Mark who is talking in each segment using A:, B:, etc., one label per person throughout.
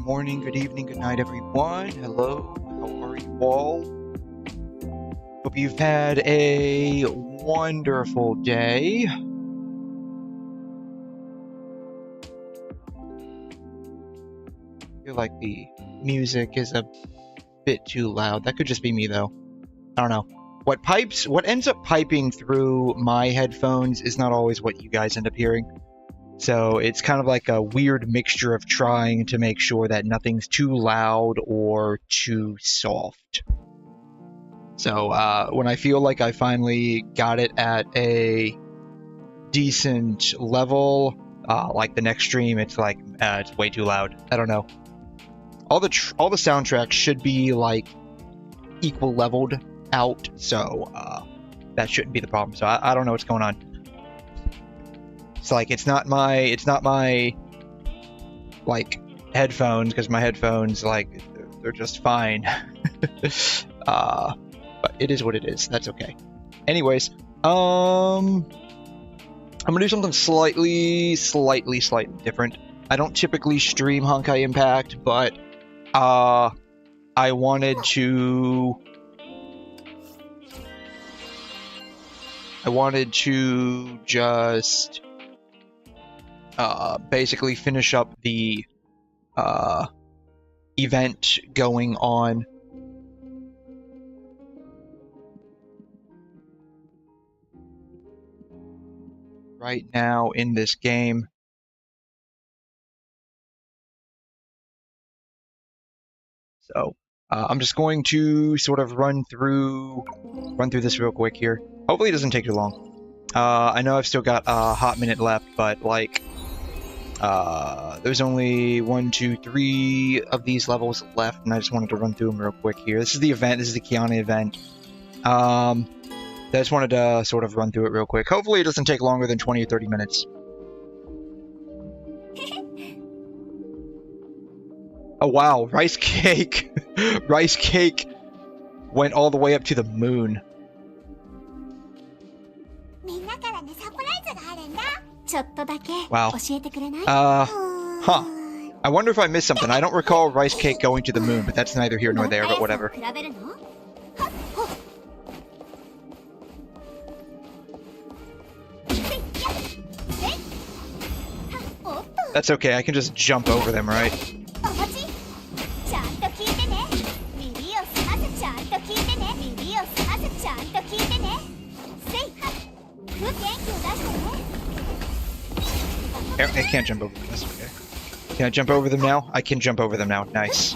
A: morning, good evening, good night, everyone. Hello, how are you all? Hope you've had a wonderful day. I feel like the music is a bit too loud. That could just be me, though. I don't know. What ends up piping through my headphones is not always what you guys end up hearing. So it's kind of like a weird mixture of trying to make sure that nothing's too loud or too soft. So when I feel like I finally got it at a decent level, like the next stream, it's like it's way too loud. I don't know. All the soundtracks should be like equal leveled out, so that shouldn't be the problem. So I don't know what's going on. It's like it's not my like headphones, because my headphones, like, they're just fine. But it is what it is. That's okay. Anyways, I'm gonna do something slightly different. I don't typically stream Honkai Impact, but I wanted to just basically finish up the event going on right now in this game. So I'm just going to sort of run through this real quick here. Hopefully it doesn't take too long. I know I've still got a hot minute left, but like there's only 1, 2, 3 of these levels left, and I just wanted to run through them real quick here. This is the event. This is the 𝘰𝘗 event. I just wanted to sort of run through it real quick. Hopefully it doesn't take longer than 20 or 30 minutes. Oh wow, rice cake. Rice cake went all the way up to the moon. Wow. Huh. I wonder if I missed something. I don't recall rice cake going to the moon, but that's neither here nor there, but whatever. That's okay, I can just jump over them, right? I can't jump over them, that's okay. Can I jump over them now? I can jump over them now, nice.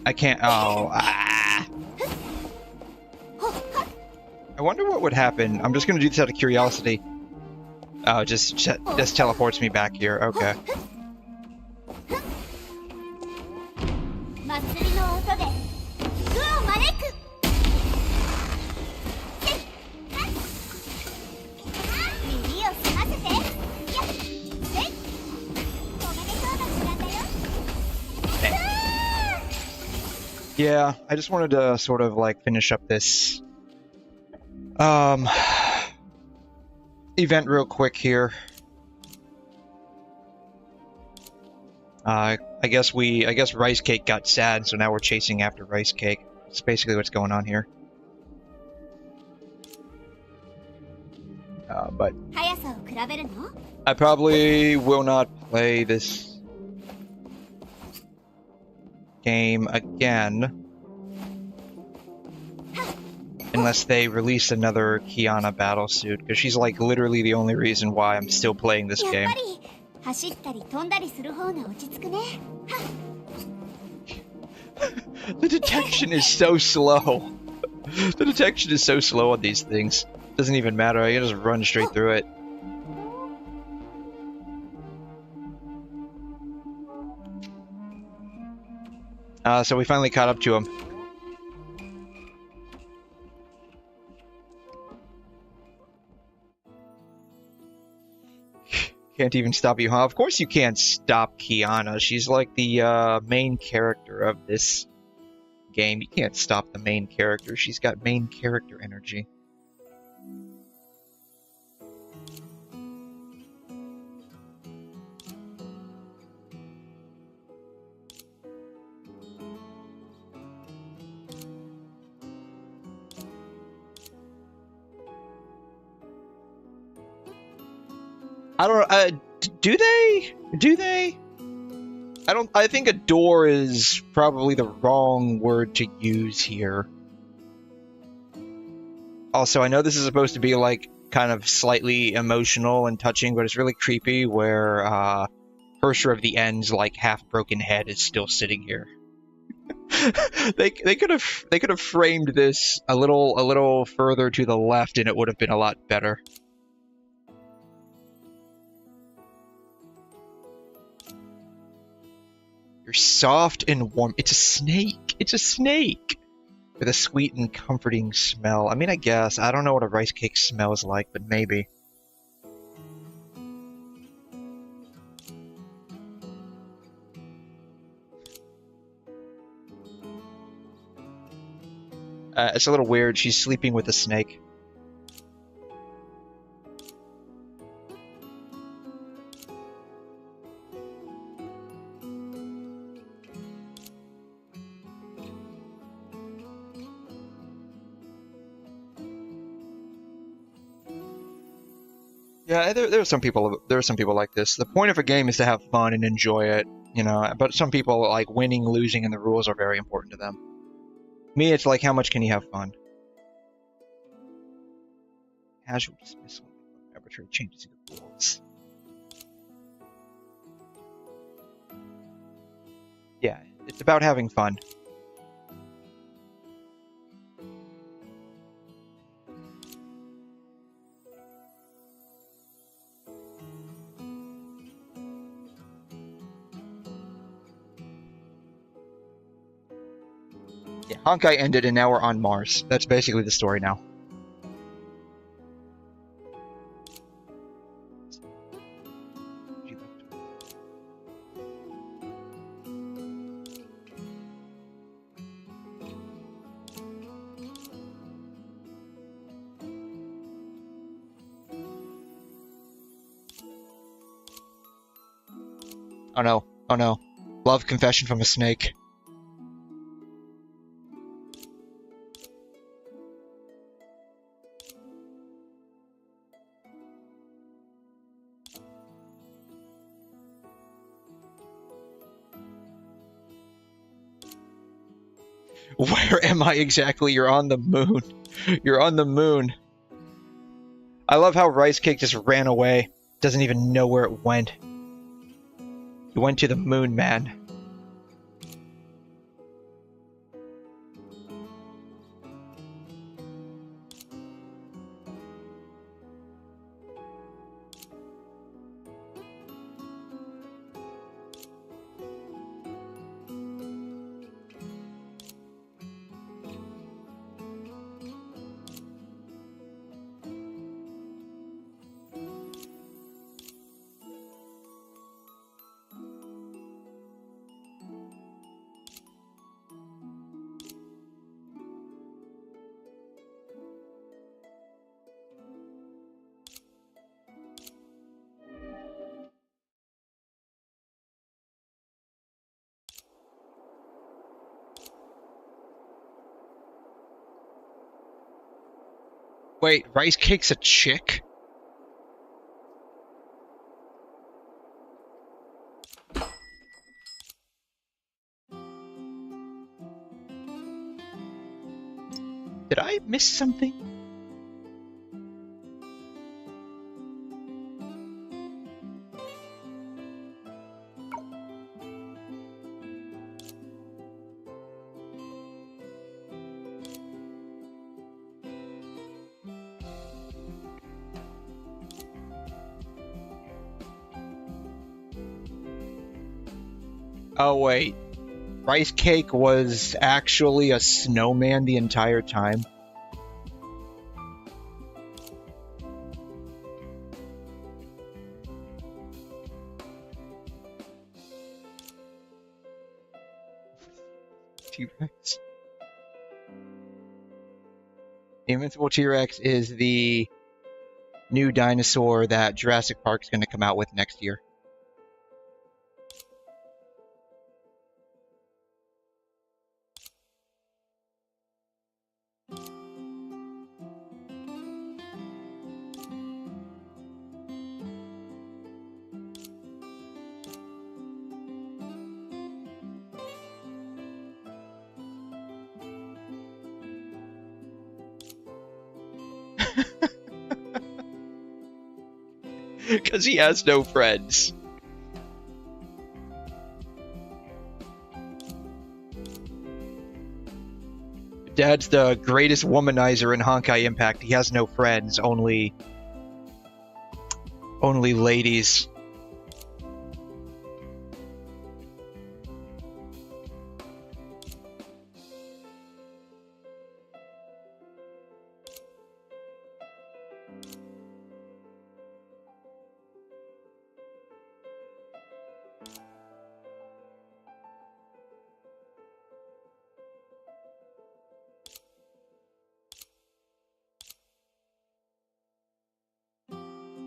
A: I can't, oh, ah. I wonder what would happen. I'm just gonna do this out of curiosity. Oh, just teleports me back here, okay. Yeah, I just wanted to sort of like finish up this event real quick here. I guess rice cake got sad, so now we're chasing after rice cake. It's basically what's going on here. But I probably will not play this game again unless they release another 𝘰𝘗 battlesuit, because she's like literally the only reason why I'm still playing this game. The detection is so slow. The detection is so slow on these things. Doesn't even matter, I can just run straight through it. So we finally caught up to him. Can't even stop you, huh? Of course you can't stop 𝘰𝘗. She's like the main character of this game. You can't stop the main character. She's got main character energy. I don't. Do they? Do they? I don't. I think adore is probably the wrong word to use here. Also, I know this is supposed to be like kind of slightly emotional and touching, but it's really creepy where 𝘺𝘮 of the End's like half broken head is still sitting here. they could have framed this a little further to the left and it would have been a lot better. You're soft and warm. It's a snake. It's a snake with a sweet and comforting smell. I mean, I guess. I don't know what a rice cake smells like, but maybe. It's a little weird. She's sleeping with a snake. Yeah, there are some people like this. The point of a game is to have fun and enjoy it, you know. But some people like winning, losing, and the rules are very important to them. Me, it's like, how much can you have fun? Casual dismissal, arbitrary changes to the rules. Yeah, it's about having fun. Yeah, Honkai ended and now we're on Mars. That's basically the story now. Oh no, oh no. Love confession from a snake. Where am I exactly? You're on the moon. You're on the moon. I love how Rice Cake just ran away. Doesn't even know where it went. He went to the moon, man. Wait, Rice Cake's a chick? Did I miss something? Oh wait, Rice Cake was actually a snowman the entire time? T-Rex. The Invincible T-Rex is the new dinosaur that Jurassic Park is going to come out with next year. Because he has no friends. Dad's the greatest womanizer in Honkai Impact. He has no friends, only ladies.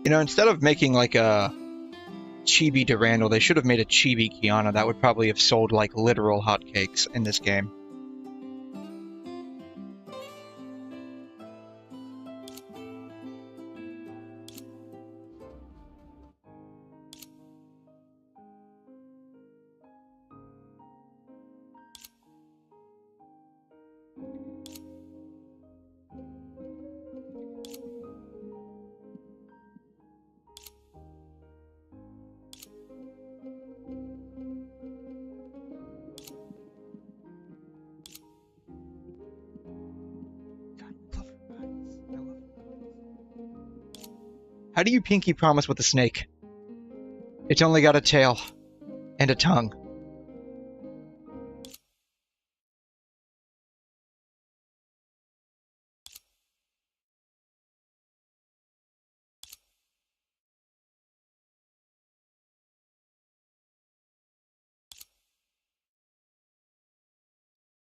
A: You know, instead of making like a chibi Durandal, they should have made a chibi Qiyana. That would probably have sold like literal hotcakes in this game. How do you pinky promise with a snake? It's only got a tail and a tongue.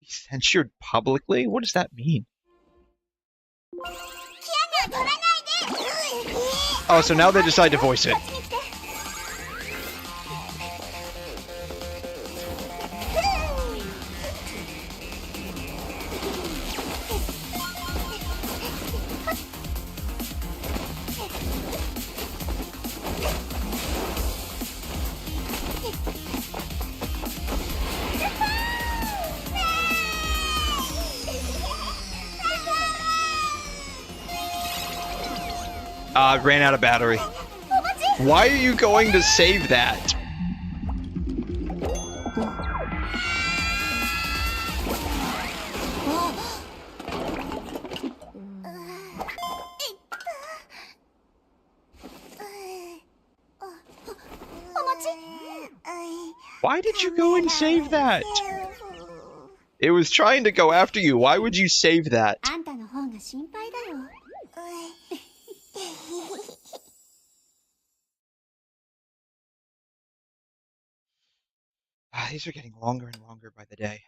A: Censured publicly? What does that mean? Oh, so now they decide to voice it. Ran out of battery. Why are you going to save that? Why did you go and save that? It was trying to go after you. Why would you save that? These are getting longer and longer by the day.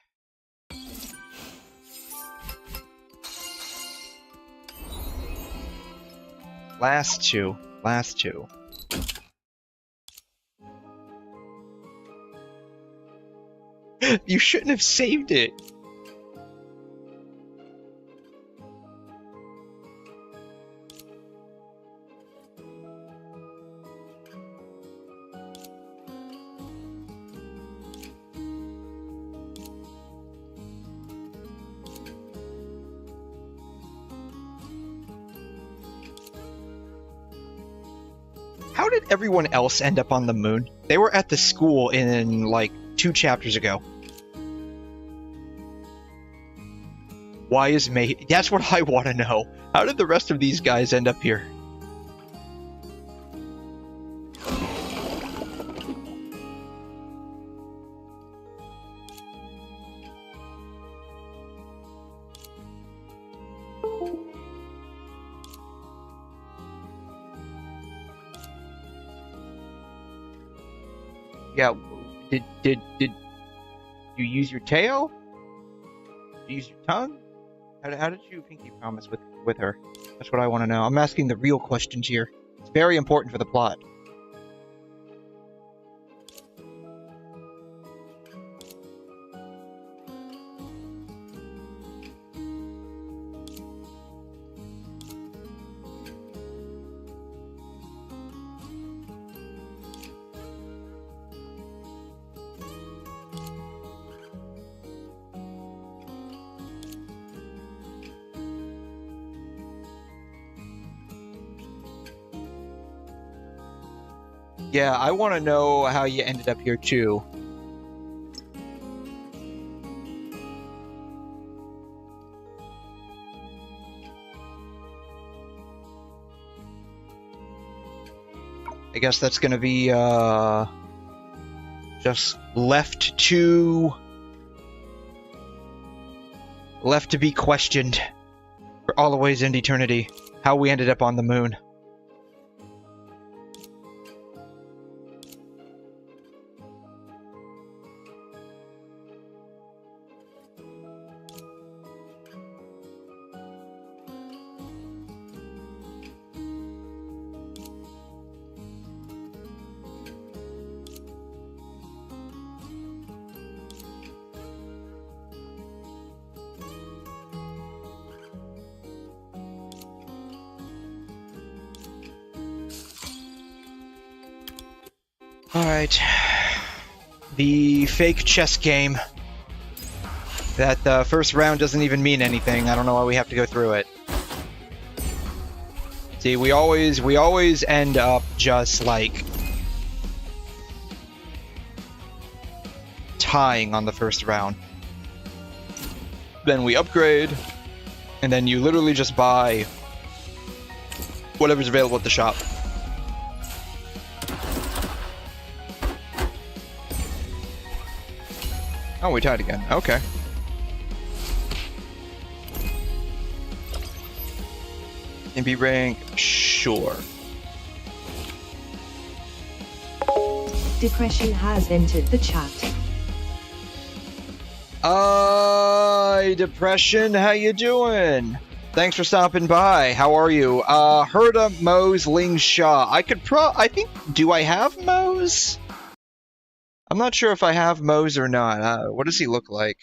A: Last two. You shouldn't have saved it. How did everyone else end up on the moon? They were at the school in, like, 2 chapters ago. Why is May... That's what I want to know. How did the rest of these guys end up here? Yeah, did you use your tail? Did you use your tongue? How did you pinky promise with her? That's what I want to know. I'm asking the real questions here. It's very important for the plot. Yeah, I want to know how you ended up here too. I guess that's gonna be just left to be questioned for always and eternity. How we ended up on the moon. Alright. The fake chess game. That first round doesn't even mean anything. I don't know why we have to go through it. See, we always end up just like tying on the first round. Then we upgrade, and then you literally just buy whatever's available at the shop. Oh, we tied again. Okay. MP rank, sure.
B: Depression has entered the chat.
A: Depression, how you doing? Thanks for stopping by. How are you? 𝘠𝘮 I think, do I have 𝘠𝘮? I'm not sure if I have 𝘠𝘮 or not. What does he look like?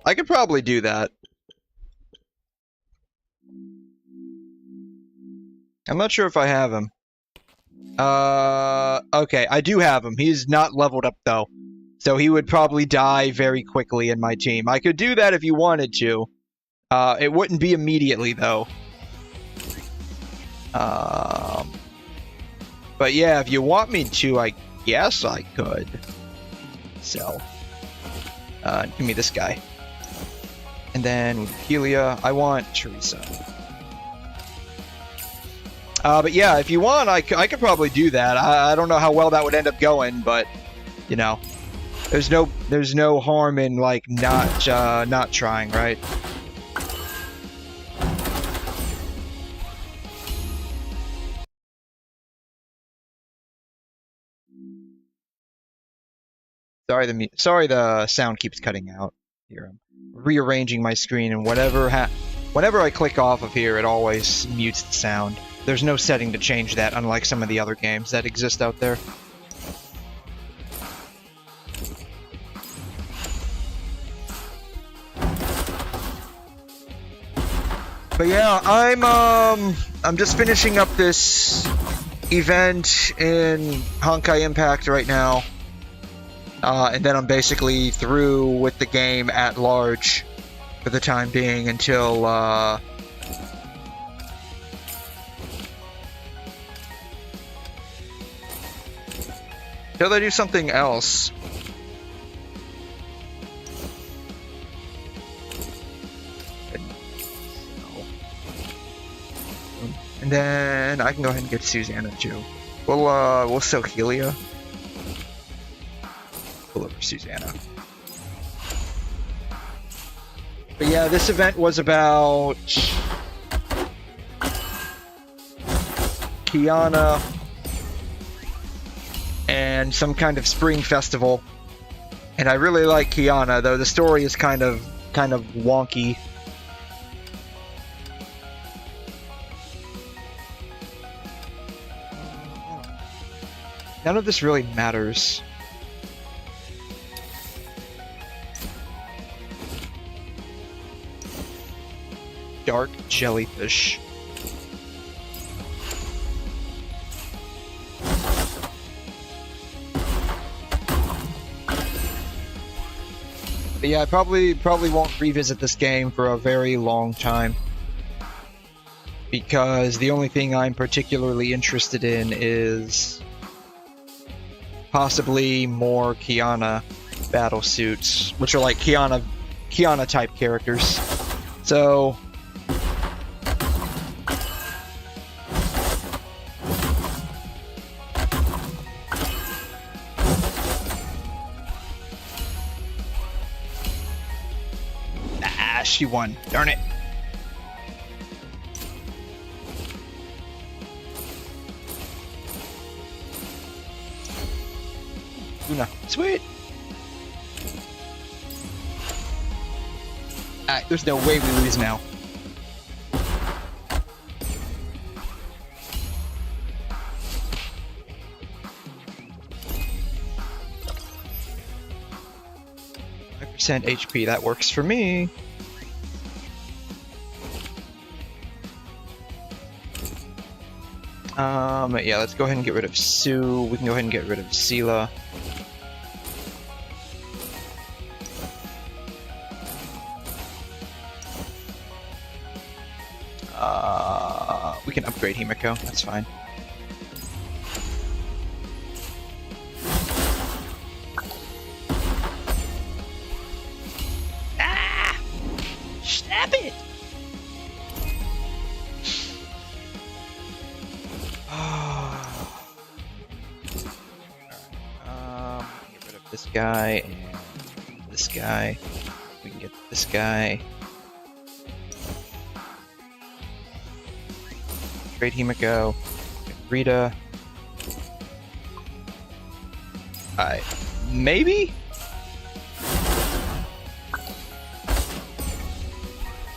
A: I could probably do that. I'm not sure if I have him. Okay, I do have him. He's not leveled up, though. So he would probably die very quickly in my team. I could do that if you wanted to. It wouldn't be immediately, though. But yeah, if you want me to, I guess I could. So, give me this guy. And then with Helia, I want Teresa. But yeah, if you want, I could probably do that. I don't know how well that would end up going, but you know, there's no harm in like not trying, right? Sorry the sound keeps cutting out here. I'm rearranging my screen, and whenever I click off of here, it always mutes the sound. There's no setting to change that, unlike some of the other games that exist out there. But yeah, I'm just finishing up this event in Honkai Impact right now. And then I'm basically through with the game at large for the time being until they do something else. And then I can go ahead and get Susanna too. We'll sell Helia. Pull over Susanna. But yeah, this event was about Qiyana and some kind of spring festival. And I really like Qiyana, though the story is kind of wonky. None of this really matters. Dark jellyfish. But yeah, I probably won't revisit this game for a very long time. Because the only thing I'm particularly interested in is possibly more Qiyana battle suits, which are like Qiyana type characters. So she won. Darn it. Luna. Sweet. Alright, there's no way we lose now. % HP, that works for me. Yeah, let's go ahead and get rid of Sue. We can go ahead and get rid of Seela. We can upgrade Himiko, that's fine. Ah! Snap it! Get rid of this guy and this guy. We can get this guy. Trade Himiko. Get Rita. Alright. Maybe?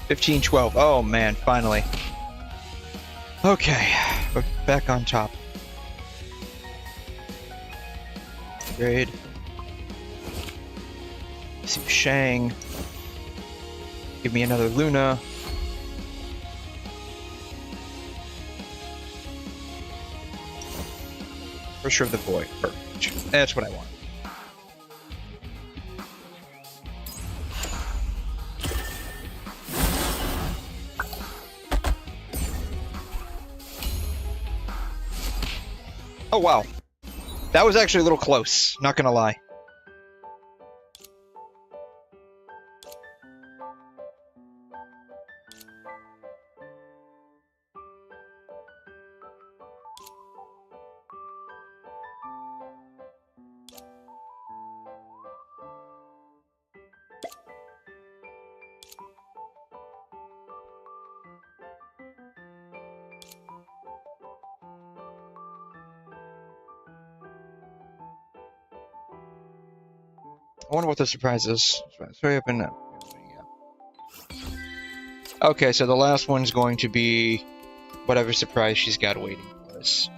A: 15-12. Oh man, finally. Okay, we're back on top. Upgrade. See Shang. Give me another Luna. Pressure of the Void. Perfect. That's what I want. Oh wow. That was actually a little close, not gonna lie. I wonder what the surprise is. Sorry, I've been. Okay, so the last one's going to be whatever surprise she's got waiting for us.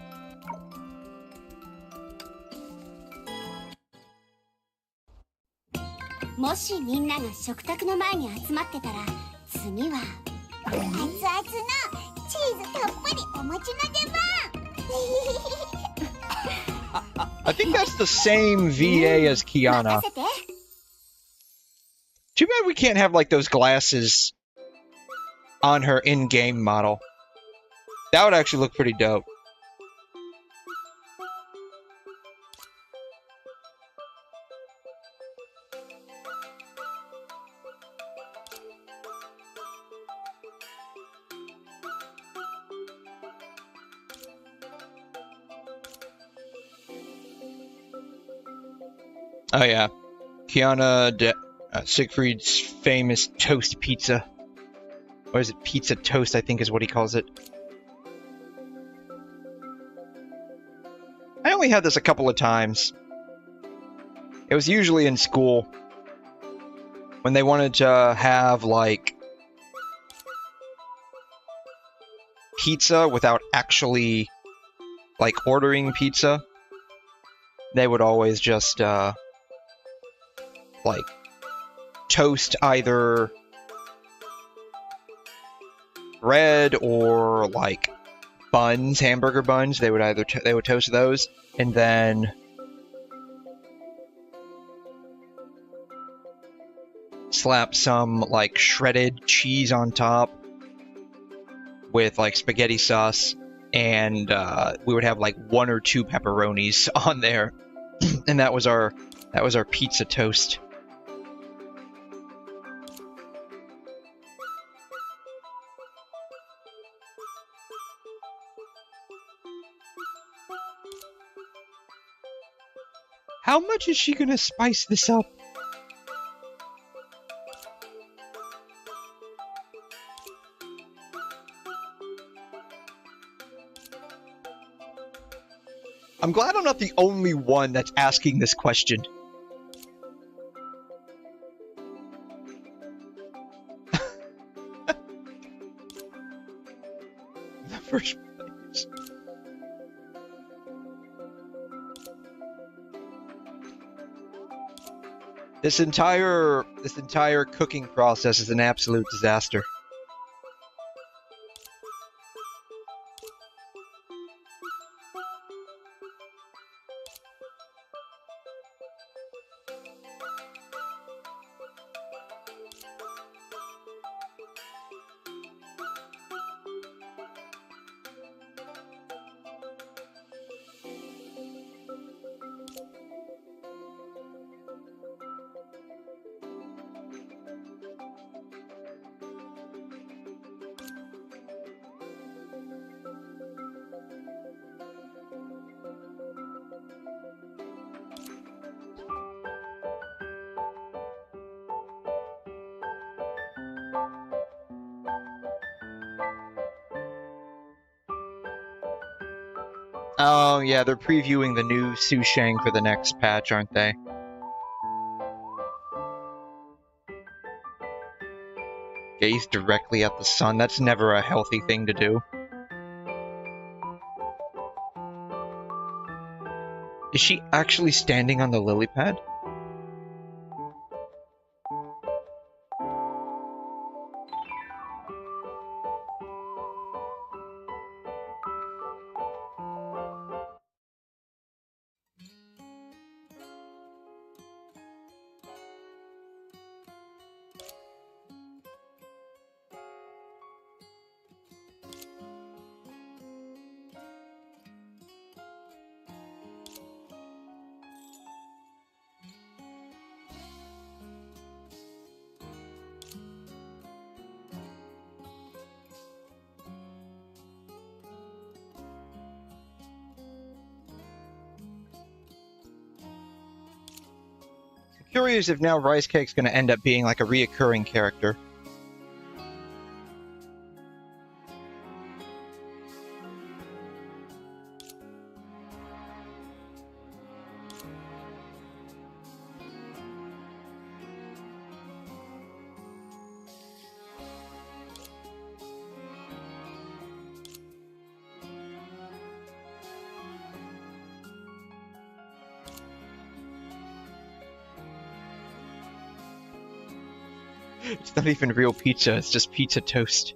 A: I think that's the same VA as Qiyana. Too bad we can't have like those glasses on her in-game model. That would actually look pretty dope. Oh yeah, Qiyana Siegfried's famous toast pizza. Or is it pizza toast, I think is what he calls it. I only had this a couple of times. It was usually in school. When they wanted to have, like, pizza without actually, like, ordering pizza. They would always just, like, toast either bread or like buns, hamburger buns. They would either they would toast those and then slap some like shredded cheese on top with like spaghetti sauce, and we would have like 1 or 2 pepperonis on there. And that was our pizza toast. How much is she gonna spice this up? I'm glad I'm not the only one that's asking this question. The first place. This entire cooking process is an absolute disaster. Oh, yeah, they're previewing the new Sushang for the next patch, aren't they? Gaze directly at the sun. That's never a healthy thing to do. Is she actually standing on the lily pad? Curious if now Rice Cake's gonna end up being like a reoccurring character. It's not even real pizza, it's just pizza toast.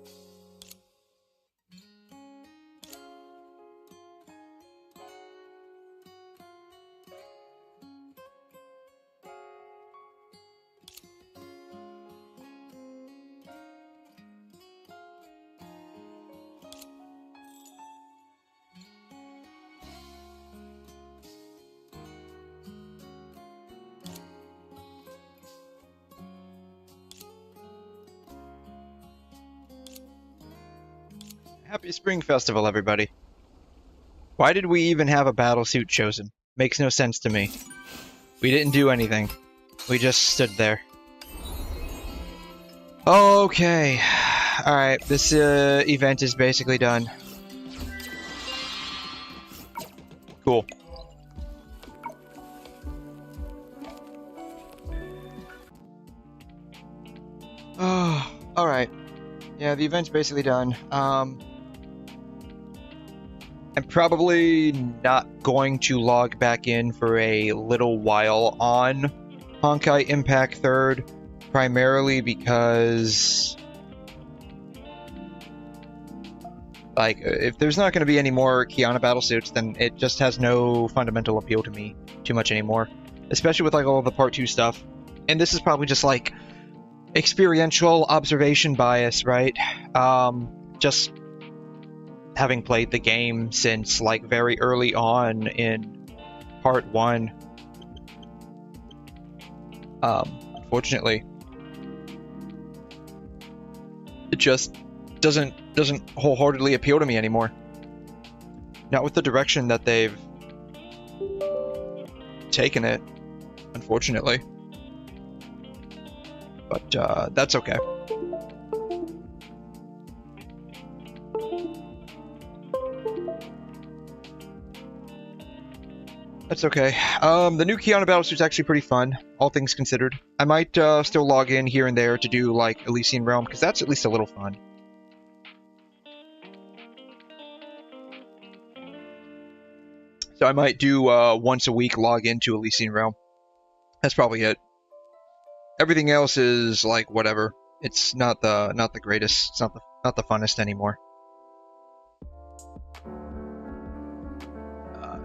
A: Happy Spring Festival, everybody. Why did we even have a battle suit chosen? Makes no sense to me. We didn't do anything. We just stood there. Okay. Alright, this event is basically done. Cool. Oh, alright. Yeah, the event's basically done. I'm probably not going to log back in for a little while on Honkai Impact 3rd, primarily because, like, if there's not going to be any more Qiyana battlesuits, then it just has no fundamental appeal to me too much anymore, especially with like all of the Part 2 stuff. And this is probably just like experiential observation bias, right? Just having played the game since like very early on in Part 1, Unfortunately, it just doesn't wholeheartedly appeal to me anymore. Not with the direction that they've taken it, unfortunately. But that's okay. That's okay. The new Qiyana battlesuit's actually pretty fun, all things considered. I might still log in here and there to do, like, Elysian Realm, because that's at least a little fun. So I might do once a week log into Elysian Realm. That's probably it. Everything else is like whatever. It's not the greatest. It's not the funnest anymore.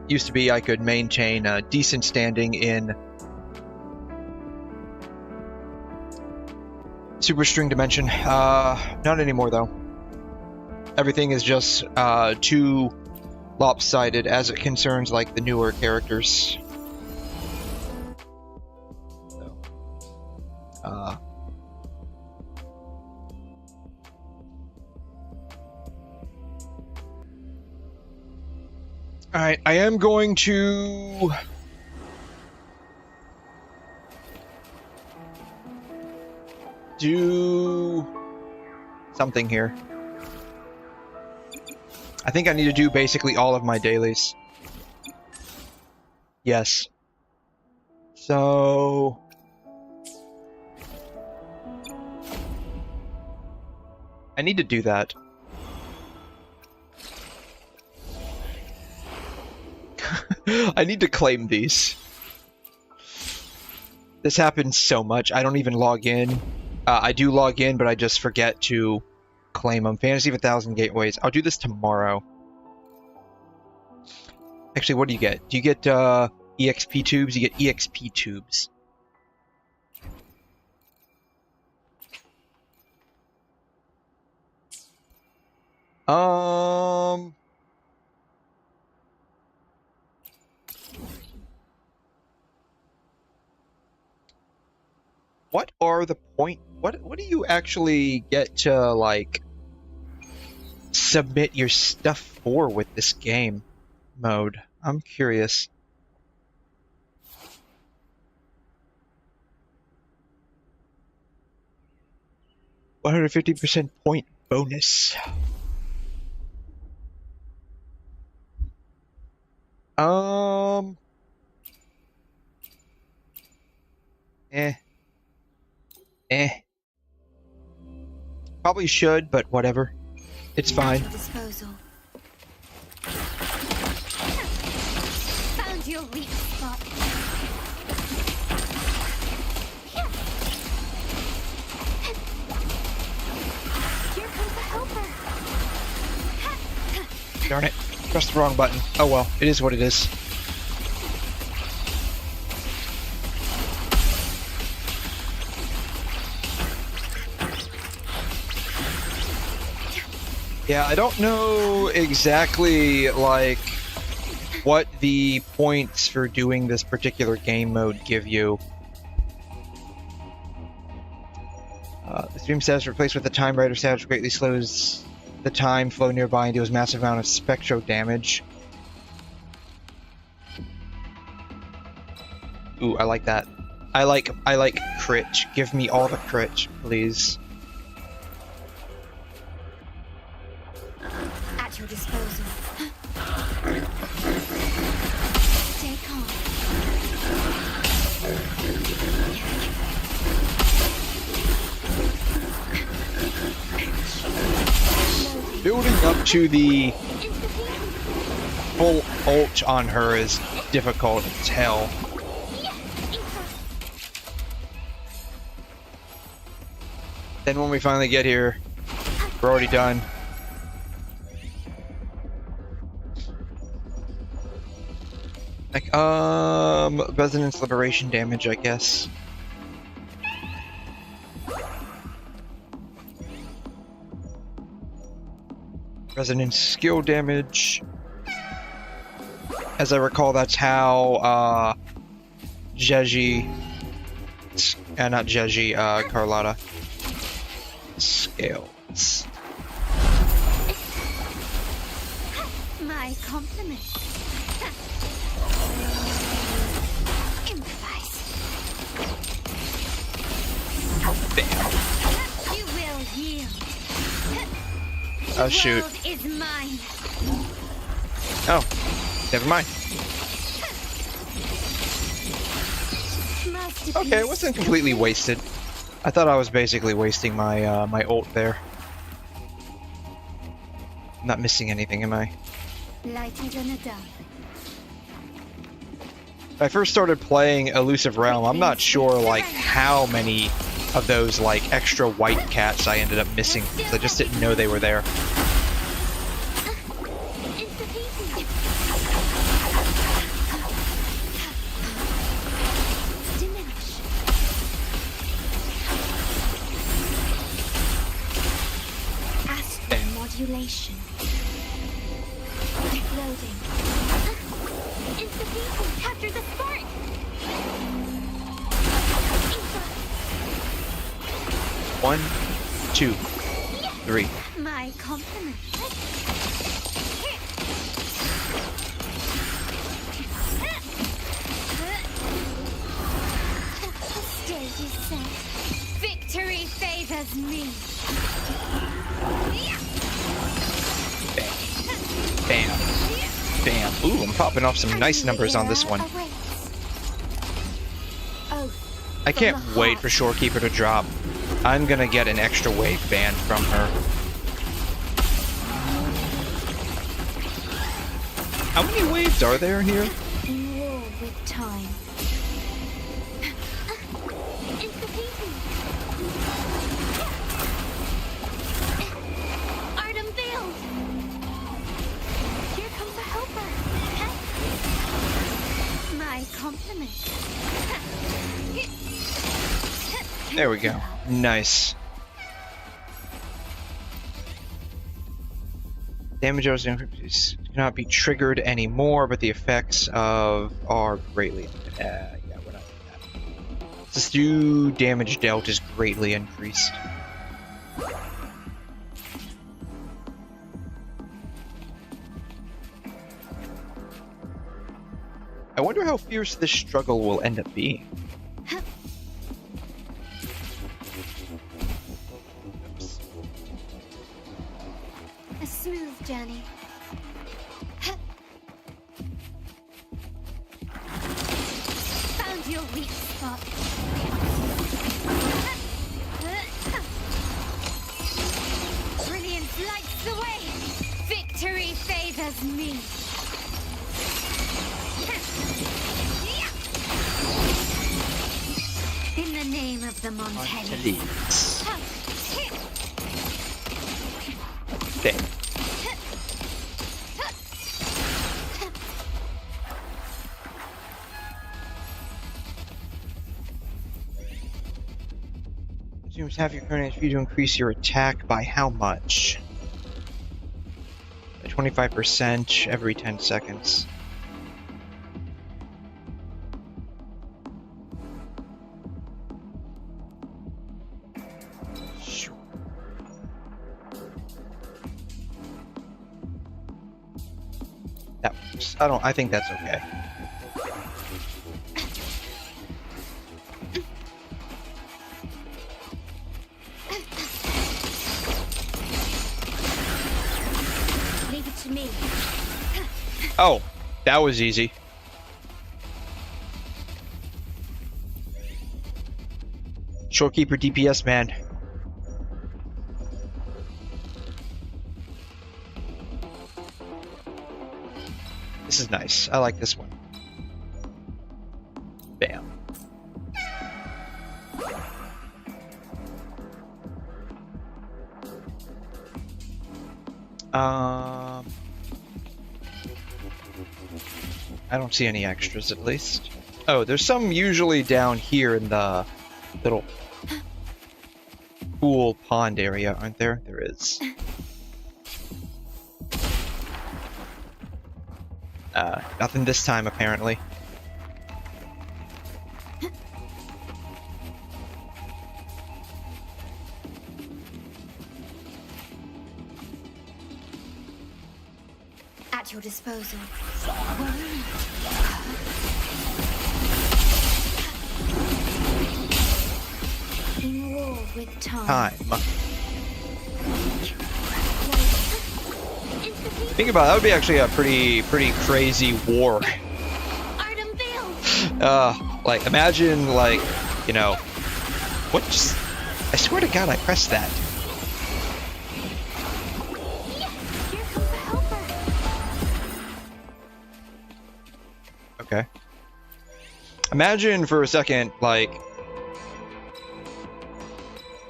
A: Used to be I could maintain a decent standing in Super String Dimension. Not anymore though. Everything is just too lopsided as it concerns like the newer characters. So, Alright, I am going to do something here. I think I need to do basically all of my dailies. Yes. So I need to do that. I need to claim these. This happens so much. I don't even log in. I do log in, but I just forget to claim them. Fantasy of 1,000 Gateways. I'll do this tomorrow. Actually, what do you get? Do you get EXP tubes? You get EXP tubes. What are the point? What do you actually get to like submit your stuff for with this game mode? I'm curious. $150% point bonus. Probably should, but whatever. It's fine.
C: Disposal. Found your weak spot. Here comes the helper.
A: Darn it. Pressed the wrong button. Oh well, it is what it is. Yeah, I don't know exactly, like, what the points for doing this particular game mode give you. The stream status replaced with the time writer status greatly slows the time flow nearby and deals massive amount of spectro damage. Ooh, I like that. I like crit. Give me all the crit, please.
C: At your disposal. Stay calm.
A: Building up to the full ult on her is difficult as hell. Then when we finally get here, we're already done. Like, resonance liberation damage, I guess. Resonance skill damage. As I recall, that's how, 𝘧𝘬𝘳 Not 𝘠𝘰𝘬𝘕, Carlotta. Scales.
C: My compliment. Improvise.
A: Bam.
C: You will yield.
A: Oh, shoot.
C: The world is mine.
A: Oh, never mind.
C: Masterpiece.
A: Okay, it wasn't completely wasted. I thought I was basically wasting my my ult there. Not missing anything, am I?
C: Lighter than a dove.
A: When I first started playing Elusive Realm, I'm not sure like how many of those like extra white cats I ended up missing because I just didn't know they were there.
C: It's defeated. Diminish. Astral modulation. Exploding. It's defeated. Capture the spark.
A: One, two, three.
C: My compliment. The stage is set. Victory favors me.
A: Bam. Bam. Ooh, I'm popping off some nice numbers on this one. I can't wait for 𝘬𝘬𝘕 to drop. I'm gonna get an extra wave banned from her. How many waves are there here?
C: In war with time. It's defeated. Art unveiled. Here comes a helper. My compliment.
A: There we go. Nice. Damage cannot be triggered anymore, but the effects of are greatly limited. Yeah, we're not doing that. This new damage dealt is greatly increased. I wonder how fierce this struggle will end up being.
C: A smooth journey. Found your weak spot. Brilliance lights the way. Victory favors me. In the name of the Montellis.
A: There. Consumes half your current HP to increase your attack by how much? By 25% every 10 seconds. Sure. That works. I think that's okay.
C: Leave it to me.
A: Oh, that was easy. 𝘬𝘬𝘕 DPS, man. This is nice. I like this one. Bam. I don't see any extras, at least. Oh, there's some usually down here in the little pool pond area, aren't there? There is. Nothing this time, apparently.
C: at your disposal. In war with time.
A: Think about it, that would be actually a pretty crazy war. Like imagine like, you know, what just, I swear to God I pressed that.
C: Here comes a helper.
A: Okay. Imagine for a second, like,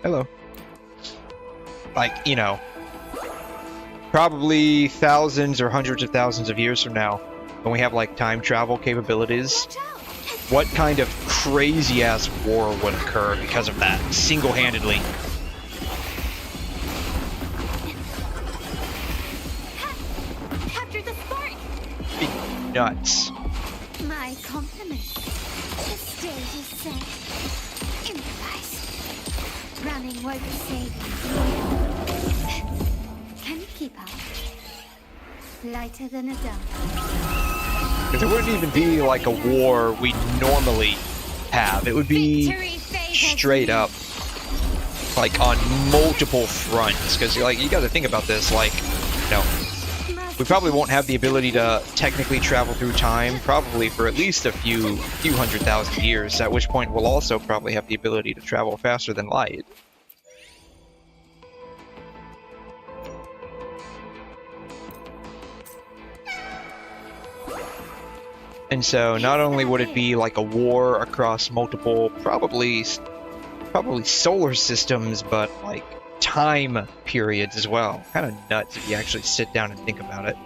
A: hello. Like, you know, probably thousands or hundreds of thousands of years from now, when we have like time travel capabilities, what kind of crazy ass war would occur because of that, single-handedly?
C: Capture the spark.
A: Be nuts.
C: My compliments. The stage is set. Improvise. Running won't be saving. Can you keep up? Lighter than a dove.
A: Because it wouldn't even be like a war we normally have. It would be straight up, like on multiple fronts. Because like you got to think about this, like, you know, we probably won't have the ability to technically travel through time, probably for at least a few 100,000 years. At which point we'll also probably have the ability to travel faster than light. And so not only would it be like a war across multiple, probably solar systems, but like time periods as well. Kind of nuts if you actually sit down and think about it.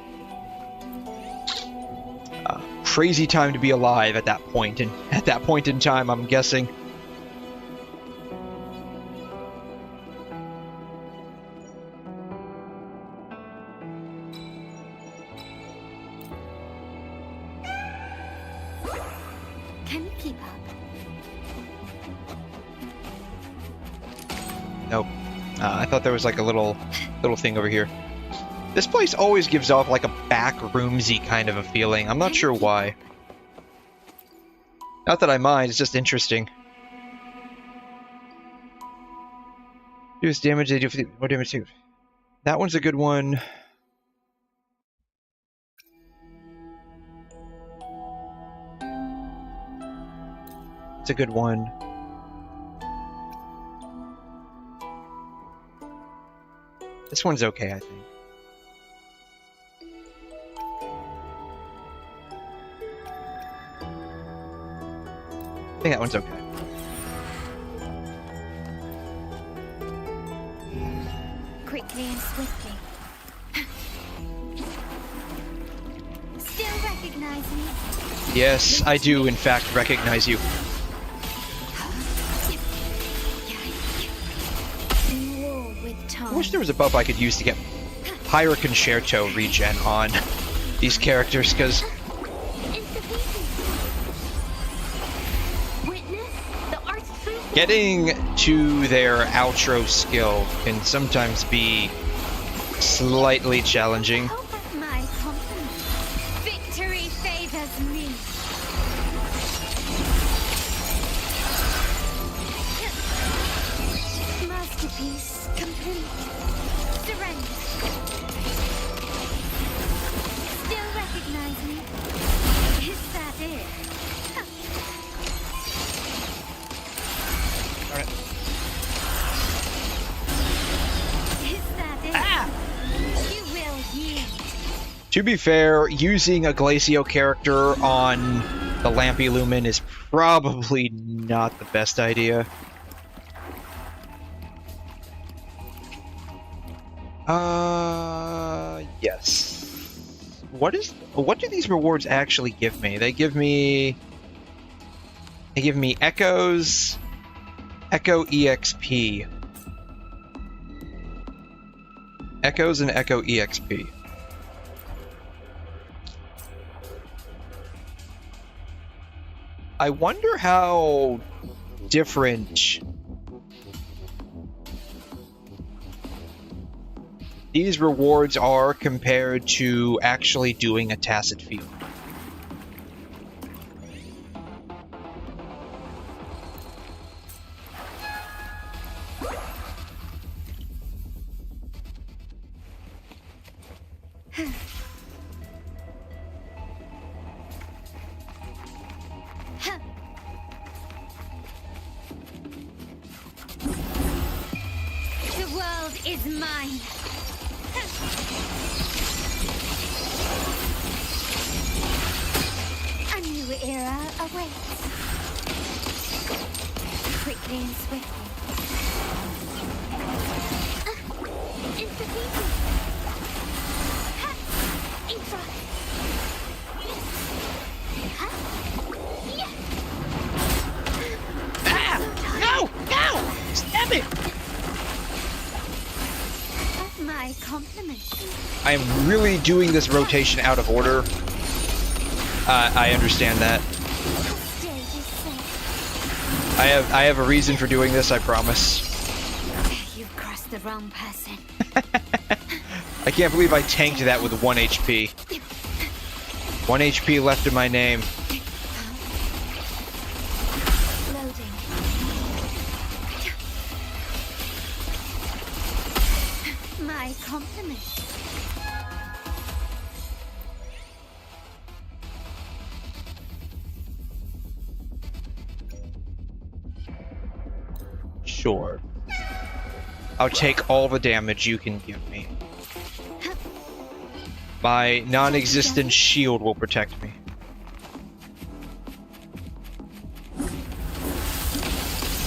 A: Crazy time to be alive at that point, and at that point in time, I'm guessing.
C: Can you keep up?
A: Nope. I thought there was like a little thing over here. This place always gives off like a back roomsy kind of a feeling. I'm not sure why. Not that I mind, it's just interesting. Do this damage, they do more damage too. That one's a good one. It's a good one. This one's okay, I think. I think that one's okay.
C: Quickly and swiftly. Still recognize me?
A: Yes, I do in fact recognize you.
C: In war with time.
A: I wish there was a buff I could use to get 𝘬𝘮 𝘕𝘂𝘶 regen on these characters, because getting to their outro skill can sometimes be slightly challenging.
C: My compliment. Victory favors me. Masterpiece complete. Surrender. Still recognize me? Is that it?
A: To be fair, using a Glacio character on the Lampy Lumen is probably not the best idea. Yes. What do these rewards actually give me? They give me echoes, echo EXP. Echoes and echo EXP. I wonder how different these rewards are compared to actually doing a tacit field.
C: The world is mine. A new era awaits. Quickly and swiftly. Instantly. Infra.
A: No! No! Stab it!
C: My compliments.
A: I am really doing this rotation out of order. I understand that.
C: Stage is set.
A: I have a reason for doing this, I promise.
C: You've crossed the wrong person.
A: I can't believe I tanked that with 1 HP. 1 HP left in my name.
C: Loading. My compliments.
A: Sure. I'll take all the damage you can give me. My non-existent shield will protect me.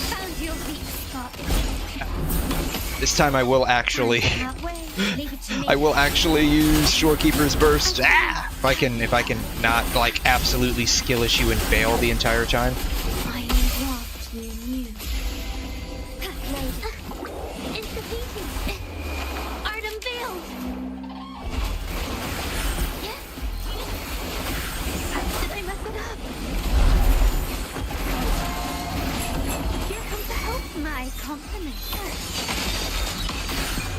C: Found your weak spot.
A: This time I will actually
C: That way. Leave it to me.
A: I will actually use Shorekeeper's Burst. Ah! If I can not like absolutely skill issue and fail the entire time.
C: I am what you knew. Loading. Instantly. Art unveiled. Yes. Did I mess it up? Here comes the hope. My compliments.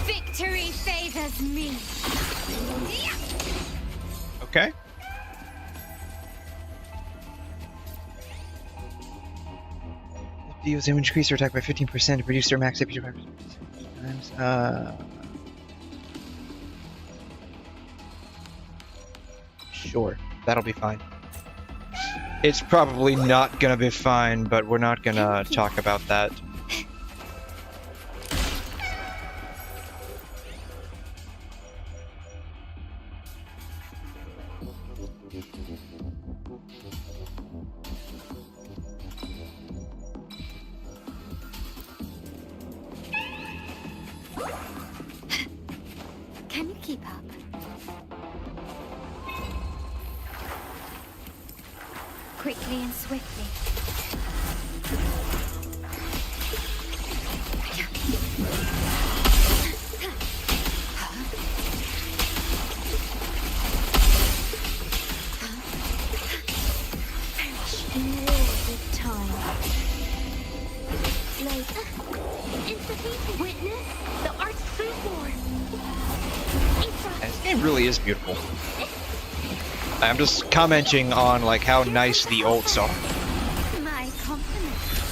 C: Victory favors me.
A: Okay. Deals damage increase their attack by 15% to reduce their max HP by times. Sure, that'll be fine. It's probably not gonna be fine, but we're not gonna talk about that.
C: Can you keep up? Quickly and swiftly. In wars of time. Load. Instantly. Witness the art's freeborn.
A: This game really is beautiful. I'm just commenting on like how nice the ults are.
C: My compliments.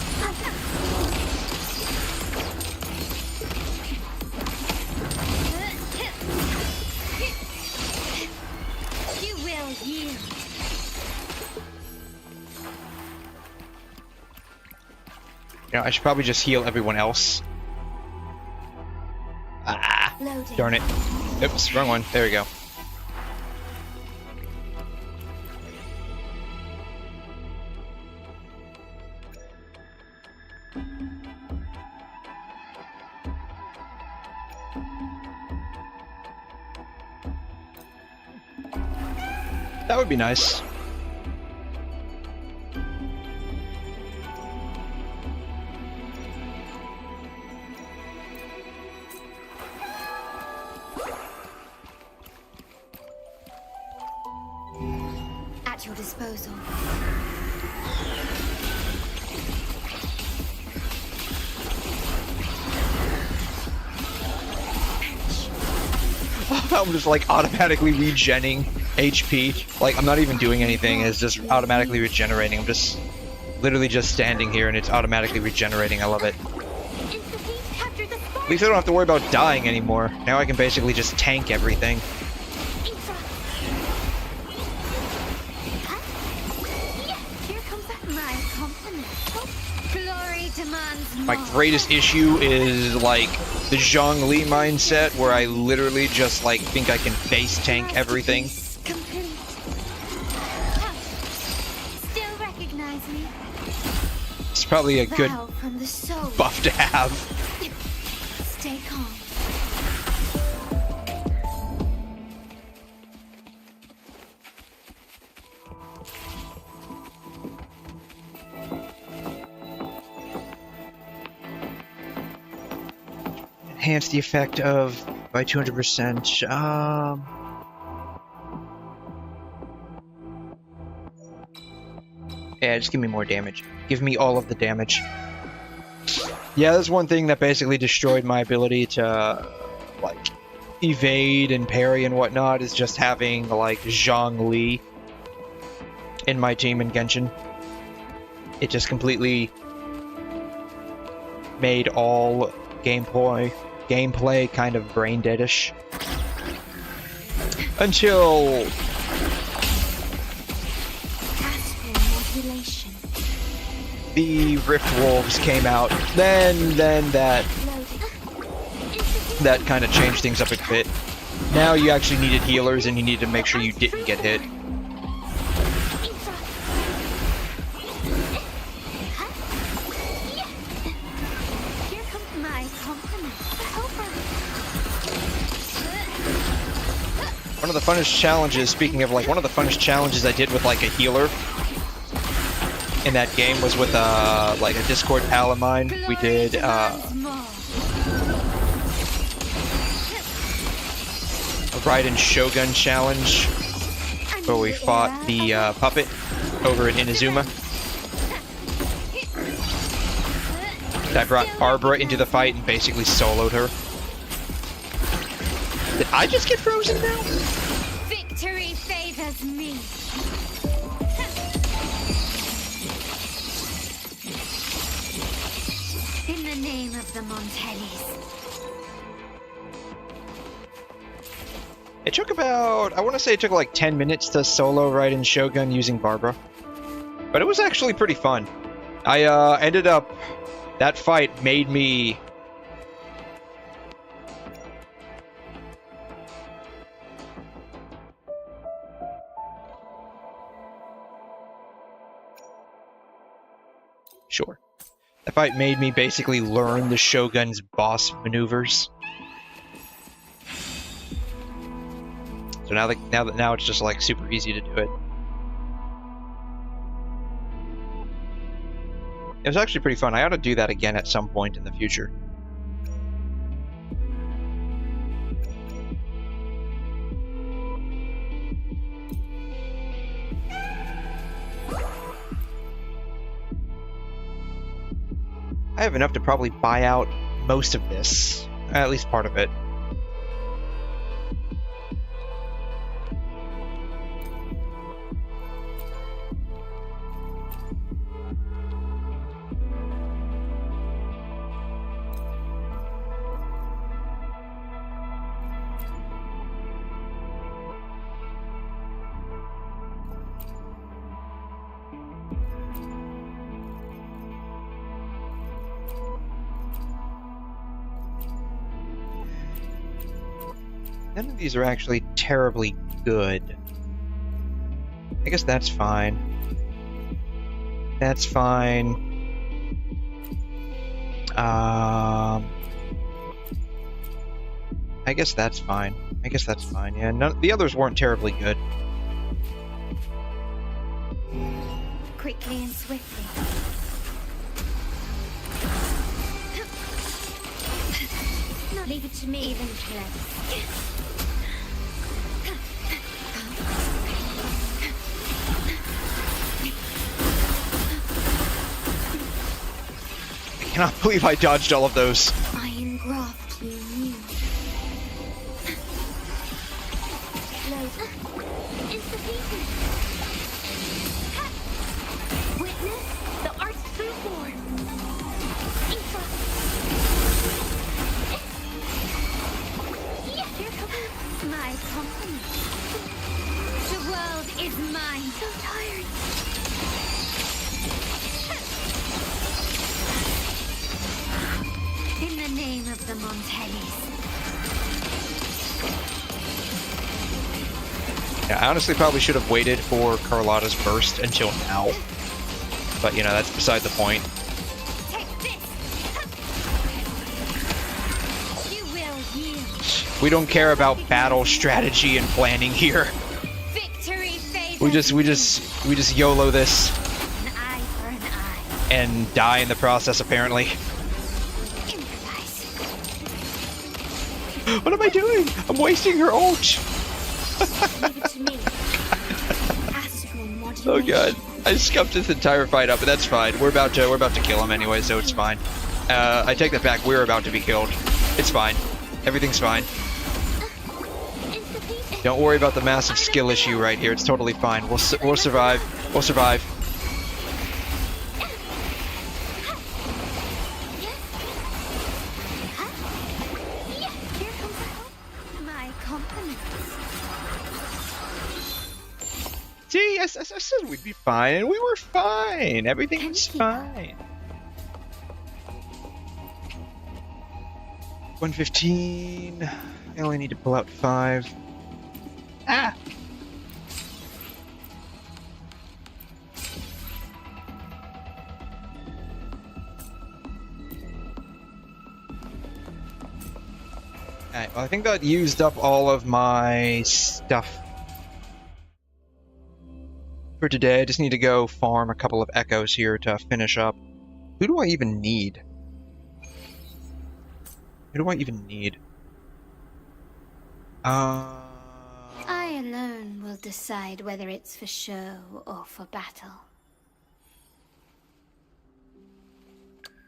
C: You will yield.
A: You know, I should probably just heal everyone else. Ah,
C: Loading.
A: darn it. Oops, wrong one. There we go. That would be nice.
C: At your disposal.
A: how I'm just like automatically regenning HP. Like I'm not even doing anything, it's just automatically regenerating. I'm just literally just standing here and it's automatically regenerating. I love it. At least I don't have to worry about dying anymore. Now I can basically just tank everything. My greatest issue is like the Zhongli mindset, where I literally just like think I can base tank everything.
C: Still recognize me?
A: It's probably a good buff to have.
C: Stay calm.
A: Enhance the effect of by 200%. Yeah, just give me more damage. Give me all of the damage. Yeah, that's one thing that basically destroyed my ability to like evade and parry and whatnot, is just having like Zhongli in my team in Genshin. It just completely made all gameplay kind of brain deadish until the Rift Wolves came out. Then that kind of changed things up a bit. Now you actually needed healers and you needed to make sure you didn't get hit. One of the funnest challenges, speaking of like, one of the funnest challenges I did with like a healer in that game was with like a Discord pal of mine. We did a Raiden Shogun challenge where we fought the puppet over in Inazuma. I brought Barbara into the fight and basically soloed her. Did I just get frozen now?
C: Victory favors me. In the name of the Montellis.
A: It took about, I want to say it took like 10 minutes to solo Raiden Shogun using Barbara. But it was actually pretty fun. I ended up, that fight made me... Sure. That fight made me basically learn the Shogun's boss maneuvers. So now it's just like super easy to do it. It was actually pretty fun. I ought to do that again at some point in the future. I have enough to probably buy out most of this, at least part of it. None of these are actually terribly good. I guess that's fine. That's fine. I guess that's fine. Yeah, the others weren't terribly good.
C: Quickly and swiftly. Not leave it to me, even close.
A: I cannot believe I dodged all of those.
C: I engraft you new. later. It's defeated. Witness the art's true form. Eva. Here comes my company. The world is mine. So tired. In the name of the Montellis.
A: Yeah, I honestly probably should have waited for Carlotta's burst until now. But, you know, that's beside the point.
C: Take this. You will yield.
A: We don't care about battle strategy and planning here.
C: Victory favors
A: We just YOLO this
C: an eye for an eye.
A: and die in the process, apparently.
C: Improvise.
A: What am I doing? I'm wasting her ult.
C: Leave it to me. Astral modulation.
A: Oh god. I scuffed this entire fight up, but that's fine. We're about to kill him anyway, so it's fine. I take that back. We're about to be killed. It's fine. Everything's fine. Don't worry about the massive skill issue right here. It's totally fine. We'll survive. We'll survive.
C: Here comes my company.
A: See, I said we'd be fine, and we were fine. Everything was fine. 115. I only need to pull out 5. Ah! Alright, well, I think that used up all of my stuff for today. I just need to go farm a couple of echoes here to finish up. Who do I even need? Who do I even need?
C: I alone will decide whether it's for show or for battle.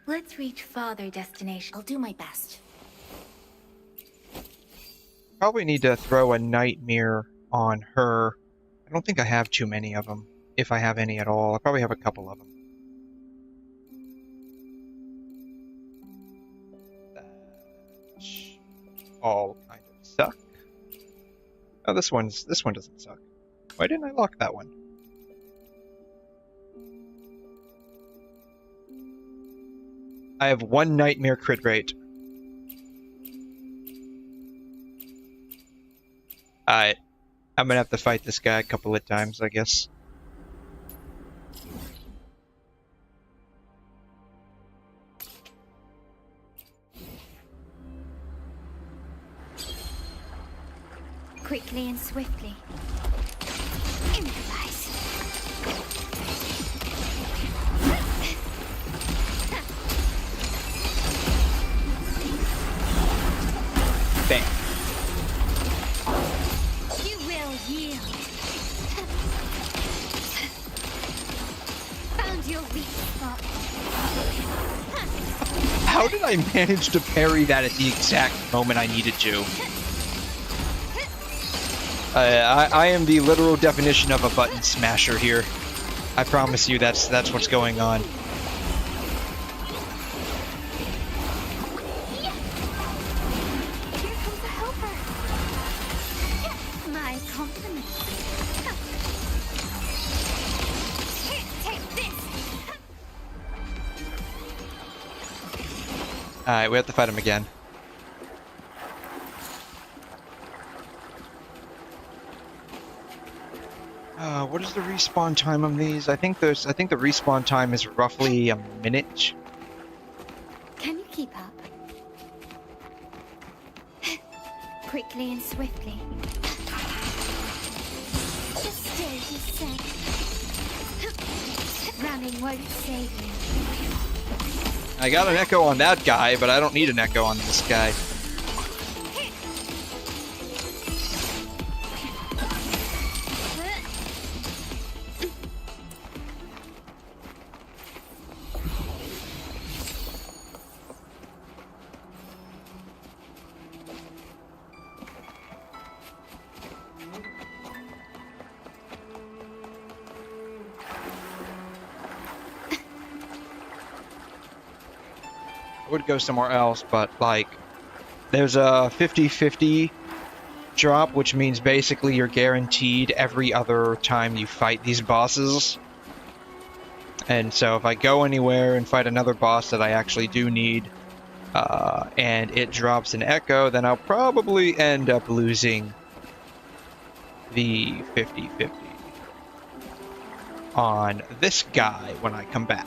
C: Let's reach farther destination. I'll do my best.
A: Probably need to throw a nightmare on her. I don't think I have too many of them, if I have any at all. I probably have a couple of them. That all kind of suck. Oh, this one doesn't suck. Why didn't I lock that one? I have 1 nightmare crit rate. Alright. I'm gonna have to fight this guy a couple of times, I guess.
C: Quickly and swiftly. Improvise.
A: Bang.
C: You will yield. Found your weak spot.
A: How did I manage to parry that at the exact moment I needed to? I am the literal definition of a button smasher here. I promise you that's what's going on.
C: Here comes a helper. My compliments. Here, take this.
A: Alright, we have to fight him again. What is the respawn time on these? I think the respawn time is roughly a minute.
C: Can you keep up? Quickly and swiftly. Just stay, he said. Running won't save you.
A: I got an echo on that guy, but I don't need an echo on this guy. would go somewhere else, but, like, there's a 50-50 drop, which means basically you're guaranteed every other time you fight these bosses. And so if I go anywhere and fight another boss that I actually do need, and it drops an echo, then I'll probably end up losing the 50-50 on this guy when I come back.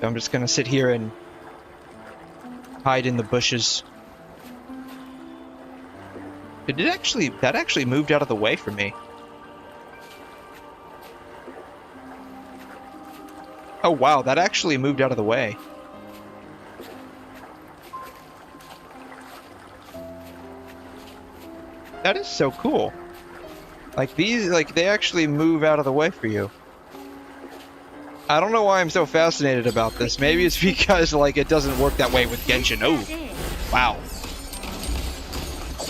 A: So I'm just gonna sit here and hide in the bushes. Did it actually... that actually moved out of the way for me. Oh wow, that actually moved out of the way. That is so cool. Like, these, like, they actually move out of the way for you. I don't know why I'm so fascinated about this. Maybe it's because, like, it doesn't work that way with Genshin. Oh, wow.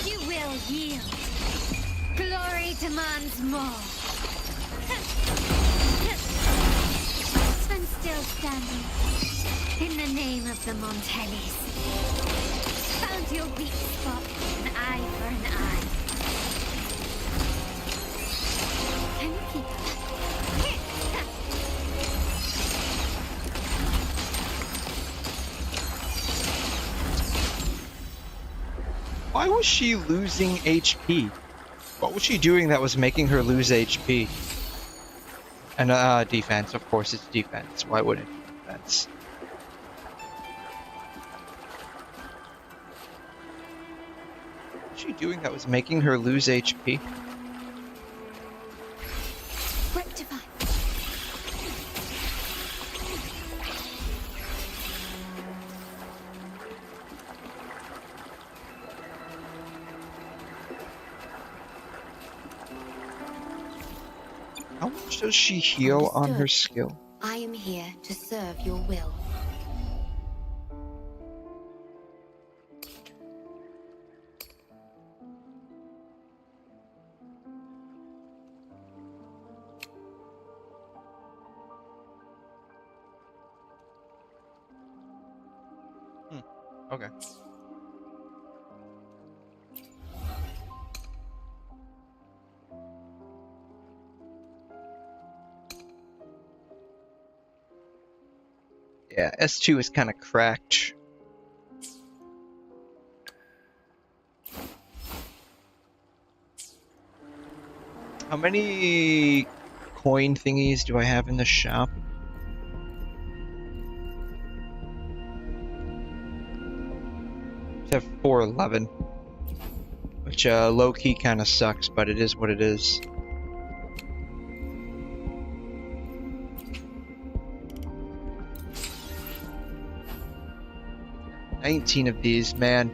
C: You will yield. Glory demands more. Stand still standing. In the name of the Montellis. Found your weak spot. An eye for an eye. Can you keep up?
A: Why was she losing HP? What was she doing that was making her lose HP? And, defense. Of course it's defense. Why wouldn't it be defense? What was she doing that was making her lose HP?
C: Rectify.
A: How much does she heal on her skill?
C: I am here to serve your will.
A: Okay. Yeah, S2 is kind of cracked. How many coin thingies do I have in the shop? I have 411, which low-key kind of sucks, but it is what it is. $19 of these, man.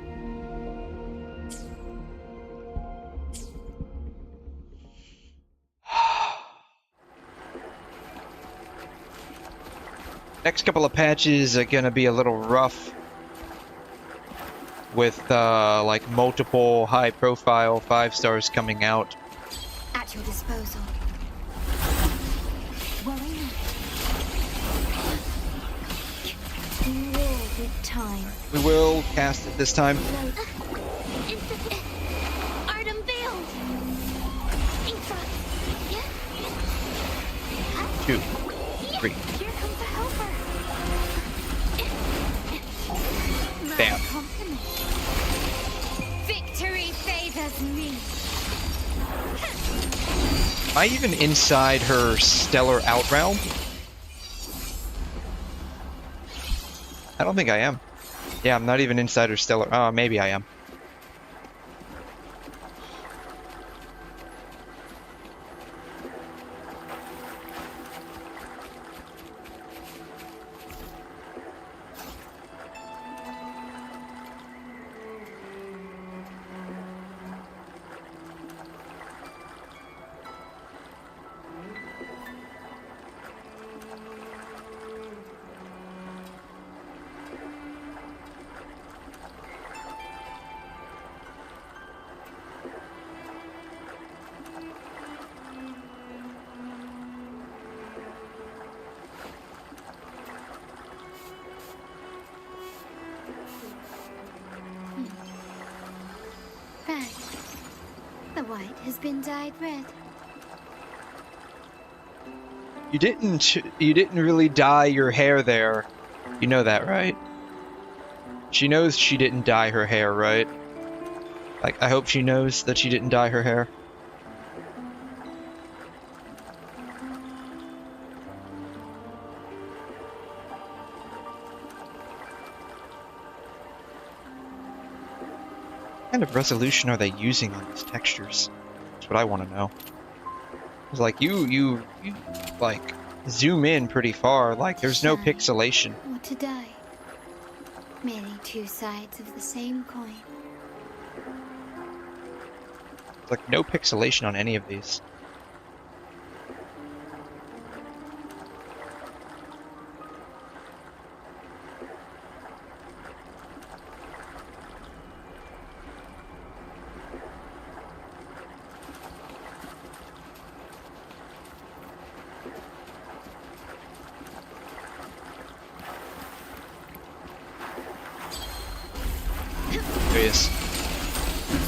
A: Next couple of patches are gonna be a little rough with like multiple high-profile 5 stars coming out.
C: At your disposal. Worry not. War with time.
A: We will cast it this time.
C: Artem build.
A: 2, 3.
C: Here comes the helper.
A: Bam.
C: Compliment. Victory favors me.
A: Am I even inside her stellar outrealm? I don't think I am. Yeah, I'm not even inside her stellar. Oh, maybe I am.
C: white has been dyed red.
A: You didn't really dye your hair there. You know that, right? She knows she didn't dye her hair, right? Like, I hope she knows that she didn't dye her hair. What kind of resolution are they using on these textures? That's what I want to know. It's like, you like, zoom in pretty far, like, there's no pixelation.
C: Or to dye. Merely two sides of the same coin.
A: Like, no pixelation on any of these. There he is.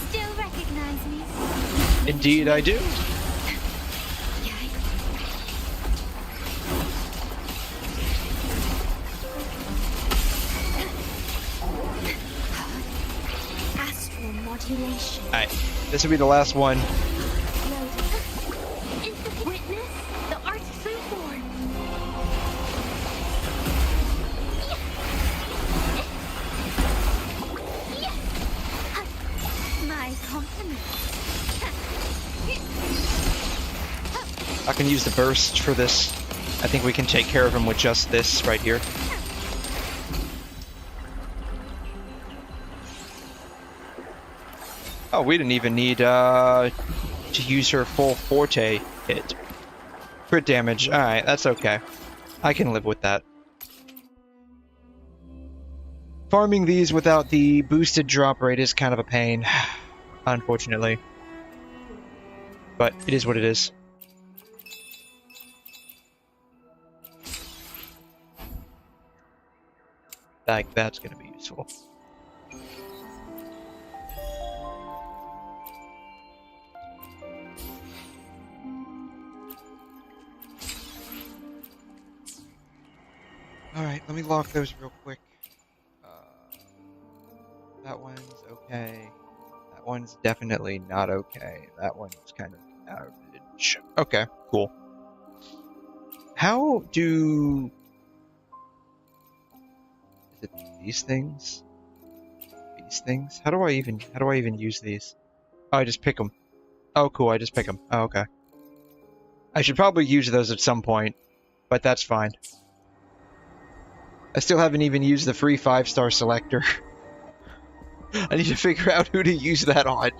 C: Still recognize me?
A: Indeed I do.
C: Astral modulation.
A: Alright, this will be the last one.
C: Witness the artist reborn. My compliments.
A: I can use the burst for this. I think we can take care of him with just this right here. Oh, we didn't even need to use her full forte hit. Crit damage. Alright, that's okay. I can live with that. Farming these without the boosted drop rate is kind of a pain, unfortunately. But it is what it is. Like, that's gonna be useful. Alright, let me lock those real quick. That one's okay. That one's definitely not okay. That one's kind of average. Okay, cool. How do... Is it these things? These things? How do I even use these? Oh, I just pick them. Oh, cool, I just pick them. Oh, okay. I should probably use those at some point, but that's fine. I still haven't even used the free 5-star selector. I need to figure out who to use that on.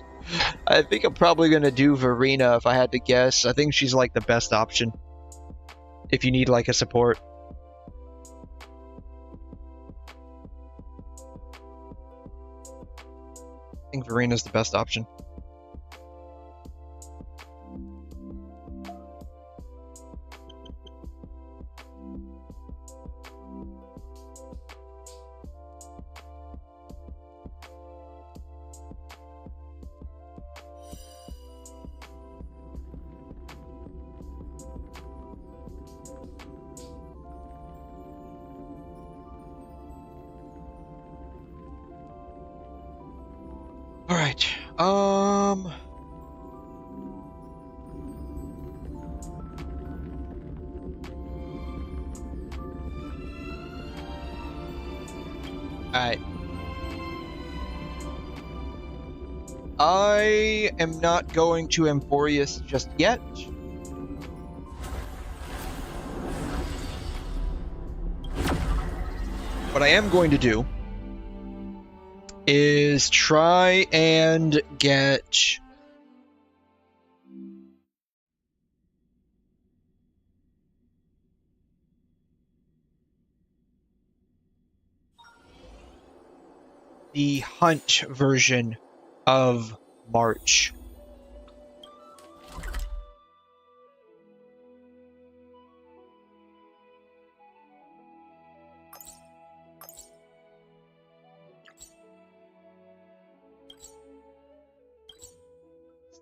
A: I think I'm probably going to do Verena if I had to guess. I think she's like the best option. If you need like a support. I think Verena's the best option. Alright, Alright. I am not going to Emborius just yet. What I am going to do is try and get the hunt version of March.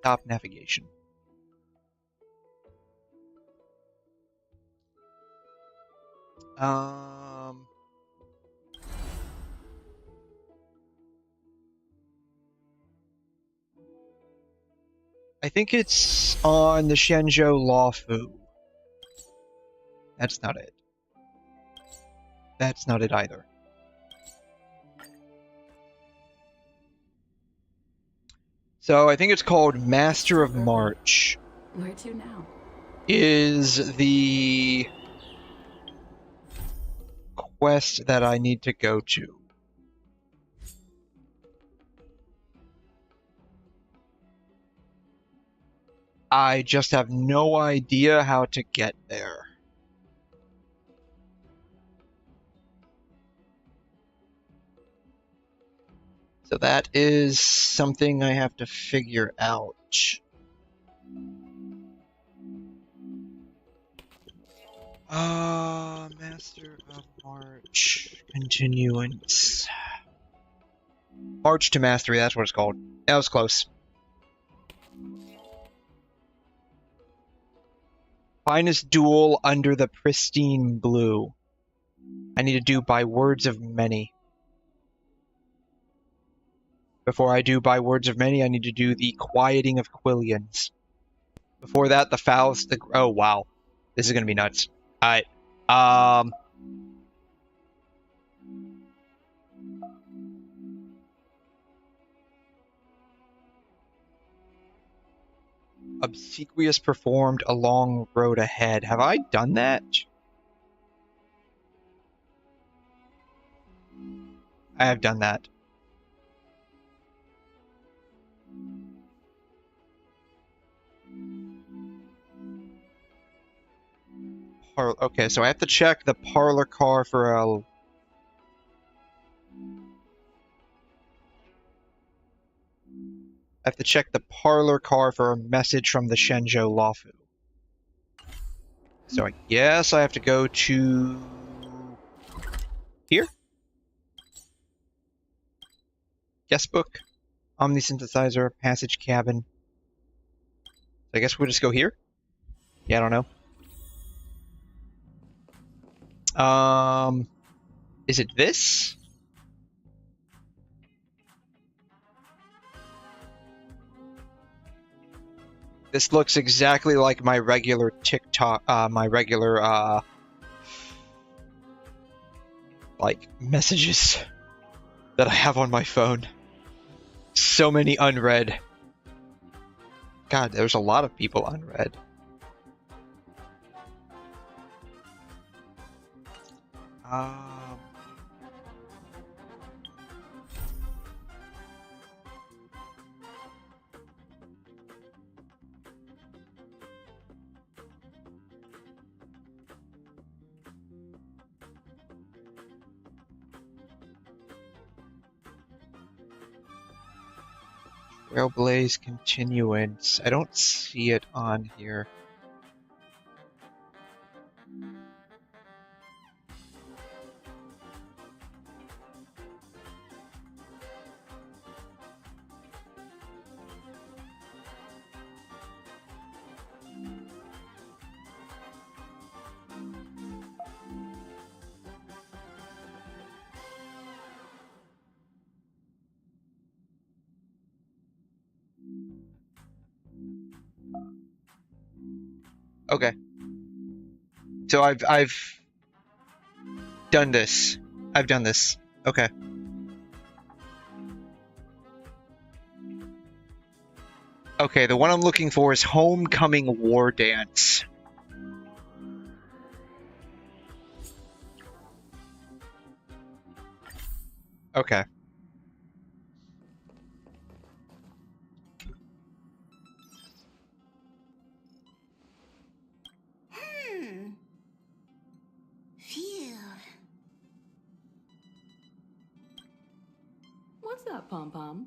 A: Stop navigation. I think it's on the 𝘧𝘬𝘬𝘬𝘕. That's not it. That's not it either. So I think it's called Master of March.
D: Where to now?
A: Is the quest that I need to go to. I just have no idea how to get there. So that is something I have to figure out. Master of March Continuance. March to Mastery, that's what it's called. That was close. Finest duel under the pristine blue. I need to do by words of many. Before I do by words of many, I need to do the quieting of 𝘬𝘬𝘦𝘺. Before that, the Faust. Oh wow, this is gonna be nuts. All right. Obsequious performed a long road ahead. Have I done that? I have done that. Okay, so I have to check the parlor car for a... I have to check the parlor car for a message from the 𝘧𝘬𝘬𝘬𝘬. So I guess I have to go to... here? Guest book, omnisynthesizer, passage cabin. I guess we'll just go here? Yeah, I don't know. Is it this? This looks exactly like my regular TikTok, like, messages that I have on my phone. So many unread. God, there's a lot of people unread. 𝘬𝘩𝘦𝘺 Continuance. I don't see it on here. Okay. So I've done this. I've done this. Okay. Okay, the one I'm looking for is Homecoming War Dance. Okay.
D: What's that, Pom-Pom?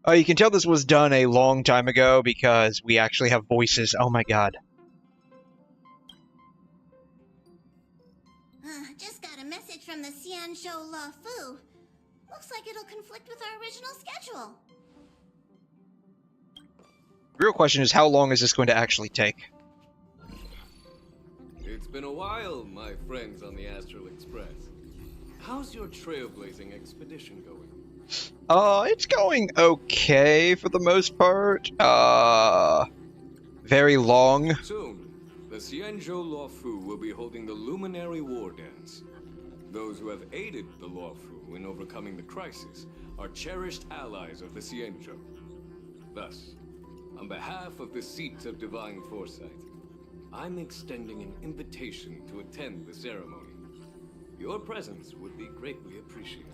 A: You can tell this was done a long time ago because we actually have voices. Oh my god.
E: Just got a message from the 𝘧𝘬𝘬𝘬𝘬𝘬. Looks like it'll conflict with our original schedule.
A: The real question is, how long is this going to actually take?
F: It's been a while, my friends on the Astral Express. How's your trailblazing expedition going?
A: It's going okay for the most part. Very long.
F: Soon, the 𝘧𝘬𝘕 will be holding the Luminary War Dance. Those who have aided the 𝘮 in overcoming the crisis are cherished allies of the 𝘧𝘬. Thus, on behalf of the seat of divine foresight, I'm extending an invitation to attend the ceremony. Your presence would be greatly appreciated.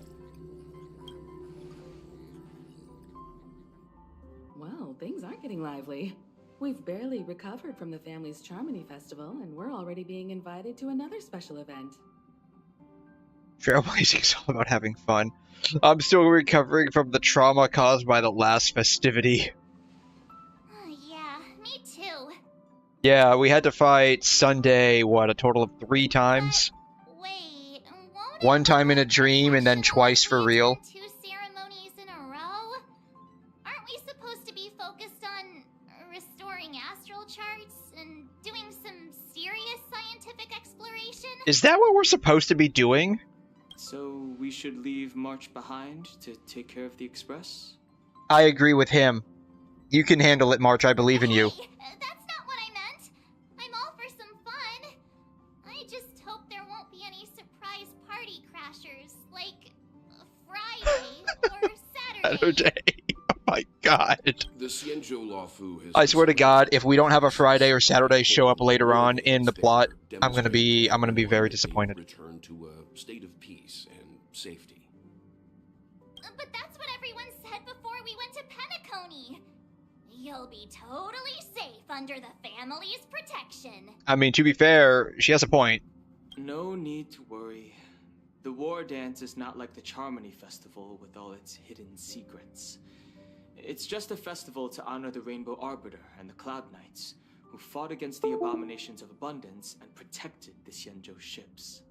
D: Well, things are getting lively. We've barely recovered from the family's 𝘺𝘰 festival, and we're already being invited to another special event.
A: Trailblazing is all about having fun. I'm still recovering from the trauma caused by the last festivity.
E: Yeah, me too.
A: Yeah, we had to fight Sunday, what, a total of 3 times?
E: Wait, won't
A: One
E: it
A: time in a
E: look
A: dream and then
E: professional
A: twice
E: if
A: for
E: we
A: real.
E: attend 2 ceremonies in a row? Aren't we supposed to be focused on restoring astral charts and doing some serious scientific exploration?
A: Is that what we're supposed to be doing?
G: So we should leave March behind to take care of the Express?
A: I agree with him. You can handle it, March. I believe in you.
E: Hey, that's not what I meant. I'm all for some fun. I just hope there won't be any surprise party crashers, like Friday or Saturday.
A: Saturday. Oh my god.
H: The 𝘧𝘬𝘮 has
A: I swear to God, if we don't have a Friday or Saturday show up later on in the plot, I'm gonna be very disappointed.
H: Return to a state of peace and safety.
E: But that's what everyone said before we went to Penacony. You'll be totally safe under the family's protection.
A: I mean, to be fair, she has a point.
G: No need to worry. The war dance is not like the 𝘺𝘰 festival with all its hidden secrets. It's just a festival to honor the Rainbow Arbiter and the Cloud Knights, who fought against the abominations of abundance and protected the 𝘧𝘬 ships.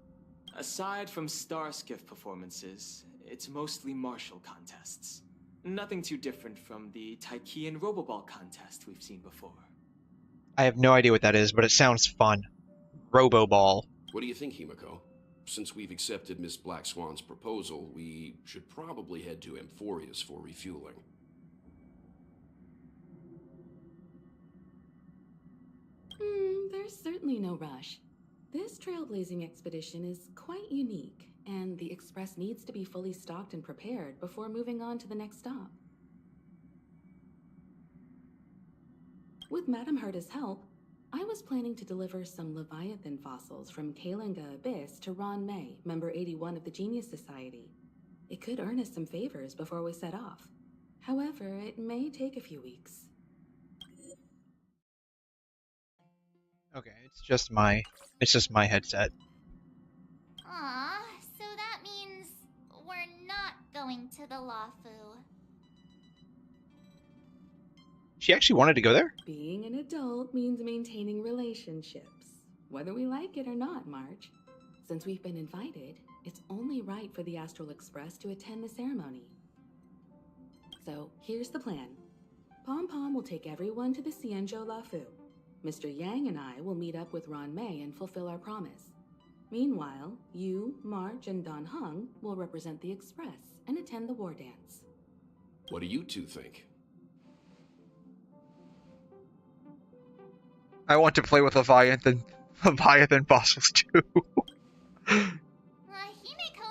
G: Aside from star skiff performances, it's mostly martial contests. Nothing too different from the Tychean Roboball contest we've seen before.
A: I have no idea what that is, but it sounds fun. Roboball.
H: What do you think, 𝘰𝘬𝘕? Since we've accepted Miss Black Swan's proposal, we should probably head to Amphorius for refueling.
D: There's certainly no rush. This trailblazing expedition is quite unique, and the Express needs to be fully stocked and prepared before moving on to the next stop. With Madame Herta's help, I was planning to deliver some Leviathan fossils from 𝘐'𝘮 𝘕𝘖𝘛 to 𝘺𝘰, member 81 of the Genius Society. It could earn us some favors before we set off. However, it may take a few weeks.
A: Okay, it's just my headset.
E: Aw, so that means we're not going to the 𝘮.
A: She actually wanted to go there?
D: Being an adult means maintaining relationships, whether we like it or not, March. Since we've been invited, it's only right for the Astral Express to attend the ceremony. So, here's the plan. Pom-Pom will take everyone to the 𝘧𝘬𝘮. Mr. Yang and I will meet up with 𝘺𝘰 and fulfill our promise. Meanwhile, you, March, and Don Hung will represent the Express and attend the war dance.
H: What do you two think?
A: I want to play with Leviathan fossils too.
E: 𝘰𝘬𝘕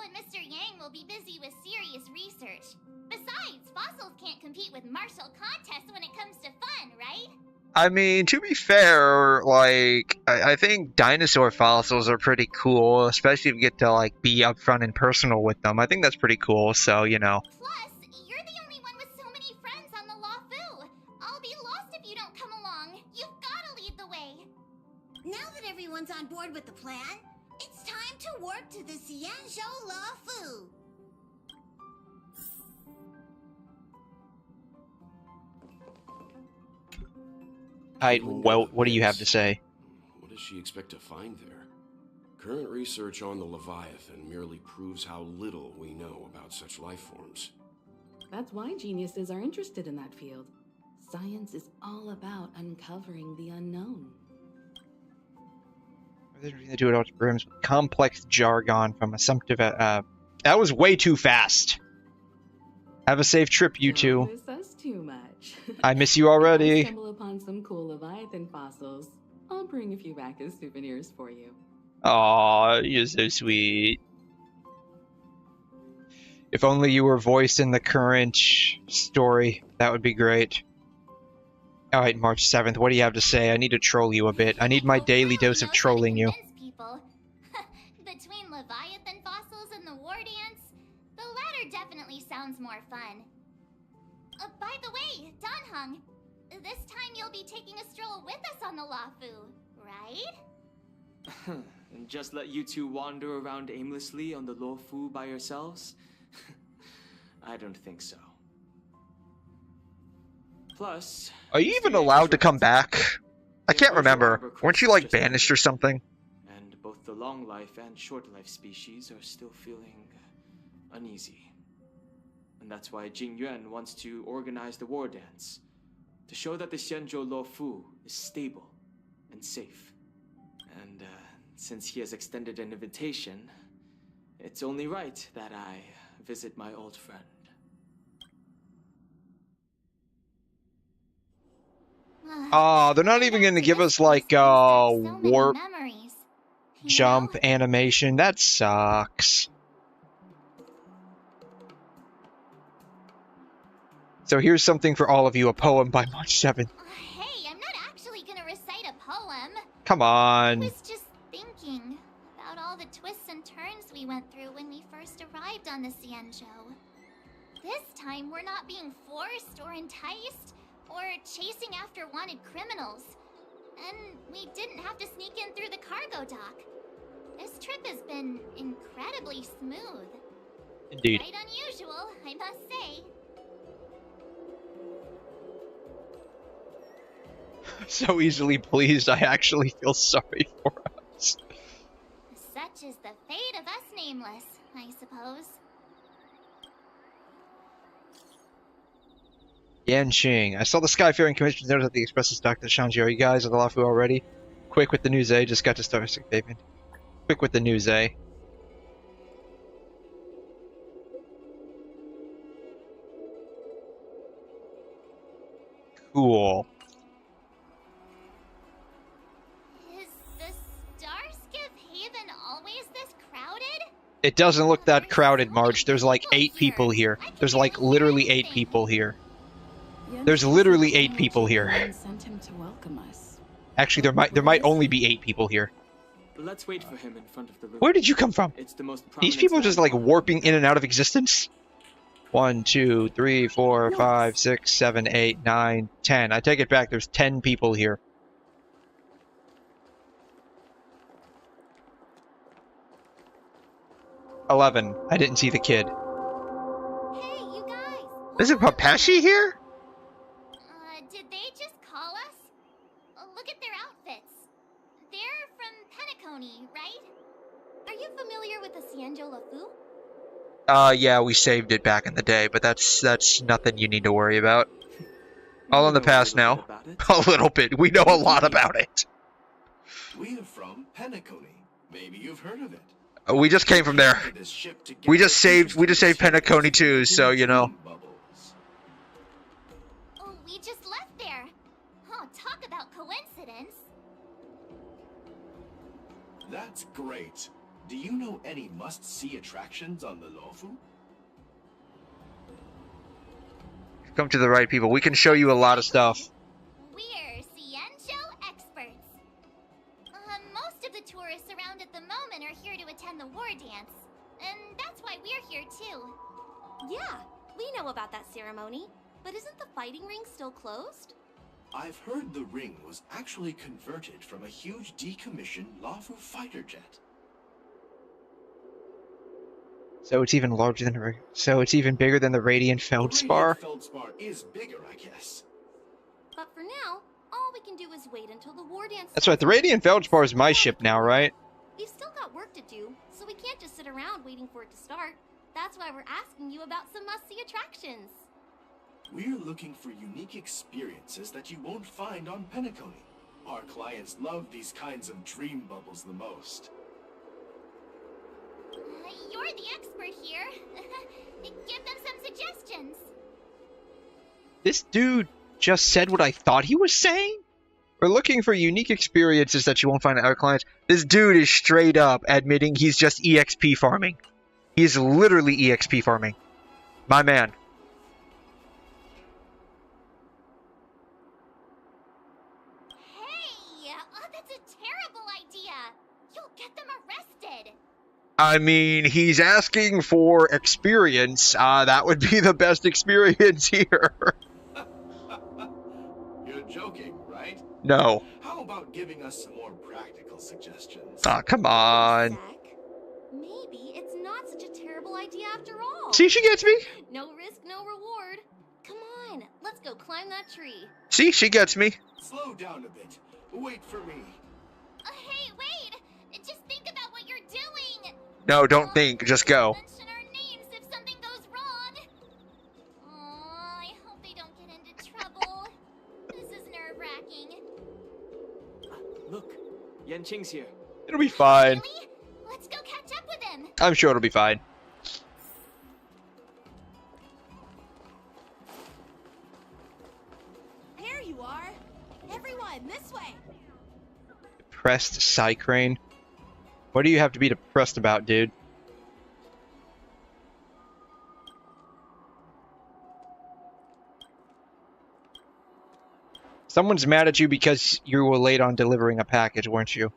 E: and Mr. Yang will be busy with serious research. Besides, fossils can't compete with martial contests when it comes to fun, right?
A: I mean, to be fair, like, I think dinosaur fossils are pretty cool, especially if you get to, like, be upfront and personal with them. I think that's pretty cool, so, you know.
E: Plus, you're the only one with so many friends on the 𝘮. I'll be lost if you don't come along. You've gotta lead the way. Now that everyone's on board with the plan, it's time to work to the 𝘧𝘬𝘮.
A: Well, what do you have to say?
H: What does she expect to find there? Current research on the Leviathan merely proves how little we know about such life forms.
D: That's why geniuses are interested in that field. Science is all about uncovering the unknown.
A: They do it all to brims with complex jargon from assumptive. That was way too fast. Have a safe trip, you two.
D: Don't miss us too much.
A: I miss you
D: If I
A: already.
D: stumble upon some cool Leviathan fossils, I'll bring a few back as souvenirs for you.
A: Aw, you're so sweet. If only you were voiced in the current story, that would be great. Alright, March 7th, what do you have to say? I need to troll you a bit. I need my daily dose of trolling you.
E: People. Between Leviathan fossils and the war dance, the latter definitely sounds more fun. By the way, Danheng, this time you'll be taking a stroll with us on the Luofu, right?
G: And just let you two wander around aimlessly on the Luofu by yourselves? I don't think so. Plus,
A: Are you even allowed to come back? I can't remember. Weren't you, like, banished or something?
G: And both the long life and short life species are still feeling uneasy. And that's why Jingyuan wants to organize the war dance, to show that the Xianzhou Luofu is stable and safe. And since he has extended an invitation, it's only right that I visit my old friend.
A: Oh, they're not even gonna give us, like, warp jump animation. That sucks. So here's something for all of you, a poem by March 7th.
E: Hey, I'm not actually gonna recite a poem.
A: Come on.
E: I was just thinking about all the twists and turns we went through when we first arrived on the Xianzhou. This time, we're not being forced or enticed, or chasing after wanted criminals. And we didn't have to sneak in through the cargo dock. This trip has been incredibly smooth.
A: Indeed.
E: Quite unusual, I must say.
A: So easily pleased, I actually feel sorry for us.
E: Such is the fate of us nameless, I suppose.
A: Genshin. I saw the Skyfaring Commission notice at the Express's Dr. Shanji. Are you guys at the Luofu already? Quick with the news, eh? Just got to start sick, David. Quick with the news, eh? Cool.
E: Is the 𝘬𝘗𝘗 always this crowded?
A: It doesn't look that crowded, Marge. There's like 8 people here. There's like literally 8 people here. There's literally 8 people here.
D: Sent him to welcome us.
A: Actually, there might only be 8 people here.
G: Let's wait for him in front of the room.
A: Where did you come from?
G: It's the most
A: These people are just like warping in and out of existence? 1, 2, 3, 4, 5, 6, 7, 8, 9, 10. I take it back. There's 10 people here. $11. I didn't see the kid.
E: Hey, you guys!
A: Isn't Papashi here?
E: Did they just call us? Look at their outfits. They're from Penacony, right? Are you familiar with the Xianzhou Luofu?
A: Yeah, we saved it back in the day, but that's nothing you need to worry about. All in the past now. A little bit. We know a lot about it.
H: We are from Penacony. Maybe you've heard of it.
A: We just came from there. We just saved Penacony too, so you know.
E: Oh, we just left there. Oh, talk about coincidence.
H: That's great. Do you know any must-see attractions on the Luofu?
A: Come to the right people. We can show you a lot of stuff.
E: We're 𝘬𝘗 experts. Most of the tourists around at the moment are here to attend the war dance. And that's why we're here too.
I: Yeah, we know about that ceremony. But isn't the fighting ring still closed?
H: I've heard the ring was actually converted from a huge decommissioned Luofu fighter jet.
A: So it's even larger than so it's even bigger than the Radiant Feldspar.
H: Feldspar is bigger, I guess.
I: But for now, all we can do is wait until the war dance.
A: That's right. The Radiant Feldspar is my ship now, right?
I: We've still got work to do, so we can't just sit around waiting for it to start. That's why we're asking you about some must-see attractions.
J: We're looking for unique experiences that you won't find on Penacony. Our clients love these kinds of dream bubbles the most.
E: You're the expert here. Give them some suggestions.
A: This dude just said what I thought he was saying? We're looking for unique experiences that you won't find at our clients. This dude is straight up admitting he's just EXP farming. He's literally EXP farming. My man.
E: Hey, that's a terrible idea. You'll get them arrested.
A: I mean, he's asking for experience. That would be the best experience here.
J: You're joking, right?
A: No.
J: How about giving us some more practical suggestions?
A: Aw, come on.
I: Zach, maybe it's not such a terrible idea after all.
A: See, she gets me.
I: No risk, no reward. Come on, let's go climb that tree.
A: See, she gets me.
J: Slow down a bit. Wait for me.
E: Hey, wait! Just think about what you're doing!
A: No, don't think. Just go.
E: Mention our names if something goes wrong! Aw, I hope they don't get into trouble. This is nerve-wracking.
G: Look, Yanqing's here.
A: It'll be fine.
E: Really? Let's go catch up with him!
A: I'm sure it'll be fine.
I: There you are. Everyone, this way.
A: Depressed Psycrane. What do you have to be depressed about, dude? Someone's mad at you because you were late on delivering a package, weren't you?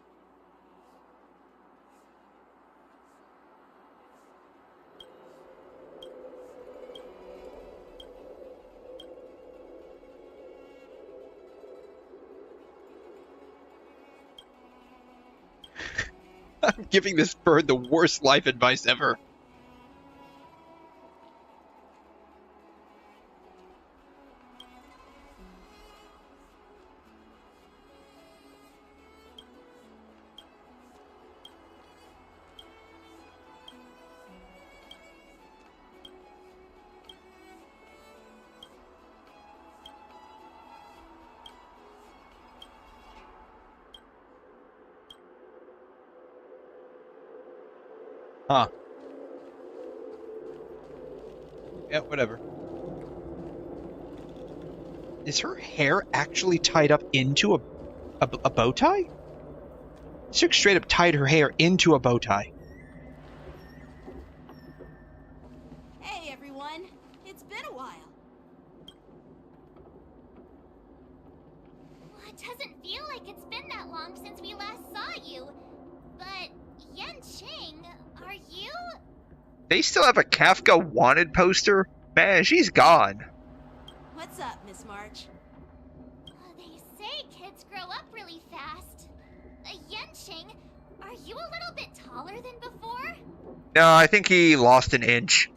A: I'm giving this bird the worst life advice ever. Huh. Yeah, whatever. Is her hair actually tied up into a bow tie? She straight up tied her hair into a bow tie.
I: Hey, everyone. It's been a while.
E: Well, it doesn't feel like it's been that long since we last saw you. But, Yanqing, are you?
A: They still have a Kafka wanted poster? Man, she's gone.
I: What's up, Miss March?
E: They say kids grow up really fast. Yanqing, are you a little bit taller than before?
A: No, I think he lost an inch.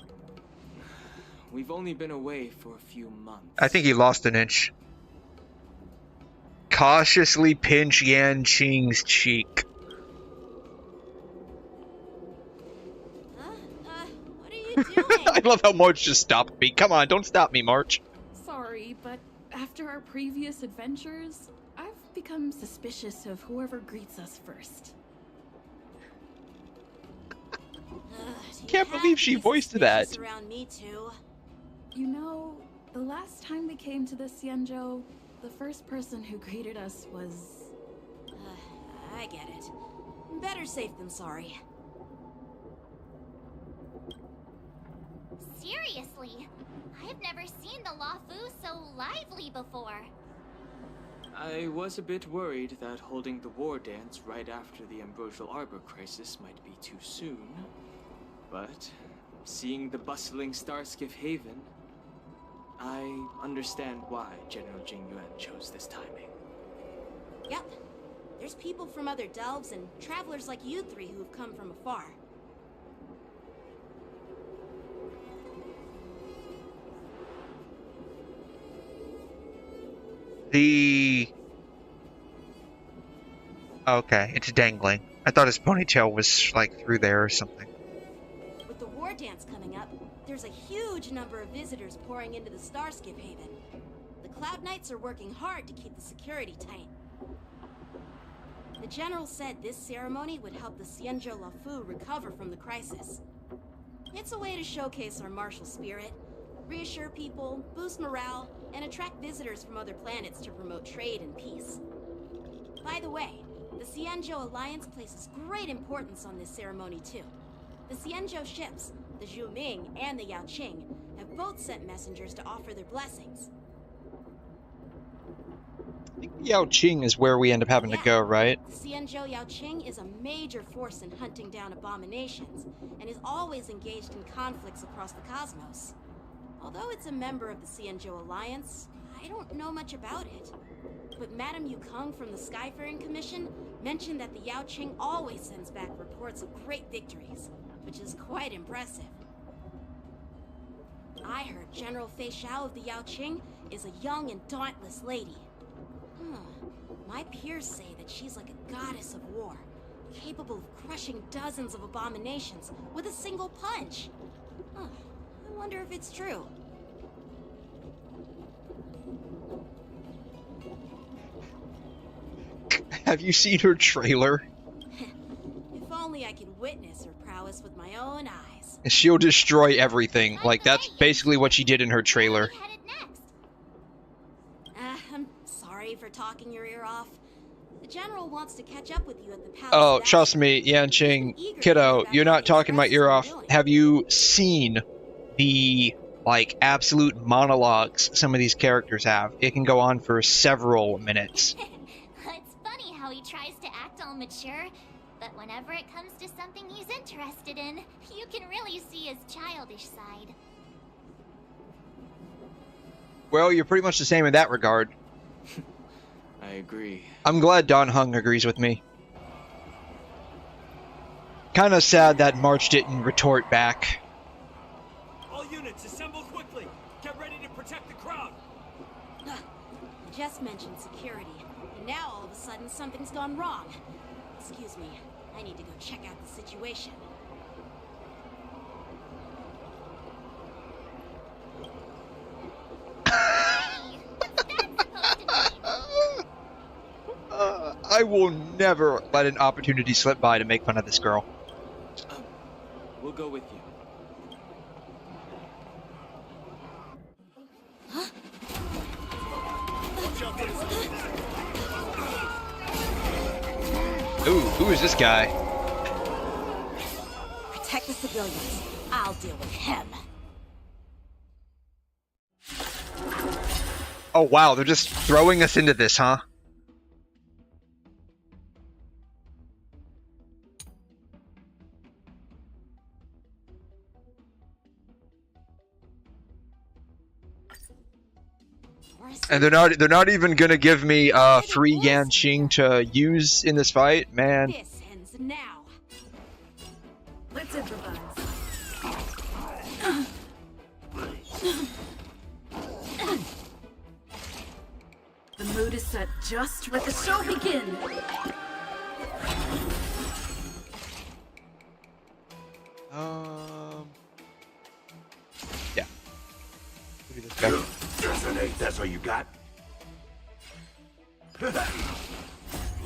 G: We've only been away for a few months.
A: I think he lost an inch. Cautiously pinch Yanqing's cheek.
I: What are you doing?
A: I love how March just stopped me. Come on, don't stop me, March.
D: Sorry, but after our previous adventures, I've become suspicious of whoever greets us first.
A: Can't believe she voiced that.
I: Around me too.
D: You know, the last time we came to the 𝘧𝘰, the first person who greeted us was...
I: I get it. Better safe than sorry.
E: Seriously, I've never seen the Luofu so lively before.
G: I was a bit worried that holding the war dance right after the Ambrosial Arbor crisis might be too soon. But seeing the bustling Starskiff Haven, I understand why General Jingyuan chose this timing.
I: Yep. There's people from other delves and travelers like you three who've come from afar.
A: Okay, it's dangling. I thought his ponytail was, like, through there or something.
I: With the war dance coming up,
K: there's a huge number of visitors pouring into the Starskip Haven. The Cloud Knights are working hard to keep the security tight. The General said this ceremony would help the 𝘕�el𝘁 𝘮 recover from the crisis. It's a way to showcase our martial spirit, reassure people, boost morale, and attract visitors from other planets to promote trade and peace. By the way, the 𝘕𝑒nzhou Alliance places great importance on this ceremony too. The 𝘕𝑒nzhou ships, the Zhu-Ming and the Yao-Qing, have both sent messengers to offer their blessings.
A: I think Yao-Qing is where we end up having to go, right?
K: The 𝘕𝑒nzhou Yao-Qing is a major force in hunting down abominations, and is always engaged in conflicts across the cosmos. Although it's a member of the 𝘕𝑒nzhou Alliance, I don't know much about it. But Madame Yukong from the Skyfaring Commission mentioned that the Yao-Qing always sends back reports of great victories, which is quite impressive. I heard General Fei Xiao of the Yao-Qing is a young and dauntless lady. My peers say that she's like a goddess of war, capable of crushing dozens of abominations with a single punch. I wonder if it's true.
A: Have you seen her trailer?
K: If only I could witness her prowess with my own eyes.
A: She'll destroy everything. Like, that's basically what she did in her trailer.
K: I'm sorry for talking your ear off. The General wants to catch up with you at the palace.
A: Oh, trust me, Yanqing, kiddo, you're not talking my ear off. Have you seen the, like, absolute monologues some of these characters have? It can go on for several minutes.
E: It's funny how he tries to act all mature, but whenever it comes to something he's interested in, you can really see his childish side.
A: Well, you're pretty much the same in that regard.
G: I agree.
A: I'm glad Don Hung agrees with me. Kinda sad that March didn't retort back.
L: All units, assemble quickly! Get ready to protect the crowd!
K: I just mentioned security, and now all of a sudden something's gone wrong. Excuse me, I need to go check out the situation.
A: I will never let an opportunity slip by to make fun of this girl.
G: We'll go with you.
A: Ooh, who is this guy?
K: Protect the civilians. I'll deal with him.
A: Oh wow, they're just throwing us into this, huh? And they're not even gonna give me free Yanqing to use in this fight, man.
K: This ends now. Let's improvise.
B: The mood is set. Just let the show begin.
A: Yeah. Look at this guy.
J: That's all you got?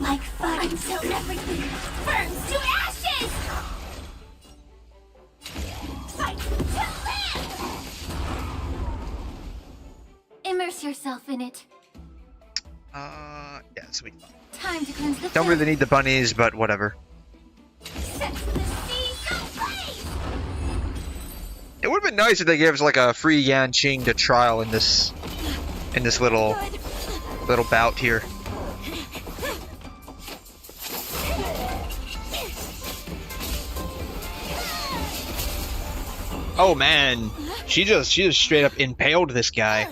E: Like fire until everything burns to ashes! Fight to live! Immerse yourself in it.
A: Yeah, sweet.
E: Time to cleanse the
A: Don't really need the bunnies, but whatever.
E: Set the seas ablaze!
A: It would have been nice if they gave us like a free Yanqing to trial in this little bout here. Oh man, she just straight up impaled this guy.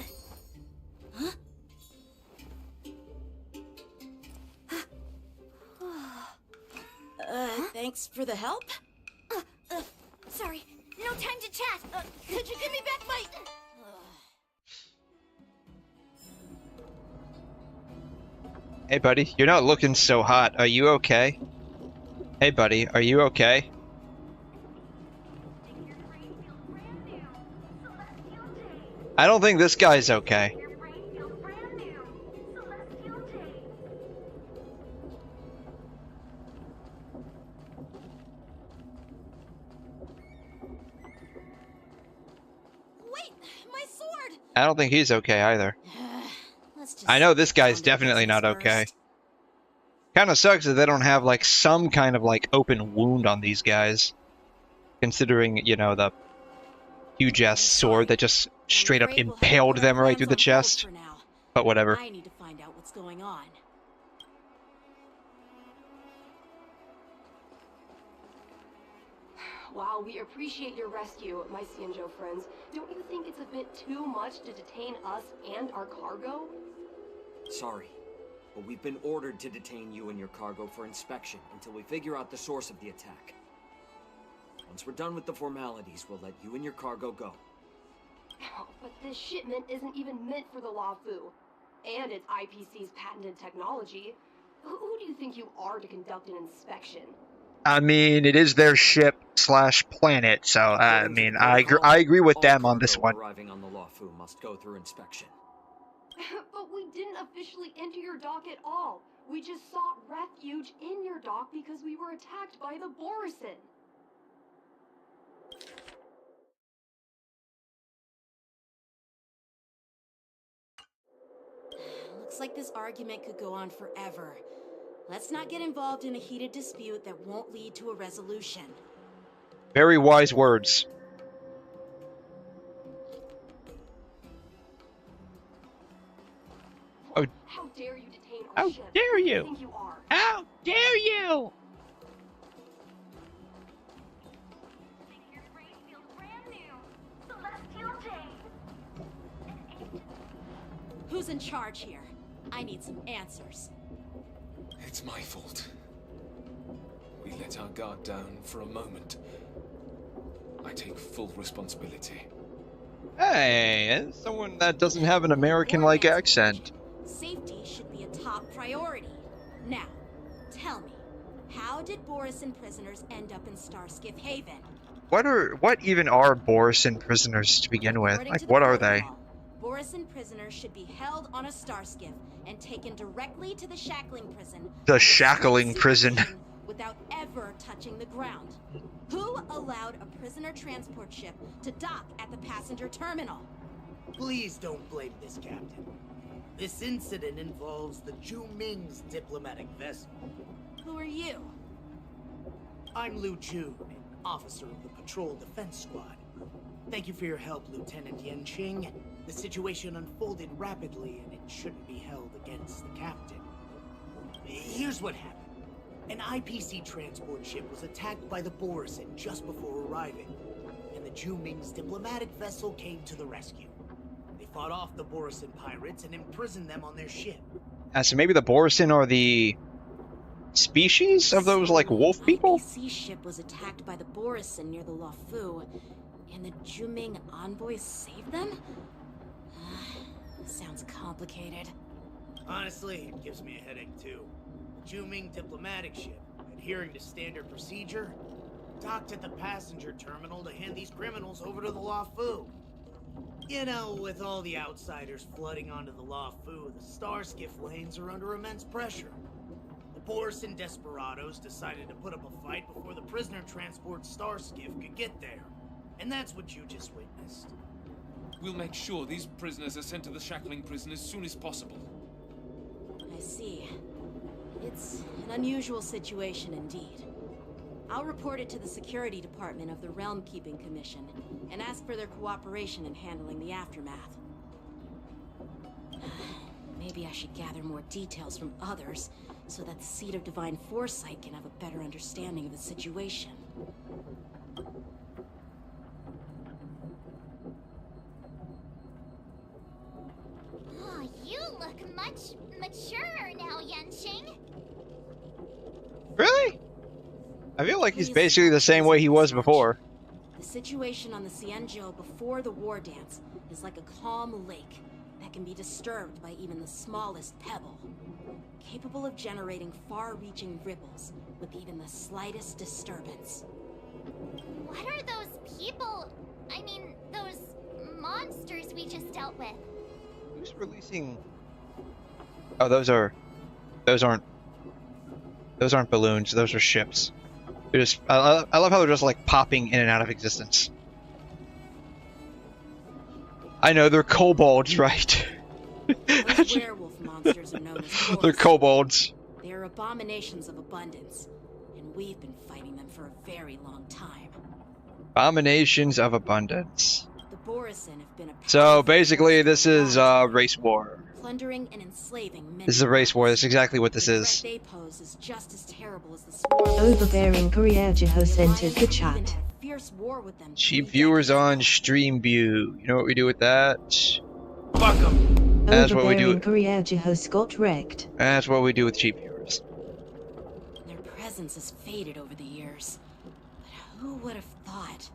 K: Thanks for the help.
E: Sorry, no time to chat. Could you give me back my...
A: Hey buddy, you're not looking so hot. Are you okay? Hey buddy, are you okay? I don't think this guy's okay.
K: Wait, my sword!
A: I don't think he's okay either.
K: Let's just
A: I know this guy's
K: handle
A: definitely not
K: business
A: okay.
K: first.
A: Kind of sucks that they don't have, like, some kind of, like, open wound on these guys. Considering, you know, the huge-ass sword that just straight up
K: Afraid we'll have to
A: impaled
K: put our
A: them right
K: plans
A: through the
K: on hold
A: chest.
K: for now.
A: But whatever.
K: I need to find out what's going on.
M: While we appreciate your rescue, my 𝘧𝘉 friends, don't you think it's a bit too much to detain us and our cargo?
L: Sorry, but we've been ordered to detain you and your cargo for inspection until we figure out the source of the attack. Once we're done with the formalities, we'll let you and your cargo go.
M: But this shipment isn't even meant for the 𝘬𝘁, and it's IPC's patented technology. Who do you think you are to conduct an inspection?
A: I mean, it is their ship/planet, so, I mean, I agree with them on this one.
L: Arriving on the 𝘬𝘁 must go through inspection.
M: But we didn't officially enter your dock at all. We just sought refuge in your dock because we were attacked by the 𝘺𝘰𝘮.
K: Looks like this argument could go on forever. Let's not get involved in a heated dispute that won't lead to a resolution.
A: Very wise words. Oh,
M: How dare you detain our
A: how
M: ship?
A: dare
M: Who do
A: you?
M: think you are?
A: How dare you?
K: Who's in charge here? I need some answers.
F: It's my fault. We let our guard down for a moment. I take full responsibility.
A: Hey, and someone that doesn't have an American-like accent.
K: Safety should be a top priority. Now, tell me, how did 𝘺𝘰𝘮 prisoners end up in Starskiff Haven?
A: What even are 𝘺𝘰𝘮 prisoners to begin with?
K: According
A: Like,
K: to the
A: what are they?
K: protocol, 𝘺𝘰𝘮 prisoners should be held on a starskiff and taken directly to the shackling prison.
A: The shackling prison.
K: Without ever touching the ground. Who allowed a prisoner transport ship to dock at the passenger terminal?
N: Please don't blame this, Captain. This incident involves the 𝘬𝘕𝘗's diplomatic vessel.
K: Who are you?
N: I'm 𝘬𝘬𝘗, an officer of the Patrol Defense Squad. Thank you for your help, Lieutenant Yenqing. The situation unfolded rapidly, and it shouldn't be held against the captain. Here's what happened. An IPC transport ship was attacked by the 𝘺𝘰𝘮 just before arriving, and the 𝘬𝘕𝘗's diplomatic vessel came to the rescue. They fought off the 𝘺𝘰𝘮 pirates and imprisoned them on their ship.
A: So maybe the 𝘺𝘰𝘮 are the species of those, like, wolf people?
K: The IPC ship was attacked by the 𝘺𝘰𝘮 near the 𝘬𝘁, and the 𝘬𝘕𝘗 envoys saved them? Sounds complicated.
N: Honestly, it gives me a headache too. The 𝘬𝘕𝘗 diplomatic ship, adhering to standard procedure, docked at the passenger terminal to hand these criminals over to the 𝘬𝘁. You know, with all the outsiders flooding onto the 𝘬𝘁, the starskiff lanes are under immense pressure. The 𝘺𝘰𝘮 desperados decided to put up a fight before the prisoner transport starskiff could get there. And that's what you just witnessed.
F: We'll make sure these prisoners are sent to the shackling prison as soon as possible.
K: I see. It's an unusual situation indeed. I'll report it to the security department of the Realm Keeping Commission and ask for their cooperation in handling the aftermath. Maybe I should gather more details from others so that the Seat of Divine Foresight can have a better understanding of the situation.
E: Oh, you look much maturer now, Yenqing.
A: Really? I feel like he's basically the same way he was before.
K: The situation on the 𝘧𝘉 before the war dance is like a calm lake that can be disturbed by even the smallest pebble, capable of generating far-reaching ripples with even the slightest disturbance.
E: What are those people? I mean, those monsters we just dealt with.
A: Who's releasing? Oh, those aren't balloons. Those are ships. They're just. I love how they're just like popping in and out of existence. I know they're kobolds, right?
K: Those werewolf monsters are known as 𝘁.
A: They're kobolds.
K: They are abominations of abundance, and we've been fighting them for a very long time.
A: Abominations of abundance.
K: The 𝘵𝘮 have been a
A: So basically, this is race war.
K: plundering and enslaving many.
A: This is a race war. That's exactly what this is.
K: The threat they pose is just as terrible as the swarm.
O: 𝘬𝘩𝘦𝘵𝑩𝘦𝘺 entered the chat.
K: Fierce war with them.
A: Cheap viewers on StreamView. You know what we do with that? Fuck them. That's what we do.
O: 𝘬𝘩𝘦𝘺 got wrecked.
A: That's what we do with cheap viewers.
K: Their presence has faded over the years. But who would have thought?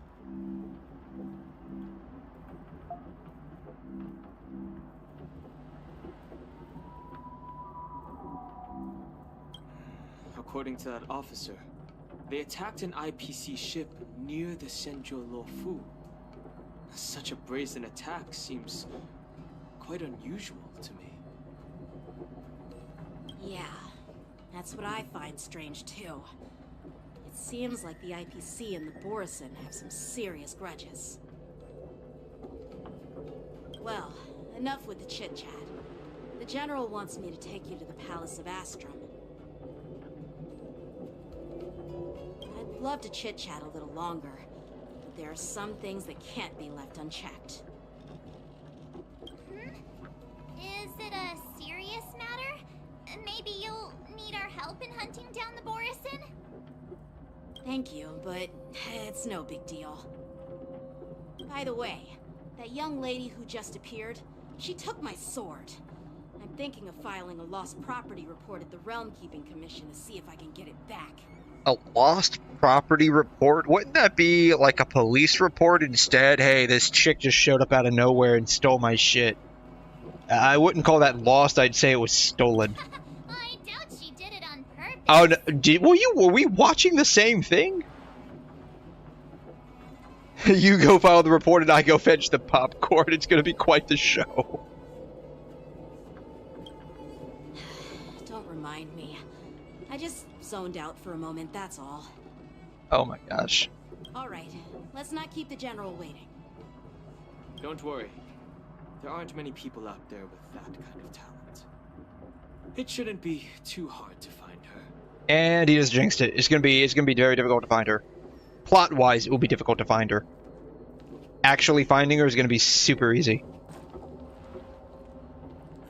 G: According to that officer, they attacked an IPC ship near the 𝘧𝘍 Such a brazen attack seems quite unusual to me.
K: Yeah, that's what I find strange too. It seems like the IPC and the 𝘵𝘮 have some serious grudges. Well, enough with the chit-chat. The General wants me to take you to the Palace of Astrum. I'd love to chit-chat a little longer, but there are some things that can't be left unchecked.
E: Is it a serious matter? Maybe you'll need our help in hunting down the 𝘵𝘮?
K: Thank you, but it's no big deal. By the way, that young lady who just appeared, she took my sword. I'm thinking of filing a lost property report at the Realm Keeping Commission to see if I can get it back.
A: A lost property report? Wouldn't that be like a police report instead? Hey, this chick just showed up out of nowhere and stole my shit. I wouldn't call that lost, I'd say it was stolen.
E: I doubt she did it on purpose.
A: Oh, no, were we watching the same thing? You go file the report and I go fetch the popcorn. It's gonna be quite the show.
K: Don't remind me. I just zoned out for a moment, that's all.
A: Oh my gosh.
K: Alright, let's not keep the General waiting.
G: Don't worry. There aren't many people out there with that kind of talent. It shouldn't be too hard to find her.
A: And he just jinxed it. It's gonna be very difficult to find her. Plot-wise, it will be difficult to find her. Actually finding her is gonna be super easy.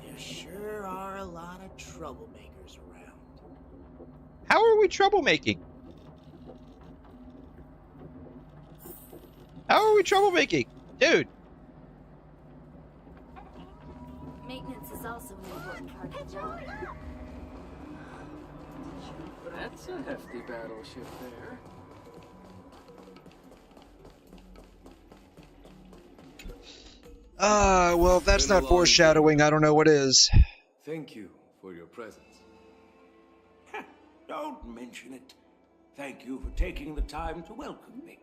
N: There sure are a lot of troublemakers around.
A: How are we troublemaking? How are we troublemaking? Dude!
B: Maintenance is also an important part of the job.
P: That's a hefty battleship there.
A: Well, if that's not foreshadowing, I don't know what is.
F: Thank you for your presence.
Q: Don't mention it. Thank you for taking the time to welcome me.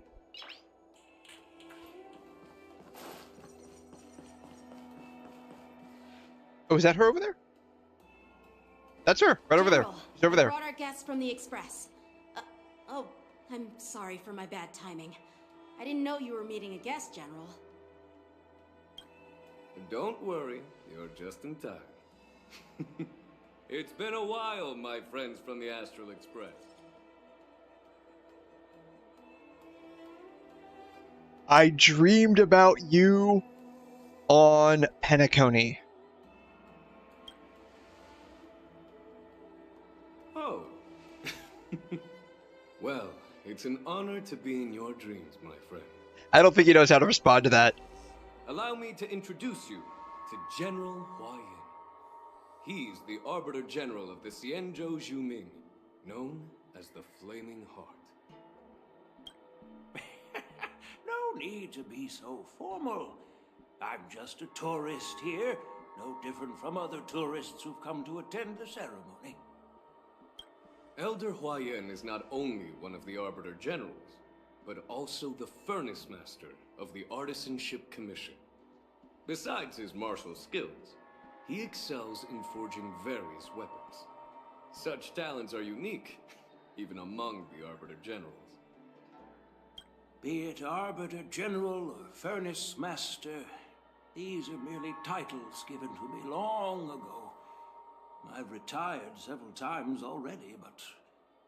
A: Oh, is that her over there? That's her, right over there. She's over there.
K: Brought our guests from the Express. Oh, I'm sorry for my bad timing. I didn't know you were meeting a guest, General.
F: Don't worry, you're just in time. It's been a while, my friends from the Astral Express.
A: I dreamed about you on Penacony.
F: Oh. Well, it's an honor to be in your dreams, my friend.
A: I don't think he knows how to respond to that.
F: Allow me to introduce you to General Hua Yin. He's the Arbiter General of the 𝘧𝘍 𝘕𝘠, known as the Flaming Heart.
Q: No need to be so formal. I'm just a tourist here, no different from other tourists who've come to attend the ceremony.
F: Elder Hua Yin is not only one of the Arbiter Generals, but also the Furnace Master of the Artisanship Commission. Besides his martial skills, he excels in forging various weapons. Such talents are unique, even among the Arbiter Generals.
Q: Be it Arbiter General or Furnace Master, these are merely titles given to me long ago. I've retired several times already, but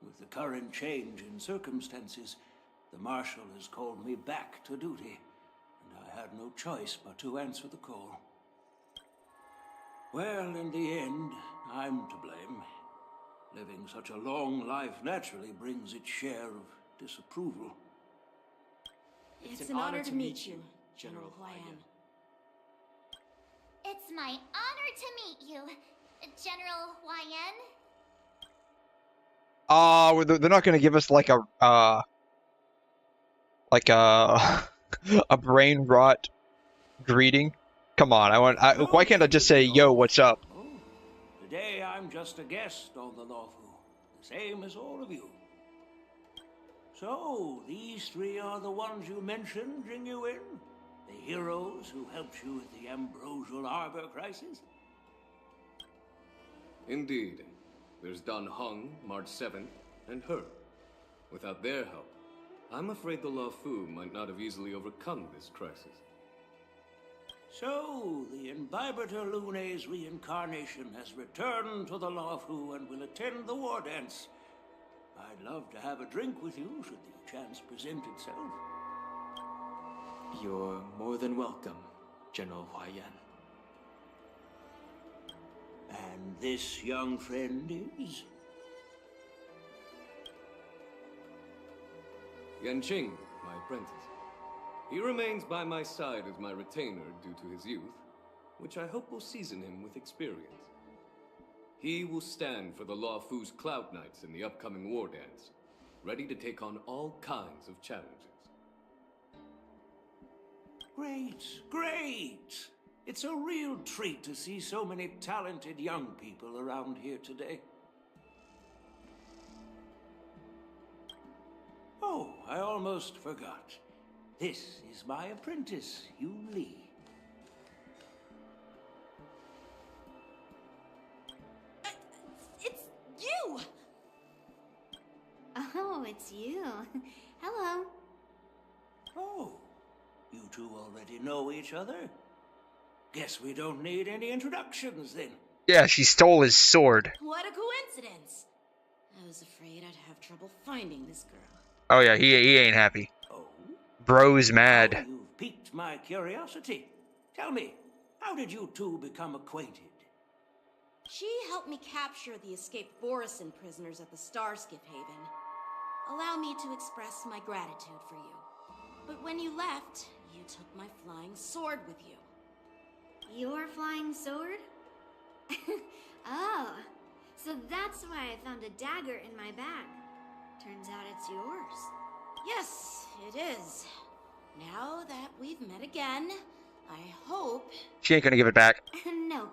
Q: with the current change in circumstances, the Marshal has called me back to duty, and I had no choice but to answer the call. Well, in the end, I'm to blame. Living such a long life naturally brings its share of disapproval.
K: It's an honor to meet you, General Hua-Yan.
E: It's my honor to meet you, General Hua-Yan.
A: They're not gonna give us like a a brain rot greeting. Come on, why can't I just say, yo, what's up?
Q: Today I'm just a guest on the Luofu, the same as all of you. So, these three are the ones you mentioned, 𝘕𝘂𝘕? The heroes who helped you with the Ambrosial Arbor crisis?
F: Indeed. There's Dan Heng, March 7th, and her. Without their help, I'm afraid the Luofu might not have easily overcome this crisis.
Q: So, the Imbibitor Lune's reincarnation has returned to the Luofu and will attend the war dance. I'd love to have a drink with you, should the chance present itself.
G: You're more than welcome, General Hua-Yan.
Q: And this young friend is?
F: Yanqing, my apprentice. He remains by my side as my retainer due to his youth, which I hope will season him with experience. He will stand for the Luofu's Cloud Knights in the upcoming war dance, ready to take on all kinds of challenges.
Q: Great, great! It's a real treat to see so many talented young people around here today. Oh, I almost forgot. This is my apprentice, Yu Li.
K: It's you!
C: Oh, it's you. Hello.
Q: Oh, you two already know each other? Guess we don't need any introductions then.
A: Yeah, she stole his sword.
K: What a coincidence! I was afraid I'd have trouble finding this girl.
A: Oh yeah, he ain't happy. Bro's mad.
Q: Oh, you've piqued my curiosity. Tell me, how did you two become acquainted?
K: She helped me capture the escaped Borisin prisoners at the 𝘬𝘗. Allow me to express my gratitude for you. But when you left, you took my flying sword with you.
C: Your flying sword? Oh, so that's why I found a dagger in my bag. Turns out it's yours.
K: Yes, it is. Now that we've met again, I hope...
A: She ain't gonna give it back.
C: Nope,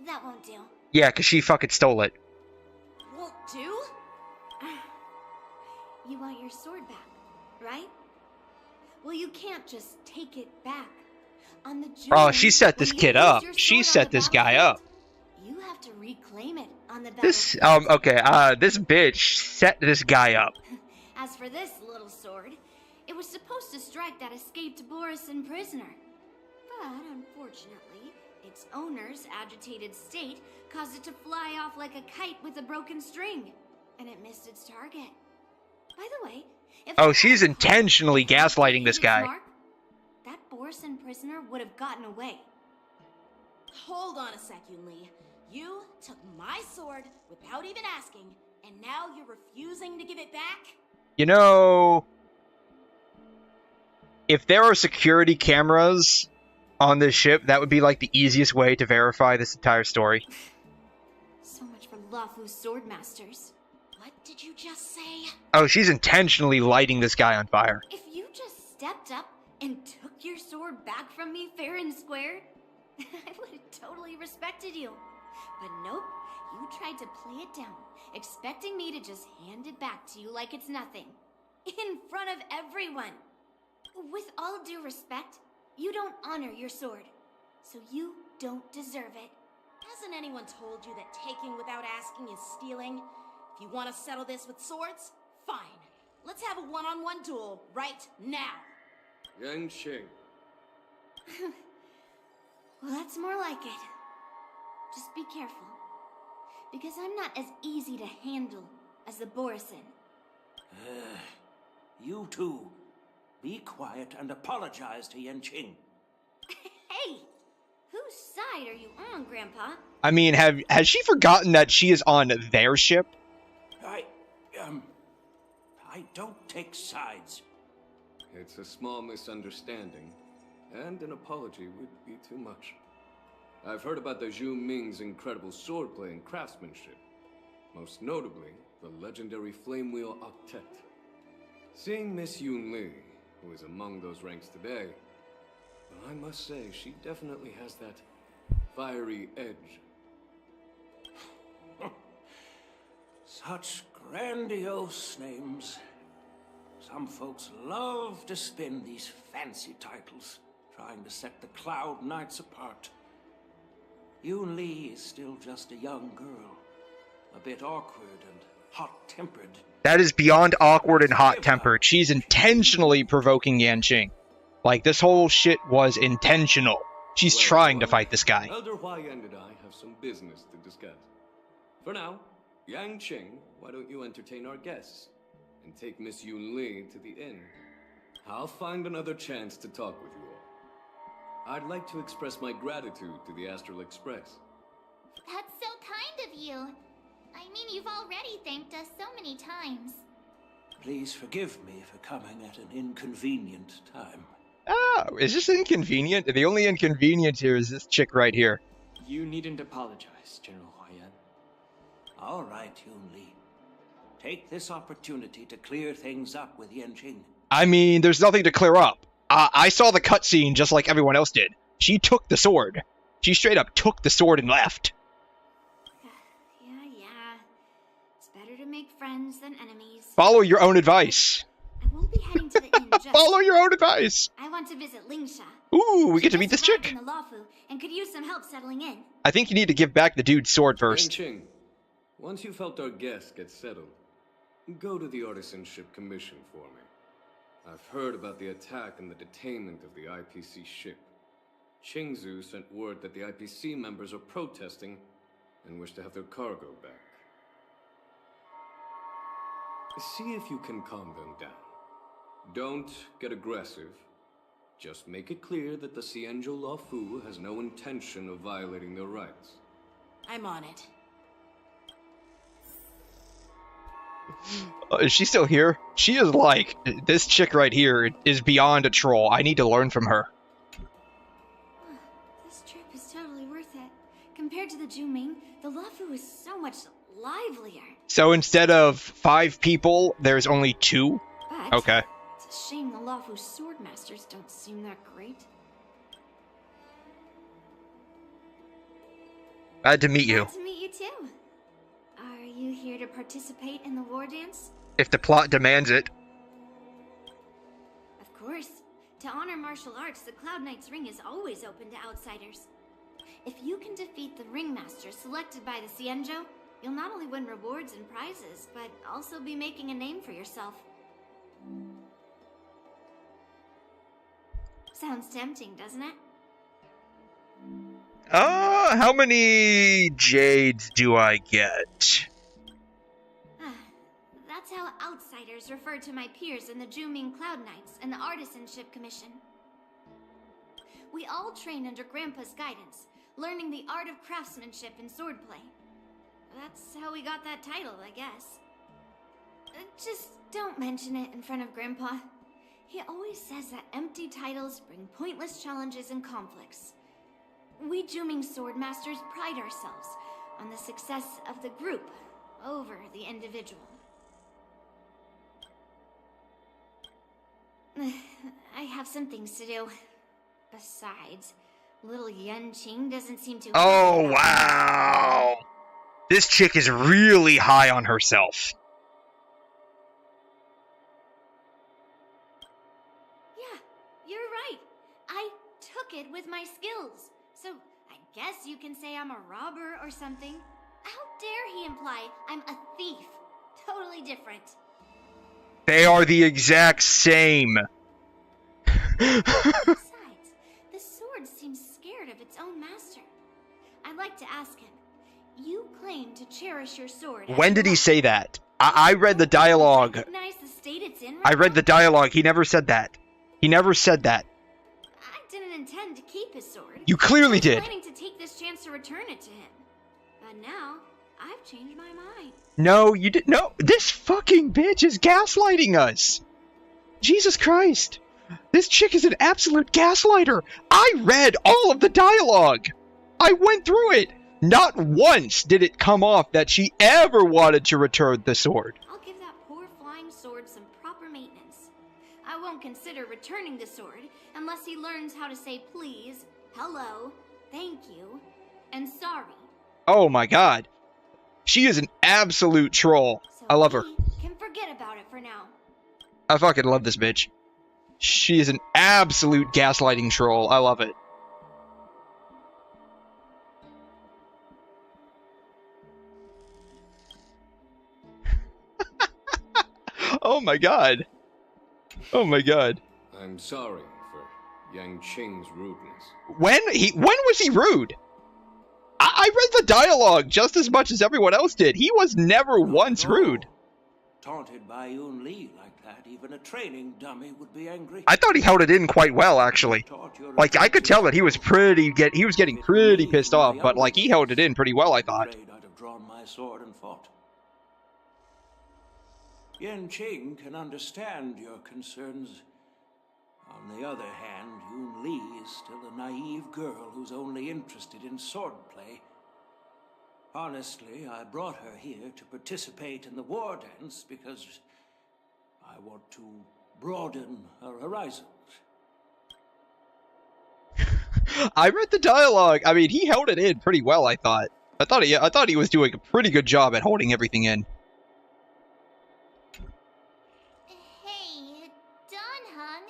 C: that won't do.
A: Yeah, 'cause she fucking stole it.
K: Won't do?
C: You want your sword back, right? Well, you can't just take it back. On the journey,
A: Oh, she set this kid up. She set this guy up.
C: You have to reclaim it on the
A: This,
C: battlefield.
A: okay, this bitch set this guy up.
C: As for this little sword, it was supposed to strike that escaped Borisin prisoner. But unfortunately, its owner's agitated state caused it to fly off like a kite with a broken string, and it missed its target. By the way, if
A: Oh, she's intentionally gaslighting this guy.
C: Mark, that Borisin prisoner would have gotten away.
K: Hold on a sec, Yu Li. You took my sword without even asking, and now you're refusing to give it back?
A: You know, if there are security cameras on this ship, that would be like the easiest way to verify this entire story.
C: So much for Luofu's sword masters.
K: What did you just say?
A: Oh, she's intentionally lighting this guy on fire.
C: If you just stepped up and took your sword back from me fair and square, I would have totally respected you. But nope, you tried to play it down, expecting me to just hand it back to you like it's nothing. In front of everyone. With all due respect, you don't honor your sword.
K: so you don't deserve it. Hasn't anyone told you that taking without asking is stealing? If you want to settle this with swords, fine. Let's have a one-on-one duel right now.
F: Genshin.
C: Well, that's more like it. Just be careful. Because I'm not as easy to handle as the 𝘵𝘰𝘦𝘺.
Q: You two, be quiet and apologize to Yanqing.
C: Hey! Whose side are you on, Grandpa?
A: I mean, has she forgotten that she is on their ship?
Q: I don't take sides.
F: It's a small misunderstanding, and an apology would be too much. I've heard about the Zhu Ming's incredible swordplay and craftsmanship, most notably the legendary flame wheel octet. Seeing Miss Yunli, who is among those ranks today, well, I must say she definitely has that fiery edge.
Q: Such grandiose names. Some folks love to spin these fancy titles, trying to set the Cloud Knights apart. Yunli is still just a young girl, a bit awkward and hot-tempered.
A: That is beyond awkward and hot-tempered. She's intentionally provoking Yanqing. Like, this whole shit was intentional. She's trying to fight this guy.
F: 𝘪𝘯𝘕 and I have some business to discuss. For now, Yanqing, why don't you entertain our guests and take Miss Yunli to the inn? I'll find another chance to talk with you all. I'd like to express my gratitude to the Astral Express.
E: That's so kind of you. I mean, you've already thanked us so many times.
Q: Please forgive me for coming at an inconvenient time.
A: Oh, is this inconvenient? The only inconvenience here is this chick right here.
G: You needn't apologize, General Huaiyan.
Q: All right, Yunli. Take this opportunity to clear things up with Yanqing.
A: I mean, there's nothing to clear up. I saw the cutscene just like everyone else did. She took the sword. She straight up took the sword and left.
C: Yeah. It's better to make friends than enemies.
A: Follow your own advice.
C: I won't be heading to the inn just
A: Follow your own advice.
C: I want to visit 𝘠𝘰.
A: Ooh, we get to meet this chick.
C: In the 𝘮 and could use some help settling in.
A: I think you need to give back the dude's sword first.
F: Yanqing, once you've helped our guests get settled, go to the Artisanship Commission for me. I've heard about the attack and the detainment of the IPC ship. Qingzhou sent word that the IPC members are protesting and wish to have their cargo back. See if you can calm them down. Don't get aggressive. Just make it clear that the 𝘬𝘁 𝘮 has no intention of violating their rights.
K: I'm on it.
A: Is she still here? She is like, this chick right here is beyond a troll. I need to learn from her.
C: This trip is totally worth it. Compared to the Zhu Ming, the 𝘮 is so much livelier.
A: So instead of 5 people, there's only 2?
C: But
A: okay.
C: It's a shame the 𝘮 sword masters don't seem that great.
A: Glad to meet you.
C: Glad to meet you too. Are you here to participate in the war dance?
A: If the plot demands it.
C: Of course. To honor martial arts, the Cloud Knight's ring is always open to outsiders. If you can defeat the ringmaster selected by the 𝘬𝘁, you'll not only win rewards and prizes, but also be making a name for yourself. Sounds tempting, doesn't it?
A: How many jades do I get?
C: That's how outsiders refer to my peers in the Zhu Ming Cloud Knights and the Artisanship Commission. We all train under Grandpa's guidance, learning the art of craftsmanship and swordplay. That's how we got that title, I guess. Just don't mention it in front of Grandpa. He always says that empty titles bring pointless challenges and conflicts. We Zhu Ming sword masters pride ourselves on the success of the group over the individual. I have some things to do. Besides, little Yanqing doesn't seem to...
A: Oh, wow! This chick is really high on herself.
C: Yeah, you're right. I took it with my skills. So, I guess you can say I'm a robber or something. How dare he imply I'm a thief? Totally different.
A: They are the exact same.
C: Besides, the sword seems scared of its own master. I'd like to ask him, you claim to cherish your sword.
A: When did he say that? I read the dialogue.
C: Recognize the state it's in right
A: I read
C: now?
A: the dialogue. He never said that. He never said that.
C: I didn't intend to keep his sword.
A: You clearly
C: I was
A: did.
C: planning to take this chance to return it to him. But now, I've changed my mind.
A: No, you didn't. No, this fucking bitch is gaslighting us. Jesus Christ. This chick is an absolute gaslighter. I read all of the dialogue. I went through it. Not once did it come off that she ever wanted to return the sword.
C: I'll give that poor flying sword some proper maintenance. I won't consider returning the sword unless he learns how to say please, hello, thank you, and sorry.
A: Oh my god. She is an absolute troll.
C: So
A: I love her.
C: Can forget about it for now.
A: I fucking love this bitch. She is an absolute gaslighting troll. I love it. Oh my god. Oh my god.
F: I'm sorry for Yang Qing's rudeness.
A: When was he rude? I read the dialogue just as much as everyone else did. He was never once rude.
Q: Taunted by Yun Li like that, even a training dummy would be angry.
A: I thought he held it in quite well, actually. Like, I could tell that he was getting pretty pissed off, but like he held it in pretty well, I thought.
Q: I'd have drawn my sword and fought. Yan Qing can understand your concerns. On the other hand, Yun Li is still a naive girl who's only interested in swordplay. Honestly, I brought her here to participate in the war dance because I want to broaden her horizons.
A: I read the dialogue. I mean, he held it in pretty well, I thought. I thought he was doing a pretty good job at holding everything in.
E: Hey, Donhung.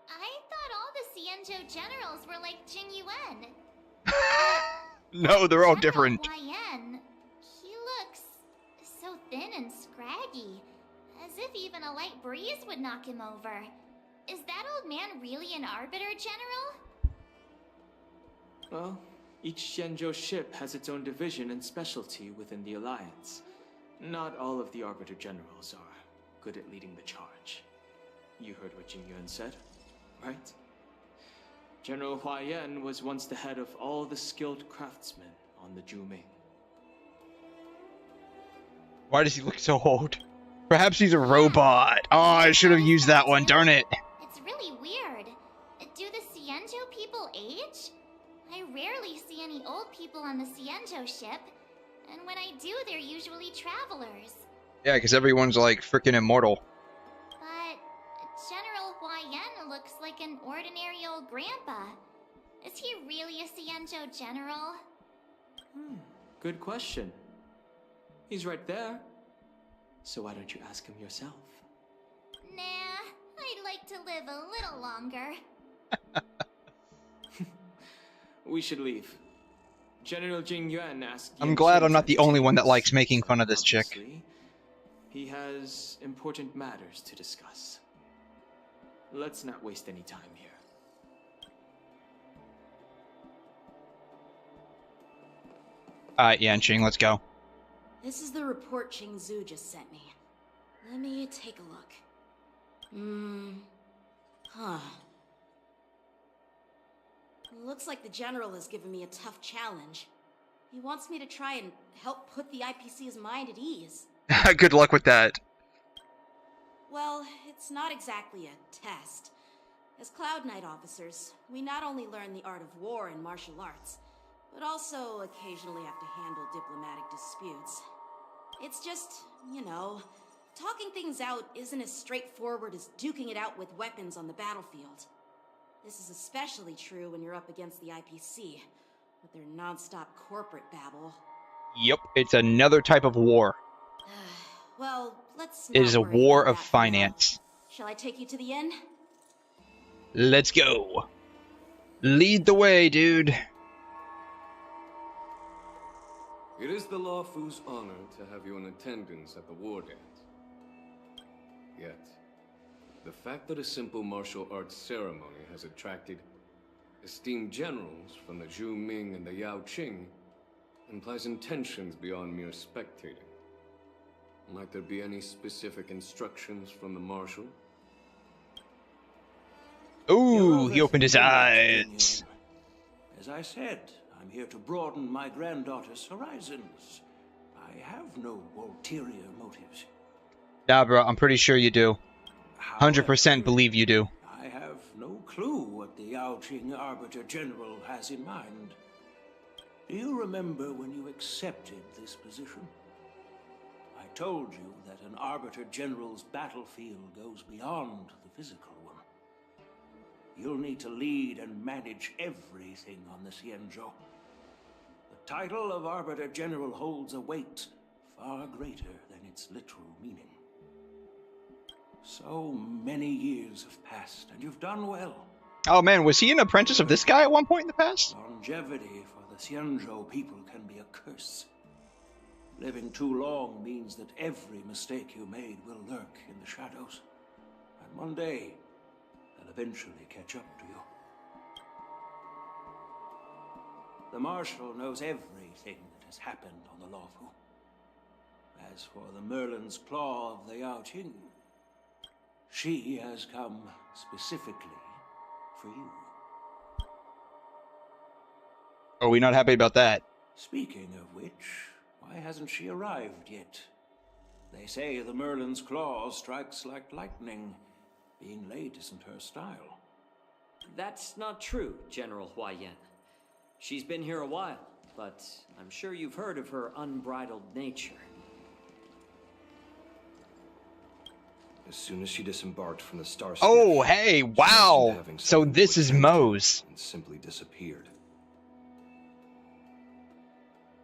E: I thought all the 𝘧𝘉 generals were like Jing Yuan.
A: No, they're all different.
E: YN. He looks so thin and scraggy, as if even a light breeze would knock him over. Is that old man really an Arbiter General?
G: Well, each 𝘧𝘉 ship has its own division and specialty within the Alliance. Not all of the Arbiter Generals are good at leading the charge. You heard what Jing Yuan said, right? General Huaiyan was once the head of all the skilled craftsmen on the Zhuming.
A: Why does he look so old? Perhaps he's a robot. Oh, I should have used that one, darn it.
E: It's really weird. Do the 𝘧𝘉 people age? I rarely see any old people on the 𝘧𝘉 ship, and when I do, they're usually travelers.
A: Yeah, because everyone's like freaking immortal.
E: But General Huaiyan looks like an ordinary old grandpa. Is he really a 𝘧𝘉 general?
G: Good question. He's right there. So why don't you ask him yourself?
E: Nah, I'd like to live a little longer.
G: We should leave. General Jing Yuan asked...
A: I'm glad I'm not the only one that likes making fun of this chick.
G: He has important matters to discuss. Let's not waste any time here.
A: Alright, Yan Qing, let's go.
K: This is the report Qingzhou just sent me. Let me take a look. Looks like the general has given me a tough challenge. He wants me to try and help put the IPC's mind at ease.
A: Good luck with that.
K: Well, it's not exactly a test. As Cloud Knight officers, we not only learn the art of war and martial arts, but also occasionally have to handle diplomatic disputes. It's just, you know, talking things out isn't as straightforward as duking it out with weapons on the battlefield. This is especially true when you're up against the IPC, with their non-stop corporate babble.
A: Yep, it's another type of war.
K: Well, let's
A: It is a war of finance.
K: Shall I take you to the inn?
A: Let's go. Lead the way, dude.
F: It is the 𝘮𝘭's honor to have you in attendance at the war dance. Yet, the fact that a simple martial arts ceremony has attracted esteemed generals from the Zhu Ming and the Yao Qing implies intentions beyond mere spectating. Might there be any specific instructions from the marshal?
A: Ooh, he opened his eyes.
Q: As I said, I'm here to broaden my granddaughter's horizons. I have no ulterior motives.
A: Nah, bro, I'm pretty sure you do. 100% believe you do.
Q: I have no clue what the Yao Qing Arbiter General has in mind. Do you remember when you accepted this position? I told you that an Arbiter General's battlefield goes beyond the physical one. You'll need to lead and manage everything on the Xianzhou. The title of Arbiter General holds a weight far greater than its literal meaning. So many years have passed, and you've done well.
A: Oh man, was he an apprentice of this guy at one point in the past?
Q: Longevity for the Xianzhou people can be a curse. Living too long means that every mistake you made will lurk in the shadows. And one day, they'll eventually catch up to you. The Marshal knows everything that has happened on the 𝘮𝘭. As for the Merlin's Claw of the Yao Qing, she has come specifically for you.
A: Are we not happy about that?
Q: Speaking of which, why hasn't she arrived yet? They say the Merlin's Claw strikes like lightning. Being late isn't her style.
L: That's not true, General Huaiyan. She's been here a while, but I'm sure you've heard of her unbridled nature.
R: As soon as she disembarked from the Starship.
A: Oh, hey, wow. So this is Moe's.
R: And simply disappeared.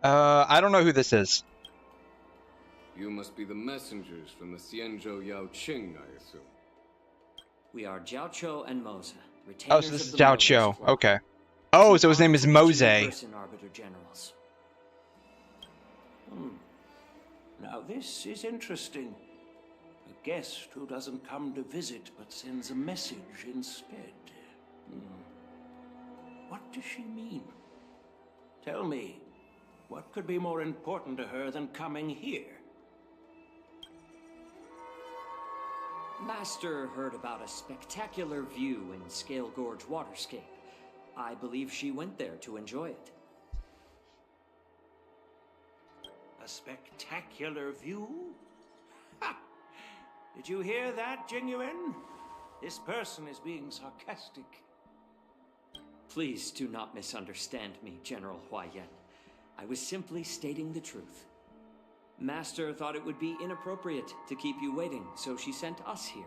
A: I don't know who this is.
F: You must be the messengers from the Xianzhou Yao Qing, I assume.
L: We are Jiaoqiu and Moza.
A: Oh, so this is Jiaoqiu. Okay. Oh, so his name is Moze.
L: Arbiter Generals.
Q: Now this is interesting. A guest who doesn't come to visit but sends a message instead. What does she mean? Tell me, what could be more important to her than coming here?
L: Master heard about a spectacular view in Scale Gorge Waterscape. I believe she went there to enjoy it.
Q: A spectacular view? Ha! Did you hear that, Jing-Yuan? This person is being sarcastic.
L: Please do not misunderstand me, General Huaiyan. I was simply stating the truth. Master thought it would be inappropriate to keep you waiting, so she sent us here.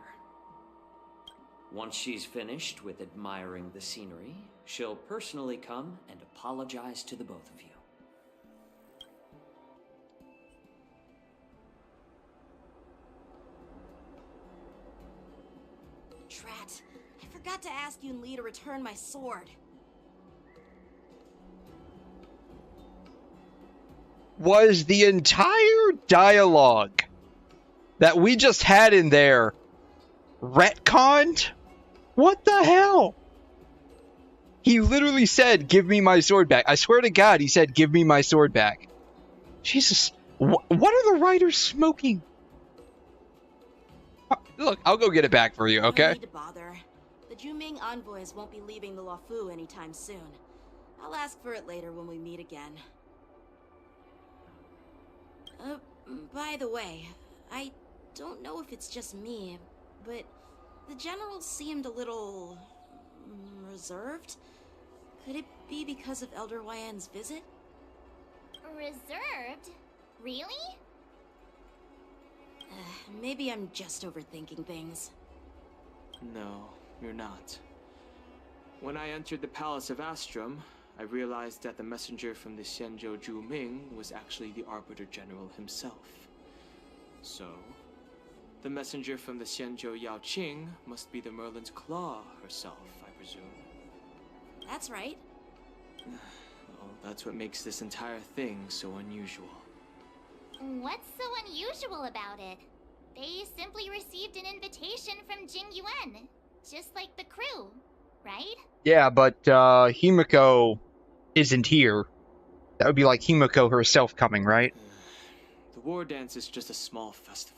L: Once she's finished with admiring the scenery, she'll personally come and apologize to the both of you.
K: Drat, I forgot to ask Yun-Li to return my sword.
A: Was the entire dialogue that we just had in there retconned? What the hell? He literally said, "Give me my sword back." I swear to God, he said, "Give me my sword back." Jesus, what are the writers smoking? Look, I'll go get it back for you, okay?
K: No need to bother. The Zhu-Ming envoys won't be leaving the 𝘮𝘭 anytime soon. I'll ask for it later when we meet again. By the way, I don't know if it's just me, but the general seemed a little reserved. Could it be because of Elder Huaiyan's visit?
E: Reserved? Really?
K: Maybe I'm just overthinking things.
G: No, you're not. When I entered the Palace of Astrum, I realized that the messenger from the Xianzhou Zhu-Ming was actually the Arbiter General himself. So, the messenger from the Xianzhou Yao Qing must be the Merlin's Claw herself, I presume.
K: That's right.
G: That's what makes this entire thing so unusual.
E: What's so unusual about it? They simply received an invitation from Jing-Yuan, just like the crew, right?
A: Yeah, but Himiko isn't here. That would be like Himiko herself coming, right?
G: The war dance is just a small festival.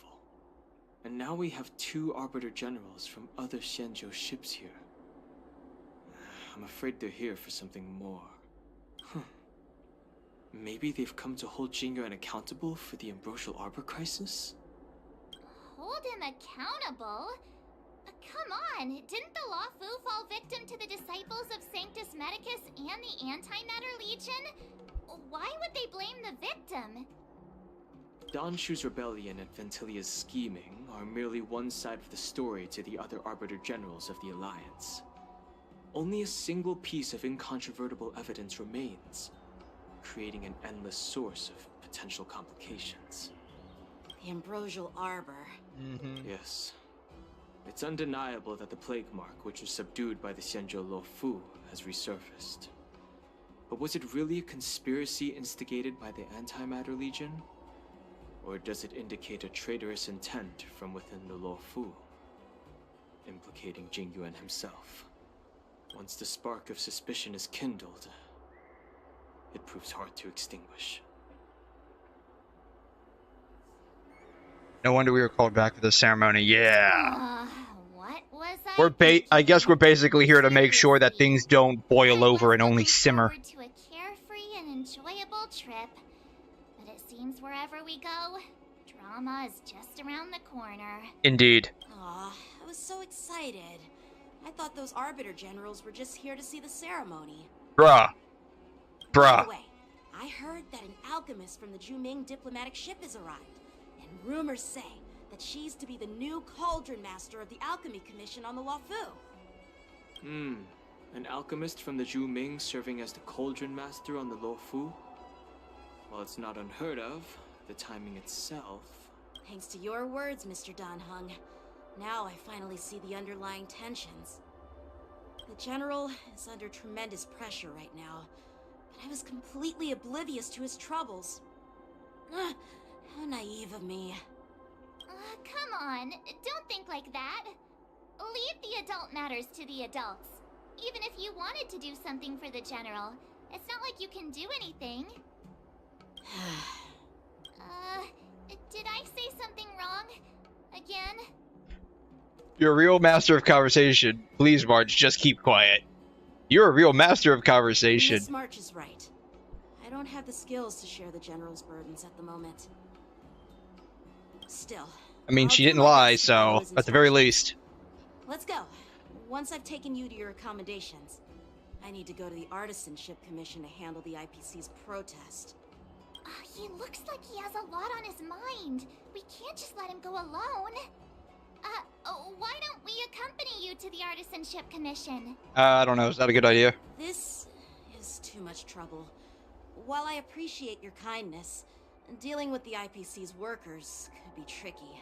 G: And now we have 2 Arbiter Generals from other Xianzhou ships here. I'm afraid they're here for something more. Maybe they've come to hold Jing-Yuan accountable for the Ambrosial Arbor crisis?
E: Hold him accountable? Come on, didn't the Luofu fall victim to the disciples of Sanctus Medicus and the Antimatter Legion? Why would they blame the victim?
G: Danshu's rebellion and Ventilia's scheming are merely one side of the story to the other Arbiter Generals of the Alliance. Only a single piece of incontrovertible evidence remains, creating an endless source of potential complications.
K: The Ambrosial Arbor.
G: Yes. It's undeniable that the plague mark, which was subdued by the Xianzhou Luofu, has resurfaced. But was it really a conspiracy instigated by the Antimatter Legion? Or does it indicate a traitorous intent from within the Luofu, implicating Jing-Yuan himself? Once the spark of suspicion is kindled, it proves hard to extinguish.
A: No wonder we were called back to the ceremony. Yeah.
E: What was
A: I guess we're basically here to make sure that things don't boil over and only simmer.
E: To a carefree and enjoyable trip, but it seems wherever we go, drama is just around the corner.
A: Indeed.
K: Aw, I was so excited. I thought those Arbiter Generals were just here to see the ceremony.
A: Bruh.
K: By the way, I heard that an alchemist from the Zhuming diplomatic ship has arrived. And rumors say that she's to be the new Cauldron Master of the Alchemy Commission on the Luofu.
G: An alchemist from the Zhuming serving as the Cauldron Master on the Luofu? While it's not unheard of, the timing itself...
K: Thanks to your words, Mr. Dan Heng. Now I finally see the underlying tensions. The General is under tremendous pressure right now, but I was completely oblivious to his troubles. How naive of me.
E: Come on, don't think like that. Leave the adult matters to the adults. Even if you wanted to do something for the General, it's not like you can do anything. Did I say something wrong? Again?
A: You're a real master of conversation. Please, March, just keep quiet. You're a real master of conversation.
K: Miss March is right. I don't have the skills to share the General's burdens at the moment. Still.
A: I mean, she didn't lie, so at the very least.
K: Let's go. Once I've taken you to your accommodations, I need to go to the Artisanship Commission to handle the IPC's protest.
E: He looks like he has a lot on his mind. We can't just let him go alone. Why don't we accompany you to the Artisanship Commission?
A: I don't know. Is that a good idea?
K: This is too much trouble. While I appreciate your kindness, dealing with the IPC's workers could be tricky.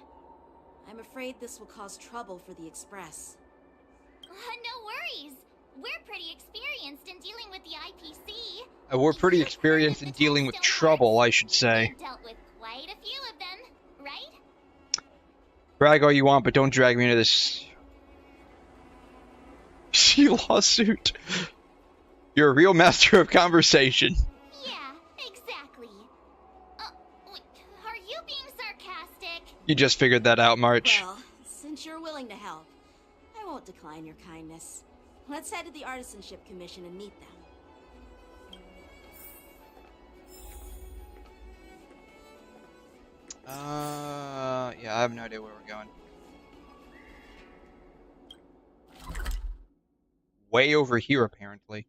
K: I'm afraid this will cause trouble for the Express.
E: No worries. We're pretty experienced in dealing with the IPC.
A: We're pretty experienced in dealing with trouble, I should say.
E: We've dealt with quite a few of them, right?
A: Brag all you want, but don't drag me into this lawsuit. You're a real master of conversation.
E: Yeah, exactly. Are you being sarcastic?
A: You just figured that out, March.
K: Well, since you're willing to help, I won't decline your kindness. Let's head to the Artisanship Commission and meet them.
A: Yeah, I have no idea where we're going. Way over here, apparently.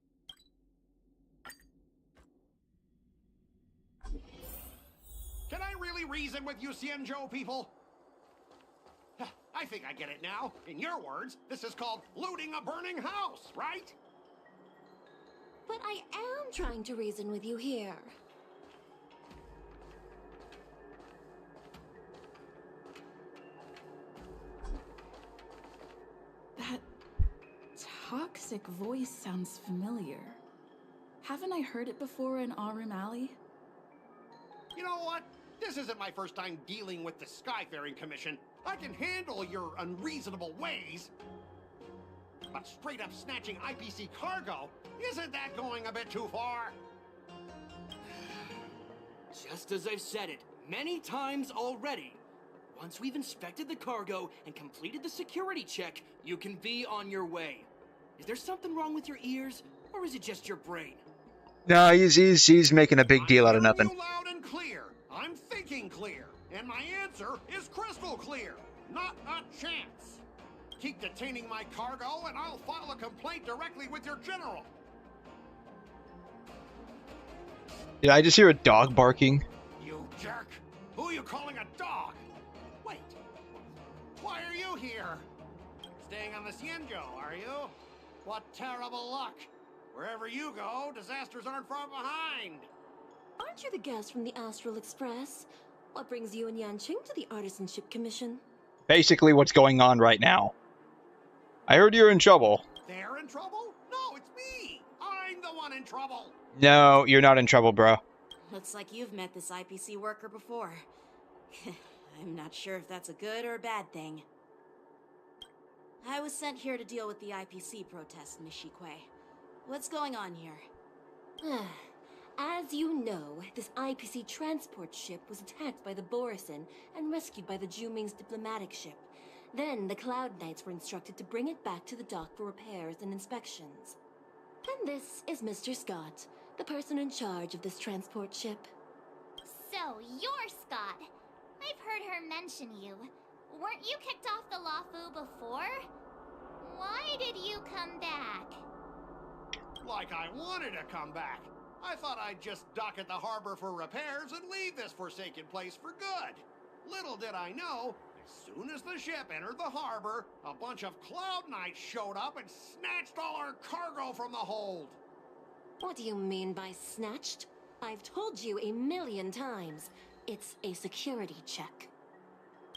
S: Can I really reason with you Xianzhou people? I think I get it now. In your words, this is called looting a burning house, right?
I: But I am trying to reason with you here.
D: That toxic voice sounds familiar.
B: Haven't I heard it before in 𝘺𝘰𝘮𝘕?
S: You know what? This isn't my first time dealing with the Skyfaring Commission. I can handle your unreasonable ways. But straight up snatching IPC cargo, isn't that going a bit too far?
G: Just as I've said it many times already. Once we've inspected the cargo and completed the security check, you can be on your way. Is there something wrong with your ears, or is it just your brain?
A: No, he's making a big deal out of nothing.
S: I'm loud and clear. I'm thinking clear. And my answer is crystal clear. Not a chance. Keep detaining my cargo, and I'll file a complaint directly with your general.
A: Did I just hear a dog barking?
S: You jerk! Who are you calling a dog? Wait, why are you here? Staying on the 𝘧𝘉, are you? What terrible luck! Wherever you go, disasters aren't far behind.
K: Aren't you the guest from the Astral Express? What brings you and Yanqing to the Artisanship Commission?
A: Basically what's going on right now. I heard you're in trouble.
S: They're in trouble? No, it's me! I'm the one in trouble!
A: No, you're not in trouble, bro.
K: Looks like you've met this IPC worker before. I'm not sure if that's a good or a bad thing. I was sent here to deal with the IPC protest, Miss 𝘕𝘂. What's going on here?
I: As you know, this IPC transport ship was attacked by the 𝘬𝘯𝘦 and rescued by the 𝘬𝘰𝘗's diplomatic ship. Then the Cloud Knights were instructed to bring it back to the dock for repairs and inspections. And this is Mr. Scott, the person in charge of this transport ship.
E: So, you're Scott. I've heard her mention you. Weren't you kicked off the 𝘮𝑓u before? Why did you come back?
S: Like I wanted to come back. I thought I'd just dock at the harbor for repairs and leave this forsaken place for good. Little did I know, as soon as the ship entered the harbor, a bunch of Cloud Knights showed up and snatched all our cargo from the hold.
I: What do you mean by snatched? I've told you 1,000,000 times. It's a security check.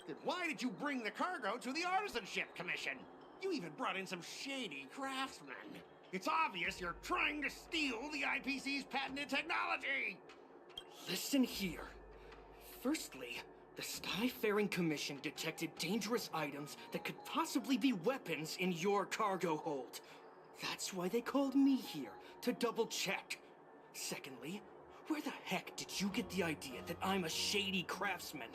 S: Then why did you bring the cargo to the Artisanship Commission? You even brought in some shady craftsmen. It's obvious you're trying to steal the IPC's patented technology!
G: Listen here. Firstly, the Skyfaring Commission detected dangerous items that could possibly be weapons in your cargo hold. That's why they called me here, to double-check. Secondly, where the heck did you get the idea that I'm a shady craftsman?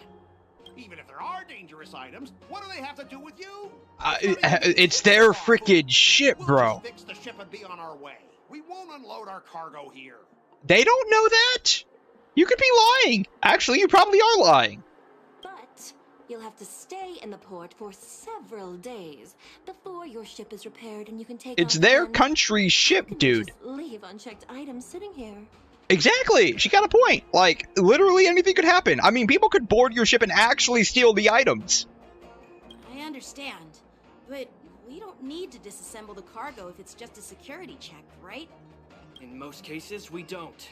S: Even if there are dangerous items, what do they have to do with you?
A: It's their frickin' ship, bro.
S: We'll fix the ship and be on our way. We won't unload our cargo here.
A: They don't know that? You could be lying. Actually, you probably are lying.
I: But you'll have to stay in the port for several days before your ship is repaired and you can take
A: It's
I: on
A: their
I: again.
A: country ship, dude.
I: Just leave unchecked items sitting here.
A: Exactly. She got a point. Like, literally anything could happen. I mean, people could board your ship and actually steal the items.
K: I understand, but we don't need to disassemble the cargo if it's just a security check, right?
G: In most cases, we don't.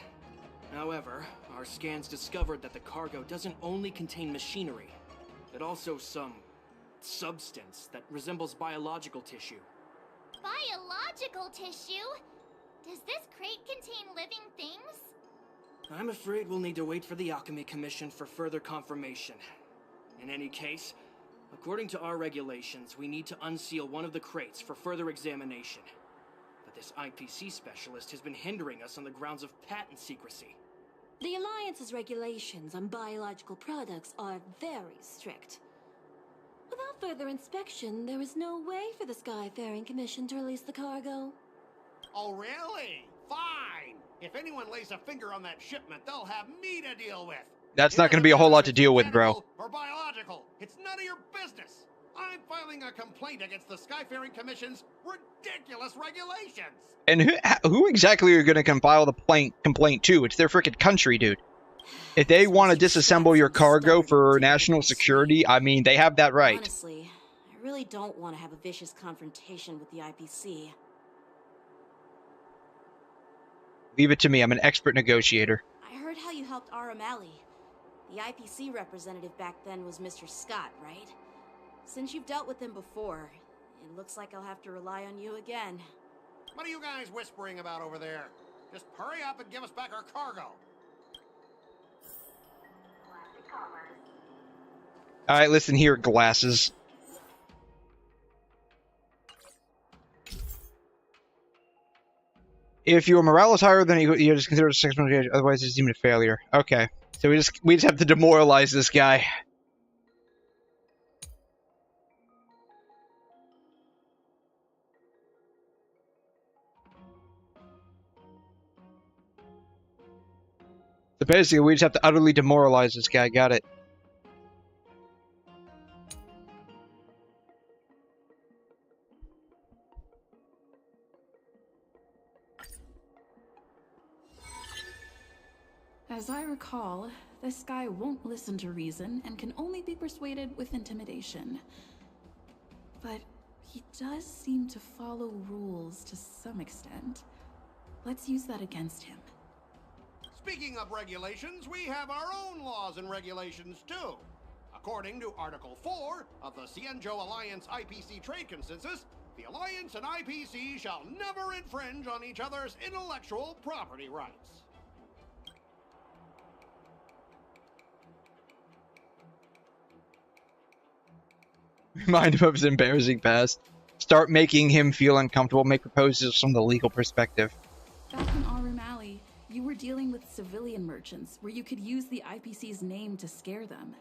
G: However, our scans discovered that the cargo doesn't only contain machinery, but also some substance that resembles biological tissue.
E: Biological tissue? Does this crate contain living things?
G: I'm afraid we'll need to wait for the Alchemy Commission for further confirmation. In any case, according to our regulations, we need to unseal one of the crates for further examination. But this IPC specialist has been hindering us on the grounds of patent secrecy.
I: The Alliance's regulations on biological products are very strict. Without further inspection, there is no way for the Skyfaring Commission to release the cargo.
S: Oh, really? Fine. If anyone lays a finger on that shipment, they'll have me to deal with.
A: That's not going to be a whole lot to deal with, bro.
S: Or biological. It's none of your business. I'm filing a complaint against the Skyfaring Commission's ridiculous regulations.
A: And who exactly are you going to compile the complaint to? It's their frickin' country, dude. If they want to disassemble your cargo for national security, I mean, they have that right.
K: Honestly, I really don't want to have a vicious confrontation with the IPC.
A: Leave it to me. I'm an expert negotiator.
K: I heard how you helped 𝘺𝘮𝑒. The IPC representative back then was Mr. Scott, right? Since you've dealt with him before, it looks like I'll have to rely on you again.
S: What are you guys whispering about over there? Just hurry up and give us back our cargo.
A: Alright, listen here, glasses. If your morale is higher than you just consider it a 6 month gauge, otherwise it's deemed a failure. Okay. So we just have to demoralize this guy. So basically we just have to utterly demoralize this guy, got it.
B: As I recall, this guy won't listen to reason and can only be persuaded with intimidation. But he does seem to follow rules to some extent. Let's use that against him.
S: Speaking of regulations, we have our own laws and regulations too. According to Article 4 of the 𝘧𝘰 Alliance IPC Trade Consensus, the Alliance and IPC shall never infringe on each other's intellectual property rights.
A: Remind him of his embarrassing past. Start making him feel uncomfortable. Make proposals from the legal perspective.
B: Back in Aurum Alley, you were dealing with civilian merchants where you could use the IPC's name to scare them.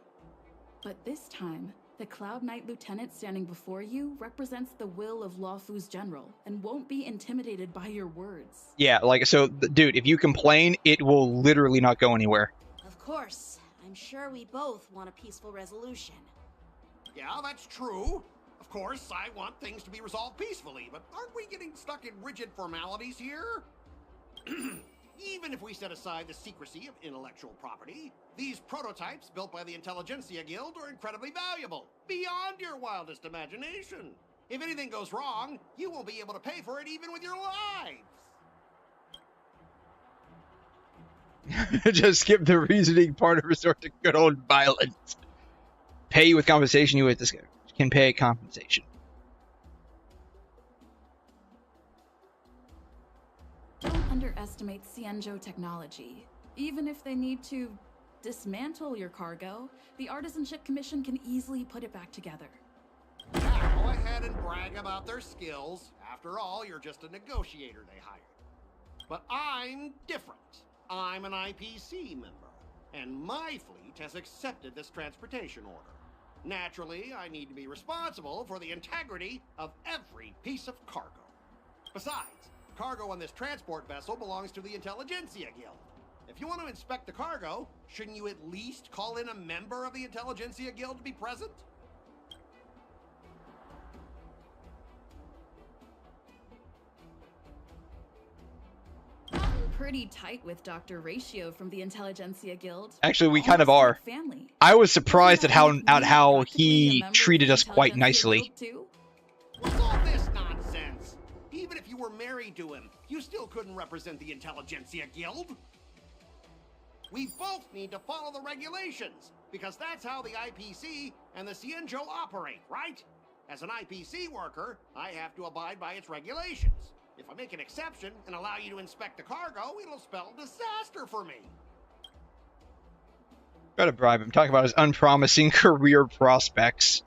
B: But this time, the Cloud Knight Lieutenant standing before you represents the will of 𝘮𝘁's general and won't be intimidated by your words.
A: Yeah, like, so, dude, if you complain, it will literally not go anywhere.
K: Of course. I'm sure we both want a peaceful resolution.
S: Yeah, that's true. Of course, I want things to be resolved peacefully, but aren't we getting stuck in rigid formalities here? Even if we set aside the secrecy of intellectual property, these prototypes built by the 𝘫𝘺𝘺𝘳 Guild are incredibly valuable, beyond your wildest imagination. If anything goes wrong, you won't be able to pay for it even with your lives.
A: Just skip the reasoning part and resort to good old violence. Pay you with compensation, you can pay compensation.
B: Don't underestimate 𝘧𝘰 technology. Even if they need to dismantle your cargo, the Artisanship Commission can easily put it back together.
S: Yeah, go ahead and brag about their skills. After all, you're just a negotiator they hired. But I'm different. I'm an IPC member, and my fleet has accepted this transportation order. Naturally, I need to be responsible for the integrity of every piece of cargo. Besides, cargo on this transport vessel belongs to the 𝘫𝘺𝘺𝘳 Guild. If you want to inspect the cargo, shouldn't you at least call in a member of the 𝘫𝘺𝘺𝘳 Guild to be present?
B: Pretty tight with Dr. Ratio from the 𝘫𝘺𝘺𝘳 Guild.
A: Actually, we kind of are.
B: Family.
A: I was surprised at how he treated us quite nicely.
S: What's all this nonsense? Even if you were married to him, you still couldn't represent the 𝘫𝘺𝘺𝘳 Guild. We both need to follow the regulations, because that's how the IPC and the 𝘧𝘰 operate, right? As an IPC worker, I have to abide by its regulations. If I make an exception and allow you to inspect the cargo, it'll spell disaster for me.
A: Gotta bribe him. Talk about his unpromising career prospects.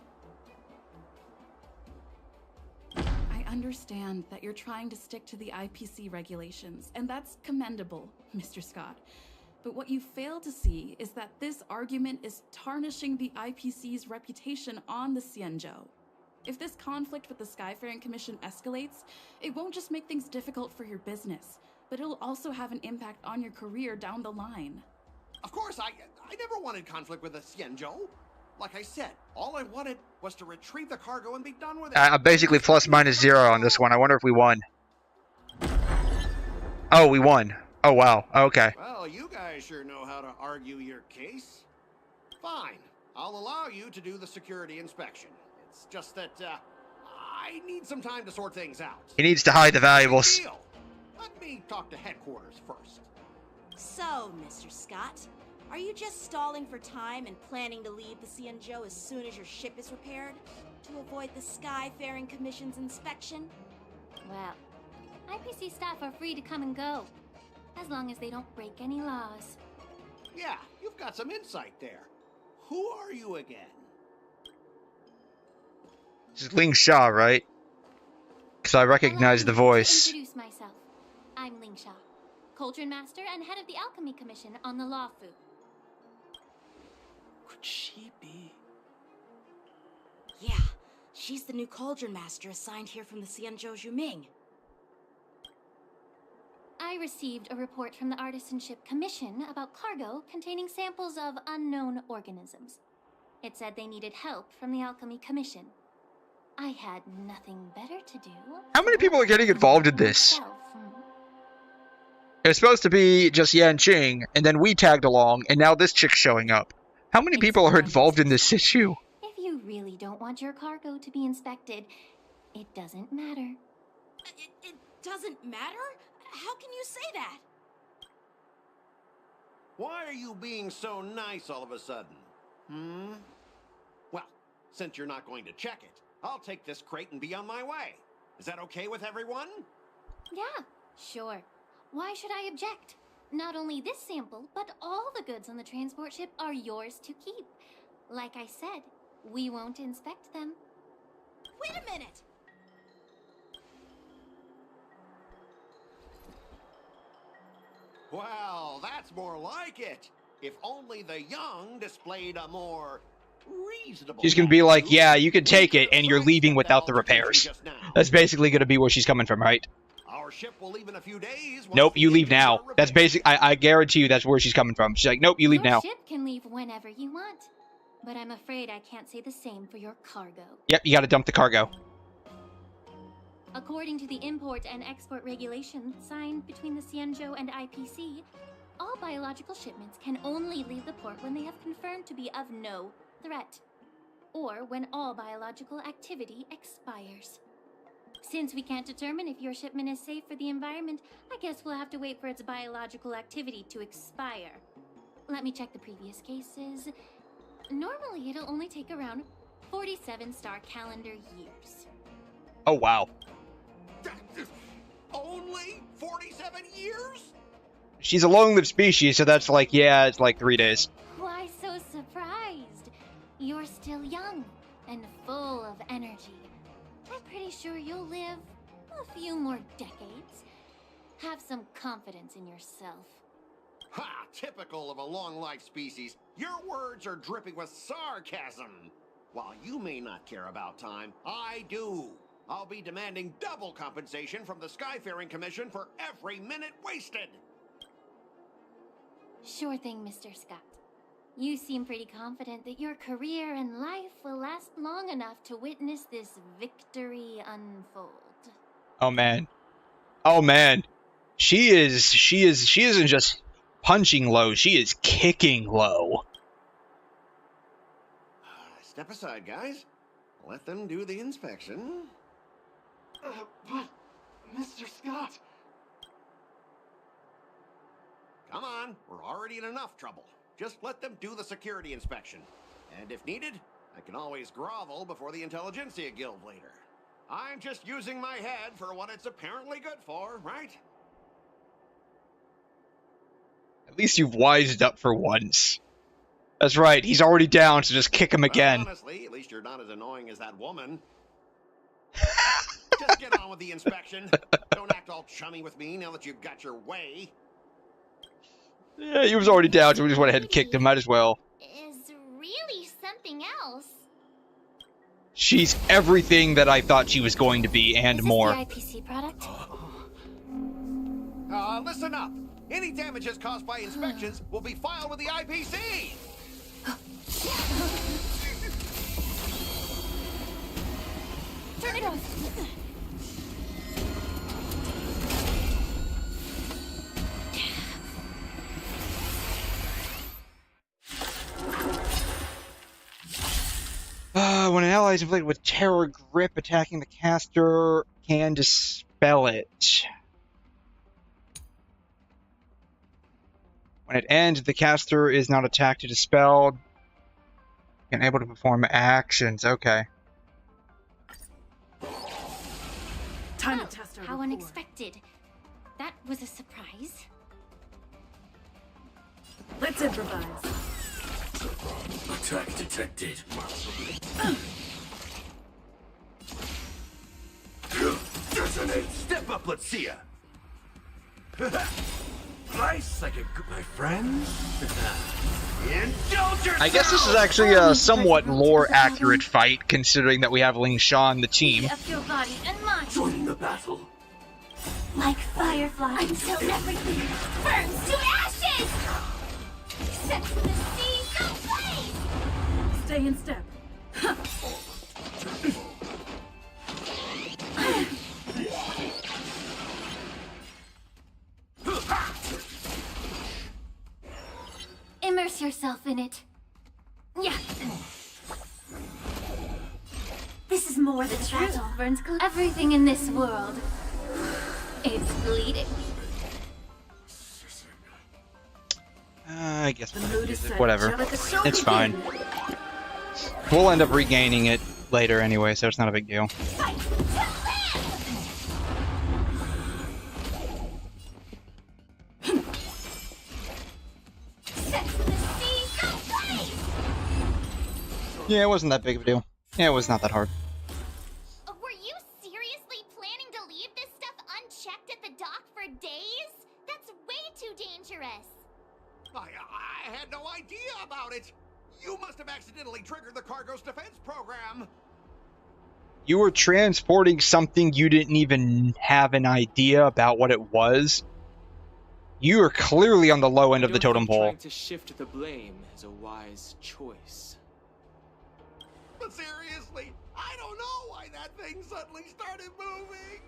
B: I understand that you're trying to stick to the IPC regulations, and that's commendable, Mr. Scott. But what you fail to see is that this argument is tarnishing the IPC's reputation on the 𝘧𝘰. If this conflict with the Skyfaring Commission escalates, it won't just make things difficult for your business, but it'll also have an impact on your career down the line.
S: Of course, I never wanted conflict with the 𝘧𝘰. Like I said, all I wanted was to retrieve the cargo and be done with it.
A: Basically ±0 on this one. I wonder if we won. Oh, we won. Oh, wow. Okay.
S: Well, you guys sure know how to argue your case. Fine. I'll allow you to do the security inspection. It's just that, I need some time to sort things out.
A: He needs to hide the valuables.
S: Let me talk to headquarters first.
K: So, Mr. Scott, are you just stalling for time and planning to leave the 𝘧𝘰 as soon as your ship is repaired? To avoid the Skyfaring Commission's inspection?
C: Well, IPC staff are free to come and go. as long as they don't break any laws.
S: Yeah, you've got some insight there. Who are you again?
A: This is 𝘰𝘮, right? Because I recognize the voice.
C: Introduce myself. I'm 𝘰𝘮, Cauldron Master and head of the Alchemy Commission on the 𝘮𝘮.
G: Could she be?
K: Yeah, she's the new Cauldron Master assigned here from the 𝘧𝘍 𝘕𝘠.
C: I received a report from the Artisanship Commission about cargo containing samples of unknown organisms. It said they needed help from the Alchemy Commission. I had nothing better to do.
A: How many people are getting involved in this? It was supposed to be just Yanqing, and then we tagged along, and now this chick's showing up. How many people are involved in this issue?
C: If you really don't want your cargo to be inspected, it doesn't matter.
K: It doesn't matter? How can you say that?
S: Why are you being so nice all of a sudden? Well, since you're not going to check it, I'll take this crate and be on my way. Is that okay with everyone?
C: Yeah, sure. Why should I object? Not only this sample, but all the goods on the transport ship are yours to keep. Like I said, we won't inspect them.
K: Wait a minute!
S: Well, that's more like it. If only the young displayed a more reasonable...
A: She's gonna be like, yeah, you can take it, and you're leaving without the repairs. That's basically gonna be where she's coming from, right?
S: Our ship will leave in a few days.
A: Nope, you leave now. That's basic. I guarantee you that's where she's coming from. She's like, nope, you leave now.
C: Your ship can leave whenever you want, but I'm afraid I can't say the same for your cargo.
A: Yep, you gotta dump the cargo.
C: According to the import and export regulations signed between the 𝘧𝘍 and IPC, all biological shipments can only leave the port when they have confirmed to be of no threat, or when all biological activity expires. Since we can't determine if your shipment is safe for the environment, I guess we'll have to wait for its biological activity to expire. Let me check the previous cases. Normally, it'll only take around 47 star calendar years.
A: Oh, wow.
S: Only 47 years?
A: She's a long-lived species, so that's like, yeah, it's like 3 days.
C: Why so surprised? You're still young and full of energy. I'm pretty sure you'll live a few more decades. Have some confidence in yourself.
S: Ha! Typical of a long-life species. Your words are dripping with sarcasm. While you may not care about time, I do. I'll be demanding double compensation from the Skyfaring Commission for every minute wasted.
C: Sure thing, Mr. Scott. You seem pretty confident that your career and life will last long enough to witness this victory unfold.
A: Oh man. Oh man. She isn't just punching low, she is kicking low.
S: Step aside, guys. Let them do the inspection.
P: But, Mr. Scott...
S: Come on, we're already in enough trouble. Just let them do the security inspection. And if needed, I can always grovel before the 𝘠𝘮𝘳𝘅 Guild later. I'm just using my head for what it's apparently good for, right?
A: At least you've wised up for once. That's right, he's already down, so just kick him again.
S: Honestly, at least you're not as annoying as that woman. Just get on with the inspection. Don't act all chummy with me now that you've got your way.
A: Yeah, he was already down, so we just went ahead and kicked him. Might as well.
E: Is really something else.
A: She's everything that I thought she was going to be, and more.
C: Is this the IPC product?
S: Listen up. Any damages caused by inspections will be filed with the IPC.
C: Turn it on.
A: When an ally is inflicted with terror grip, attacking the caster can dispel it. When it ends, the caster is not attacked or dispelled. And able to perform actions. Okay.
C: Time to test our How unexpected. That was a surprise.
B: Let's improvise.
J: Attack detected. Detonate! Step up, let's see ya! Nice, like my friends? Indulge yourself!
A: I guess this is actually a somewhat lore-accurate fight, considering that we have Ling Sha on the team.
E: Of your body and mind.
J: Join the battle.
E: Like fireflies until everything burns to ashes! Set to the sea, go blaze!
B: Stay in step.
E: Immerse yourself in it. Yeah. This is more than battle. Burns everything in this world. It's bleeding.
A: I guess whatever. It's fine. We'll end up regaining it later anyway, so it's not a big deal. Yeah, it wasn't that big of a deal. Yeah, it was not that hard.
E: Were you seriously planning to leave this stuff unchecked at the dock for days? That's way too dangerous.
S: I had no idea about it. You must have accidentally triggered the cargo's defense program.
A: You were transporting something you didn't even have an idea about what it was. You are clearly on the low end of the totem pole.
G: Trying to shift the blame is a wise choice.
S: But seriously, I don't know why that thing suddenly started moving.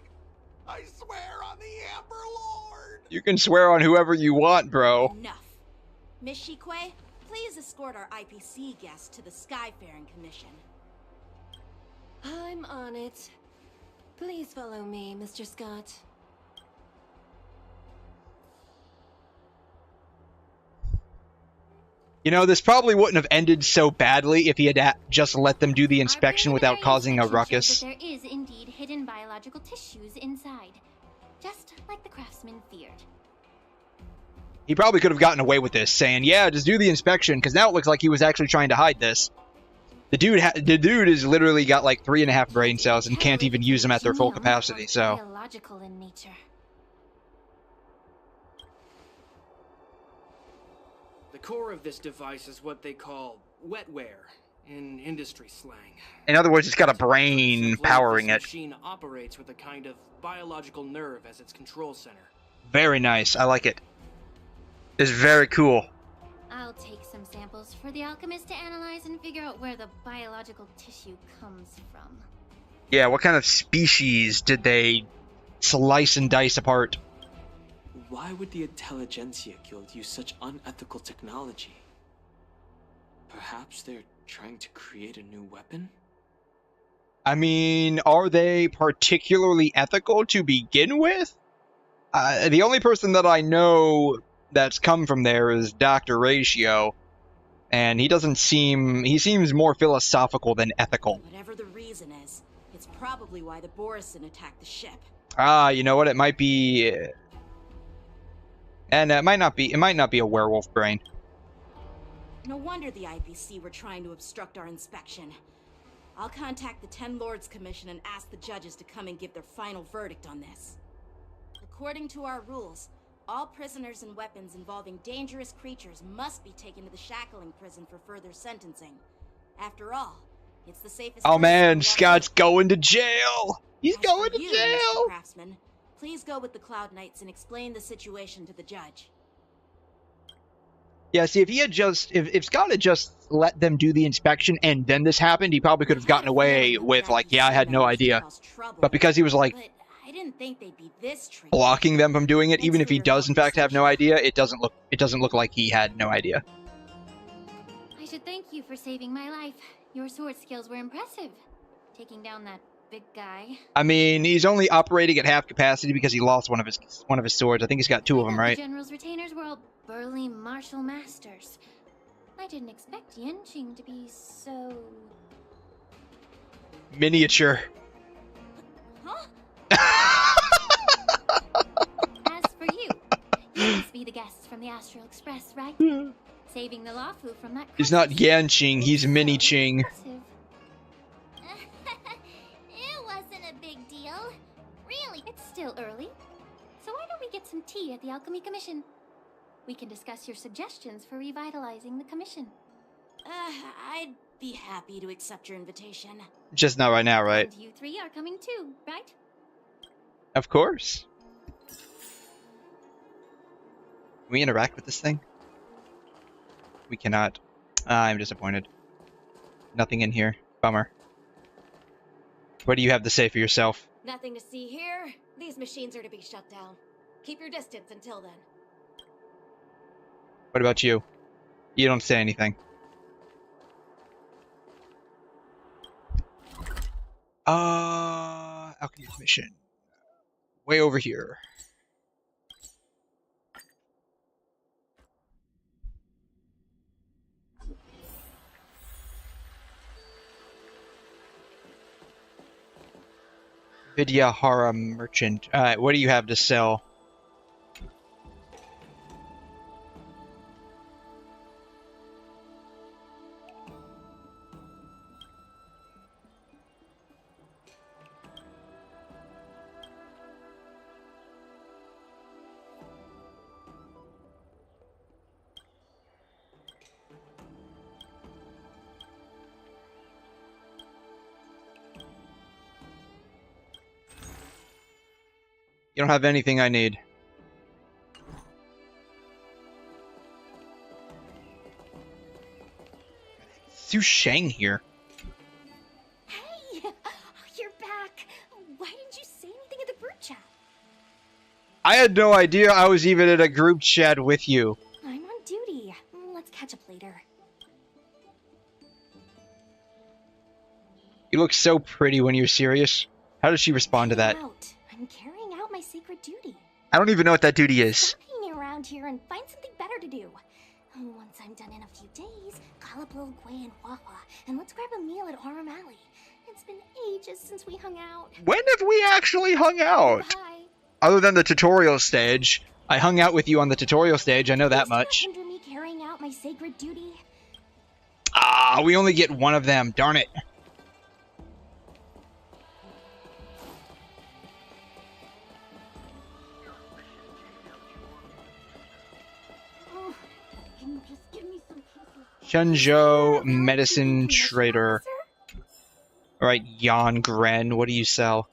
S: I swear on the Amber Lord.
A: You can swear on whoever you want, bro.
K: Enough. Miss 𝘕𝘂, please escort our IPC guests to the Skyfaring Commission.
I: I'm on it. Please follow me, Mr. Scott.
A: You know, this probably wouldn't have ended so badly if he had just let them do the inspection without causing a ruckus.
E: There is indeed hidden biological tissues inside, just like the craftsman feared.
A: He probably could have gotten away with this, saying, yeah, just do the inspection, because now it looks like he was actually trying to hide this. The dude has literally got like 3.5 brain cells and can't even use them at their full capacity, so...
E: Biological in nature.
P: The core of this device is what they call wetware in industry slang.
A: In other words, it's got a brain powering it.
P: This machine operates with a kind of biological nerve as its control center.
A: Very nice. I like it. It's very cool.
E: I'll take some samples for the alchemist to analyze and figure out where the biological tissue comes from.
A: Yeah, what kind of species did they slice and dice apart?
G: Why would the Intelligentsia Guild use such unethical technology? Perhaps they're trying to create a new weapon?
A: I mean, are they particularly ethical to begin with? The only person that I know that's come from there is 𝘠𝘪𝘠𝘠, and he seems more philosophical than ethical.
K: Whatever the reason is, it's probably why the 𝘵𝘯𝘦 attacked the ship.
A: Ah, you know what? It might be... And it might not be a werewolf brain.
K: No wonder the IPC were trying to obstruct our inspection. I'll contact the 10 Lords Commission and ask the judges to come and give their final verdict on this. According to our rules, all prisoners and weapons involving dangerous creatures must be taken to the shackling prison for further sentencing. After all, it's the safest...
A: Oh man, Scott's going to jail! He's going to jail!
K: Mr. Craftsman, please go with the Cloud Knights and explain the situation to the judge.
A: Yeah, see, if Scott had just let them do the inspection and then this happened, he probably could have gotten away with, like, yeah, I had no idea. But because he was, like,
K: I didn't think they'd be this tricky.
A: Blocking them from doing it, even if he does, in fact, have no idea, it doesn't look like he had no idea.
E: I should thank you for saving my life. Your sword skills were impressive. Taking down that big guy.
A: I mean, he's only operating at half capacity because he lost one of his swords. I think he's got 2 of them, right?
E: The General's retainers were all burly martial masters. I didn't expect 𝘕𝘂 to be so...
A: miniature.
E: Huh? As for you must be be the guests from the Astral Express, right? Saving the Lawfu from that.
A: He's not Yanqing, he's Mini Ching.
E: It wasn't a big deal. Really, it's still early. So why don't we get some tea at the Alchemy Commission? We can discuss your suggestions for revitalizing the commission.
K: I'd be happy to accept your invitation.
A: Just not right now, right?
E: And you three are coming too, right?
A: Of course. Can we interact with this thing? We cannot. I'm disappointed. Nothing in here. Bummer. What do you have to say for yourself?
K: Nothing to see here. These machines are to be shut down. Keep your distance until then.
A: What about you? You don't say anything. Alchemy Commission. Way over here. Vidyahara Merchant. Alright, what do you have to sell? You don't have anything I need. Shang here.
E: Hey, you're back. Why didn't you say anything in the group chat?
A: I had no idea I was even in a group chat with you.
E: I'm on duty. Let's catch up later.
A: You look so pretty when you're serious. How does she respond to that?
E: I'm carrying out my sacred duty.
A: I don't even know what that duty is.
E: Stop hanging around here and find something better to do. Once I'm done in a few days, call up little 𝘬𝘬𝘦𝘥 and let's grab a meal at Aurum Alley. It's been ages since we hung out.
A: When have we actually hung out?
E: Bye.
A: Other than the tutorial stage. I hung out with you on the tutorial stage, I know that much.
E: Hinder me carrying out my sacred duty.
A: Ah, we only get one of them, darn it. 𝘕𝘲 medicine trader. Alright, 𝘺𝘮, what do you sell?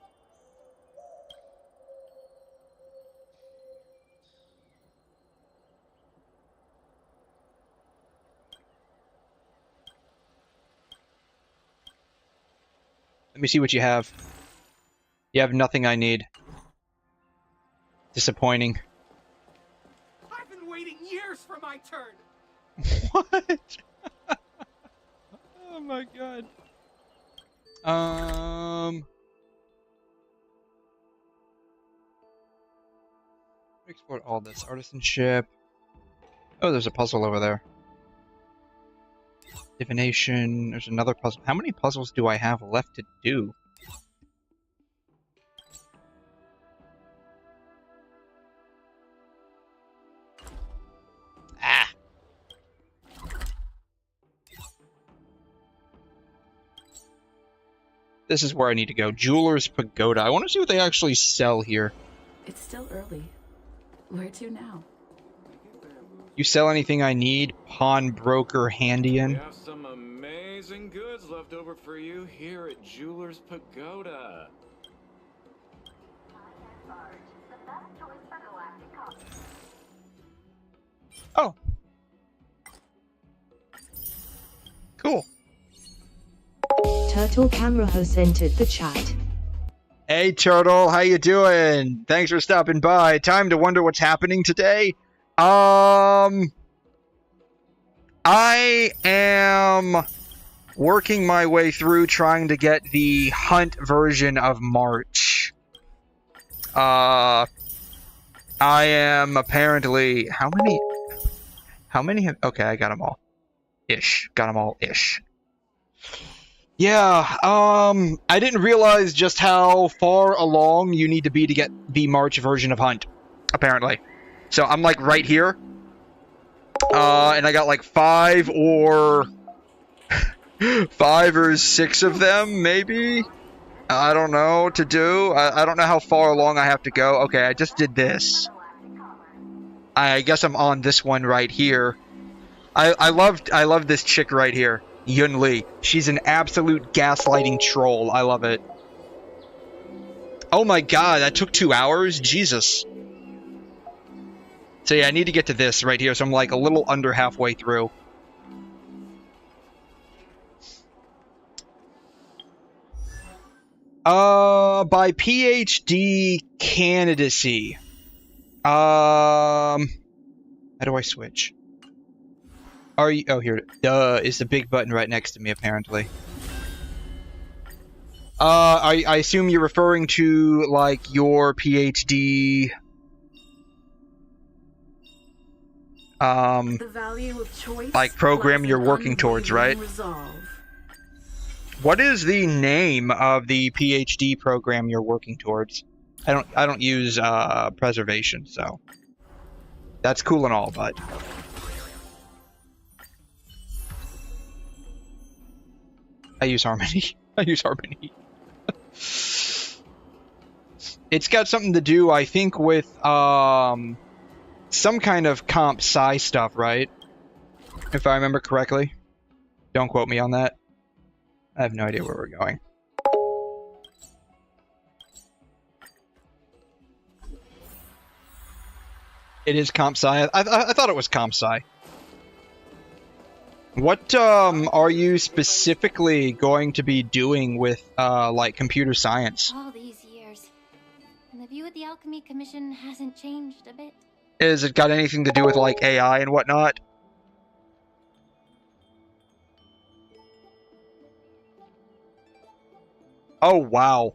A: Let me see what you have. You have nothing I need. Disappointing.
P: I've been waiting years for my turn.
A: What? Oh my god. Explore all this artisanship. Oh, there's a puzzle over there. Divination. There's another puzzle. How many puzzles do I have left to do? Ah. This is where I need to go. Jeweler's Pagoda. I want to see what they actually sell here.
B: It's still early. Where to now?
A: You sell anything I need? Pawnbroker Handian.
F: We have some amazing goods left over for you here at Jeweler's Pagoda.
A: Oh. Cool.
O: Turtle Camera Host entered the chat.
A: Hey Turtle, how you doing? Thanks for stopping by. Time to wonder what's happening today. I am working my way through trying to get the hunt version of March. I am apparently... How many have... Okay, I got them all. Got them all. Yeah, I didn't realize just how far along you need to be to get the March version of Hunt, apparently. So I'm like right here. And I got like 5 or 6 of them, maybe? I don't know to do. I don't know how far along I have to go. Okay, I just did this. I guess I'm on this one right here. I love this chick right here, Yun-Li. She's an absolute gaslighting troll. I love it. Oh my god, that took 2 hours? Jesus. So yeah, I need to get to this right here, so I'm like a little under halfway through. By PhD candidacy. How do I switch? Are you? Oh, here. Is the big button right next to me, apparently. I assume you're referring to, like, your PhD...
B: the value of choice
A: like, program you're working towards, right?
B: Resolve.
A: What is the name of the PhD program you're working towards? I don't use, preservation, so... That's cool and all, but... I use Harmony. I use Harmony. It's got something to do, I think, with, some kind of comp sci stuff, right? If I remember correctly. Don't quote me on that. I have no idea where we're going. It is comp sci. I thought it was comp sci. What are you specifically going to be doing with like computer science?
C: All these years, and the view of the Alchemy Commission hasn't changed a bit.
A: Is it got anything to do with like AI and whatnot? Oh wow.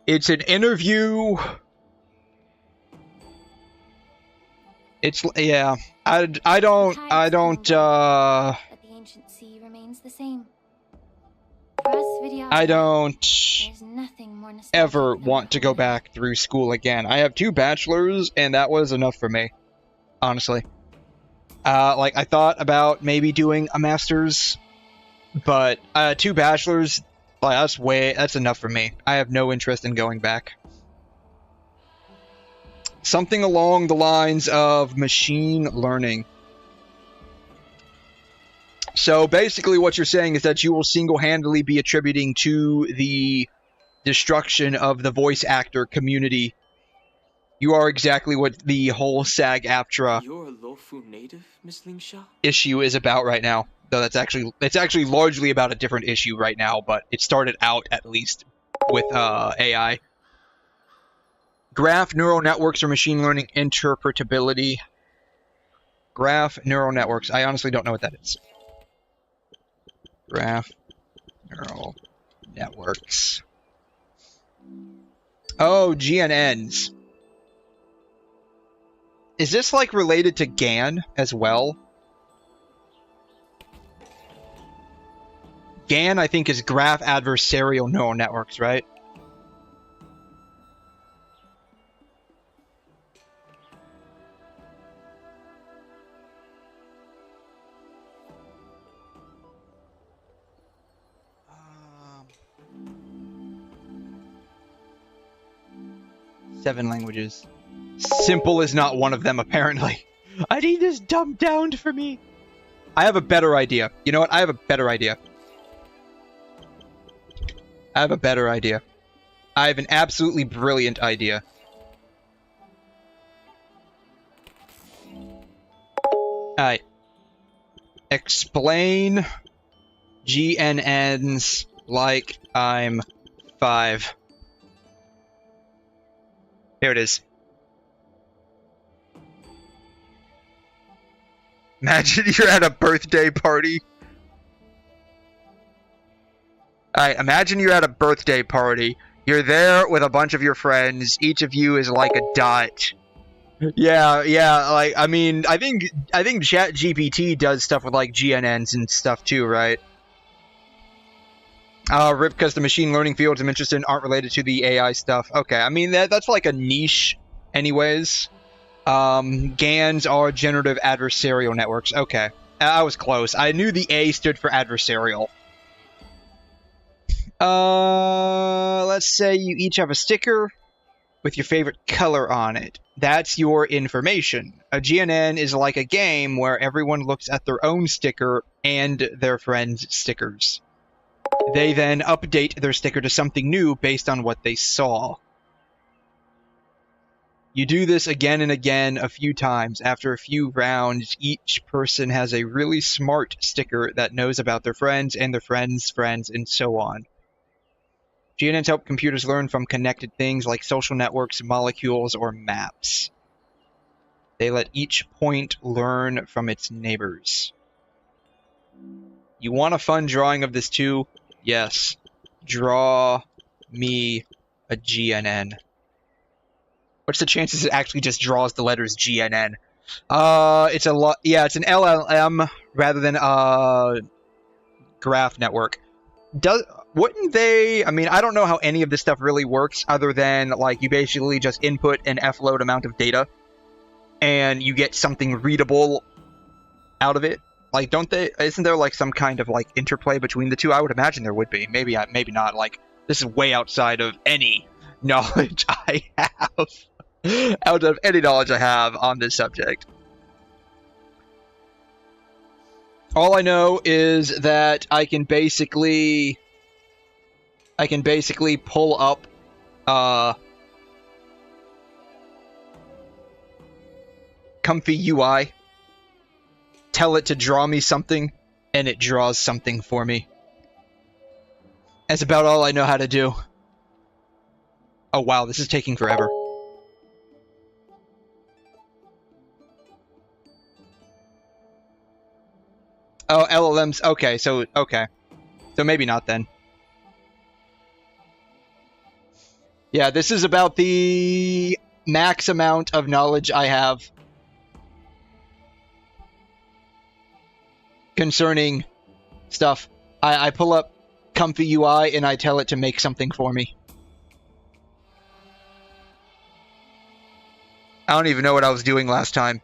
A: It's an interview. It's yeah. I don't
C: But the ancient sea remains the same. For us videographers,
A: I don't
C: there's nothing more nostalgic
A: ever
C: than
A: want to go back through school again. I have 2 bachelors, and that was enough for me, honestly. Like, I thought about maybe doing a master's, but 2 bachelors, like, that's enough for me. I have no interest in going back. Something along the lines of machine learning. So basically what you're saying is that you will single-handedly be attributing to the destruction of the voice actor community. You are exactly what the whole SAG-AFTRA
G: You're a Luofu native, Miss 𝘰𝘻?
A: issue is about right now. Though it's actually largely about a different issue right now, but it started out at least with AI. Graph neural networks or machine learning interpretability. Graph neural networks. I honestly don't know what that is. Graph neural networks. Oh, GNNs. Is this like related to GAN as well? GAN, I think, is graph adversarial neural networks, right? Seven languages. Simple is not one of them, apparently. I need this dumbed down for me. I have a better idea. You know what? I have a better idea. I have a better idea. I have an absolutely brilliant idea. Alright. Explain GNNs like I'm 5. Here it is. Imagine you're at a birthday party. Alright, imagine you're at a birthday party. You're there with a bunch of your friends. Each of you is like a dot. Yeah, like, I mean, I think ChatGPT does stuff with, like, GNNs and stuff too, right? Rip, because the machine learning fields I'm interested in aren't related to the AI stuff. Okay, I mean, that's like a niche anyways. GANs are generative adversarial networks. Okay. I was close. I knew the A stood for adversarial. Let's say you each have a sticker with your favorite color on it. That's your information. A GNN is like a game where everyone looks at their own sticker and their friends' stickers. They then update their sticker to something new based on what they saw. You do this again and again a few times. After a few rounds, each person has a really smart sticker that knows about their friends and their friends' friends and so on. GNNs help computers learn from connected things like social networks, molecules, or maps. They let each point learn from its neighbors. You want a fun drawing of this too? Yes. Draw me a GNN. What's the chances it actually just draws the letters GNN? It's a lot. Yeah, it's an LLM rather than a graph network. Wouldn't they? I mean, I don't know how any of this stuff really works, other than like you basically just input an F-load amount of data, and you get something readable out of it. Like, don't they? Isn't there like some kind of like interplay between the two? I would imagine there would be. Maybe not. Like, this is way outside of any knowledge I have. Out of any knowledge I have on this subject. All I know is that I can basically pull up Comfy UI, tell it to draw me something, and it draws something for me. That's about all I know how to do. Oh wow, this is taking forever. Oh, LLMs. Okay, so maybe not then. Yeah, this is about the max amount of knowledge I have concerning stuff. I pull up Comfy UI and I tell it to make something for me. I don't even know what I was doing last time.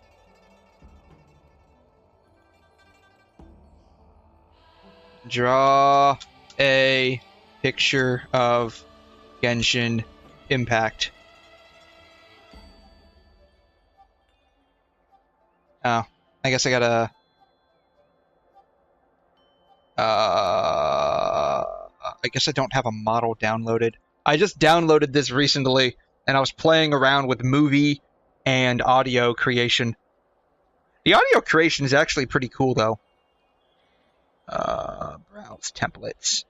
A: Draw a picture of Genshin Impact. Oh, I guess I gotta... I guess I don't have a model downloaded. I just downloaded this recently, and I was playing around with movie and audio creation. The audio creation is actually pretty cool, though. Browse templates.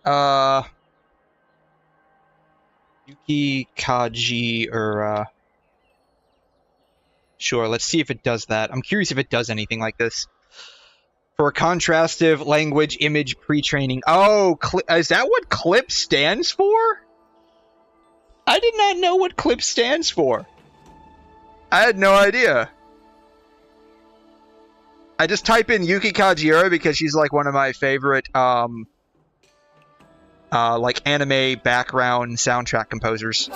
A: 𝘧𝘢𝘬𝘕𝘖𝘛. Sure, let's see if it does that. I'm curious if it does anything like this. For contrastive language image pre-training. Oh, is that what CLIP stands for? I did not know what CLIP stands for. I had no idea. I just type in 𝘧𝘬𝘕𝘖𝘛 because she's like one of my favorite like anime background soundtrack composers.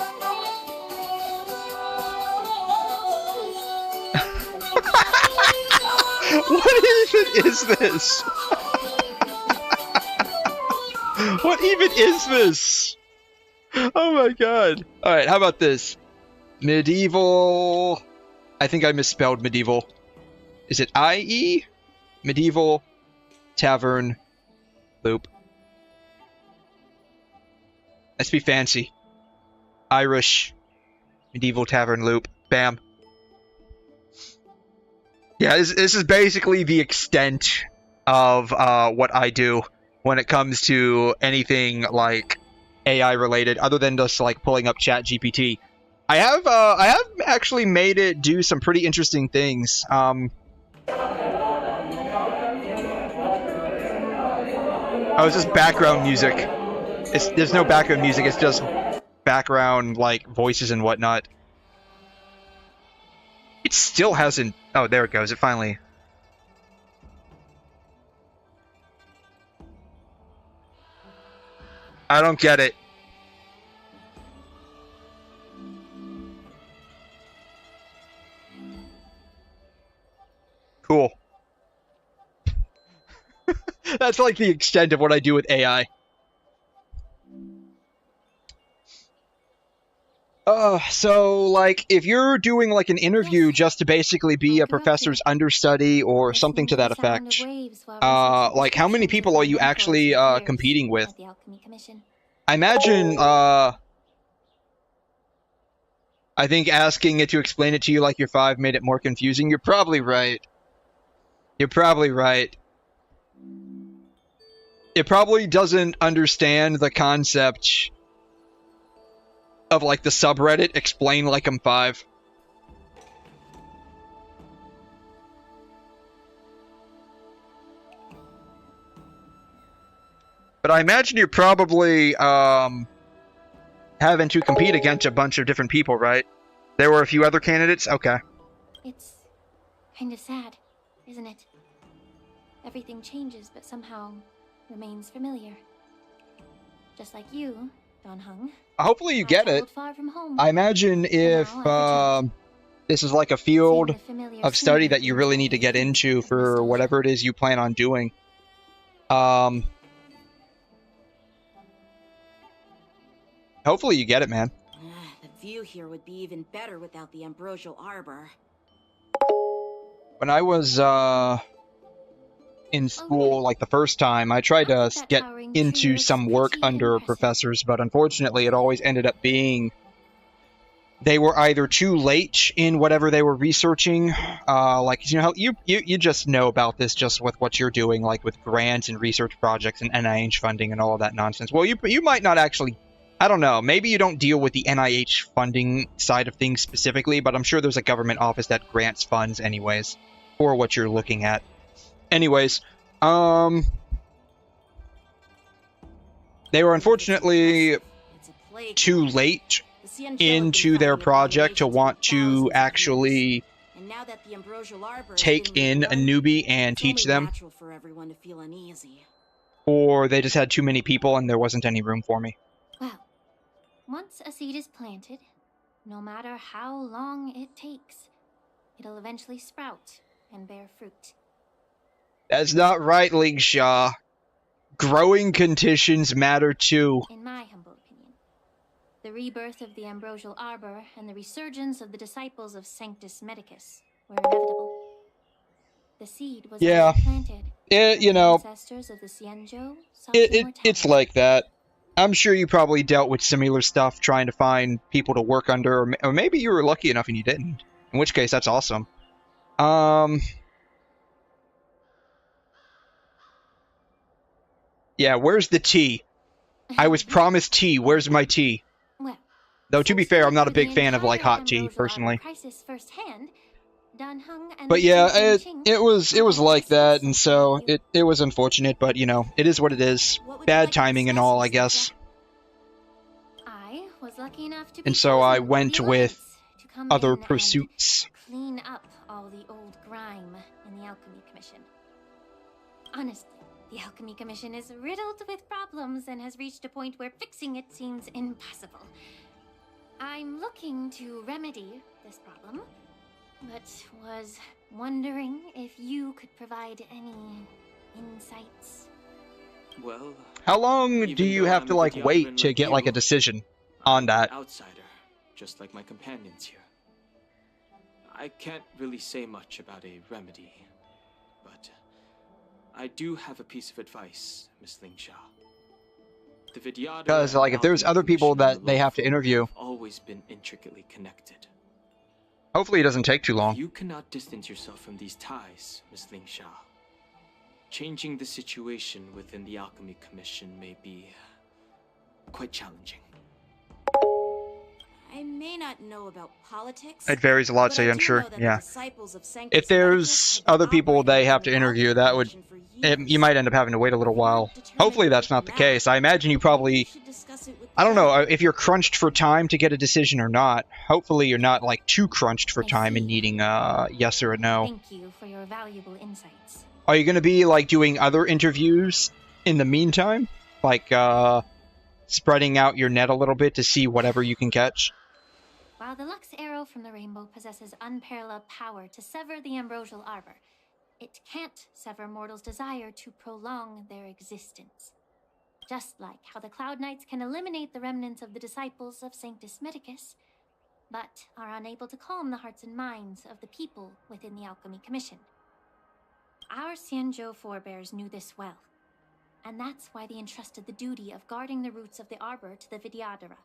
A: What even is this? What even is this? Oh my god. Alright, how about this? Medieval... I think I misspelled medieval. Is it IE? Medieval Tavern Loop. Let's be fancy. Irish Medieval Tavern Loop. Bam. Yeah, this is basically the extent of what I do when it comes to anything like AI related, other than just like pulling up ChatGPT. I have actually made it do some pretty interesting things. Oh, it's just background music. There's no background music. It's just background like voices and whatnot. It still hasn't... Oh, there it goes. It finally... I don't get it. Cool. That's like the extent of what I do with AI. So, like, if you're doing, like, an interview just to basically be a professor's understudy or something to that effect, like, how many people are you actually, competing with? I imagine, I think asking it to explain it to you like you're 5 made it more confusing. You're probably right. You're probably right. It probably doesn't understand the concept of, like, the subreddit, explain like I'm 5. But I imagine you're probably, having to compete against a bunch of different people, right? There were a few other candidates? Okay.
T: It's kind of sad, isn't it? Everything changes, but somehow remains familiar. Just like you, Don Hung.
A: Hopefully you get it. I imagine if this is like a field of study that you really need to get into for whatever it is you plan on doing. Hopefully you get it, man.
K: The view here would be even better without the ambrosial arbor.
A: When I was in school, like the first time, I tried to get into some work under professors, but unfortunately it always ended up being they were either too late in whatever they were researching, like, you know how you just know about this just with what you're doing, like with grants and research projects and NIH funding and all of that nonsense. Well, you might not actually, I don't know, maybe you don't deal with the NIH funding side of things specifically, but I'm sure there's a government office that grants funds anyways for what you're looking at. Anyways, they were unfortunately too late into their project to want to actually take in a newbie and teach them. Or they just had too many people and there wasn't any room for me.
T: Well, once a seed is planted, no matter how long it takes, it'll eventually sprout and bear fruit.
A: That's not right, 𝘵𝘮. Growing conditions matter too.
T: In my humble opinion, the rebirth of the ambrosial arbor and the resurgence of the disciples of Sanctus Medicus were inevitable. The seed was planted.
A: You know,
T: ancestors of the 𝘧𝘰
A: it's like that. I'm sure you probably dealt with similar stuff trying to find people to work under, or maybe you were lucky enough and you didn't. In which case, that's awesome. Yeah, where's the tea? I was promised tea. Where's my tea?
T: Well,
A: though, to be fair, I'm not a big fan of, like, hot tea, personally. But yeah, it was like that, and so it was unfortunate, but, you know, it is what it is. Bad timing and all, I guess.
T: I was lucky enough to
A: and so I went with other pursuits.
T: Clean up all the old grime in the Alchemy Commission. Honestly, the Alchemy Commission is riddled with problems and has reached a point where fixing it seems impossible. I'm looking to remedy this problem, but was wondering if you could provide any insights.
G: Well,
A: how long do you have to, like, wait to get, like, a decision on that?
G: Outsider, just like my companions here. I can't really say much about a remedy, but I do have a piece of advice, Miss 𝘰𝘮. The Vidyadhara,
A: because, like, if there's other people that they have to interview,
G: always been intricately connected.
A: Hopefully it doesn't take too long.
G: You cannot distance yourself from these ties, Miss 𝘰𝘮. Changing the situation within the Alchemy Commission may be quite challenging.
K: I may not know about politics.
A: It varies a lot, so I'm sure. Yeah. If there's other people they have to interview, that would... you might end up having to wait a little while. Hopefully that's not the case. I imagine you probably I don't know if you're crunched for time to get a decision or not. Hopefully you're not like too crunched for time and needing a yes or a no.
T: Thank you for your valuable insights.
A: Are you going to be like doing other interviews in the meantime? Like spreading out your net a little bit to see whatever you can catch?
T: While the Lux arrow from the rainbow possesses unparalleled power to sever the ambrosial arbor, it can't sever mortals' desire to prolong their existence. Just like how the Cloud Knights can eliminate the remnants of the disciples of Sanctus Medicus, but are unable to calm the hearts and minds of the people within the Alchemy Commission. Our 𝘧𝘰 forebears knew this well, and that's why they entrusted the duty of guarding the roots of the arbor to the 𝘬𝘠𝘬𝘬.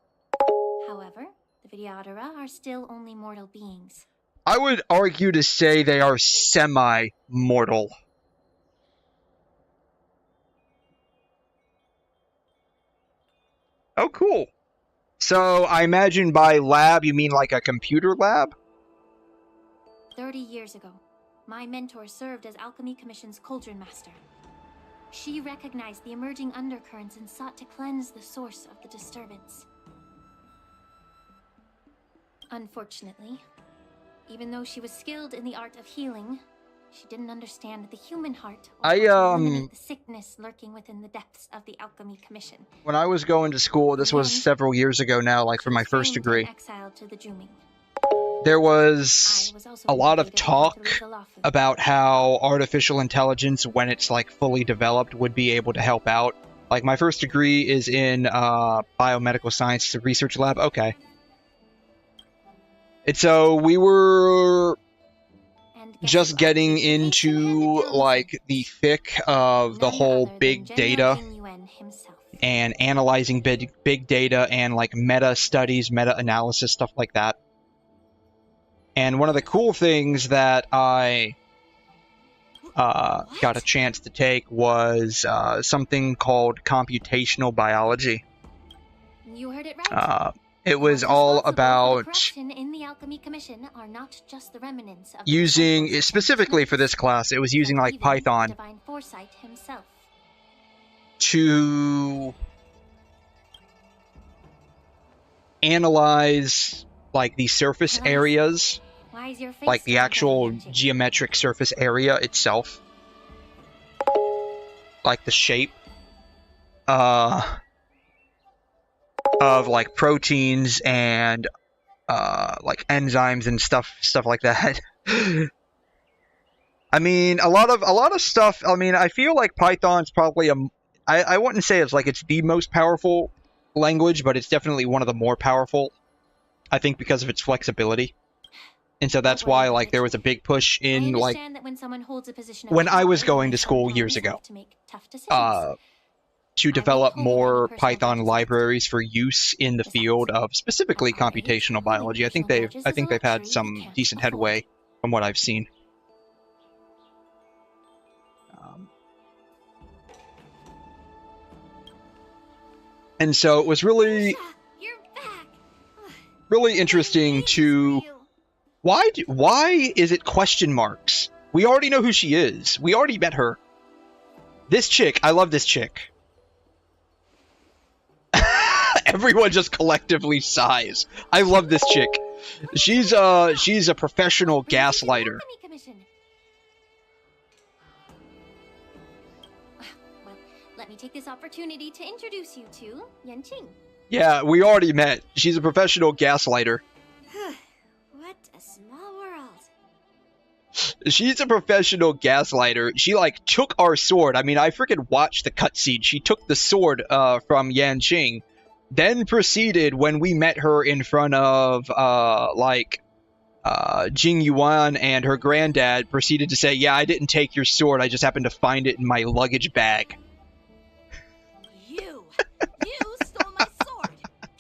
T: However, the 𝘬𝘬𝘬 are still only mortal beings.
A: I would argue to say they are semi-mortal. Oh, cool. So, I imagine by lab, you mean like a computer lab?
T: 30 years ago, my mentor served as Alchemy Commission's Cauldron Master. She recognized the emerging undercurrents and sought to cleanse the source of the disturbance. Unfortunately, even though she was skilled in the art of healing, she didn't understand the human heart or eliminate the sickness lurking within the depths of the Alchemy Commission.
A: When I was going to school, this was several years ago now, like for my first degree,
T: exiled to the 𝘬𝘕.
A: there was a lot of talk about how artificial intelligence, when it's like fully developed, would be able to help out. Like my first degree is in biomedical science research lab. Okay. And so we were just getting into like the thick of the whole big data and analyzing big data and like meta studies, meta analysis, stuff like that. And one of the cool things that I got a chance to take was something called computational biology.
T: You heard it right.
A: It was all about using, specifically for this class, it was using like Python to analyze like the surface areas, like the actual geometric surface area itself, like the shape of like proteins and like enzymes and stuff like that. I mean, a lot of stuff. I mean, I feel like Python's probably I wouldn't say it's like it's the most powerful language, but it's definitely one of the more powerful, I think, because of its flexibility. And so that's why like there was a big push in like when I was going to school years ago to develop more Python libraries for use in the field of specifically computational biology. I think they've had some decent headway from what I've seen. And so it was really interesting to why is it question marks? We already know who she is. We already met her. This chick, I love this chick. Everyone just collectively sighs. I love this chick. She's a professional gaslighter.
T: Well, let me take this opportunity to introduce you to Yanqing.
A: Yeah, we already met. She's a professional gaslighter.
C: What a small world.
A: She's a professional gaslighter. She like took our sword. I mean, I freaking watched the cutscene. She took the sword from Yanqing. Then proceeded, when we met her in front of, Jing Yuan and her granddad, proceeded to say, yeah, I didn't take your sword, I just happened to find it in my luggage bag.
K: You stole my sword!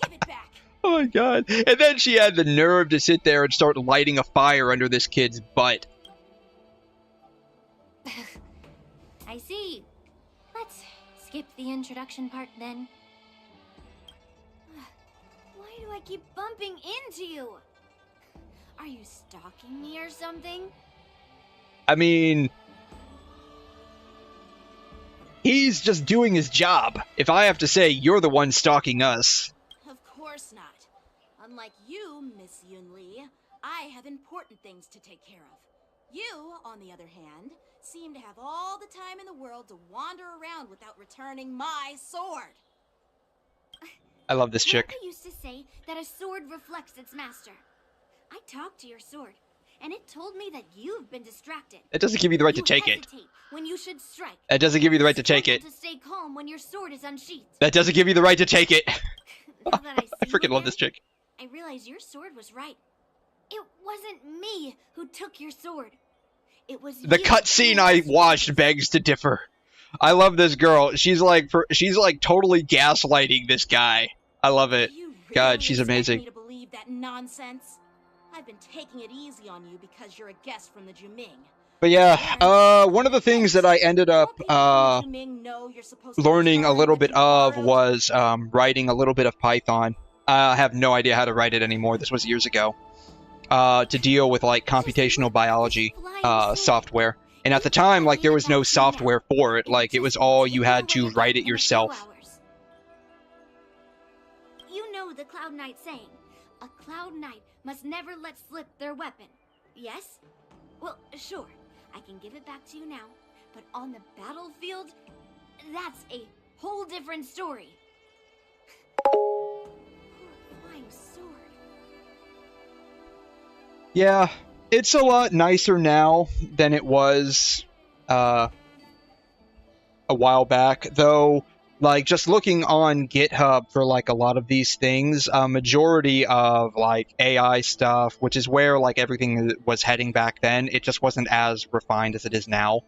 K: Give it back!
A: Oh my god. And then she had the nerve to sit there and start lighting a fire under this kid's butt.
T: I see. Let's skip the introduction part then.
C: Why do I keep bumping into you? Are you stalking me or something?
A: I mean, he's just doing his job. If I have to say you're the one stalking us,
K: I have important things to take care of. You, on the other hand, seem to have all the time in the world to wander around without returning my sword.
A: I love this chick.
C: Grandpa used to say that a sword reflects its master. I talked to your sword, and it told me that you've been distracted.
A: It doesn't give you the right to take it.
C: When you should strike.
A: It doesn't give you the right to take it.
C: To stay calm when your sword is unsheathed.
A: That doesn't give you the right to take it.
C: Now that
A: I freaking love this chick.
C: I realize your sword was right. It wasn't me who took your sword. It was
A: The
C: you
A: cutscene
C: who
A: I
C: was
A: watched begs to differ. I love this girl. She's like totally gaslighting this guy. I love it. God, she's amazing.
K: Me to believe that nonsense? I've been taking it easy on you because you're a guest from the Zhuming.
A: But yeah, one of the things that I ended up learning a little bit of was writing a little bit of Python. I have no idea how to write it anymore. This was years ago. To deal with like computational biology software. And at the time, like, there was no software for it. Like, it was all you had to write it yourself.
C: You know the Cloud Knight saying, a Cloud Knight must never let slip their weapon. Yes? Well, sure, I can give it back to you now, but on the battlefield, that's a whole different story. Flying sword.
A: Yeah, it's a lot nicer now than it was a while back, though. Like, just looking on GitHub for, like, a lot of these things, a majority of, like, AI stuff, which is where, like, everything was heading back then, it just wasn't as refined as it is now.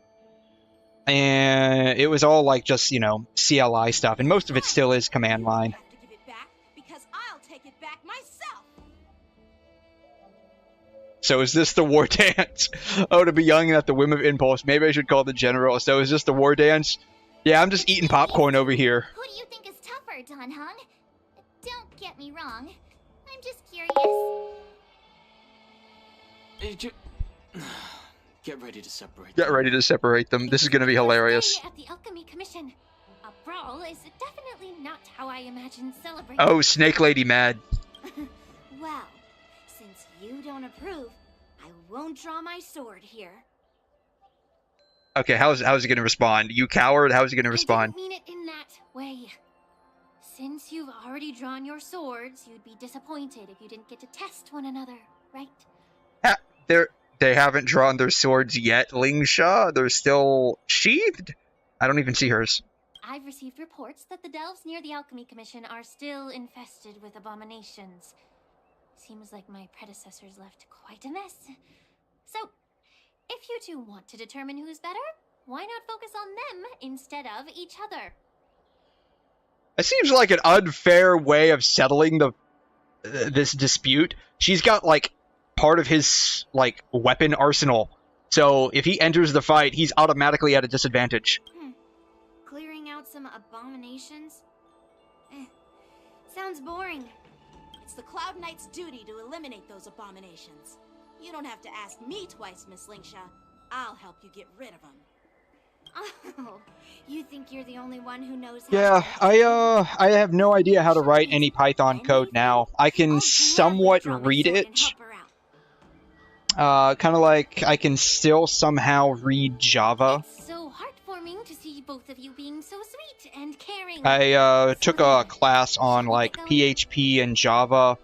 A: And it was all, like, just, you know, CLI stuff, and most of it still is command line. So is this the war dance? Oh, to be young and at the whim of impulse. Maybe I should call the general. So is this the war dance? Yeah, I'm just eating popcorn over here.
E: Who do you think is tougher, Don Hung? Don't get me wrong. I'm just curious.
G: Get ready to separate.
A: Get ready to separate them. This is going to be hilarious.
C: At the Alchemy Commission, a brawl is definitely not how I imagine celebrating.
A: Oh, Snake Lady mad.
C: Well, since you don't approve, I won't draw my sword here.
A: Okay, how's he going to respond? You coward, how's he going to respond?
C: I didn't mean it in that way. Since you've already drawn your swords, you'd be disappointed if you didn't get to test one another, right?
A: They haven't drawn their swords yet, 𝘰𝘮. They're still sheathed? I don't even see hers.
C: I've received reports that the delves near the Alchemy Commission are still infested with abominations. Seems like my predecessors left quite a mess. So, if you two want to determine who's better, why not focus on them instead of each other?
A: It seems like an unfair way of settling this dispute. She's got, like, part of his, like, weapon arsenal. So if he enters the fight, he's automatically at a disadvantage.
C: Clearing out some abominations? Sounds boring.
K: It's the Cloud Knight's duty to eliminate those abominations. You don't have to ask me twice, Miss 𝘰𝘮. I'll help you get rid of them.
C: Oh, you think you're the only one who knows how
A: Yeah,
C: to
A: I have no idea how to write any Python code now. I can somewhat read it. Kind of like I can still somehow read Java.
C: It's so heartwarming to see both of you being so sweet and caring.
A: I took a class on like PHP and Java.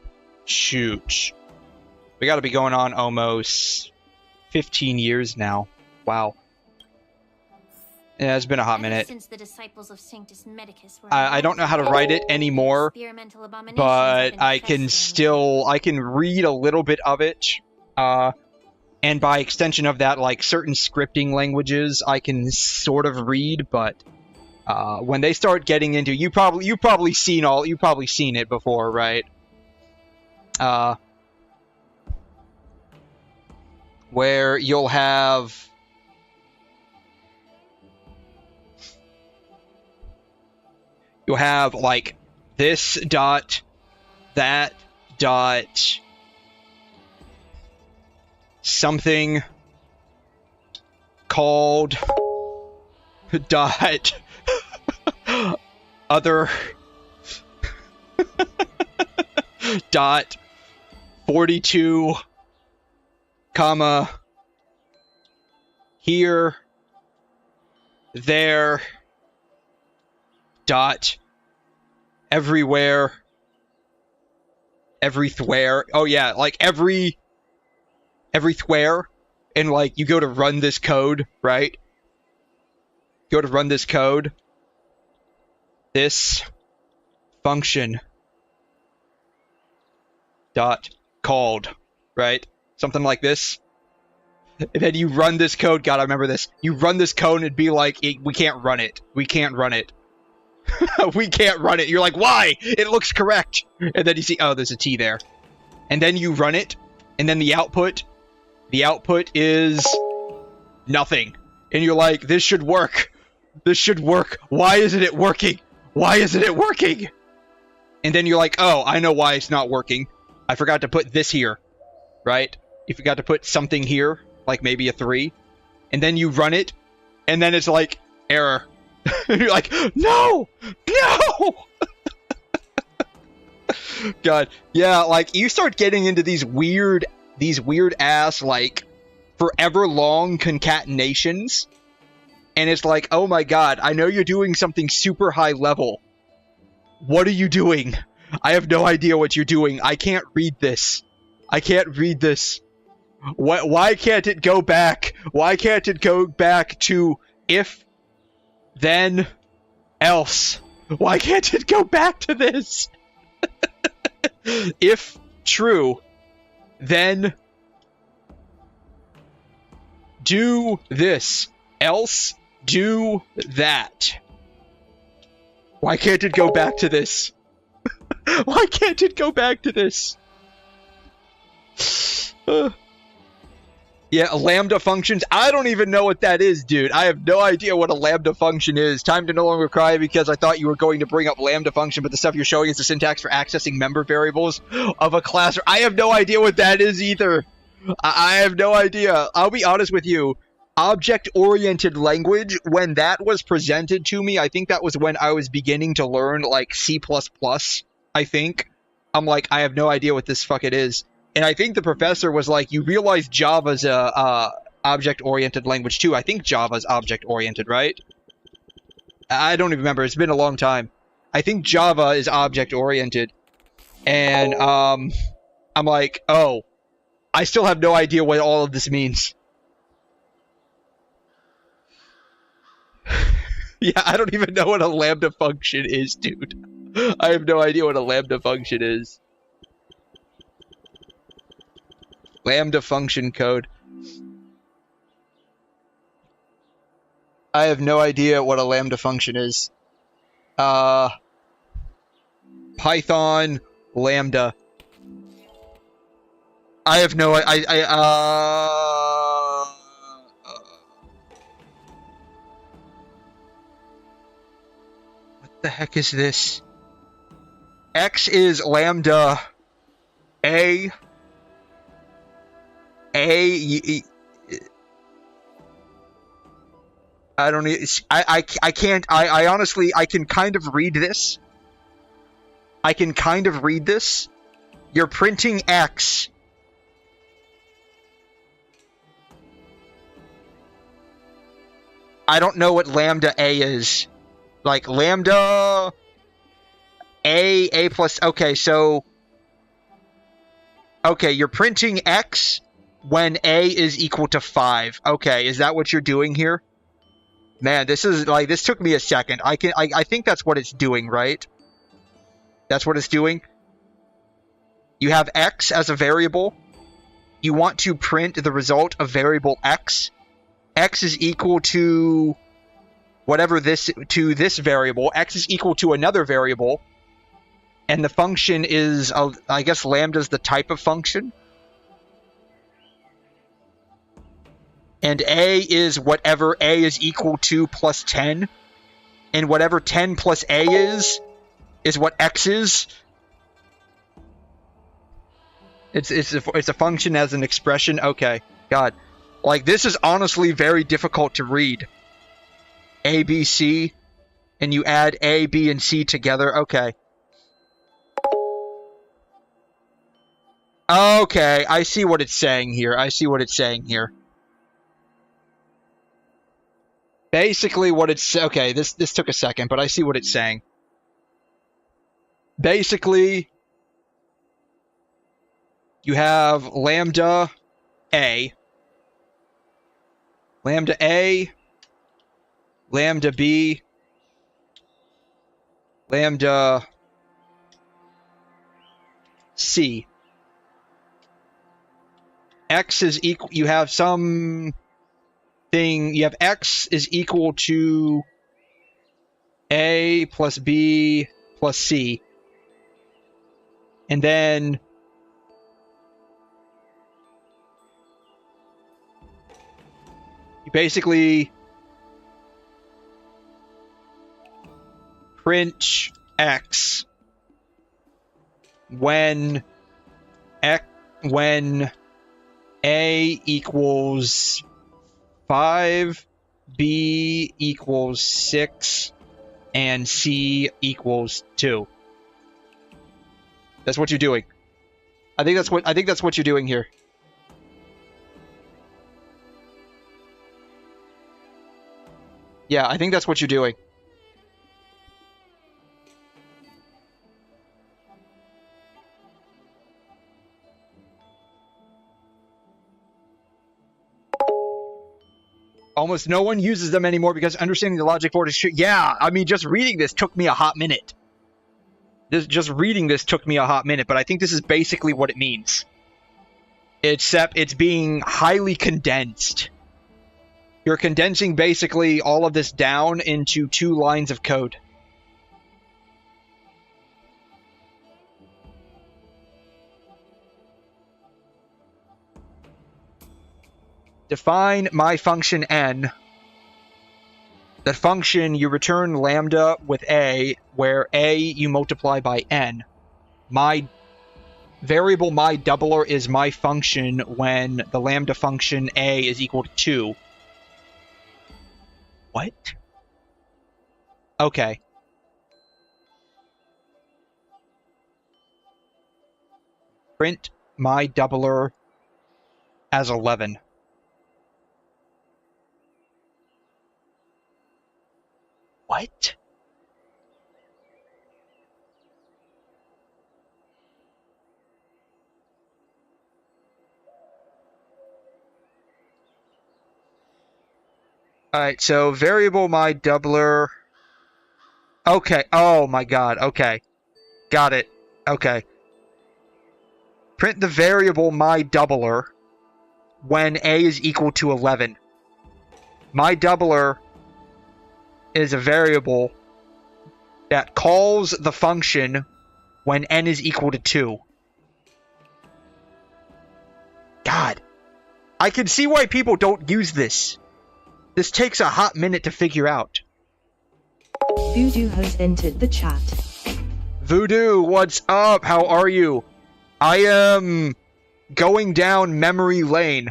A: Shoot. We gotta be going on almost 15 years now. Wow. Yeah, it's been a hot minute.
C: Since the disciples of Sanctus Medicus were
A: I don't know how to write it anymore, but I can read a little bit of it. And by extension of that, like certain scripting languages I can sort of read, but when they start getting into you've probably seen it before, right? Where you'll have like this dot, that dot, something called dot other dot 42 comma, here, there, dot, everywhere, everywhere. Oh yeah, like everywhere. And like you go to run this code, right? Go to run this code. This function dot called, right? Something like this. And then you run this code. God, I remember this. You run this code and it'd be like, we can't run it. We can't run it. We can't run it. You're like, why? It looks correct. And then you see, oh, there's a T there. And then you run it. And then the output is nothing. And you're like, this should work. This should work. Why isn't it working? Why isn't it working? And then you're like, oh, I know why it's not working. I forgot to put this here, right? You forgot to put something here, like maybe a 3. And then you run it, and then it's like, error. And you're like, no! No! God. Yeah, like, you start getting into these weird ass, like, forever long concatenations. And it's like, oh my god, I know you're doing something super high level. What are you doing? I have no idea what you're doing. I can't read this. I can't read this. Why can't it go back? Why can't it go back to if, then, else? Why can't it go back to this? If true, then do this. Else, do that. Why can't it go back to this? Why can't it go back to this? Yeah, lambda functions. I don't even know what that is, dude. I have no idea what a lambda function is. Time to no longer cry because I thought you were going to bring up lambda function, but the stuff you're showing is the syntax for accessing member variables of a class. I have no idea what that is either. I have no idea. I'll be honest with you. Object-oriented language, when that was presented to me, I think that was when I was beginning to learn, like, C++, I think. I'm like, I have no idea what this fuck it is. And I think the professor was like, you realize Java's a object-oriented language too. I think Java's object-oriented, right? I don't even remember. It's been a long time. I think Java is object-oriented. And, I'm like, oh, I still have no idea what all of this means. Yeah, I don't even know what a lambda function is, dude. I have no idea what a lambda function is. Lambda function code. I have no idea what a lambda function is. Python lambda. I have no what the heck is this? X is lambda A. I don't need, I can't, I honestly, I can kind of read this. I can kind of read this. You're printing X. I don't know what lambda A is. Like, lambda A plus, okay, so, okay, you're printing X when A is equal to 5. Okay, is that what you're doing here? Man, this is, like, this took me a second. I think that's what it's doing, right? That's what it's doing? You have X as a variable. You want to print the result of variable X. X is equal to whatever this variable. X is equal to another variable. And the function is, I guess lambda's the type of function. And A is whatever A is equal to plus 10. And whatever 10 plus A is what X is. It's a function as an expression. Okay, God. Like, this is honestly very difficult to read. A, B, C. And you add A, B, and C together. Okay. Okay, I see what it's saying here. Basically what it's... Okay, this took a second, but I see what it's saying. Basically, you have lambda A, lambda B, lambda C. X is equal... You have some... thing, you have X is equal to A plus B plus C. And then you basically print X when A equals 5, B equals 6, and C equals 2. That's what you're doing. I think that's what you're doing here. Yeah, I think that's what you're doing. Almost no one uses them anymore because understanding the logic board is... Yeah, I mean, just reading this took me a hot minute. Just reading this took me a hot minute, but I think this is basically what it means. Except it's being highly condensed. You're condensing basically all of this down into 2 lines of code. Define my function n. The function, you return lambda with a, where a you multiply by n. My variable my doubler is my function when the lambda function a is equal to 2. What? Okay. Print my doubler as 11. What? Alright, so variable my doubler. Okay, oh my god, okay. Got it. Okay. Print the variable my doubler when a is equal to 11. My doubler is a variable that calls the function when n is equal to 2. God. I can see why people don't use this. This takes a hot minute to figure out.
O: Voodoo has entered the chat.
A: Voodoo, what's up? How are you? I am going down memory lane.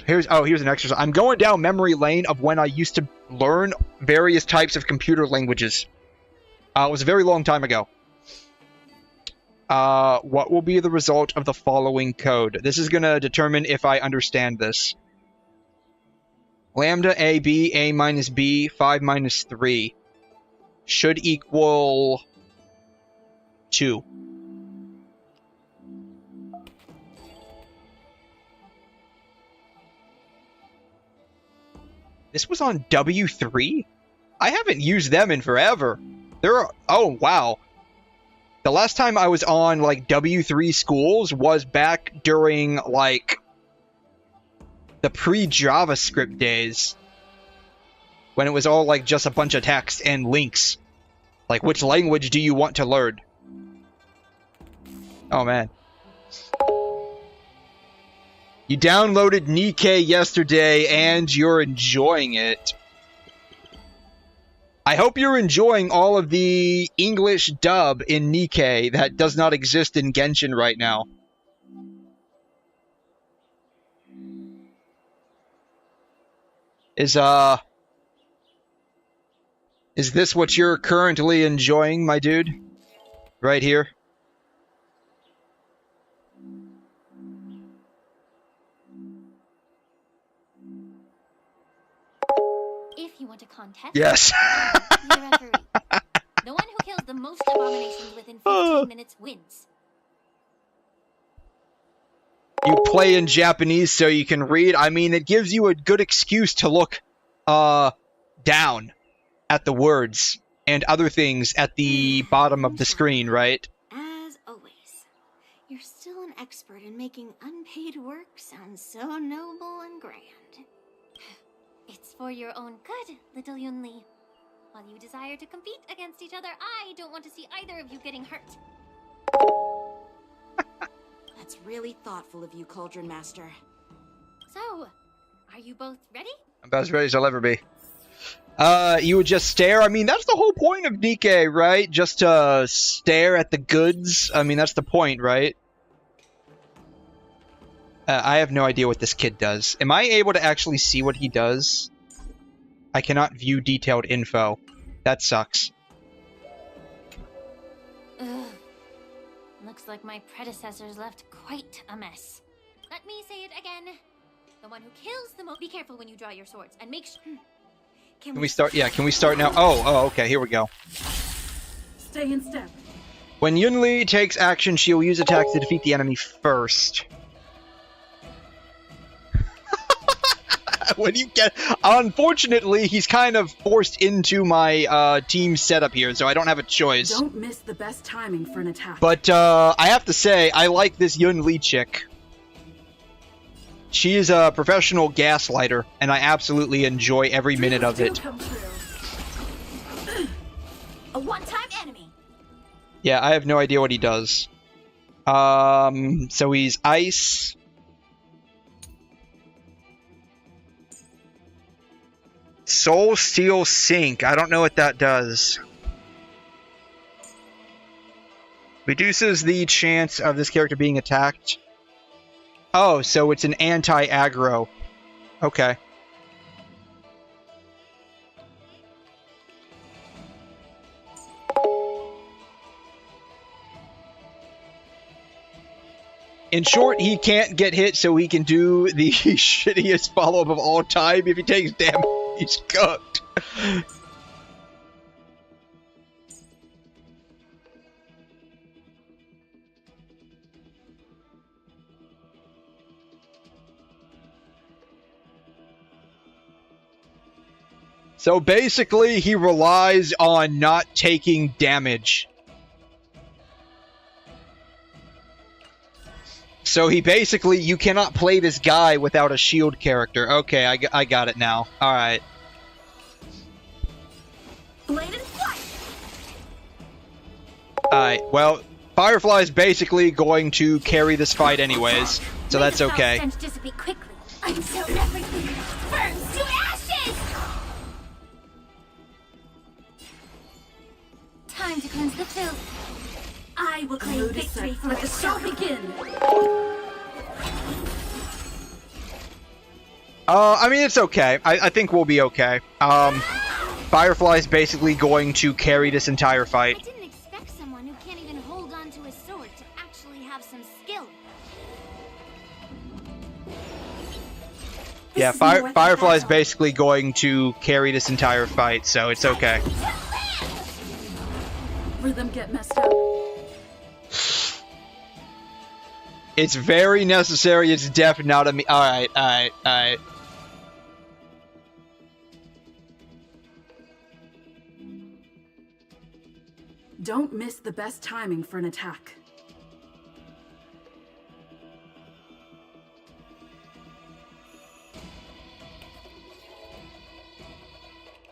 A: Here's an exercise. I'm going down memory lane of when I used to learn various types of computer languages. It was a very long time ago. What will be the result of the following code? This is going to determine if I understand this. Lambda AB, A minus B, 5 minus 3 should equal 2. This was on W3? I haven't used them in forever. Oh, wow. The last time I was on, like, W3 schools was back during, like, the pre-JavaScript days. When it was all, like, just a bunch of text and links. Like, which language do you want to learn? Oh, man. You downloaded 𝘵𝘮 yesterday, and you're enjoying it. I hope you're enjoying all of the English dub in 𝘵𝘮 that does not exist in Genshin right now. Is this what you're currently enjoying, my dude? Right here?
T: contest?
A: Yes.
T: The referee. The one who kills the most abominations within 15 minutes wins.
A: You play in Japanese so you can read. I mean, it gives you a good excuse to look down at the words and other things at the bottom of the screen, right?
C: As always, you're still an expert in making unpaid work sound so noble and grand.
T: It's for your own good, little Yunli. While you desire to compete against each other, I don't want to see either of you getting hurt.
K: That's really thoughtful of you, Cauldron Master.
T: So, are you both ready?
A: I'm about as ready as I'll ever be. You would just stare? I mean, that's the whole point of Nikke, right? Just to stare at the goods? I mean, that's the point, right? I have no idea what this kid does. Am I able to actually see what he does? I cannot view detailed info. That sucks.
T: Ugh. Looks like my predecessors left quite a mess. Let me say it again. The one who kills the most... Be careful when you draw your swords, and make sure...
A: Can we start? Yeah, can we start now? Oh, okay, here we go.
B: Stay in step.
A: When Yunli takes action, she will use attacks to defeat the enemy first. When you get... Unfortunately, he's kind of forced into my team setup here, so I don't have a choice.
B: Don't miss the best timing for an attack.
A: But I have to say, I like this Yunli chick. She is a professional gaslighter, and I absolutely enjoy every minute of it.
C: A one-time enemy.
A: Yeah, I have no idea what he does. So he's ice. Soul Steel Sink. I don't know what that does. Reduces the chance of this character being attacked. Oh, so it's an anti-aggro. Okay. In short, he can't get hit, so he can do the shittiest follow-up of all time. If he takes damage, he's cooked. So basically, he relies on not taking damage. So he basically, you cannot play this guy without a shield character. Okay, I got it now. Alright. Alright, well, Firefly's basically going to carry this fight anyways, so that's okay.
T: Dissipate quickly until everything burns to ashes! Time to cleanse the filth. I will claim victory for the show begin.
A: I mean, it's okay. I think we'll be okay. Firefly's basically going to carry this entire fight.
C: I didn't expect someone who can't even hold on to a sword to actually have some skill.
A: Yeah, Firefly's basically going to carry this entire fight, so it's okay.
B: Rhythm get messed up.
A: It's very necessary. It's definitely not a me. Alright, alright, alright.
B: Don't miss the best timing for an attack.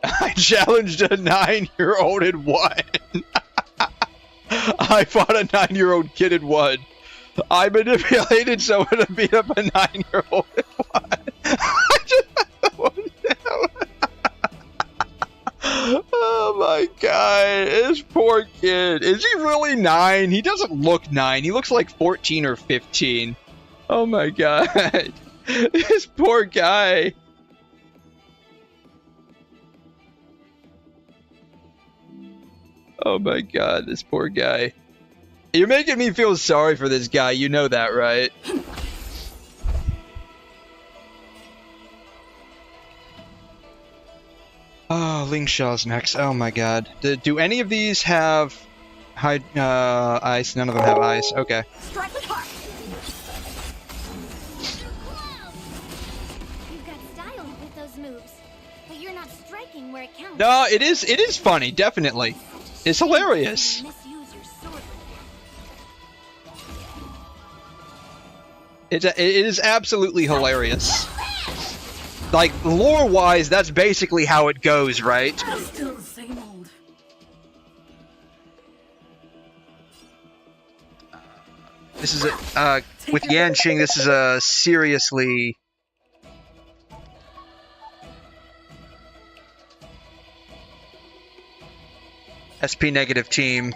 A: I challenged a 9-year-old and won. I fought a 9-year-old kid and won. I manipulated someone to beat up a 9-year-old and won. Oh my god, this poor kid. Is he really 9? He doesn't look 9. He looks like 14 or 15. Oh my god. This poor guy. Oh my god, this poor guy. You're making me feel sorry for this guy, you know that, right? Oh, Lingxiao's next. Oh my god. Do any of these have high ice? None of them have ice. Okay.
E: Strike with heart. You've got style with those moves, but you're not striking where it counts.
A: No, it is funny, definitely. It's hilarious. It is absolutely hilarious. Like, lore-wise, that's basically how it goes, right?
B: Still the same old.
A: This is with Yanqing, this is a seriously... SP negative team.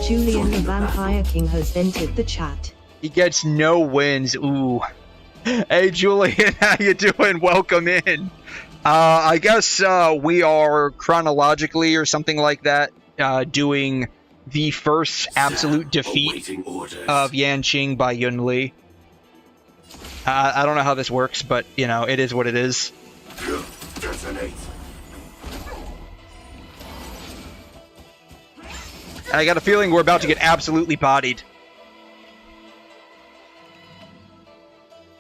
O: Julian the Vampire King has entered the chat.
A: He gets no wins. Ooh. Hey Julian, how you doing? Welcome in. I guess we are chronologically or something like that doing the first absolute defeat of Yanqing by Yunli. I don't know how this works, but you know, it is what it is. I got a feeling we're about to get absolutely bodied.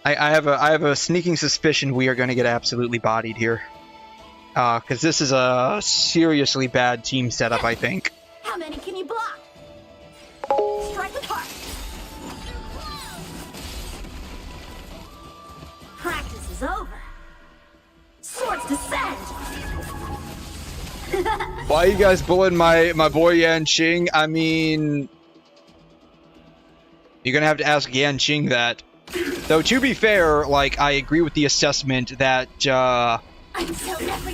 A: I have a sneaking suspicion we are going to get absolutely bodied here. Because this is a seriously bad team setup, I think.
E: How many can you block? Strike with heart. Practice is over. Swords descend.
A: Why are you guys bullying my boy Yanqing? I mean, you're gonna have to ask Yanqing that. Though to be fair, like, I agree with the assessment that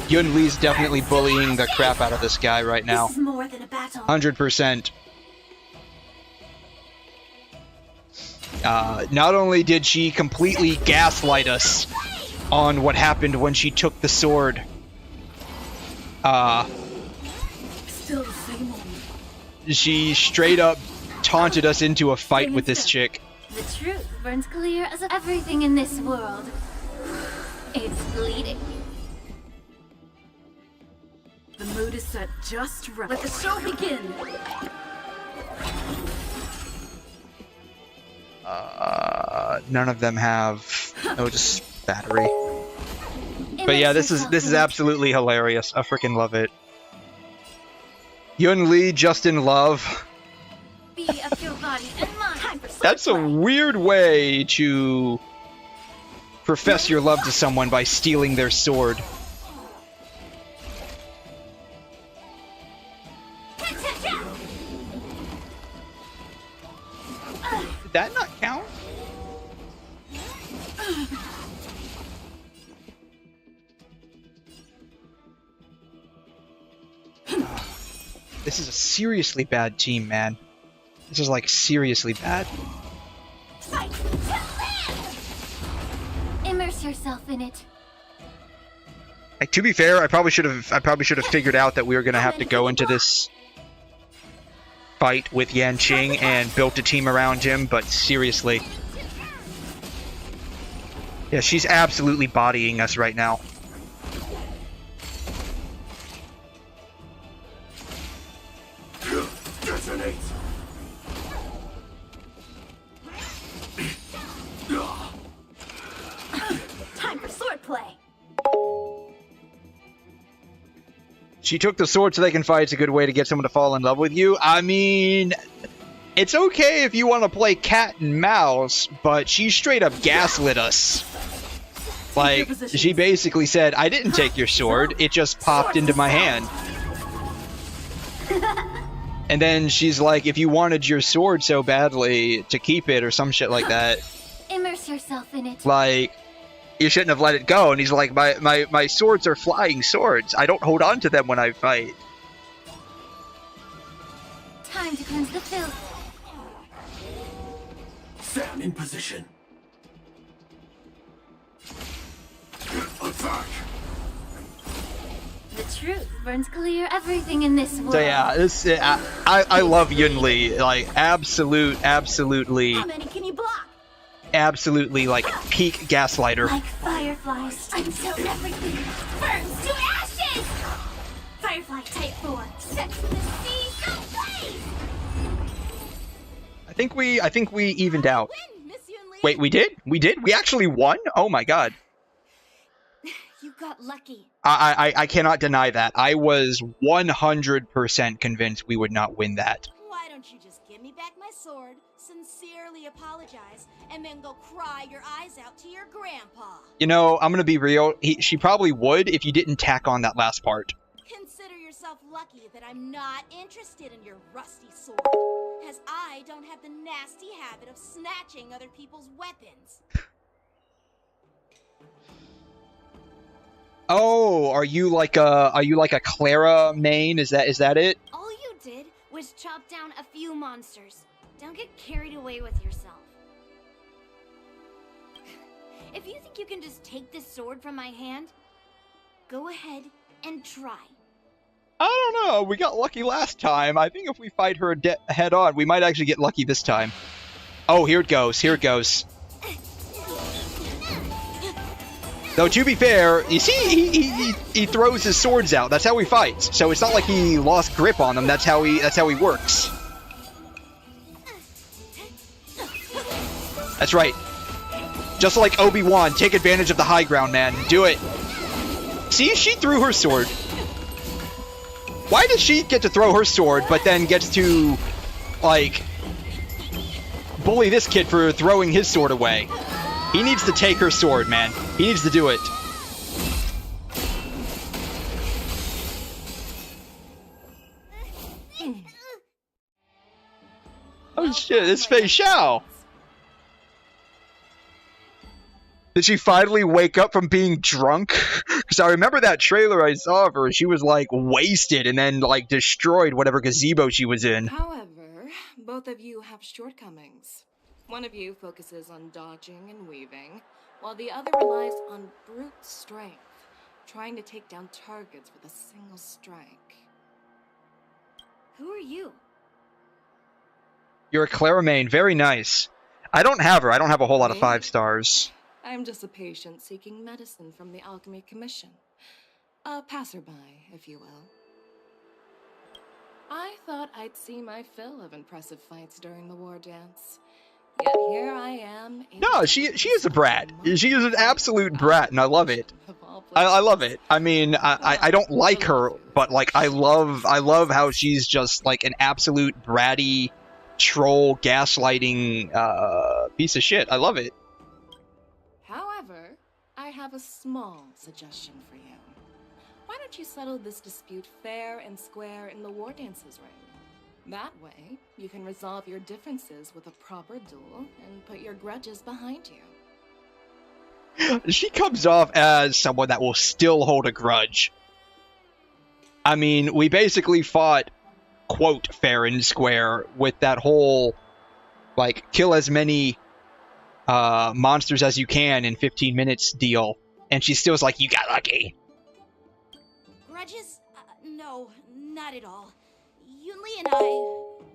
A: Yunli's definitely bullying the crap out of this guy right now.
E: This is more than a battle.
A: 100%. Not only did she completely gaslight us on what happened when she took the sword,
B: Still the same old.
A: she straight up taunted us into a fight with this chick.
T: The truth burns clear as everything in this world. It's bleeding.
B: The mood is set just right. Let the show begin.
A: None of them have just battery. But yeah, this is absolutely hilarious. I freaking love it. Yunli just in love.
T: Be of your body and mind.
A: That's a weird way to profess your love to someone, by stealing their sword. Did that not count? This is a seriously bad team, man. This is like seriously bad.
T: Immerse yourself in it.
A: Like, to be fair, I probably should have figured out that we were gonna have to go into this fight with Yanqing and built a team around him, but seriously. Yeah, she's absolutely bodying us right now.
E: Time for swordplay.
A: She took the sword so they can fight. It's a good way to get someone to fall in love with you. I mean, it's okay if you want to play cat and mouse, but she straight up gaslit us. Like, she basically said, I didn't take your sword, it just popped into my hand. And then she's like, if you wanted your sword so badly, to keep it, or some shit like that.
T: Immerse yourself in it.
A: Like, you shouldn't have let it go. And he's like, my swords are flying swords. I don't hold on to them when I fight.
T: Time to cleanse the filth.
J: Stand in position. Attack.
T: The truth burns clear everything in this world.
A: So yeah, this I love Yunli. Like, absolutely.
E: How many can you
A: absolutely like peak gaslighter.
E: Like fireflies until everything burns to ashes! Firefly Type 4, set to the sea, go blaze!
A: I think we evened out. Wait, we did? We did? We actually won? Oh my god.
C: You got lucky.
A: I cannot deny that. I was 100% convinced we would not win that.
K: Why don't you just give me back my sword, sincerely apologize, and then go cry your eyes out to your grandpa?
A: You know, I'm gonna be real. She probably would if you didn't tack on that last part.
K: Consider yourself lucky that I'm not interested in your rusty sword, as I don't have the nasty habit of snatching other people's weapons.
A: Oh, are you like a 𝘬𝘮 main? Is that it?
C: All you did was chop down a few monsters. Don't get carried away with yourself. If you think you can just take this sword from my hand, go ahead and try.
A: I don't know. We got lucky last time. I think if we fight her head on, we might actually get lucky this time. Oh, here it goes. Here it goes. Though to be fair, you see, he throws his swords out. That's how he fights. So it's not like he lost grip on them. That's how he works. That's right. Just like Obi-Wan, take advantage of the high ground, man. Do it. See, she threw her sword. Why does she get to throw her sword, but then gets to, like, bully this kid for throwing his sword away? He needs to take her sword, man. He needs to do it. Oh shit, it's Fei Xiao! Did she finally wake up from being drunk? Because I remember that trailer I saw of her. She was like wasted and then like destroyed whatever gazebo she was in.
D: However, both of you have shortcomings. One of you focuses on dodging and weaving, while the other relies on brute strength, trying to take down targets with a single strike.
C: Who are you?
A: You're a 𝘬𝘮 main. Very nice. I don't have her. I don't have a whole lot of 5 stars.
D: I'm just a patient seeking medicine from the Alchemy Commission. A passerby, if you will. I thought I'd see my fill of impressive fights during the war dance. Yet here I am.
A: No, she is a brat. She is an absolute brat, and I love it. I love it. I mean, I don't like her, but like I love how she's just like an absolute bratty troll gaslighting piece of shit. I love it.
D: However, I have a small suggestion for you. Why don't you settle this dispute fair and square in the war dances ring? That way, you can resolve your differences with a proper duel and put your grudges behind you.
A: She comes off as someone that will still hold a grudge. I mean, we basically fought, quote, fair and square with that whole, like, kill as many monsters as you can in 15 minutes deal. And she still's like, you got lucky.
K: Grudges? No, not at all. Yunli and I,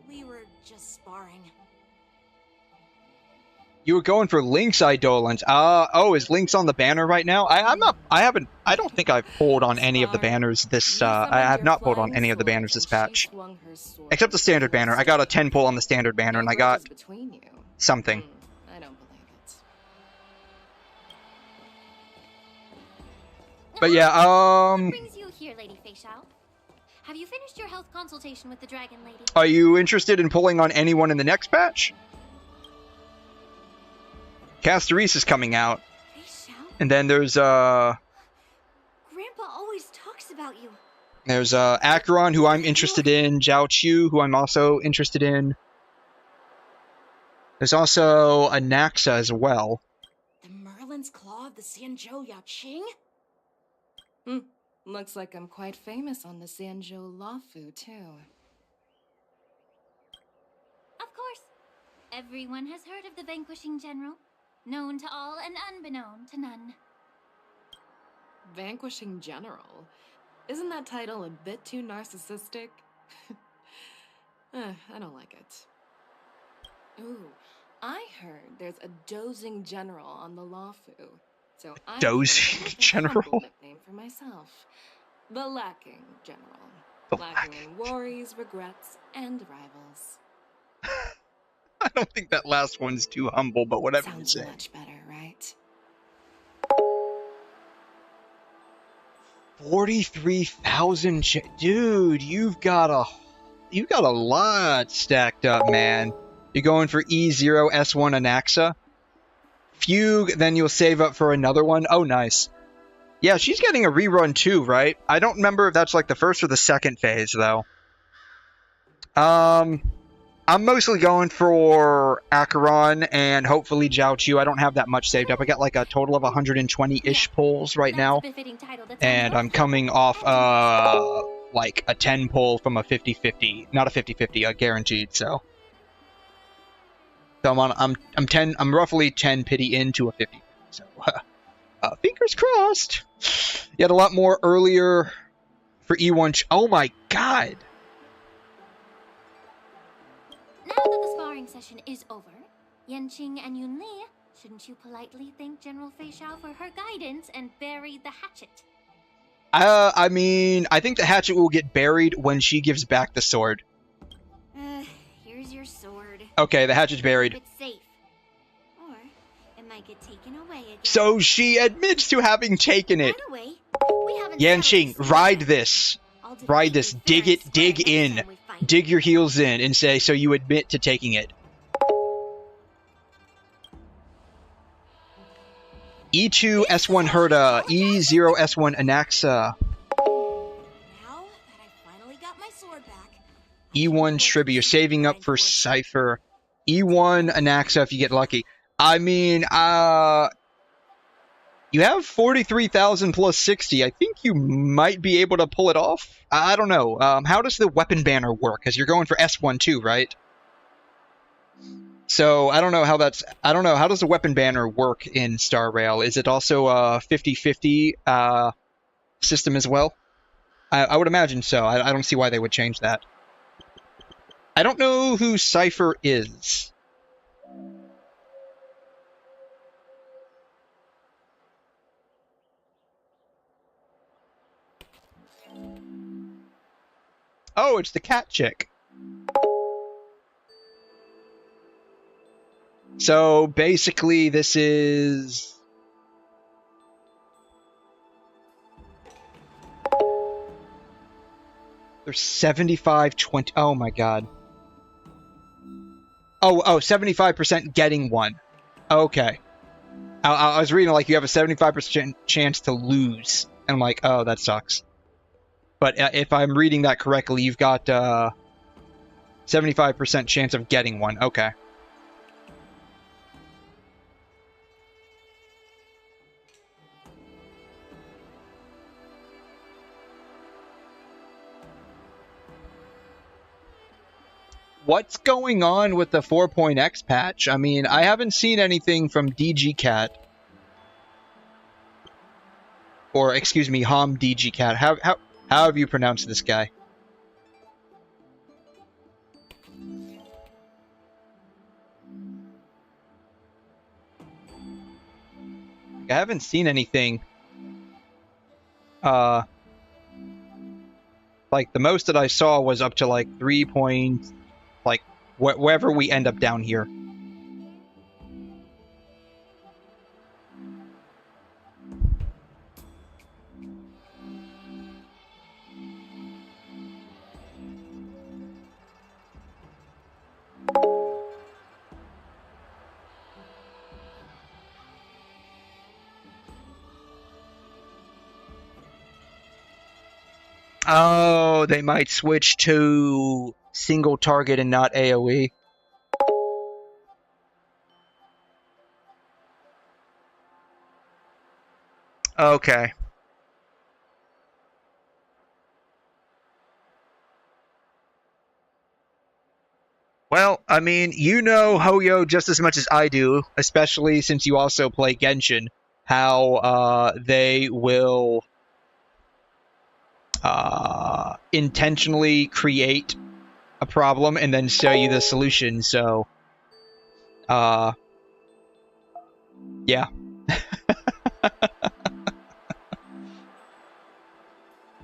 K: we were just sparring.
A: You were going for Link's Eidolons. Oh, is Link's on the banner right now? I don't think I've pulled on any of the banners this, I have not pulled on any of the banners this patch. Except the standard banner. I got a 10 pull on the standard banner, and I got something.
D: I don't believe it.
A: But yeah,
C: What brings you here, Lady Fei Xiao? Have you finished your health consultation with the Dragon Lady?
A: Are you interested in pulling on anyone in the next patch? Castorise is coming out. And then there's,
C: Grandpa always talks about you.
A: There's, Acheron, who I'm interested in. Zhao, who I'm also interested in. There's also a Naxa as well.
K: The Merlin's Claw of the 𝘬𝘁 𝘬𝑗?
D: Looks like I'm quite famous on the 𝘬𝘁 Lawfu, too.
C: Of course. Everyone has heard of the Vanquishing General. Known to all and unbeknown to none.
D: Vanquishing General? Isn't that title a bit too narcissistic? I don't like it. Ooh, I heard there's a dozing general on the Lawfu, so I
A: Dozing
D: came up with a
A: general?
D: humble nickname for myself. The Lacking General. Lacking in worries, regrets, and rivals.
A: I don't think that last one's too humble, but whatever you
D: Sounds
A: say.
D: much better, right?
A: 43,000 dude, you've got a lot stacked up, man. You're going for 𝘬𝘬𝘦𝘴𝘵 𝘕1 Fugue, then you'll save up for another one. Oh, nice. Yeah, she's getting a rerun too, right? I don't remember if that's like the first or the second phase, though. I'm mostly going for Acheron and hopefully Jiaoqiu. I don't have that much saved up. I got like a total of 120-ish pulls right now. And I'm coming off like a 10 pull from a 50-50. Not a 50-50, a guaranteed, so. So I'm roughly 10 pity into a 50. So fingers crossed. You had a lot more earlier for 𝘬𝘠. Oh my god.
T: Now that the sparring session is over, Yanqing and Yunli, shouldn't you politely thank General Fei Xiao for her guidance and bury the hatchet?
A: I mean, I think the hatchet will get buried when she gives back the sword.
C: Here's your sword.
A: Okay, the hatchet's buried.
C: It's safe. Or it might get taken away again.
A: So she admits to having taken it.
C: By the way, we haven't
A: Yanqing, ride this. Ride this. Dig it. Dig in. Dig your heels in and say, so you admit to taking it. 𝘬2 𝘕1 𝘪𝘯, 𝘬0 𝘕1 𝘦𝘮. 𝘬1 𝘪𝘯, you're saving up for Cypher. 𝘬1 𝘦𝘮 if you get lucky. I mean, you have 43,000 plus 60. I think you might be able to pull it off. I don't know. How does the weapon banner work? Because you're going for 𝘕1 too, right? So I don't know how that's. I don't know how does the weapon banner work in Star Rail. Is it also a 50-50 system as well? I would imagine so. I don't see why they would change that. I don't know who Cypher is. Oh, it's the cat chick. So basically, this is. There's 75-20. Oh my god. Oh, 75% getting one. Okay. I was reading like you have a 75% chance to lose. And I'm like, oh, that sucks. But if I'm reading that correctly, you've got 75% chance of getting one. Okay. What's going on with the 4.x patch? I mean, I haven't seen anything from DGCat. Or, excuse me, DGCat. How have you pronounced this guy? I haven't seen anything. Like, the most that I saw was up to, like, 3 points. Like, wherever we end up down here. Oh, they might switch to single target and not AoE. Okay. Well, I mean, you know Hoyo just as much as I do, especially since you also play Genshin, how they will intentionally create a problem and then show you the solution. So Yeah.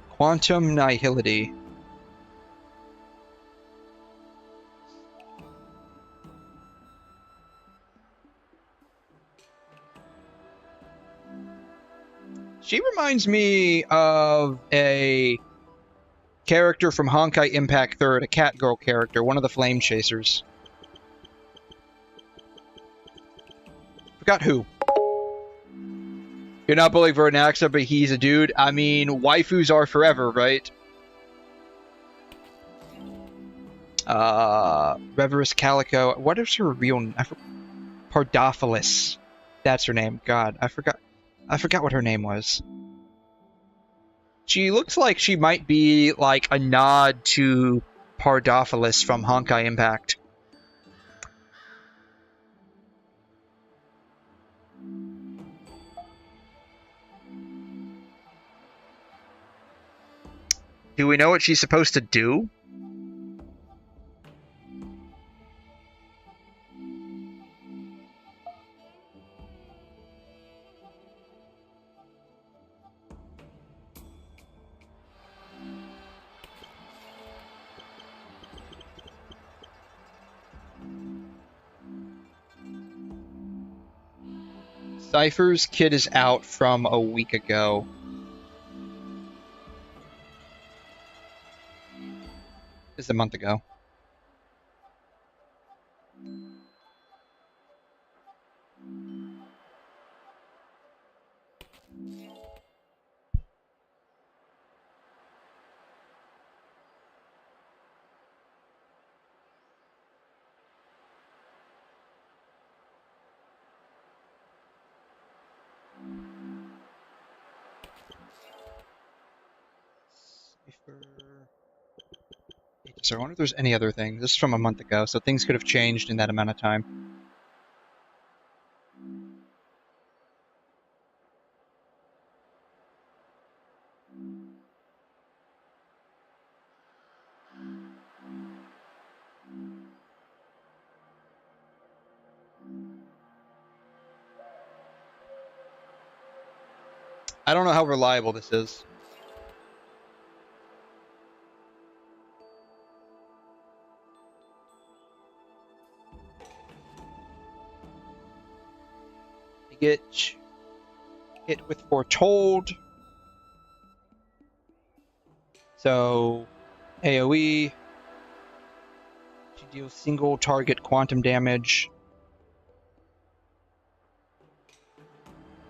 A: Quantum nihility. She reminds me of a character from Honkai Impact 3rd, a cat girl character, one of the Flame Chasers. Forgot who. You're not bullying for an accent, but he's a dude. I mean, waifus are forever, right? Reverus Calico. What is her real name? Pardophilus. That's her name. God, I forgot what her name was. She looks like she might be like a nod to Pardophilus from Honkai Impact. Do we know what she's supposed to do? Cypher's kid is out from a week ago. It's a month ago. So I wonder if there's any other thing. This is from a month ago, so things could have changed in that amount of time. I don't know how reliable this is. Get hit with foretold. So AoE. She deals single target quantum damage.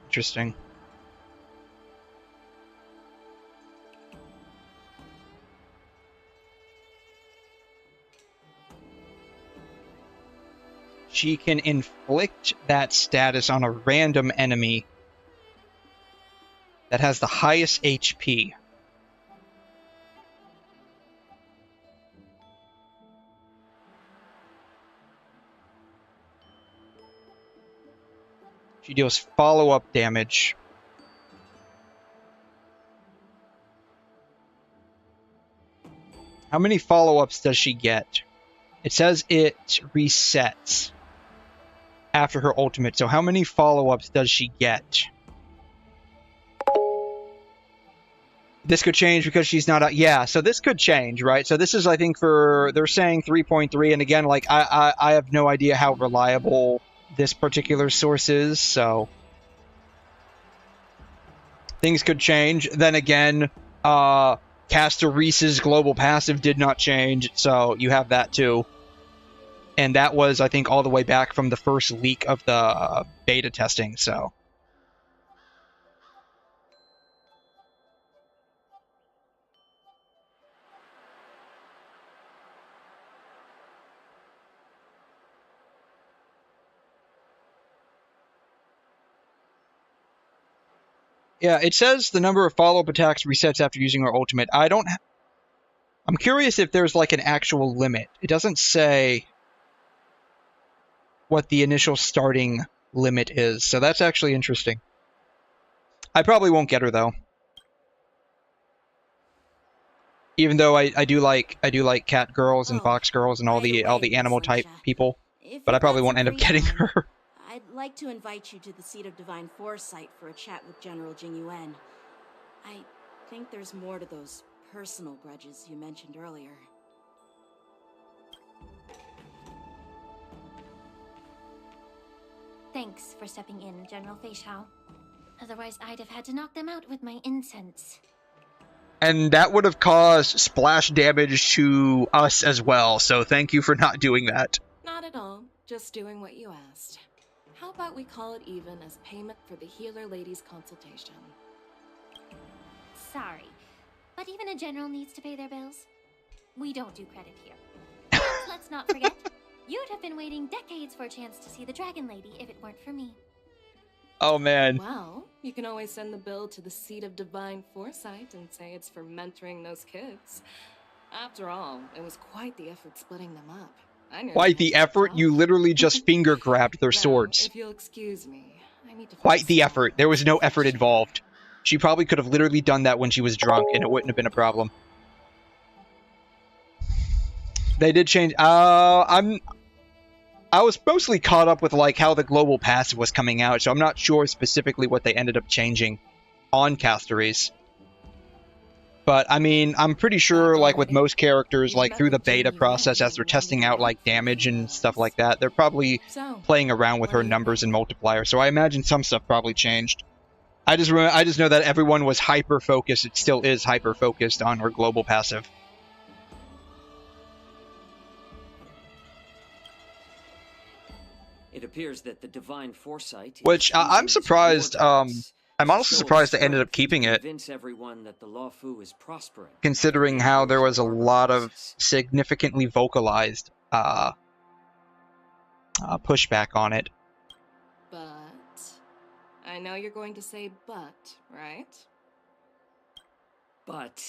A: Interesting. She can inflict that status on a random enemy that has the highest HP. She deals follow-up damage. How many follow-ups does she get? It says it resets after her ultimate, so how many follow-ups does she get? This could change because she's not out. Yeah, so this could change, right? So this is, I think, for... They're saying 3.3, and again, like, I have no idea how reliable this particular source is, so... Things could change. Then again, Caster Reese's global passive did not change, so you have that too. And that was, I think, all the way back from the first leak of the beta testing, so... Yeah, it says the number of follow-up attacks resets after using her ultimate. I'm curious if there's like an actual limit. It doesn't say what the initial starting limit is, so that's actually interesting. I probably won't get her though. Even though I do like cat girls and fox girls and all the animal type people. But I probably won't end up getting her.
K: I'd like to invite you to the seat of divine foresight for a chat with General 𝘰𝘬𝘕. I think there's more to those personal grudges you mentioned earlier.
T: Thanks for stepping in, General 𝘰𝘗. Otherwise, I'd have had to knock them out with my incense.
A: And that would have caused splash damage to us as well, so thank you for not doing that.
D: Not at all. Just doing what you asked. How about we call it even as payment for the healer lady's consultation?
T: Sorry, but even a general needs to pay their bills. We don't do credit here. Let's not forget, you'd have been waiting decades for a chance to see the Dragon Lady if it weren't for me.
A: Oh, man.
D: Well, you can always send the bill to the seat of divine foresight and say it's for mentoring those kids. After all, it was quite the effort splitting them up.
A: Quite the effort? You literally just finger grabbed their swords.
D: If you'll excuse me, I need to
A: Quite the effort. There was no effort involved. She probably could have literally done that when she was drunk, and it wouldn't have been a problem. They did change. I was mostly caught up with like how the global passive was coming out, so I'm not sure specifically what they ended up changing on Casteries. But I mean, I'm pretty sure like with most characters, like through the beta process as they're testing out like damage and stuff like that, they're probably playing around with her numbers and multiplier. So I imagine some stuff probably changed. I just know that everyone was hyper focused. It still is hyper focused on her global passive.
L: It appears that the divine foresight,
A: which I'm surprised. I'm honestly surprised they ended up keeping it,
L: everyone that the 𝘮 is prospering.
A: Considering how there was a lot of significantly vocalized pushback on it.
D: But I know you're going to say "but," right?
L: But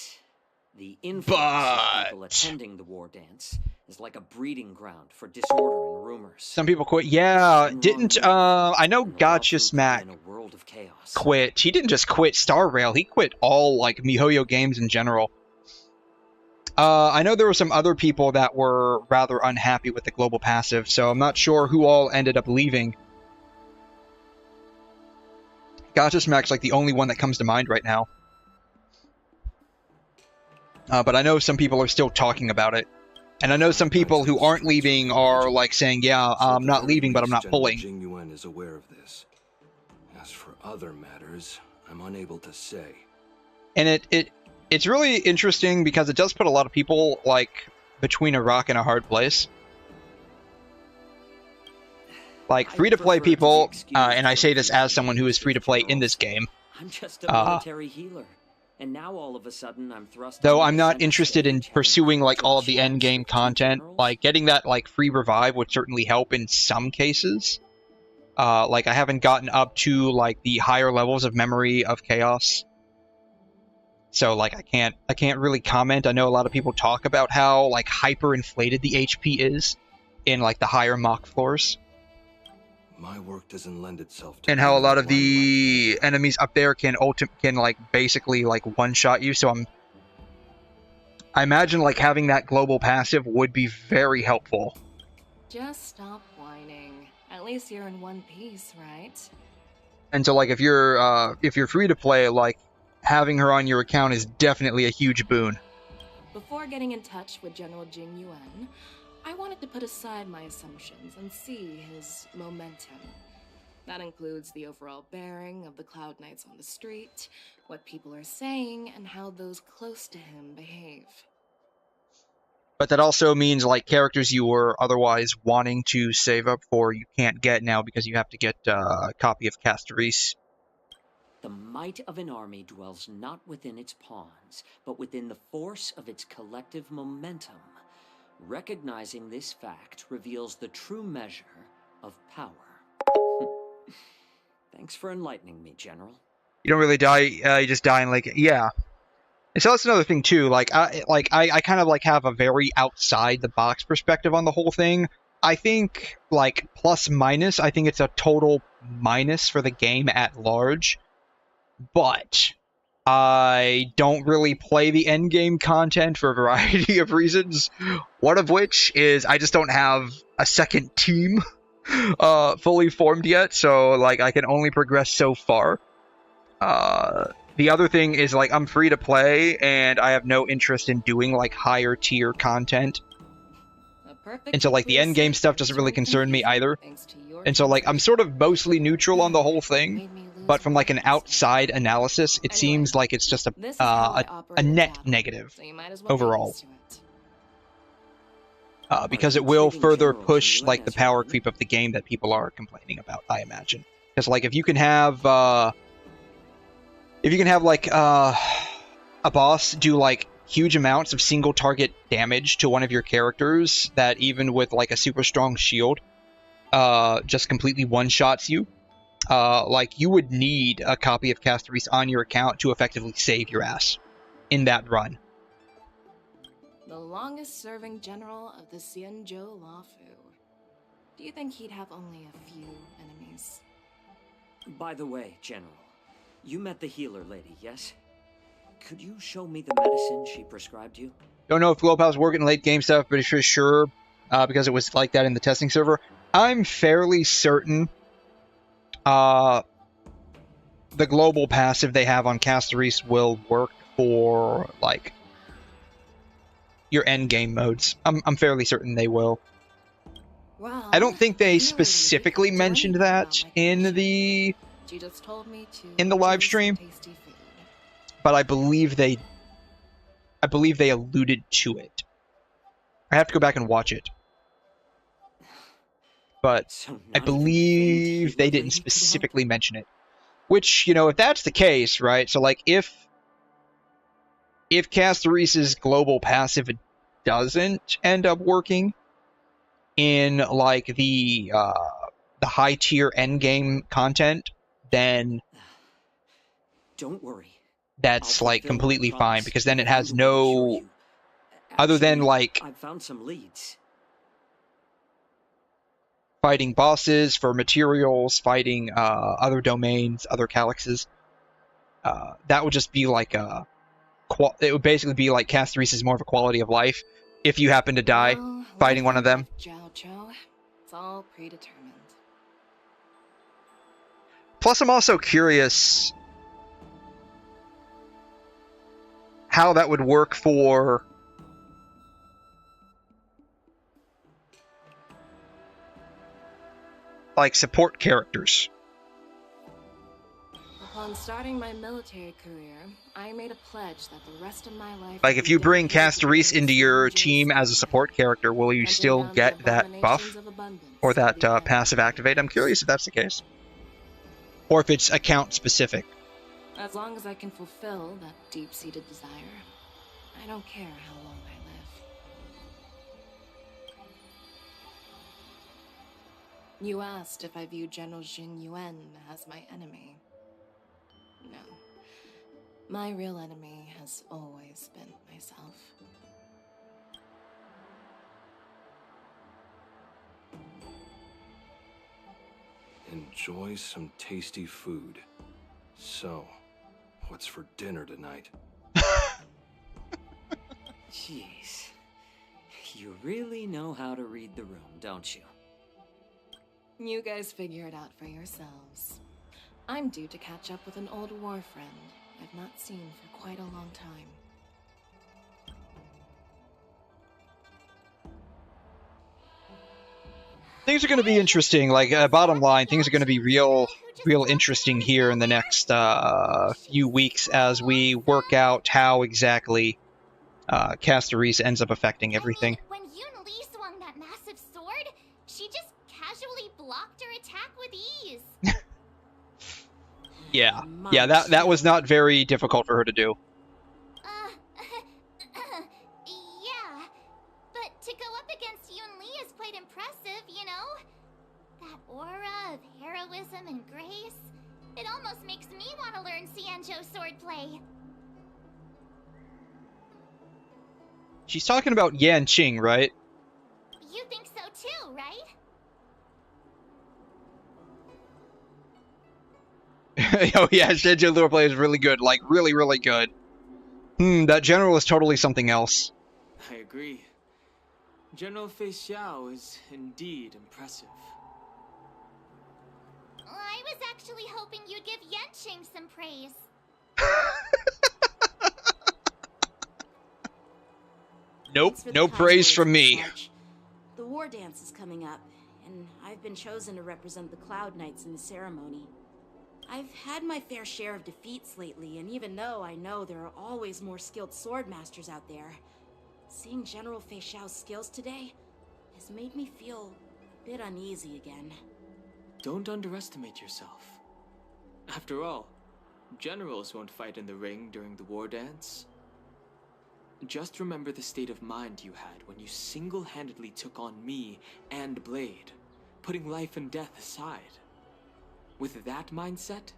L: the influx of people attending the war dance is like a breeding ground for disorder and rumors.
A: Some people quit. Yeah, didn't I know 𝘺𝘮 quit. He didn't just quit Star Rail. He quit all like MiHoYo games in general. I know there were some other people that were rather unhappy with the global passive, so I'm not sure who all ended up leaving. 𝘺𝘮's like the only one that comes to mind right now. But I know some people are still talking about it. And I know some people who aren't leaving are like saying, yeah, I'm not leaving, but I'm not pulling.
R: 𝘺𝘰𝘬𝘕 is aware of this. As for other matters, I'm unable to say.
A: And it's really interesting because it does put a lot of people like between a rock and a hard place. Like free-to-play people, and I say this as someone who is free-to-play in this game.
L: I'm just a military healer. And now all of a sudden I'm thrust.
A: Though I'm not interested in pursuing like all of the end game content, like getting that like free revive would certainly help in some cases. Like I haven't gotten up to like the higher levels of Memory of Chaos. So like I can't really comment. I know a lot of people talk about how like hyper inflated the HP is in like the higher mock floors.
R: My work doesn't lend itself to,
A: and how a lot of the enemies up there can like basically like one-shot you. So I imagine like having that global passive would be very helpful.
D: Just stop whining. At least you're in one piece, right?
A: And so like if you're free to play, like having her on your account is definitely a huge boon.
D: Before getting in touch with General 𝘰𝘬𝘕, I wanted to put aside my assumptions and see his momentum. That includes the overall bearing of the Cloud Knights on the street, what people are saying, and how those close to him behave.
A: But that also means like characters you were otherwise wanting to save up for you can't get now because you have to get a copy of Casteries.
L: The might of an army dwells not within its pawns, but within the force of its collective momentum. Recognizing this fact reveals the true measure of power. Thanks for enlightening me, General.
A: You don't really die, you just die in like, yeah. And so that's another thing too, like I kind of like have a very outside the box perspective on the whole thing. I think like plus minus, I think it's a total minus for the game at large. But I don't really play the endgame content for a variety of reasons. One of which is I just don't have a second team fully formed yet, so like I can only progress so far. The other thing is like I'm free to play, and I have no interest in doing like higher tier content. And so like the endgame stuff doesn't really concern me either. And so like I'm sort of mostly neutral on the whole thing. But from like an outside analysis, it seems like it's just a net negative overall. Because it will further push like the power creep of the game that people are complaining about, I imagine. Because like if you can have like a boss do like huge amounts of single target damage to one of your characters that even with like a super strong shield just completely one-shots you. Like, you would need a copy of Casteris on your account to effectively save your ass in that run.
D: The longest-serving general of the 𝘧𝘉 Lawfu. Do you think he'd have only a few enemies?
L: By the way, General, you met the healer lady, yes? Could you show me the medicine she prescribed you?
A: Don't know if Global's working late game stuff, but it's sure, because it was like that in the testing server. I'm fairly certain the global passive they have on Casteris will work for, like, your endgame modes. I'm fairly certain they will.
D: Well,
A: I don't think they specifically mentioned that in the live stream, but I believe they alluded to it. I have to go back and watch it. But I believe they didn't specifically mention it. Which, you know, if that's the case, right? So, like, if Casteris' global passive doesn't end up working in, like, the high-tier endgame content, then
L: don't worry.
A: That's, like, completely fine, because then it has no... Other than, like...
L: I've found some leads.
A: Fighting bosses for materials, fighting other domains, other calyxes. That would just be like a... It would basically be like Casteris is more of a quality of life if you happen to die fighting one of them.
D: 𝘕𝘉. It's all predetermined.
A: Plus, I'm also curious how that would work for... like, support characters.
D: Upon starting my military career, I made a pledge that the rest of my life...
A: Like, if you bring Casteris into your team as a support character, will you still get that buff? Or that passive activate? I'm curious if that's the case. Or if it's account-specific.
D: As long as I can fulfill that deep-seated desire, I don't care how long I live. You asked if I view General Jing Yuan as my enemy. No. My real enemy has always been myself.
R: Enjoy some tasty food. So, what's for dinner tonight?
L: Jeez. You really know how to read the room, don't you?
D: You guys figure it out for yourselves. I'm due to catch up with an old war friend I've not seen for quite a long time.
A: Things are going to be interesting. Like, bottom line, things are going to be real interesting here in the next few weeks as we work out how exactly Casteris ends up affecting everything.
E: When Yun-Li swung that massive sword, she just casually blocked her attack with ease.
A: Yeah, that was not very difficult for her to do.
E: Yeah, but to go up against Yun-Li is quite impressive, you know? That aura of heroism and grace, it almost makes me want to learn 𝘧𝘉 swordplay.
A: She's talking about Yanqing, right?
E: You think so too, right?
A: Oh yeah, Xianzhou lure play is really good. Like, really, really good. That general is totally something else.
G: I agree. General Fei Xiao is indeed impressive.
E: I was actually hoping you'd give Yanqing some praise.
A: Nope, no praise from me.
K: The war dance is coming up, and I've been chosen to represent the Cloud Knights in the ceremony. I've had my fair share of defeats lately, and even though I know there are always more skilled sword masters out there, seeing General Fei Xiao's skills today has made me feel a bit uneasy again.
G: Don't underestimate yourself. After all, generals won't fight in the ring during the war dance. Just remember the state of mind you had when you single-handedly took on me and Blade, putting life and death aside. With that mindset,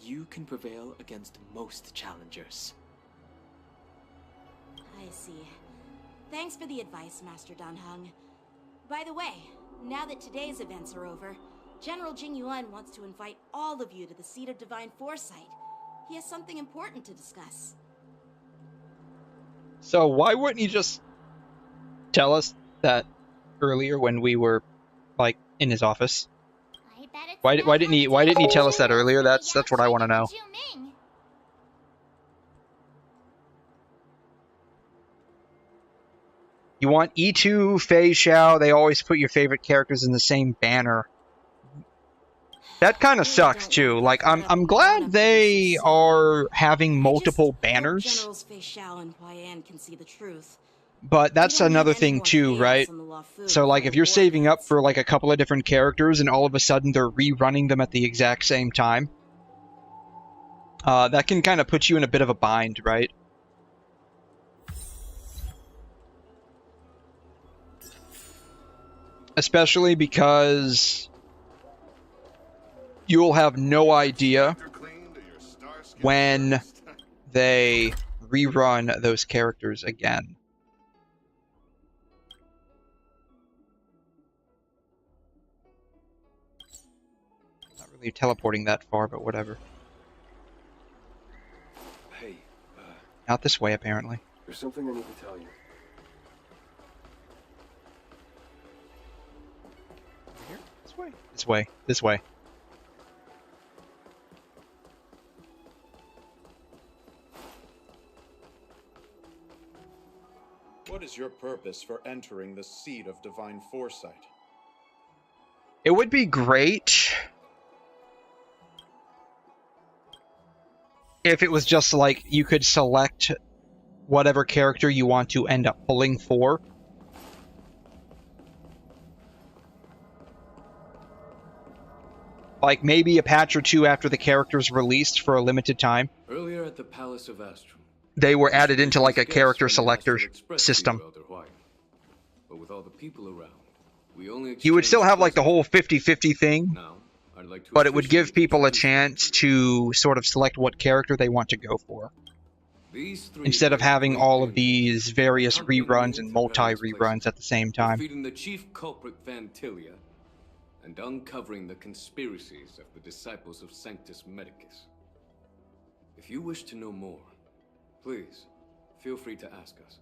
G: you can prevail against most challengers.
K: I see. Thanks for the advice, Master Danheng. By the way, now that today's events are over, General Jing Yuan wants to invite all of you to the seat of divine foresight. He has something important to discuss.
A: So why wouldn't you just tell us that earlier when we were, like, in his office? Why didn't he tell us that earlier? That's what I want to know. You want E2, Fei Xiao, they always put your favorite characters in the same banner. That kind of sucks too. Like, I'm glad they are having multiple banners.
K: Generals Fei Xiao and Huaiyan can see the truth.
A: But that's another thing too, right? So like if you're saving up for like a couple of different characters and all of a sudden they're rerunning them at the exact same time, that can kind of put you in a bit of a bind, right? Especially because you'll have no idea when they rerun those characters again. Not really teleporting that far, but whatever.
R: Hey,
A: Not this way, apparently.
R: there's something I need to tell you.
A: Here? This way. This way. This way.
U: What is your purpose for entering the seat of divine foresight?
A: It would be great if it was just like you could select whatever character you want to end up pulling for. Like maybe a patch or two after the character's released for a limited time.
F: Earlier at the Palace of Astrum,
A: They were added into like a character selector system.
F: but with all the people around, we only
A: You would still have like the whole 50-50 thing,
F: now. I'd like to
A: but it would give people a chance to sort of select what character they want to go for. Instead of having all of these various reruns and multi-reruns at the same time.
F: defeating the chief culprit Vantilia and uncovering the conspiracies of the disciples of Sanctus Medicus. If you wish to know more, please feel free to ask us.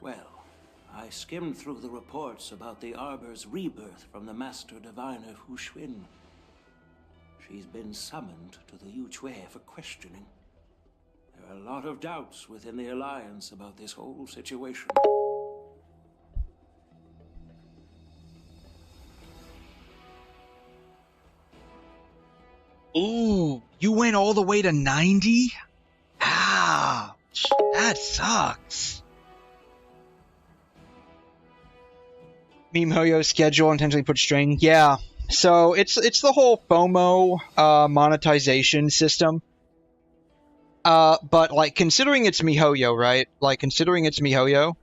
Q: Well, I skimmed through the reports about the Arbor's rebirth from the Master Diviner HSR. She's been summoned to the 𝘬𝘮 for questioning. There are a lot of doubts within the Alliance about this whole situation.
A: Ooh, you went all the way to 90? Ouch, that sucks. MeowHoYo schedule intentionally put string. Yeah, so it's the whole FOMO monetization system. But like considering it's MeowHoYo, right? Like considering it's MeowHoYo,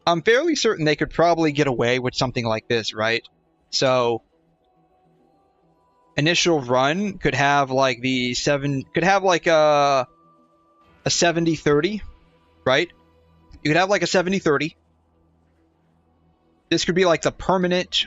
A: I'm fairly certain they could probably get away with something like this, right? So initial run could have like a 70-30, right? You could have like a 70-30. This could be like the permanent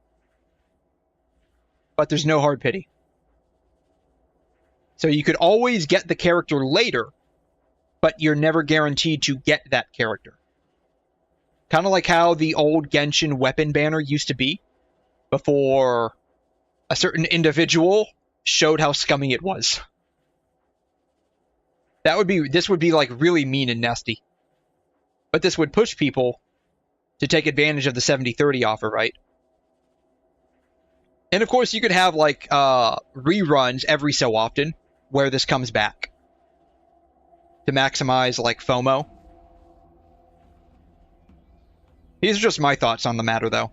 A: but there's no hard pity. So you could always get the character later, but you're never guaranteed to get that character. Kind of like how the old Genshin weapon banner used to be, before a certain individual showed how scummy it was. This would be like really mean and nasty. But this would push people to take advantage of the 70/30 offer, right? And of course, you could have like reruns every so often where this comes back to maximize like FOMO. These are just my thoughts on the matter, though.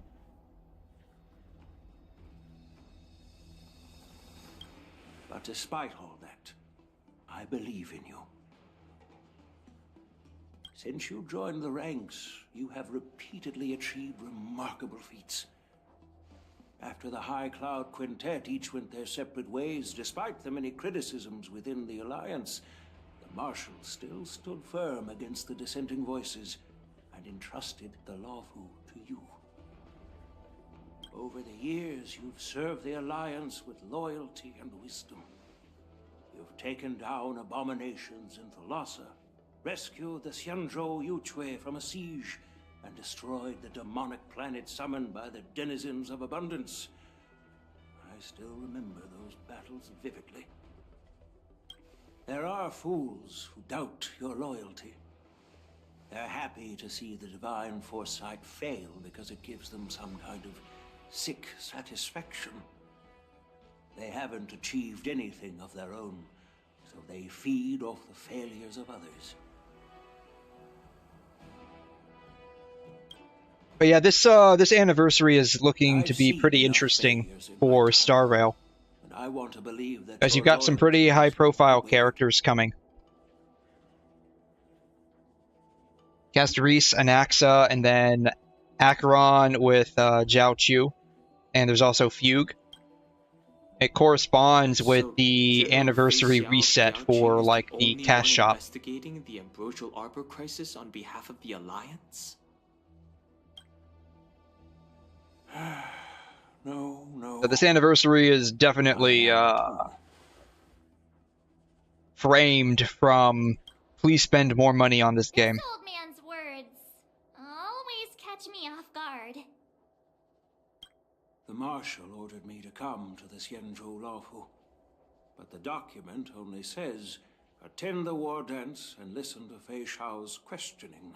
Q: But despite all that, I believe in you. Since you joined the ranks, you have repeatedly achieved remarkable feats. After the High Cloud Quintet each went their separate ways, despite the many criticisms within the Alliance, the Marshal still stood firm against the dissenting voices and entrusted the Lawfu to you. Over the years, you've served the Alliance with loyalty and wisdom. You've taken down abominations in Thalassa, rescued the 𝘧𝘬𝘕 from a siege, and destroyed the demonic planet summoned by the denizens of abundance. I still remember those battles vividly. There are fools who doubt your loyalty. They're happy to see the divine foresight fail because it gives them some kind of sick satisfaction. They haven't achieved anything of their own, so they feed off the failures of others.
A: But yeah, this anniversary is looking to be pretty interesting for Star Rail,
Q: I want to believe that
A: as you've got some pretty high-profile characters coming. 𝘧𝑗, Anaxa, and then Acheron with Zhao, and there's also Fugue. It corresponds with the anniversary reset for like the cash shop.
G: Investigating the Ambrosial Arbor crisis on behalf of the Alliance?
Q: No.
A: So this anniversary is definitely framed from please spend more money on this game.
E: Old man's words always catch me off guard.
Q: The Marshal ordered me to come to the 𝘧𝘬𝘕, but the document only says, attend the war dance and listen to Fei Xiao's questioning.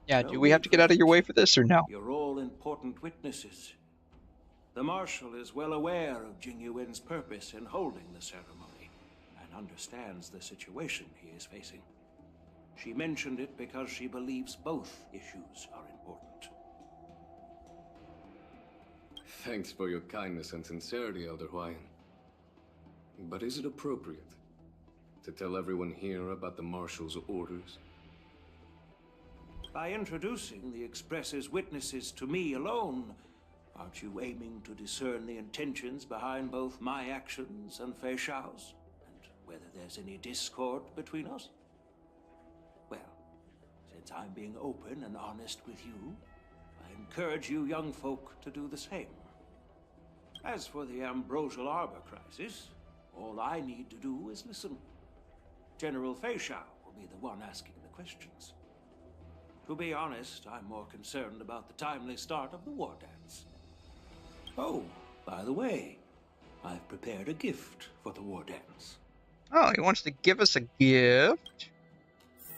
A: Yeah, do we have to get out of your way for this, or no?
Q: You're all important witnesses. The Marshal is well aware of Jing Yuan's purpose in holding the ceremony, and understands the situation he is facing. She mentioned it because she believes both issues are important.
F: Thanks for your kindness and sincerity, Elder Huayan. But is it appropriate to tell everyone here about the Marshal's orders?
Q: By introducing the Express's witnesses to me alone, aren't you aiming to discern the intentions behind both my actions and Fei Xiao's? And whether there's any discord between us? Well, since I'm being open and honest with you, I encourage you young folk to do the same. As for the Ambrosial Arbor crisis, all I need to do is listen. General Fei Xiao will be the one asking the questions. To be honest, I'm more concerned about the timely start of the war dance. Oh, by the way, I've prepared a gift for the war dance.
A: Oh, he wants to give us a gift?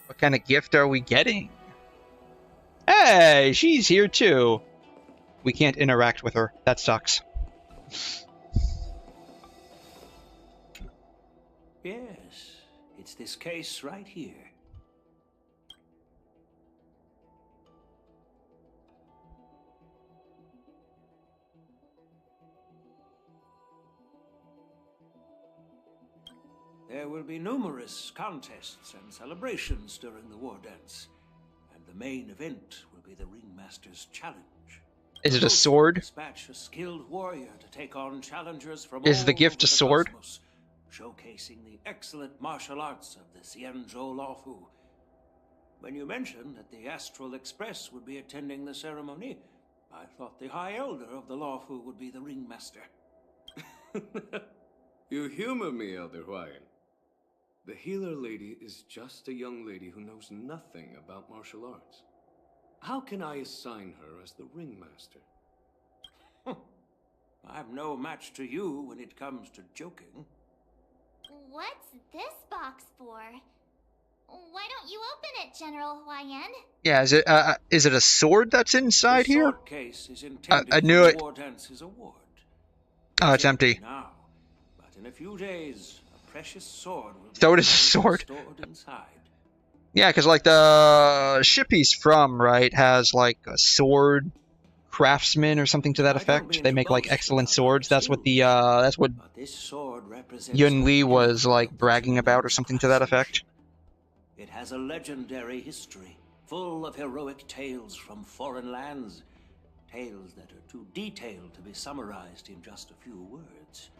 A: What kind of gift are we getting? Hey, she's here too. We can't interact with her. That sucks.
Q: Yes, it's this case right here. There will be numerous contests and celebrations during the war dance, and the main event will be the Ringmaster's Challenge.
A: Is it a sword?
Q: Dispatch a skilled warrior to take on challengers from
A: Is the
Q: all
A: gift
Q: over
A: a
Q: the
A: sword?
Q: cosmos, showcasing the excellent martial arts of the 𝘧𝘬𝘕. When you mentioned that the Astral Express would be attending the ceremony, I thought the High Elder of the 𝘰𝘠 would be the ringmaster.
F: You humor me, 𝘪𝘠𝘠𝘕. The healer lady is just a young lady who knows nothing about martial arts. How can I assign her as the ringmaster?
Q: I'm no match to you when it comes to joking.
E: What's this box for? Why don't you open it, General Hwaiyan?
A: Yeah, is it a sword that's inside
Q: the
A: here?
Q: Sword case is intended
A: I knew
Q: for
A: it.
Q: the War Dance's award.
A: Oh, it's empty.
Q: Now, but in a few days, a precious sword will
A: So it
Q: be
A: is a sword.
Q: stored inside.
A: Yeah, because like the ship he's from, right, has like a sword craftsman or something to that effect. They make like excellent swords. That's what the
Q: But this sword represents
A: Yun Li was like bragging about or something to that effect.
Q: It has a legendary history, full of heroic tales from foreign lands. Tales that are too detailed to be summarized in just a few words.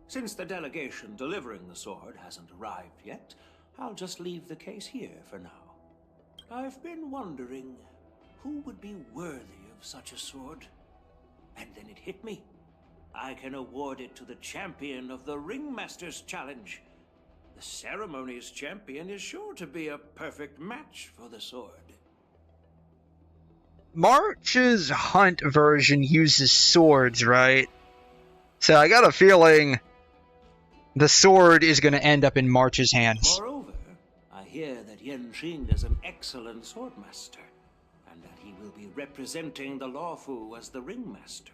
Q: Since the delegation delivering the sword hasn't arrived yet, I'll just leave the case here for now. I've been wondering who would be worthy of such a sword. And then it hit me. I can award it to the champion of the Ringmaster's Challenge. The ceremony's champion is sure to be a perfect match for the sword.
A: March's hunt version uses swords, right? So I got a feeling the sword is going to end up in March's hands.
Q: Moreover, I hear that Yenqing is an excellent swordmaster, and that he will be representing the 𝘰𝘠 as the ringmaster.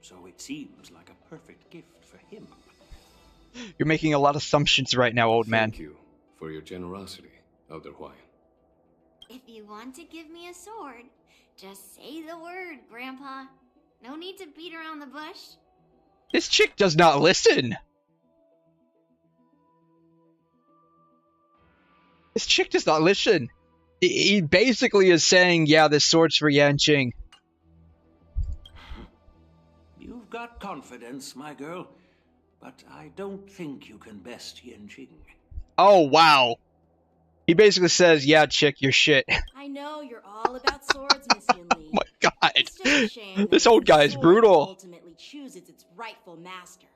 Q: So it seems like a perfect gift for him.
A: You're making a lot of assumptions right now, old man.
F: Thank you for your generosity, 𝘪𝘠𝘠𝘕.
C: If you want to give me a sword, just say the word, Grandpa. No need to beat around the bush.
A: This chick does not listen. This chick does not listen. He basically is saying, yeah, this sword's for Yenqing.
Q: You've got confidence, my girl, but I don't think you can best Yenqing.
A: Oh, wow. He basically says, yeah, chick, you're shit.
K: I know you're all about swords, Miss Yun Li.
A: Oh my god.
K: It's just a shame
A: This
K: that
A: old guy is
K: sword
A: brutal.
K: ultimately chooses its rightful master.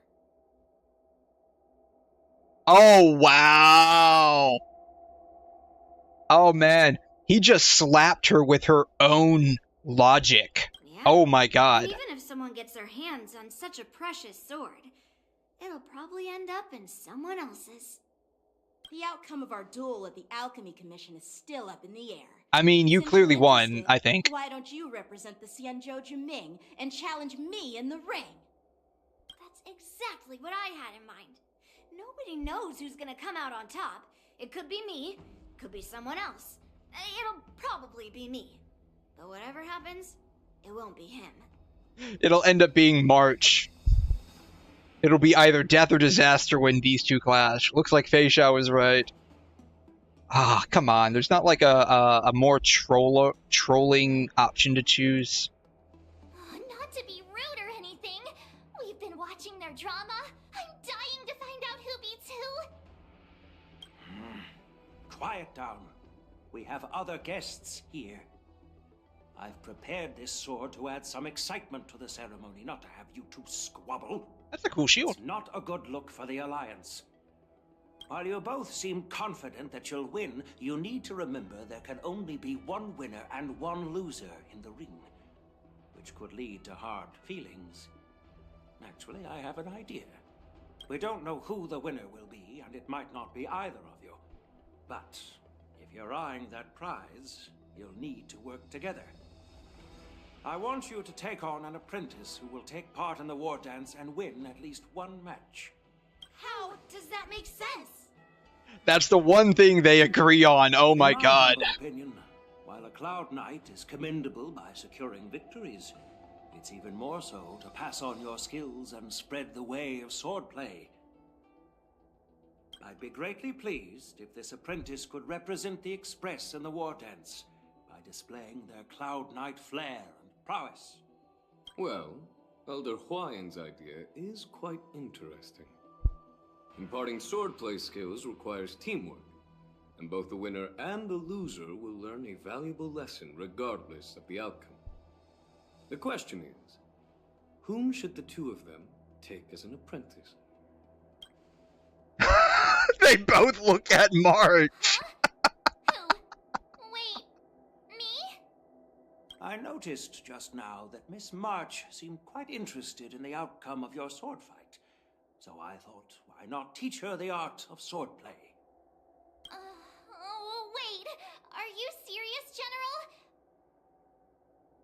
A: Oh, wow. Oh, man. He just slapped her with her own logic.
C: Yeah.
A: Oh my god.
C: Even if someone gets their hands on such a precious sword, it'll probably end up in someone else's.
K: The outcome of our duel at the Alchemy Commission is still up in the air.
A: I mean, you
K: Since
A: clearly
K: you're
A: won,
K: interested,
A: I think.
K: Why don't you represent the 𝘧𝘬𝘳 Zhiming and challenge me in the ring?
C: That's exactly what I had in mind. Nobody knows who's gonna come out on top. It could be me, could be someone else. It'll probably be me. But whatever happens, it won't be him.
A: It'll end up being March. It'll be either death or disaster when these two clash. Looks like Fei Xiao was right. Ah, come on. There's not like a more trolling option to choose.
E: Not to be rude or anything. We've been watching their drama. I'm dying to find out who beats who.
Q: Quiet down. We have other guests here. I've prepared this sword to add some excitement to the ceremony, not to have you two squabble.
A: That's a cool shield.
Q: It's not a good look for the Alliance. While you both seem confident that you'll win, you need to remember there can only be one winner and one loser in the ring, which could lead to hard feelings. Actually, I have an idea. We don't know who the winner will be, and it might not be either of you. But if you're eyeing that prize, you'll need to work together. I want you to take on an apprentice who will take part in the war dance and win at least one match.
C: How does that make sense?
A: That's the one thing they agree on. Oh my god.
Q: In my humble opinion, while a Cloud Knight is commendable by securing victories, it's even more so to pass on your skills and spread the way of swordplay. I'd be greatly pleased if this apprentice could represent the Express in the war dance by displaying their Cloud Knight flair and prowess.
F: Well, 𝘪𝘠𝘠𝘕's idea is quite interesting. Imparting swordplay skills requires teamwork, and both the winner and the loser will learn a valuable lesson regardless of the outcome. The question is, whom should the two of them take as an apprentice?
A: They both look at March.
E: Wait, me?
Q: I noticed just now that Miss March seemed quite interested in the outcome of your sword fight. So I thought, why not teach her the art of swordplay?
E: Oh, wait. Are you serious, General?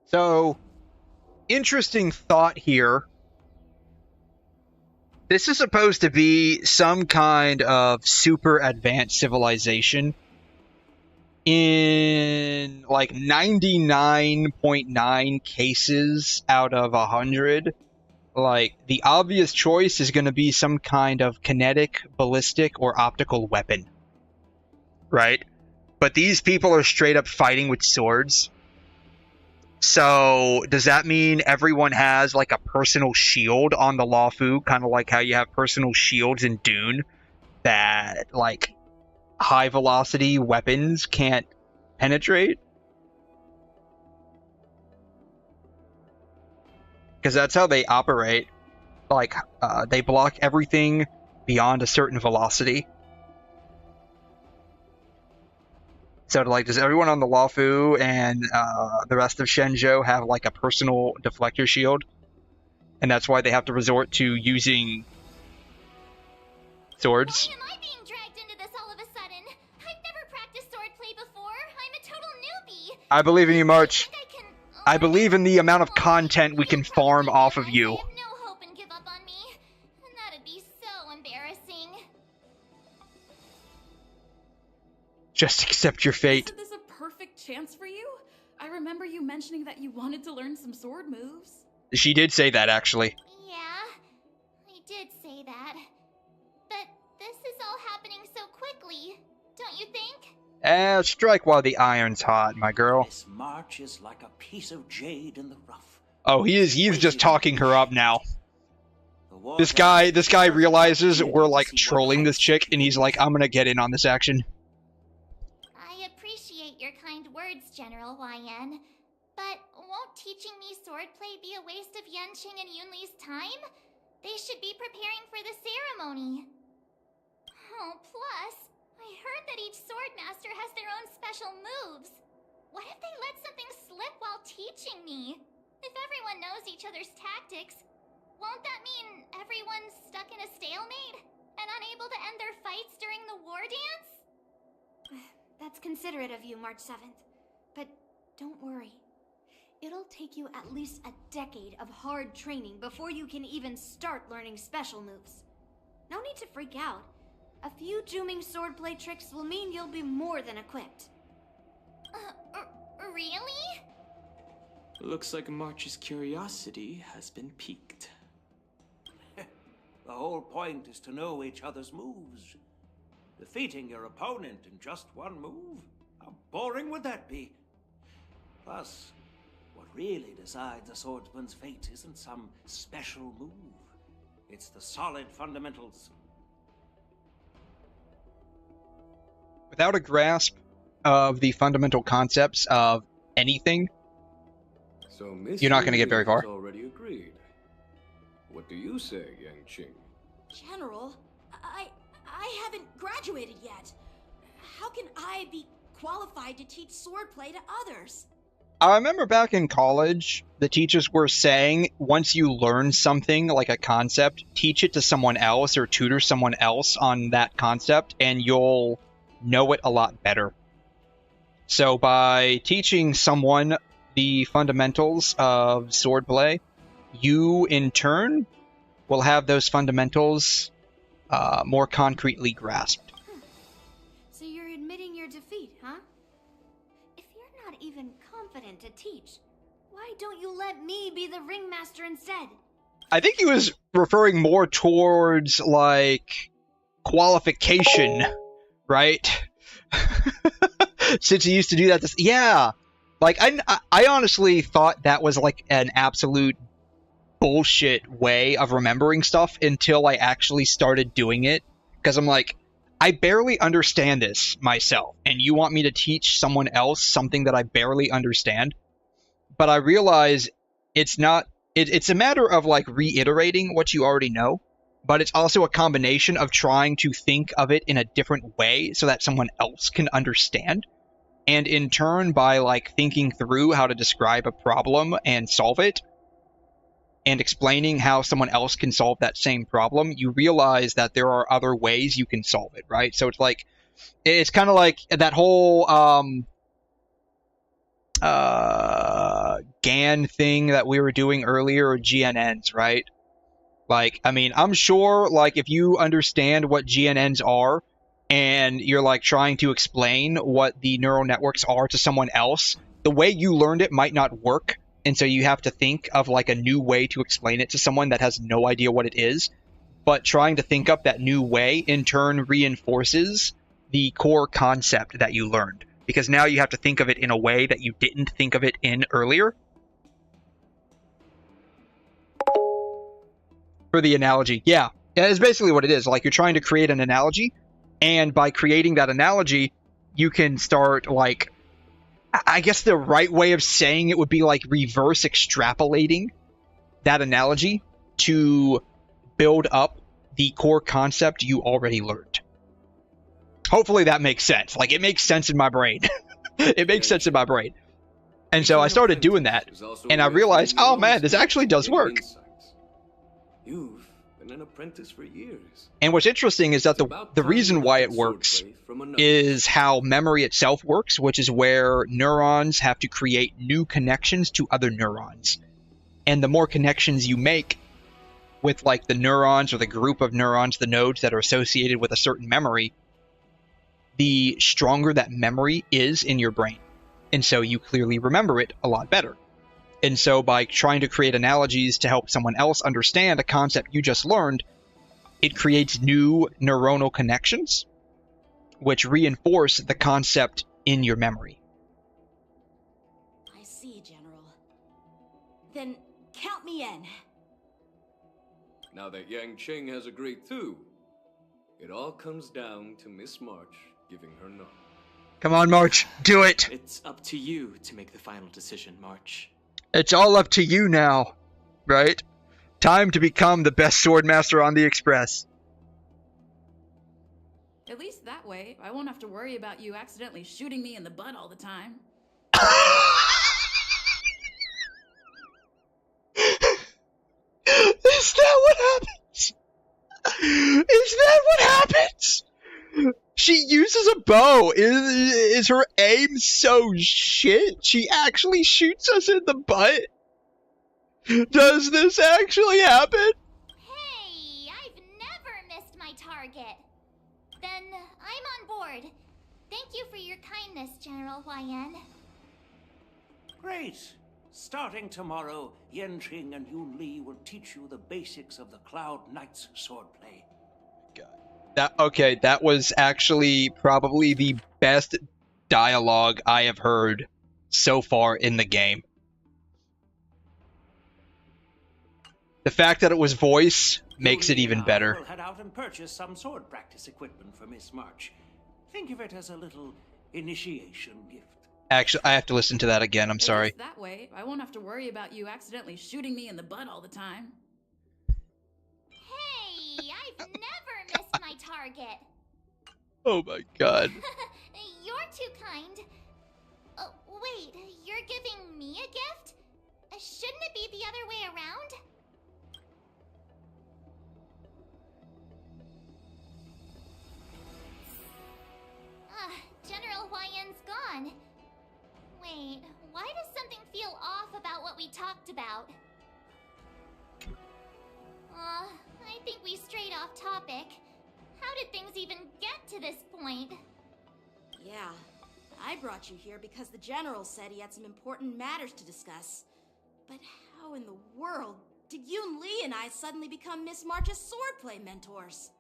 A: So, interesting thought here. This is supposed to be some kind of super advanced civilization. In like 99.9 cases out of 100, like the obvious choice is going to be some kind of kinetic, ballistic, or optical weapon. Right? But these people are straight up fighting with swords. So, does that mean everyone has, like, a personal shield on the Luofu? Kind of like how you have personal shields in Dune that, like, high-velocity weapons can't penetrate? Because that's how they operate. Like, they block everything beyond a certain velocity. So, like, does everyone on the Luofu and the rest of Shenzhou have, like, a personal deflector shield? And that's why they have to resort to using swords?
E: Why am I being dragged into this all of a sudden? I've never practiced swordplay before. I'm a total newbie.
A: I believe in you, March. I believe in the amount of content we can farm off of you.
E: No hope and give up on me. And that'd be so embarrassing.
A: Just accept your fate.
B: Isn't this a perfect chance for you? I remember you mentioning that you wanted to learn some sword moves.
A: She did say that, actually.
E: Yeah, I did say that. But this is all happening so quickly, don't you think?
A: Strike while the iron's hot, my girl.
Q: Miss March is like a piece of jade in the rough.
A: Oh, he's just talking her up now. This guy realizes we're, like, trolling this chick, and he's like, I'm gonna get in on this action.
E: I appreciate your kind words, General Huaiyan. But won't teaching me swordplay be a waste of Yanqing and Yunli's time? They should be preparing for the ceremony. Oh, plus, I heard that each swordmaster has their own special moves. What if they let something slip while teaching me? If everyone knows each other's tactics, won't that mean everyone's stuck in a stalemate and unable to end their fights during the war dance?
K: That's considerate of you, March 7th. But don't worry. It'll take you at least a decade of hard training before you can even start learning special moves. No need to freak out. A few Zhuming swordplay tricks will mean you'll be more than equipped.
E: Really?
G: Looks like March's curiosity has been piqued.
Q: The whole point is to know each other's moves. Defeating your opponent in just one move? How boring would that be? Plus, what really decides a swordsman's fate isn't some special move. It's the solid fundamentals.
A: Without a grasp of the fundamental concepts of anything,
F: So Miss
A: you're not going to get very far.
F: has already agreed. What do you say, Yanqing?
K: General, I haven't graduated yet. How can I be qualified to teach swordplay to others?
A: I remember back in college, the teachers were saying, once you learn something, like a concept, teach it to someone else or tutor someone else on that concept, and you'll know it a lot better. So by teaching someone the fundamentals of swordplay, you, in turn, will have those fundamentals more concretely grasped.
K: So you're admitting your defeat, huh? If you're not even confident to teach, why don't you let me be the ringmaster instead?
A: I think he was referring more towards, like, qualification, right? Since he used to do that. Yeah. Like, I honestly thought that was, like, an absolute bullshit way of remembering stuff until I actually started doing it. Because I'm like, I barely understand this myself, and you want me to teach someone else something that I barely understand? But I realize it's not, it's a matter of like reiterating what you already know, but it's also a combination of trying to think of it in a different way so that someone else can understand. And in turn, by like thinking through how to describe a problem and solve it, and explaining how someone else can solve that same problem, you realize that there are other ways you can solve it, right? So it's like, it's kind of like that whole GAN thing that we were doing earlier, or GNNs, right? Like, I mean, I'm sure, like, if you understand what GNNs are, and you're, like, trying to explain what the neural networks are to someone else, the way you learned it might not work, and so you have to think of, like, a new way to explain it to someone that has no idea what it is. But trying to think up that new way, in turn, reinforces the core concept that you learned. Because now you have to think of it in a way that you didn't think of it in earlier. For the analogy. Yeah, it's basically what it is. Like, you're trying to create an analogy, and by creating that analogy, you can start, like, I guess the right way of saying it would be like reverse extrapolating that analogy to build up the core concept you already learned. Hopefully that makes sense. Like, it makes sense in my brain. It makes sense in my brain. And so I started doing that, and I realized, oh man, this actually does work.
F: You've been an apprentice for years.
A: And what's interesting is that the reason why it works is how memory itself works, which is where neurons have to create new connections to other neurons. And the more connections you make with, like, the neurons or the group of neurons, the nodes that are associated with a certain memory, the stronger that memory is in your brain. And so you clearly remember it a lot better. And so by trying to create analogies to help someone else understand a concept you just learned, it creates new neuronal connections, which reinforce the concept in your memory.
K: I see, General. Then count me in.
F: Now that Yang Cheng has agreed too, it all comes down to Miss March giving her nod.
A: Come on, March, do it!
G: It's up to you to make the final decision, March.
A: It's all up to you now, right? Time to become the best sword master on the Express.
B: At least that way, I won't have to worry about you accidentally shooting me in the butt all the time.
A: Is that what happens? Is that what happens? She uses a bow. Is her aim so shit? She actually shoots us in the butt? Does this actually happen?
E: Hey, I've never missed my target. Then I'm on board. Thank you for your kindness, General Huaiyan.
Q: Great. Starting tomorrow, Yanqing and Yun Li will teach you the basics of the Cloud Knight's swordplay.
A: That was actually probably the best dialogue I have heard so far in the game. The fact that it was voice makes it even better.
Q: We'll head out and purchase some sword practice equipment for Miss March. Think of it as a little initiation gift.
A: Actually, I have to listen to that again. I'm sorry.
B: At least that way, I won't have to worry about you accidentally shooting me in the butt all the time.
E: Hey, I've never missed my target.
A: Oh my god.
E: You're too kind. Wait, you're giving me a gift? Shouldn't it be the other way around? General Huaiyan's gone. Wait, why does something feel off about what we talked about? I think we strayed off topic. How did things even get to this point?
K: Yeah, I brought you here because the General said he had some important matters to discuss. But how in the world did Yun Li and I suddenly become Miss March's swordplay mentors?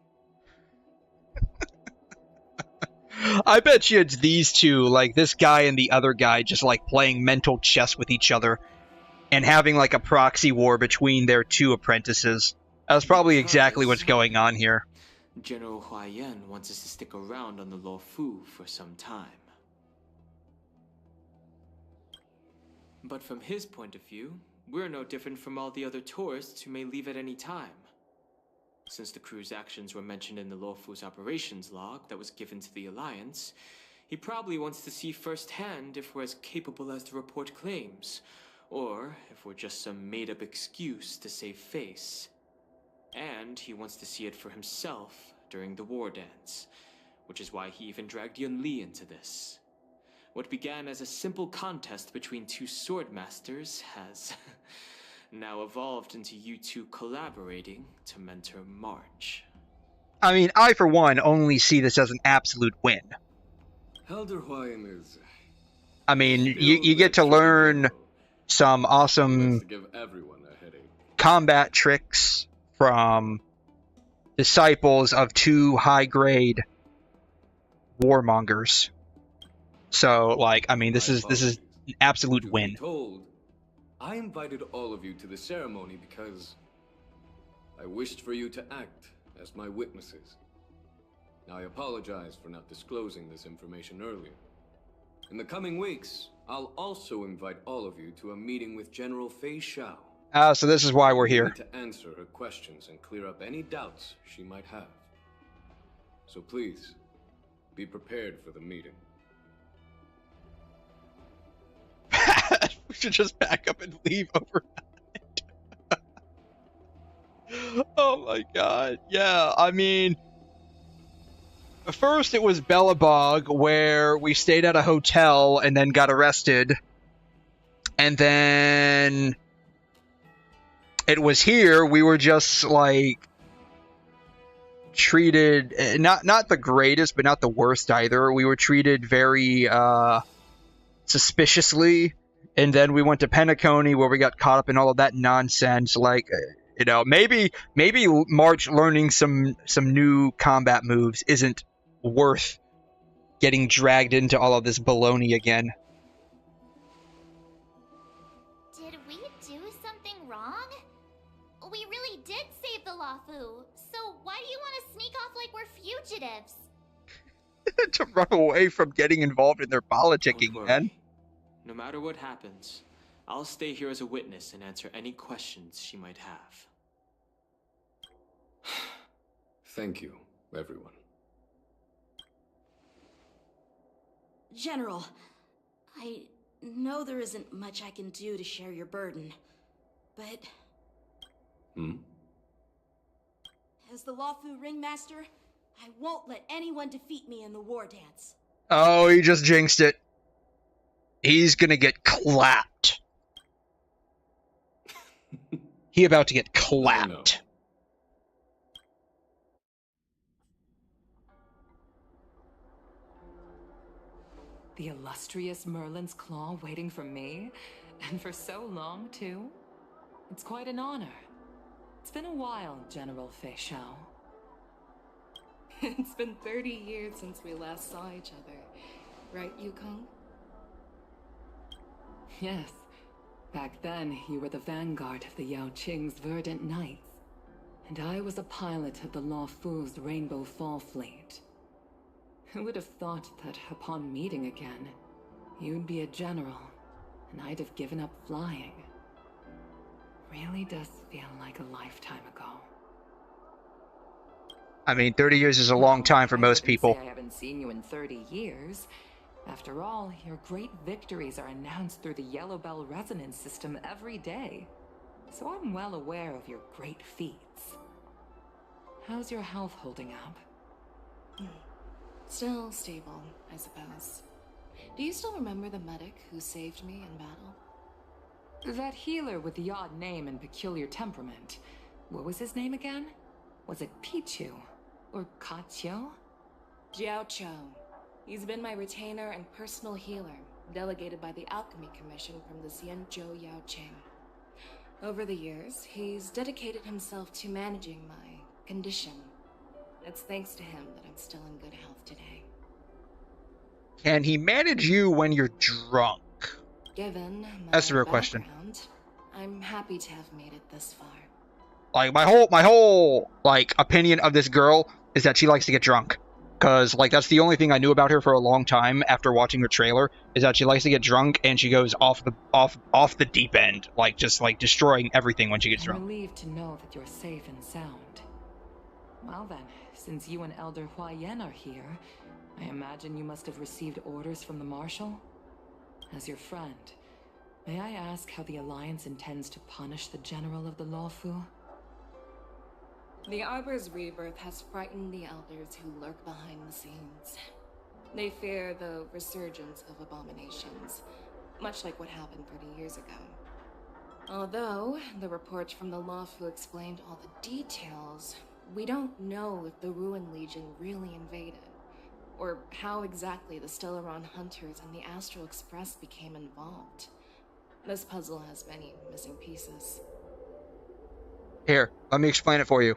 A: I bet you it's these two, like this guy and the other guy, just like playing mental chess with each other and having like a proxy war between their two apprentices. That's probably exactly what's going on here.
G: General Huaiyan wants us to stick around on the Luofu for some time. But from his point of view, we're no different from all the other tourists who may leave at any time. Since the crew's actions were mentioned in the 𝘨 operations log that was given to the Alliance, he probably wants to see firsthand if we're as capable as the report claims, or if we're just some made-up excuse to save face. And he wants to see it for himself during the war dance, which is why he even dragged Yun-Li into this. What began as a simple contest between two sword masters has now evolved into you two collaborating to mentor March.
A: I mean, I, for one, only see this as an absolute win.
F: 𝘠𝘪𝘠𝘦𝘳𝘕.
A: I mean, you get to learn some awesome combat tricks from disciples of two high-grade warmongers. So, like, I mean, this is an absolute win.
F: I invited all of you to the ceremony because I wished for you to act as my witnesses. Now, I apologize for not disclosing this information earlier. In the coming weeks, I'll also invite all of you to a meeting with General Fei Xiao.
A: So this is why we're here.
F: To answer her questions and clear up any doubts she might have. So please, be prepared for the meeting.
A: We should just pack up and leave overnight. Oh my god. Yeah, I mean, first it was Belobog, where we stayed at a hotel and then got arrested. And then it was here, we were just, like, treated, not the greatest, but not the worst either. We were treated very, suspiciously. And then we went to Penacony, where we got caught up in all of that nonsense. Like, you know, maybe March learning some new combat moves isn't worth getting dragged into all of this baloney again.
E: Did we do something wrong? We really did save the 𝘨, so why do you want to sneak off like we're fugitives?
A: To run away from getting involved in their politicking, man.
G: No matter what happens, I'll stay here as a witness and answer any questions she might have.
F: Thank you, everyone.
K: General, I know there isn't much I can do to share your burden, but... As the 𝘨 ringmaster, I won't let anyone defeat me in the war dance.
A: Oh, he just jinxed it. He's gonna get clapped. He about to get clapped.
D: The illustrious Merlin's claw waiting for me? And for so long, too? It's quite an honor. It's been a while, General Fei Xiao.
B: It's been 30 years since we last saw each other. Right, Yukong?
D: Yes. Back then, you were the vanguard of the Yao Qing's Verdant Knights. And I was a pilot of the 𝘨's Rainbow Fall Fleet. Who would have thought that upon meeting again, you'd be a general, and I'd have given up flying? Really does feel like a lifetime ago.
A: I mean, 30 years is a long time for most people.
D: I haven't seen you in 30 years. After all, your great victories are announced through the Yellow Bell resonance system every day. So I'm well aware of your great feats. How's your health holding up?
B: Still stable, I suppose. Do you still remember the medic who saved me in battle?
D: That healer with the odd name and peculiar temperament. What was his name again? Was it Pichu? Or 𝘁𝘮?
B: Xiao. He's been my retainer and personal healer, delegated by the Alchemy Commission from the 𝘬𝘁 Yao Qing. Over the years, he's dedicated himself to managing my condition. It's thanks to him that I'm still in good health today.
A: Can he manage you when you're drunk?
B: Given my
A: That's the real question.
B: I'm happy to have made it this far.
A: Like, my whole like opinion of this girl is that she likes to get drunk. Because, like, that's the only thing I knew about her for a long time after watching her trailer, is that she likes to get drunk and she goes off the deep end, like, just, like, destroying everything when she gets drunk.
D: I'm relieved to know that you're safe and sound. Well then, since you and 𝘠𝘠𝘧𝘬 are here, I imagine you must have received orders from the Marshal? As your friend, may I ask how the Alliance intends to punish the General of the 𝘨𝘏?
H: The Arbor's rebirth has frightened the elders who lurk behind the scenes. They fear the resurgence of abominations, much like what happened 30 years ago. Although the reports from the 𝘨𝘏 explained all the details, we don't know if the Ruin Legion really invaded, or how exactly the Stellaron Hunters and the Astral Express became involved. This puzzle has many missing pieces.
A: Here, let me explain it for you.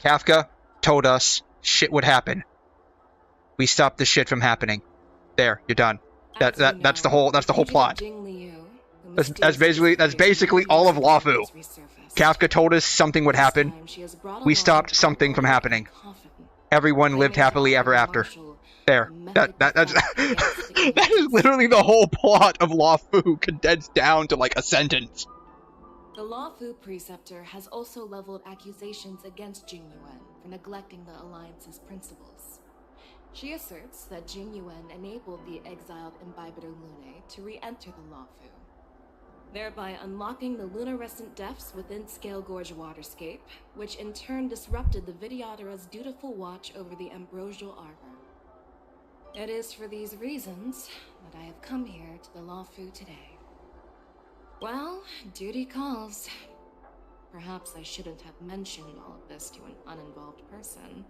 A: Kafka told us shit would happen. We stopped the shit from happening. There, you're done. That's the whole plot. That's basically all of 𝘨𝘏. Kafka told us something would happen. We stopped something from happening. Everyone lived happily ever after. There. That's that is literally the whole plot of 𝘨𝘏 condensed down to like a sentence.
H: The 𝘨𝘏 preceptor has also leveled accusations against 𝘺𝑗𝑛gyuan for neglecting the Alliance's principles. She asserts that 𝘺𝑗𝑛gyuan enabled the exiled 𝘬𝘰𝑩𝑦 Lunae to re-enter the 𝘨𝘏, thereby unlocking the lunarescent depths within 𝘬𝘮 waterscape, which in turn disrupted the Vidyadhara's dutiful watch over the ambrosial arbor. It is for these reasons that I have come here to the 𝘨𝘏 today. Well, duty calls. Perhaps I shouldn't have mentioned all of this to an uninvolved person,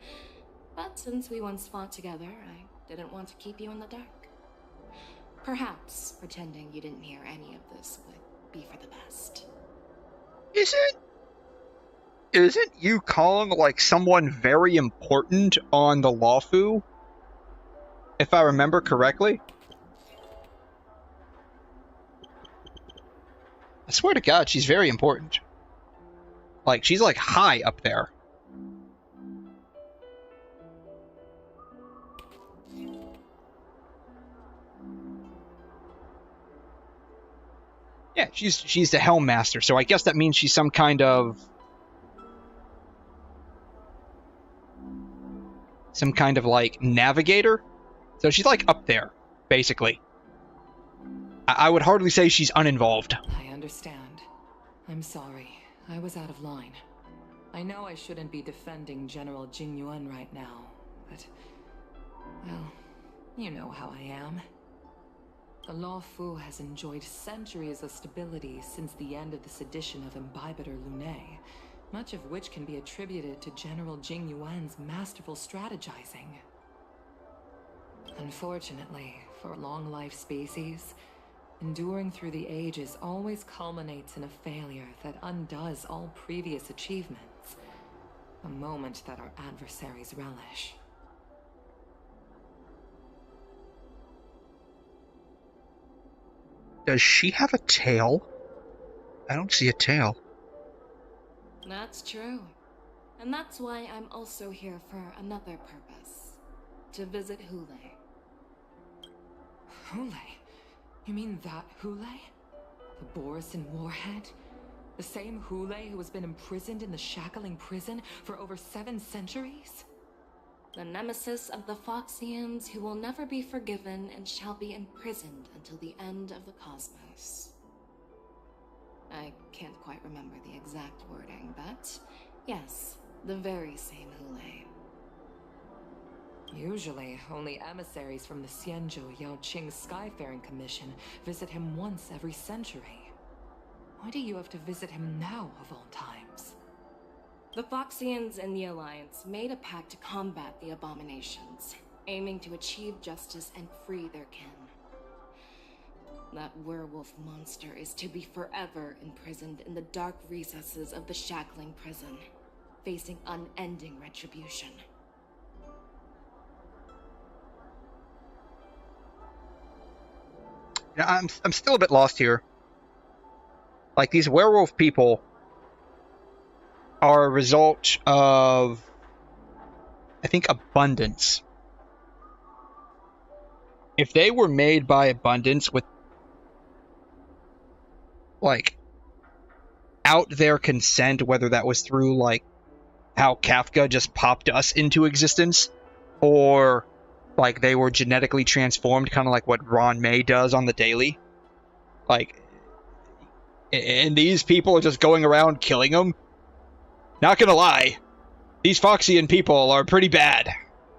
H: but since we once fought together, I didn't want to keep you in the dark. Perhaps pretending you didn't hear any of this would be for the best.
A: Isn't you calling like someone very important on the 𝘨𝘏? If I remember correctly? I swear to God, she's very important. Like, she's like high up there. Yeah, she's the Helm Master, so I guess that means she's some kind of like navigator. So she's like up there, basically. I would hardly say she's uninvolved.
D: I understand. I'm sorry. I was out of line. I know I shouldn't be defending General 𝘺𝑗𝑛gyuan right now, but, well, you know how I am. The 𝘨𝘏 has enjoyed centuries of stability since the end of the sedition of 𝘬𝘰𝑩𝘦 Lunae, much of which can be attributed to General 𝘺𝑗𝑛gyuan's masterful strategizing. Unfortunately, for long-life species, enduring through the ages always culminates in a failure that undoes all previous achievements, a moment that our adversaries relish.
A: Does she have a tail? I don't see a tail.
H: That's true. And that's why I'm also here for another purpose. To visit 𝘬𝘮.
D: 𝘬𝘮? You mean that 𝘬𝘮? The Borisin warhead? The same 𝘬𝘮 who has been imprisoned in the shackling prison for over 7 centuries?
H: The nemesis of the Foxians who will never be forgiven and shall be imprisoned until the end of the cosmos. I can't quite remember the exact wording, but yes, the very same 𝘬𝘮.
D: Usually, only emissaries from the Xianzhou Yaoqing Skyfaring Commission visit him once every century. Why do you have to visit him now, of all times?
H: The Foxians and the Alliance made a pact to combat the abominations, aiming to achieve justice and free their kin. That werewolf monster is to be forever imprisoned in the dark recesses of the shackling prison, facing unending retribution.
A: I'm still a bit lost here. Like, these werewolf people are a result of I think Abundance. If they were made by Abundance with, like, out their consent, whether that was through, like, how Kafka just popped us into existence, or, like, they were genetically transformed, kind of like what Ron May does on the daily. Like, and these people are just going around killing them. Not gonna lie, these Foxian people are pretty bad,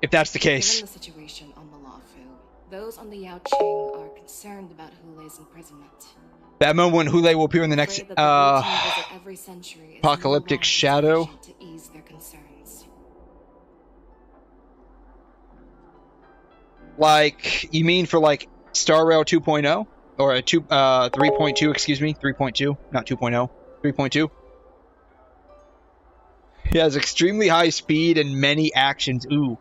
A: if that's the case.
H: Given the situation on the Lawfu, those on the Yaoqing are concerned about Hu-Lei's imprisonment.
A: That moment when Hu-Lei will appear in the next Apocalyptic Shadow.
H: To ease their concerns.
A: Like, you mean for like Star Rail 2.0? Or a 3.2, excuse me, 3.2, not 2.0, 3.2. He has extremely high speed and many actions. Ooh.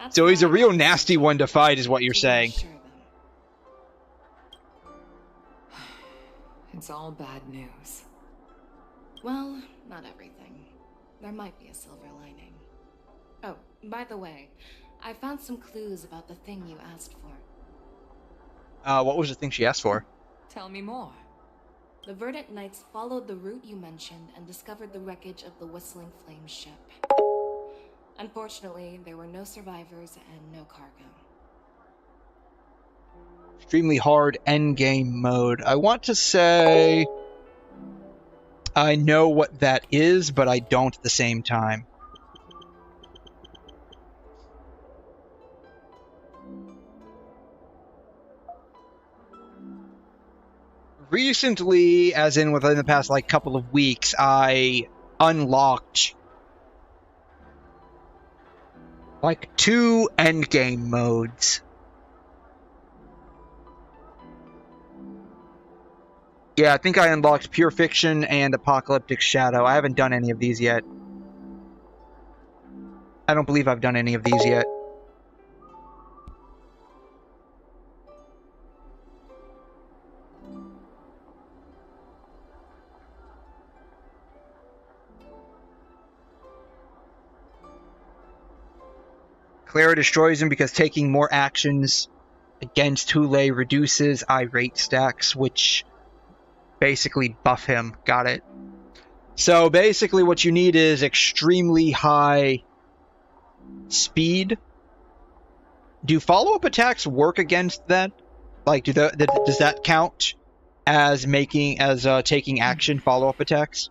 A: So he's a real nasty one to fight, is what you're saying.
H: It's all bad news. Well, not everything. There might be a silver lining. Oh, by the way, I found some clues about the thing you asked for.
A: What was the thing she asked for?
H: Tell me more. The Verdant Knights followed the route you mentioned and discovered the wreckage of the Whistling Flame ship. Unfortunately, there were no survivors and no cargo.
A: Extremely hard endgame mode. I want to say I know what that is, but I don't at the same time. Recently, as in within the past like couple of weeks, I unlocked like 2 endgame modes. Yeah, I think I unlocked Pure Fiction and Apocalyptic Shadow. I haven't done any of these yet. I don't believe I've done any of these yet. Clara destroys him because taking more actions against Hu-Lei reduces irate stacks, which basically buff him. Got it. So basically what you need is extremely high speed. Do follow-up attacks work against that? Like, does that count as taking action follow-up attacks?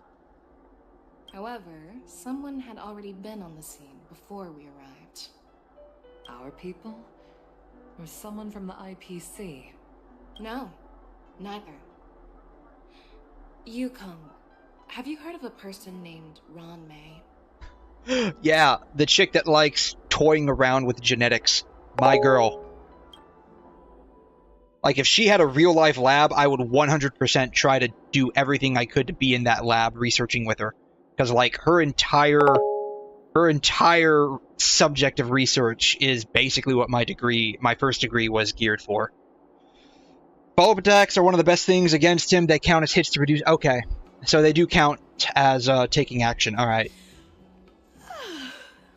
H: However, someone had already been on the scene before we arrived.
M: Our people? Or someone from the IPC?
H: No, neither. 𝘐'𝘮, have you heard of a person named Ron May?
A: Yeah, the chick that likes toying around with genetics. My girl. Like, if she had a real-life lab, I would 100% try to do everything I could to be in that lab researching with her. Because, like, her entire subject of research is basically what my first degree was geared for. Follow-up attacks are one of the best things against him. They count as hits to reduce... Okay. So they do count as taking action. Alright.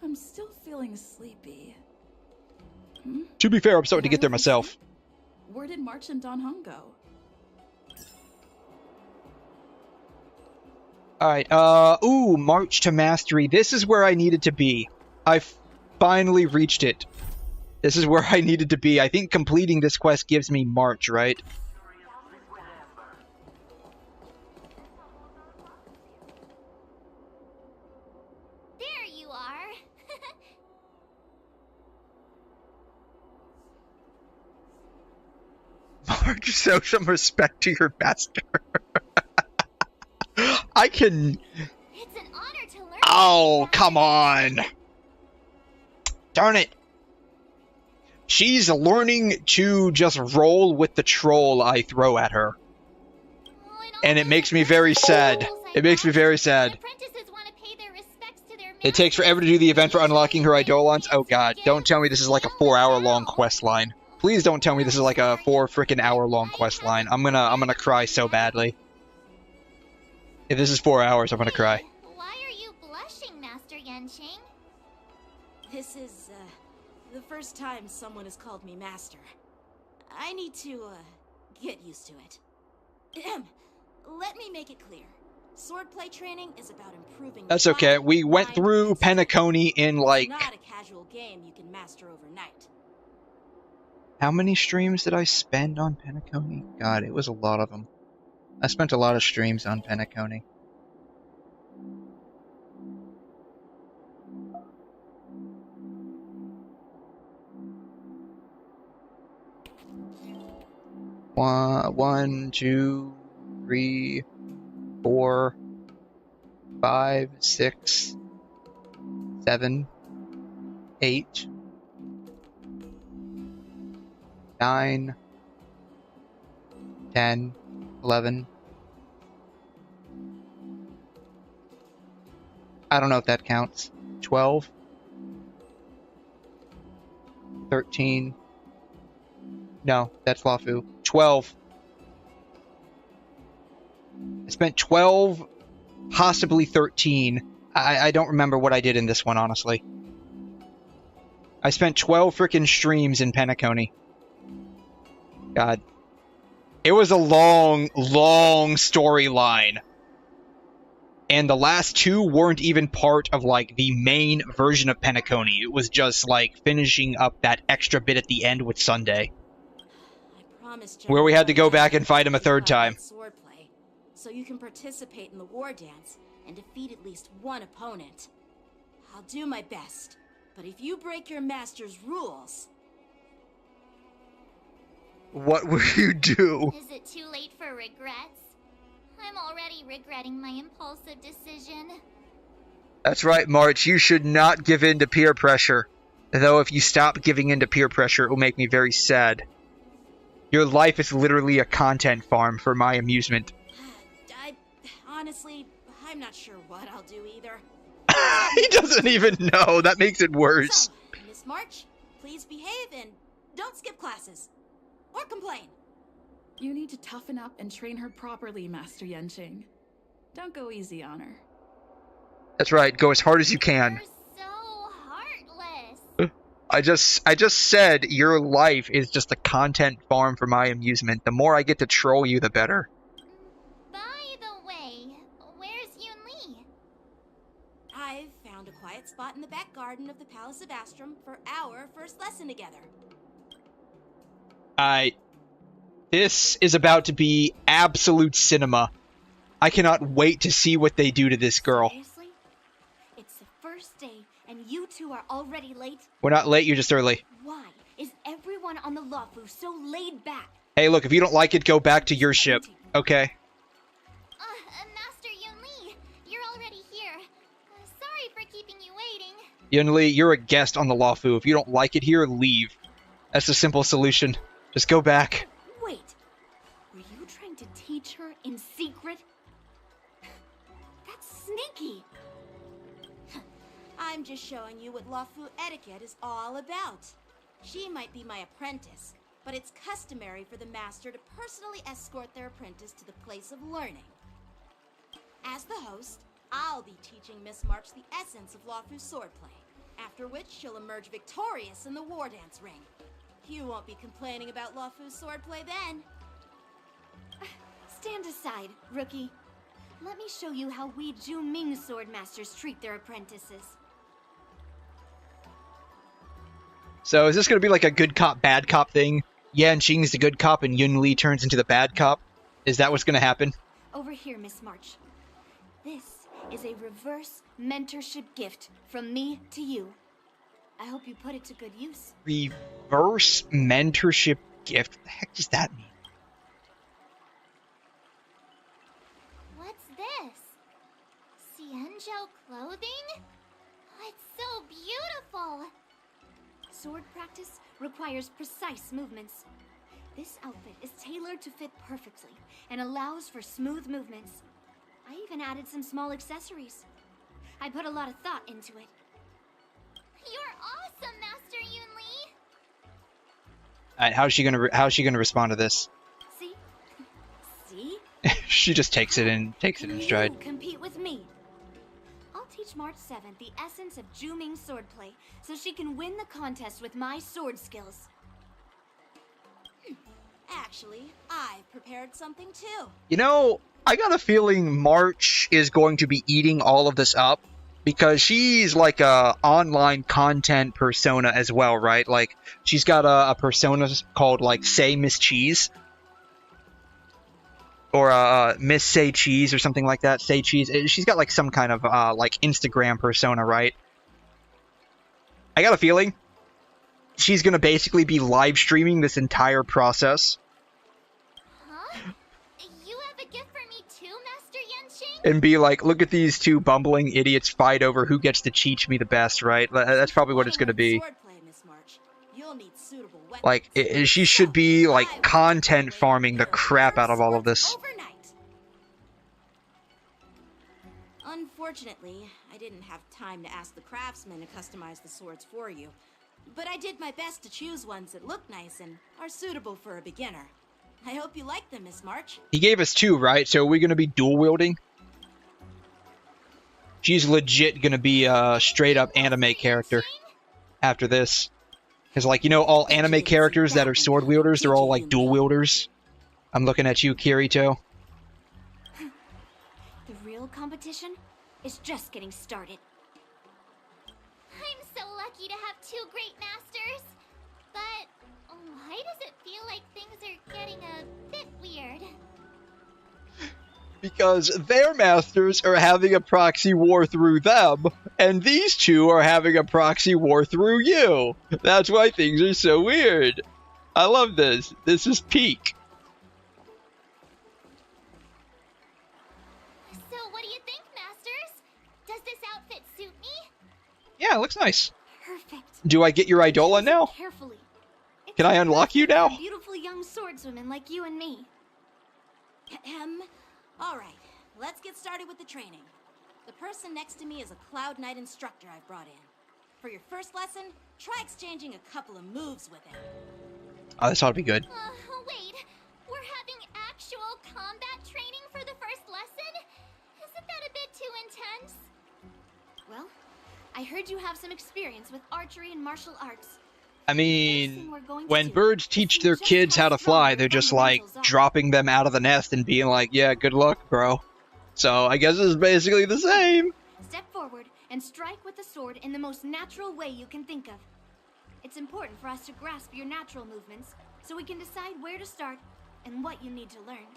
B: I'm still feeling sleepy.
A: To be fair, I'm starting to get there myself.
B: Where did March and Don Hung go?
A: Alright, ooh, March to Mastery. This is where I needed to be. I finally reached it. This is where I needed to be. I think completing this quest gives me March, right?
E: There you are.
A: March, show some respect to your master. I can...
E: It's an honor to learn.
A: Oh, come on. Darn it. She's learning to just roll with the troll I throw at her. And it makes me very sad. It makes me very sad. It takes forever to do the event for unlocking her Eidolons. Oh god, don't tell me this is like a 4-hour-long quest line. Please don't tell me this is like a 4-frickin'-hour-long quest line. I'm gonna cry so badly. If this is 4 hours, I'm gonna cry.
E: Why are you blushing, Master Yanqing?
K: This is, the first time someone has called me Master. I need to, get used to it. Let me make it clear. Swordplay training is about improving.
A: That's okay. We went through Penacony in like...
K: It's not a casual game you can master overnight.
A: How many streams did I spend on Penacony? God, it was a lot of them. I spent a lot of streams on Penacony. One, 2, 3, 4, 5, 6, 7, 8, 9, 10, 11. I don't know if that counts. 12, 13. No, that's LaFu. 12. I spent 12, possibly 13. I don't remember what I did in this one, honestly. I spent 12 frickin' streams in Penacony. God. It was a long, long storyline. And the last two weren't even part of, like, the main version of Penacony. It was just, like, finishing up that extra bit at the end with Sunday. Where we had to go back and fight him a third time.
K: Swordplay, so you can participate in the war dance and defeat at least one opponent. I'll do my best, but if you break your master's rules...
A: What will you do?
E: Is it too late for regrets? I'm already regretting my impulsive decision.
A: That's right, March. You should not give in to peer pressure. Though if you stop giving in to peer pressure, it will make me very sad. Your life is literally a content farm for my amusement.
K: Honestly, I'm not sure what I'll do either.
A: He doesn't even know. That makes it worse.
K: So, Miss March, please behave and don't skip classes. Or complain.
B: You need to toughen up and train her properly, Master Yenching. Don't go easy on her.
A: That's right. Go as hard as you can.
E: You're so heartless.
A: I just said your life is just a content farm for my amusement. The more I get to troll you, the better.
E: By the way, where's Yunli?
K: I've found a quiet spot in the back garden of the Palace of Astrum for our first lesson together.
A: This is about to be absolute cinema. I cannot wait to see what they do to this girl.
C: Seriously? It's the first day, and you two are already late?
A: We're not late, you're just early.
C: Why is everyone on the Luofu so laid back?
A: Hey, look, if you don't like it, go back to your ship, okay?
E: Master Yunli, you're already here. Sorry for keeping you waiting.
A: Yunli, you're a guest on the Luofu. If you don't like it here, leave. That's the simple solution. Just go back.
C: Wait, were you trying to teach her in secret? That's sneaky.
K: I'm just showing you what Luofu etiquette is all about. She might be my apprentice, but it's customary for the master to personally escort their apprentice to the place of learning. As the host, I'll be teaching Miss March the essence of Luofu swordplay, after which she'll emerge victorious in the war dance ring. You won't be complaining about Luofu's swordplay then.
C: Stand aside, rookie. Let me show you how we Zhuming swordmasters treat their apprentices.
A: So is this going to be like a good cop, bad cop thing? Yanqing's the good cop and Yunli turns into the bad cop? Is that what's going to happen?
C: Over here, Miss March. This is a reverse mentorship gift from me to you. I hope you put it to good use.
A: Reverse mentorship gift? What the heck does that mean?
E: What's this? 𝘧𝘉 clothing? It's so beautiful!
C: Sword practice requires precise movements. This outfit is tailored to fit perfectly and allows for smooth movements. I even added some small accessories. I put a lot of thought into it.
E: You're awesome, Master Yunli!
A: Alright, how's she gonna respond to this?
C: See? See?
A: She just takes it in stride.
C: You compete with me. I'll teach March 7th the essence of Zhu swordplay, so she can win the contest with my sword skills.
K: Actually, I've prepared something too.
A: You know, I got a feeling March is going to be eating all of this up, because she's like a online content persona as well, right? Like, she's got a persona called, like, Say Miss Cheese. Or Miss Say Cheese or something like that. Say Cheese. She's got like some kind of like Instagram persona, right? I got a feeling she's gonna basically be live streaming this entire process.
E: Huh? You have a gift for me too, Master Genshin?
A: And be like, look at these two bumbling idiots fight over who gets to teach me the best, right? That's probably what it's gonna be. Like, she should be, like, content farming the crap out of all of this.
K: Unfortunately, I didn't have time to ask the craftsman to customize the swords for you. But I did my best to choose ones that look nice and are suitable for a beginner. I hope you like them, Miss March.
A: He gave us two, right? So are we gonna be dual wielding? She's legit gonna be a straight-up anime character after this. Because, like, you know, all anime characters that are sword wielders, they're all, like, dual wielders. I'm looking at you, Kirito.
C: The real competition is just getting started.
E: I'm so lucky to have two great masters. But why does it feel like things are getting a bit weird?
A: Because their masters are having a proxy war through them, and these two are having a proxy war through you. That's why things are so weird. I love this. This is peak.
E: So what do you think, masters? Does this outfit suit me?
A: Yeah, it looks nice.
C: Perfect.
A: Do I get your Idola now?
C: Carefully.
A: Can I unlock you now?
C: Beautiful young swordswomen like you and me.
K: Alright, let's get started with the training. The person next to me is a Cloud Knight instructor I've brought in. For your first lesson, try exchanging a couple of moves with him.
A: Oh, this ought to be good.
E: Wait, we're having actual combat training for the first lesson? Isn't that a bit too intense?
C: Well, I heard you have some experience with archery and martial arts.
A: I mean, when birds teach their kids how to fly, they're just like dropping them out of the nest and being like, yeah, good luck, bro. So I guess it's basically the same.
C: Step forward and strike with the sword in the most natural way you can think of. It's important for us to grasp your natural movements so we can decide where to start and what you need to learn.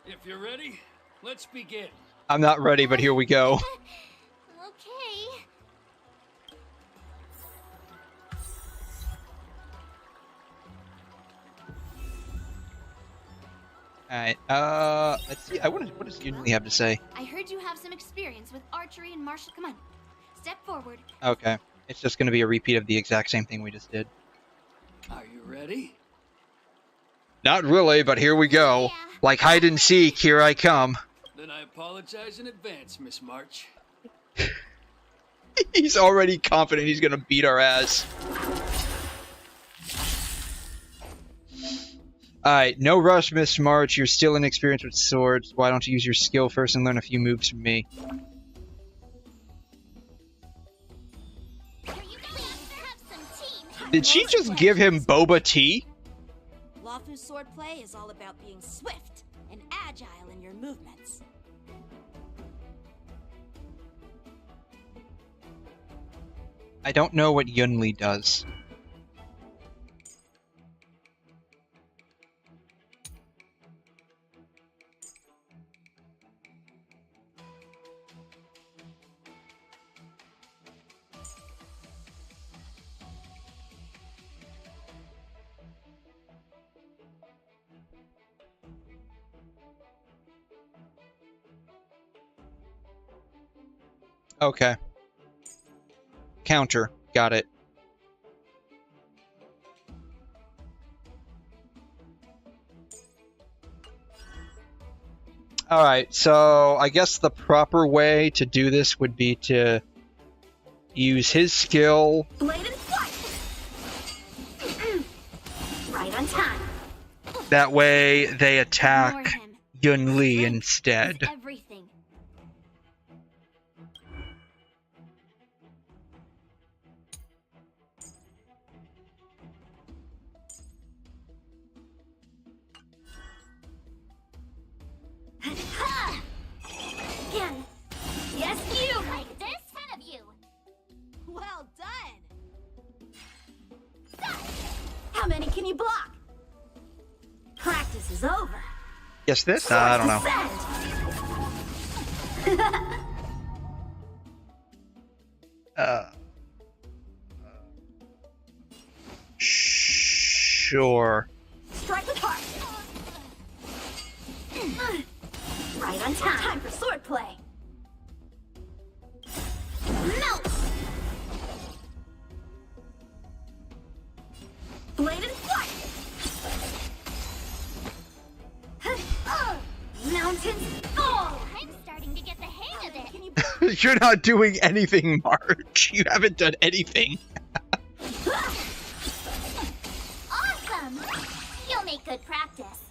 Q: If you're ready, let's begin.
A: I'm not ready, but here we go.
E: Okay.
A: Alright, let's see. What does Yunli have to say?
C: I heard you have some experience with archery and martial. Come on, step forward.
A: Okay. It's just going to be a repeat of the exact same thing we just did.
Q: Are you ready?
A: Not really, but here we go. Like hide and seek, here I come.
Q: Then I apologize in advance, Miss March.
A: He's already confident he's going to beat our ass. Alright, no rush, Miss March. You're still inexperienced with swords. Why don't you use your skill first and learn a few moves from me? Did she just give him boba tea?
K: Luofu's swordplay is all about being swift and agile in your movements.
A: I don't know what Yunli does. Okay. Counter. Got it. Alright, so I guess the proper way to do this would be to use his skill.
E: Blade and flight. Right on time.
A: That way they attack Yunli instead.
C: Everything.
A: Guess this? I don't know. Sure.
K: Strike with heart. Right on time. Time for swordplay. Melt. Bladed flight. Mountains fall.
E: I'm starting to get the hang of it.
A: You're not doing anything, March. You haven't done anything.
E: Awesome! You'll make good practice.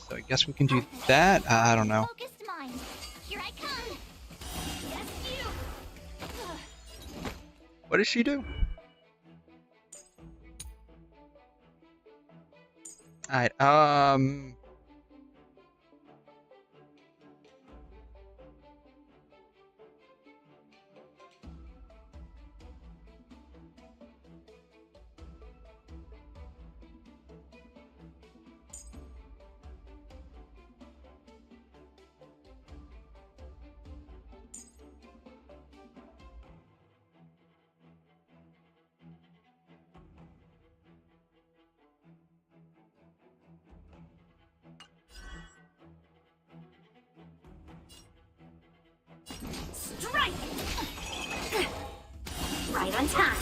A: So I guess we can do that. I don't know.
E: Focused mind. Here I come. Yes, you.
A: What does she do? Alright,
K: Strike. Right on time.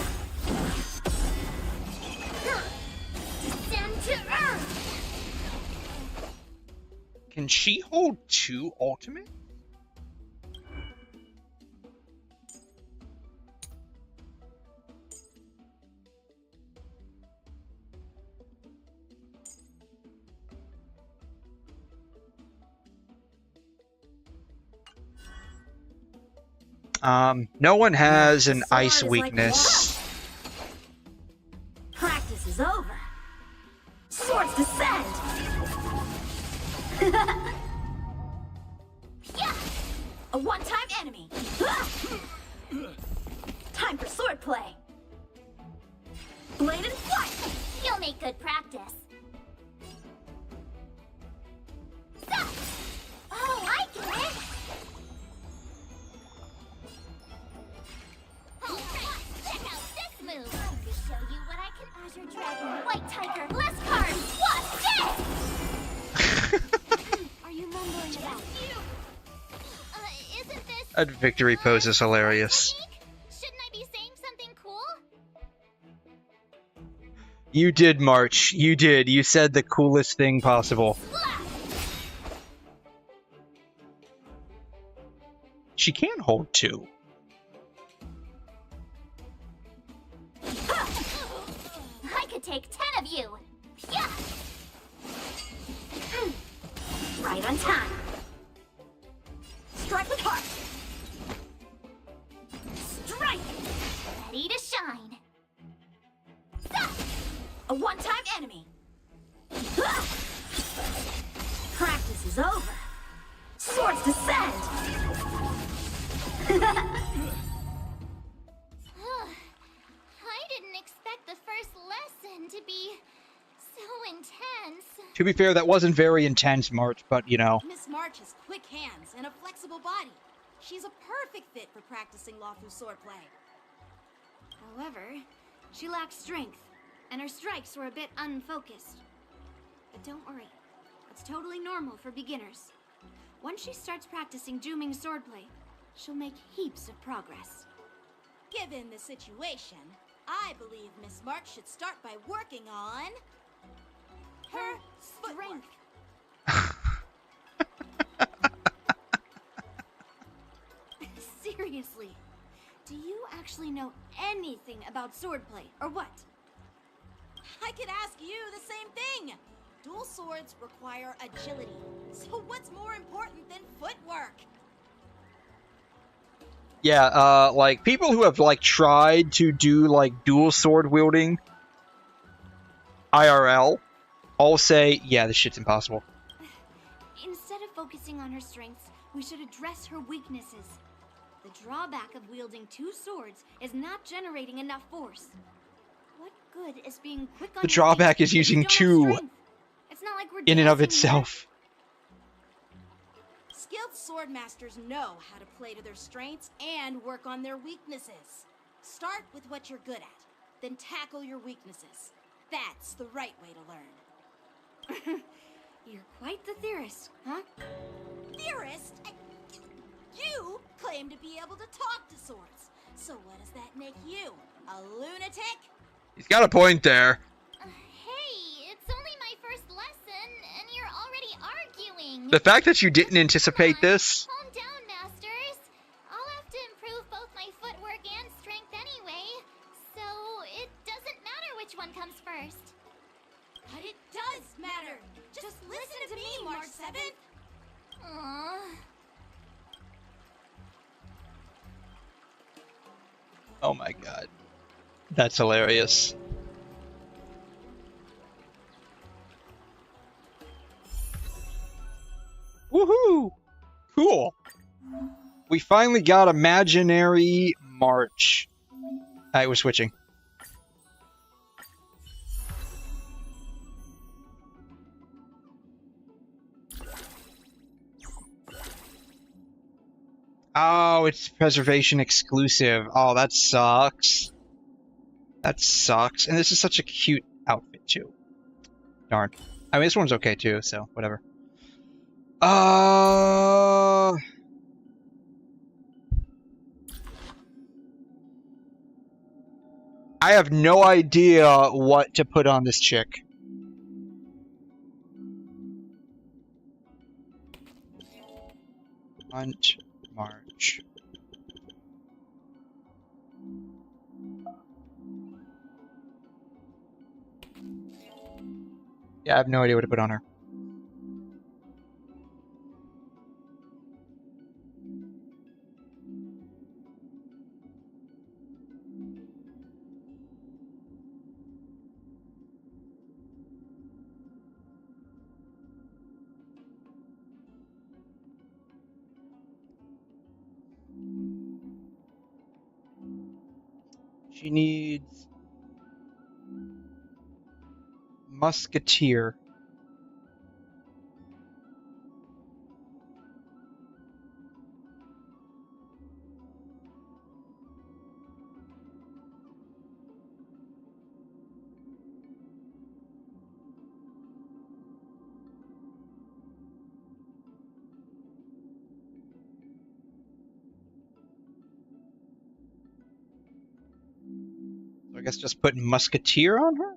E: Descend to earth.
A: can she hold 2 ultimate? No one has an ice weakness.
K: Practice is over. Swords descend. A one-time enemy. Time for swordplay. Bladed flight.
E: You'll make good practice. Oh, I get it. Check out this move. To show you what I can. Azure Dragon, White Tiger, less cards. What's this? Are you mumbling about you? Isn't this?
A: That victory pose is hilarious.
E: Shouldn't I be saying something cool?
A: You did, March. You did. You said the coolest thing possible. She can hold 2.
E: I could take 10 of you. Yeah.
K: Right on time. Strike with heart. Strike.
E: Ready to shine.
K: A one-time enemy. Practice is over. Swords descend.
E: I didn't expect the first lesson to be so intense.
A: To be fair, that wasn't very intense, March, but you know.
K: Miss March has quick hands and a flexible body. She's a perfect fit for practicing Lawfu swordplay.
C: However, she lacks strength, and her strikes were a bit unfocused. But don't worry, it's totally normal for beginners. Once she starts practicing Zhu Ming's swordplay, she'll make heaps of progress.
K: Given the situation, I believe Miss March should start by working on her strength.
C: Seriously, do you actually know anything about swordplay, or what?
K: I could ask you the same thing. Dual swords require agility, so what's more important than footwork?
A: Yeah, like, people who have, like, tried to do, like, dual sword wielding IRL all say, yeah, this shit's impossible.
C: Instead of focusing on her strengths, we should address her weaknesses. The drawback of wielding 2 swords is not generating enough force. What good as being quick on
A: The
C: your
A: drawback
C: feet
A: is
C: if you
A: using
C: don't have
A: 2
C: strength. It's not like we're
A: in and of
C: dancing here.
A: itself.
K: Skilled sword masters know how to play to their strengths and work on their weaknesses. Start with what you're good at, then tackle your weaknesses. That's the right way to learn.
C: You're quite the theorist, huh?
K: Theorist? You claim to be able to talk to swords. So what does that make you? A lunatic?
A: He's got a point there.
E: Hey, it's only my first lesson, and you're already arguing.
A: The fact that you didn't anticipate this.
E: Calm down, masters. I'll have to improve both my footwork and strength anyway, so it doesn't matter which one comes first.
K: But it does matter. Just listen to me, March 7th.
E: Aww.
A: Oh my god. That's hilarious. Woohoo! Cool. We finally got Imaginary March. Alright, we're switching. Oh, it's preservation exclusive. Oh, that sucks. That sucks. And this is such a cute outfit, too. Darn. I mean, this one's okay, too, so whatever. I have no idea what to put on this chick. Hunt, March. Yeah, I have no idea what to put on her. She needs Musketeer. I guess just putting Musketeer on her?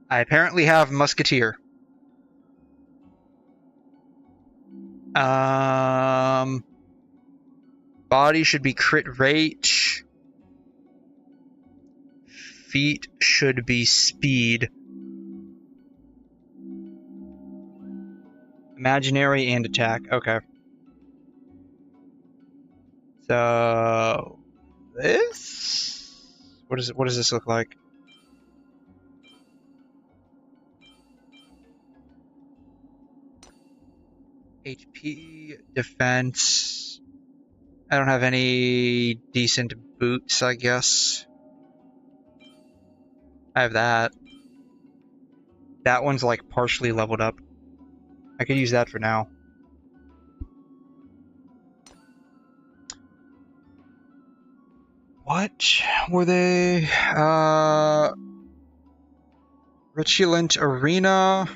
A: I apparently have Musketeer. Body should be crit rate. Feet should be speed. Imaginary and attack. Okay. So this, what does this look like? HP, defense. I don't have any decent boots, I guess. I have that. That one's like partially leveled up. I could use that for now. What were they? Vigilant Arena.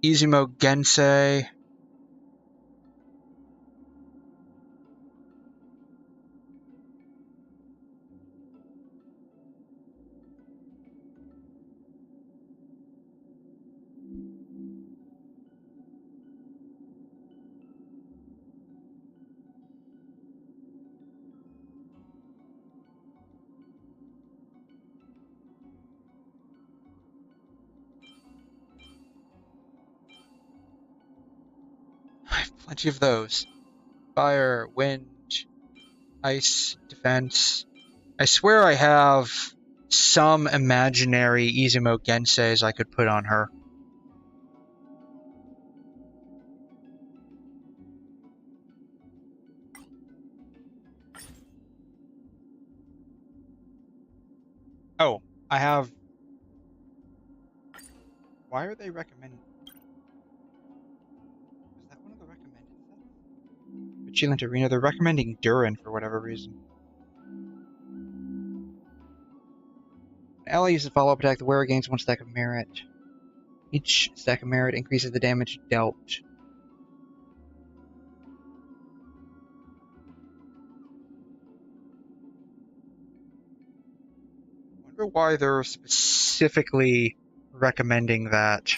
A: 𝘬𝘰𝘮 𝘕𝘠. Plenty of those. Fire, wind, ice, defense. I swear I have some imaginary 𝘬𝘰𝘮 𝘕𝘠s I could put on her. Oh, I have... Why are they recommending... Is that one of the recommended sets? Vigilant Arena, they're recommending Durin for whatever reason. An ally uses follow-up attack. The wearer gains 1 stack of merit. Each stack of merit increases the damage dealt. I wonder why they're specifically recommending that.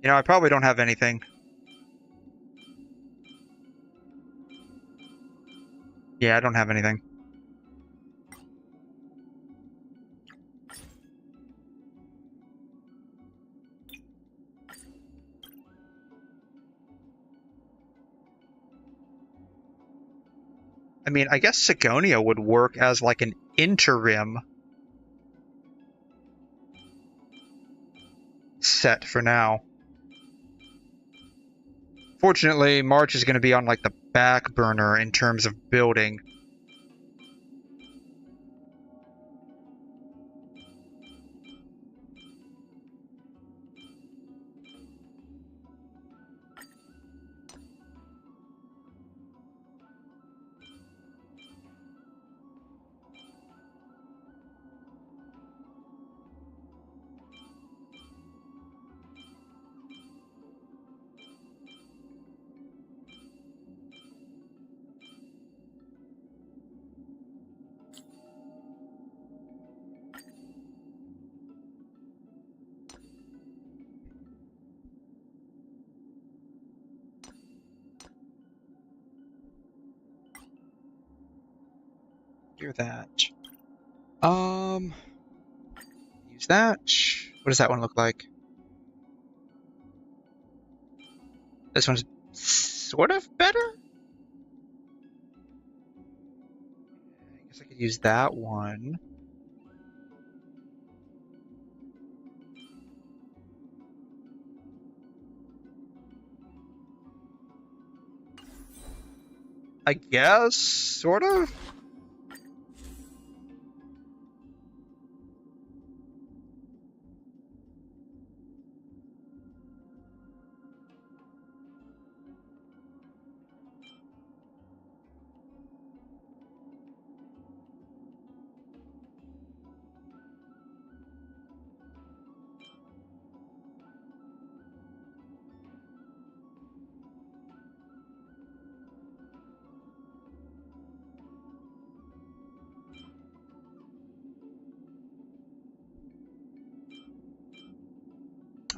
A: You know, I probably don't have anything. Yeah, I don't have anything. I mean, I guess Sigonia would work as like an interim set for now. Fortunately, March is going to be on like the back burner in terms of building. Do that. Use that. What does that one look like? This one's sort of better? I guess I could use that one. I guess, sort of.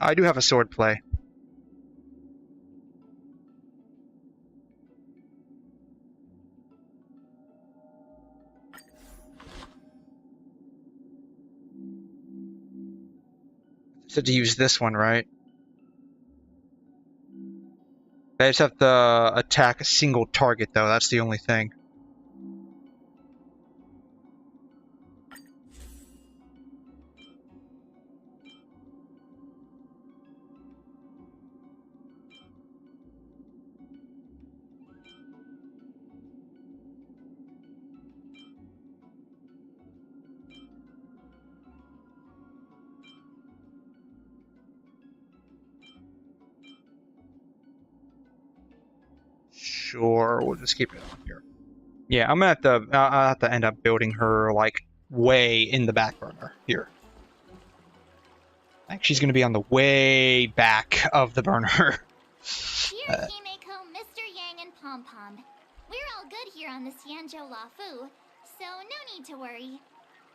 A: I do have a sword play. So to use this one, right? I just have to attack a single target, though. That's the only thing. Sure, we'll just keep it on here. Yeah, I'm gonna have to. I'll have to end up building her like way in the back burner here. I think she's gonna be on the way back of the burner.
E: Dear Himeko, Mr. Yang, and Pom Pom, we're all good here on the 𝘧𝘉 LaFu, so no need to worry.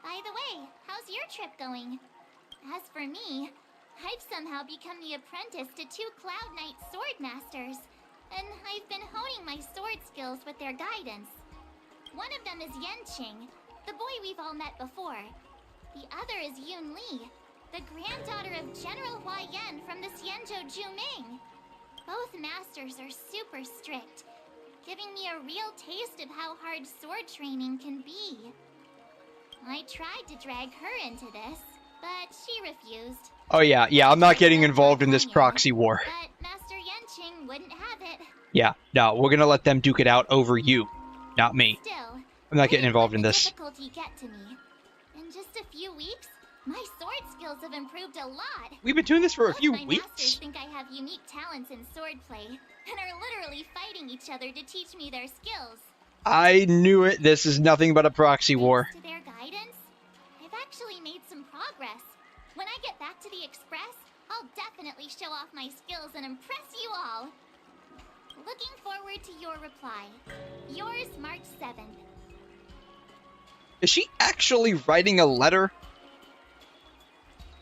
E: By the way, how's your trip going? As for me, I've somehow become the apprentice to 2 Cloud Knight sword masters. And I've been honing my sword skills with their guidance. One of them is Yanqing, the boy we've all met before. The other is Yun Li, the granddaughter of General Huaiyan from the 𝘧𝘉 Zhuming. Both masters are super strict, giving me a real taste of how hard sword training can be. I tried to drag her into this, but she refused.
A: Oh yeah, I'm not getting involved in this proxy war.
E: But Master Yen-Qing wouldn't have it.
A: Yeah, no, we're gonna let them duke it out over you, not me.
E: Still,
A: I'm not getting involved in this.
E: difficulty get to me. In just a few weeks, my sword skills have improved a lot.
A: We've been doing this for a few
E: My
A: weeks.
E: masters think I have unique talents in swordplay, and are literally fighting each other to teach me their skills.
A: I knew it. This is nothing but a proxy war.
E: To their guidance, I've actually made some progress. When I get back to the Express, I'll definitely show off my skills and impress you all. Looking forward to your reply. Yours, March 7th.
A: Is she actually writing a letter?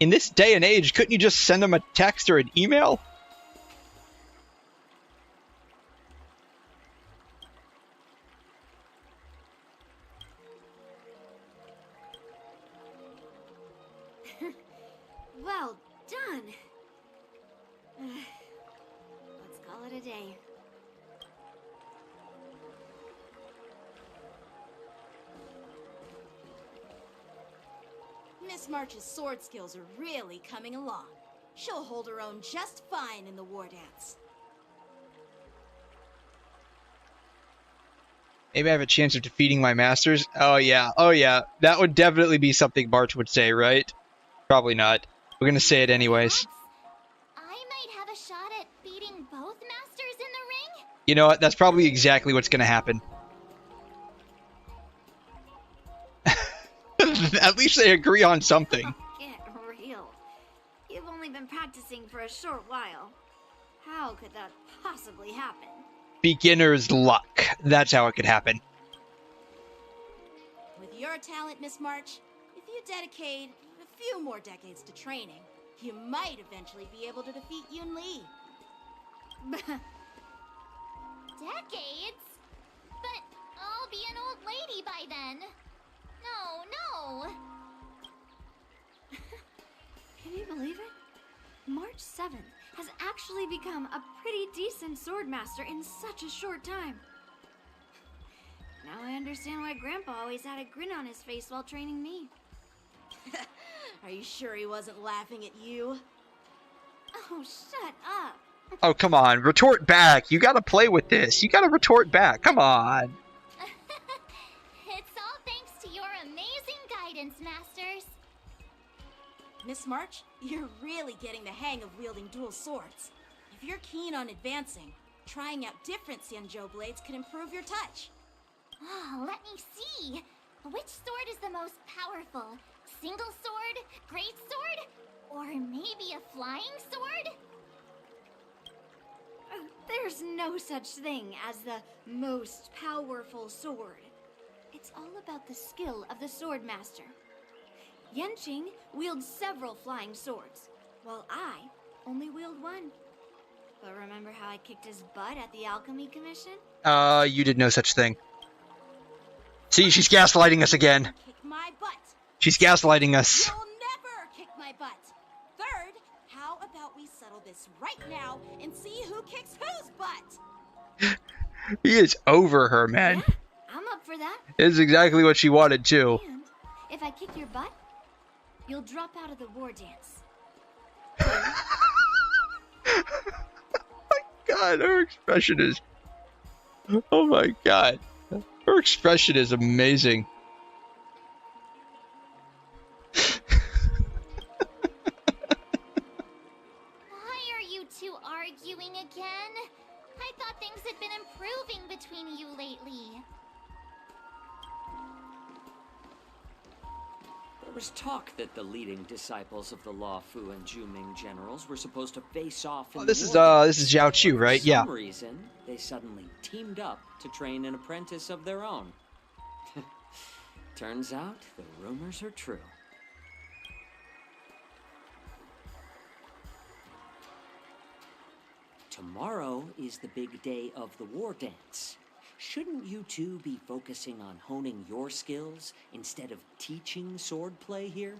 A: In this day and age, couldn't you just send them a text or an email?
C: Well done. Let's call it a day. Miss March's sword skills are really coming along. She'll hold her own just fine in the war dance.
A: Maybe I have a chance of defeating my masters? Oh yeah. That would definitely be something March would say, right? Probably not. We're gonna say it anyways.
E: I might have a shot at beating both masters in the ring?
A: You know what? That's probably exactly what's gonna happen. At least they agree on something.
C: Get real. You've only been practicing for a short while. How could that possibly happen?
A: Beginner's luck. That's how it could happen.
C: With your talent, Miss March, if you dedicate a few more decades to training, you might eventually be able to defeat Yun-Li.
E: Decades? But I'll be an old lady by then. No.
C: Can you believe it? March 7th has actually become a pretty decent swordmaster in such a short time. Now I understand why Grandpa always had a grin on his face while training me. Are you sure he wasn't laughing at you? Oh, shut up.
A: Oh, come on. Retort back. You gotta play with this. You gotta retort back. Come on.
E: It's all thanks to your amazing guidance, masters.
C: Miss March, you're really getting the hang of wielding dual swords. If you're keen on advancing, trying out different Xianzhou blades could improve your touch.
E: Oh, let me see. Which sword is the most powerful? Single sword? Great sword? Or maybe a flying sword?
C: There's no such thing as the most powerful sword. It's all about the skill of the swordmaster. Yen-Qing wields several flying swords, while I only wield one. But remember how I kicked his butt at the Alchemy Commission?
A: You did no such thing. See, she's gaslighting us again.
C: Kick my butt.
A: She's gaslighting us.
C: You'll never kick my butt. Third, how about we settle this right now and see who kicks whose butt?
A: He is over her, man.
C: Yeah, I'm up for that.
A: This is exactly what she wanted, too.
C: And if I kick your butt, you'll drop out of the war dance.
A: God, her expression is... Oh my god. Her expression is amazing.
E: Why are you two arguing again? I thought things had been improving between you lately.
L: There was talk that the leading disciples of the 𝘮 and Zhuming generals were supposed to face off in
A: This is Zhao Chu, right? Yeah.
L: For some reason, they suddenly teamed up to train an apprentice of their own. Turns out the rumors are true. Tomorrow is the big day of the war dance. Shouldn't you two be focusing on honing your skills instead of teaching swordplay here?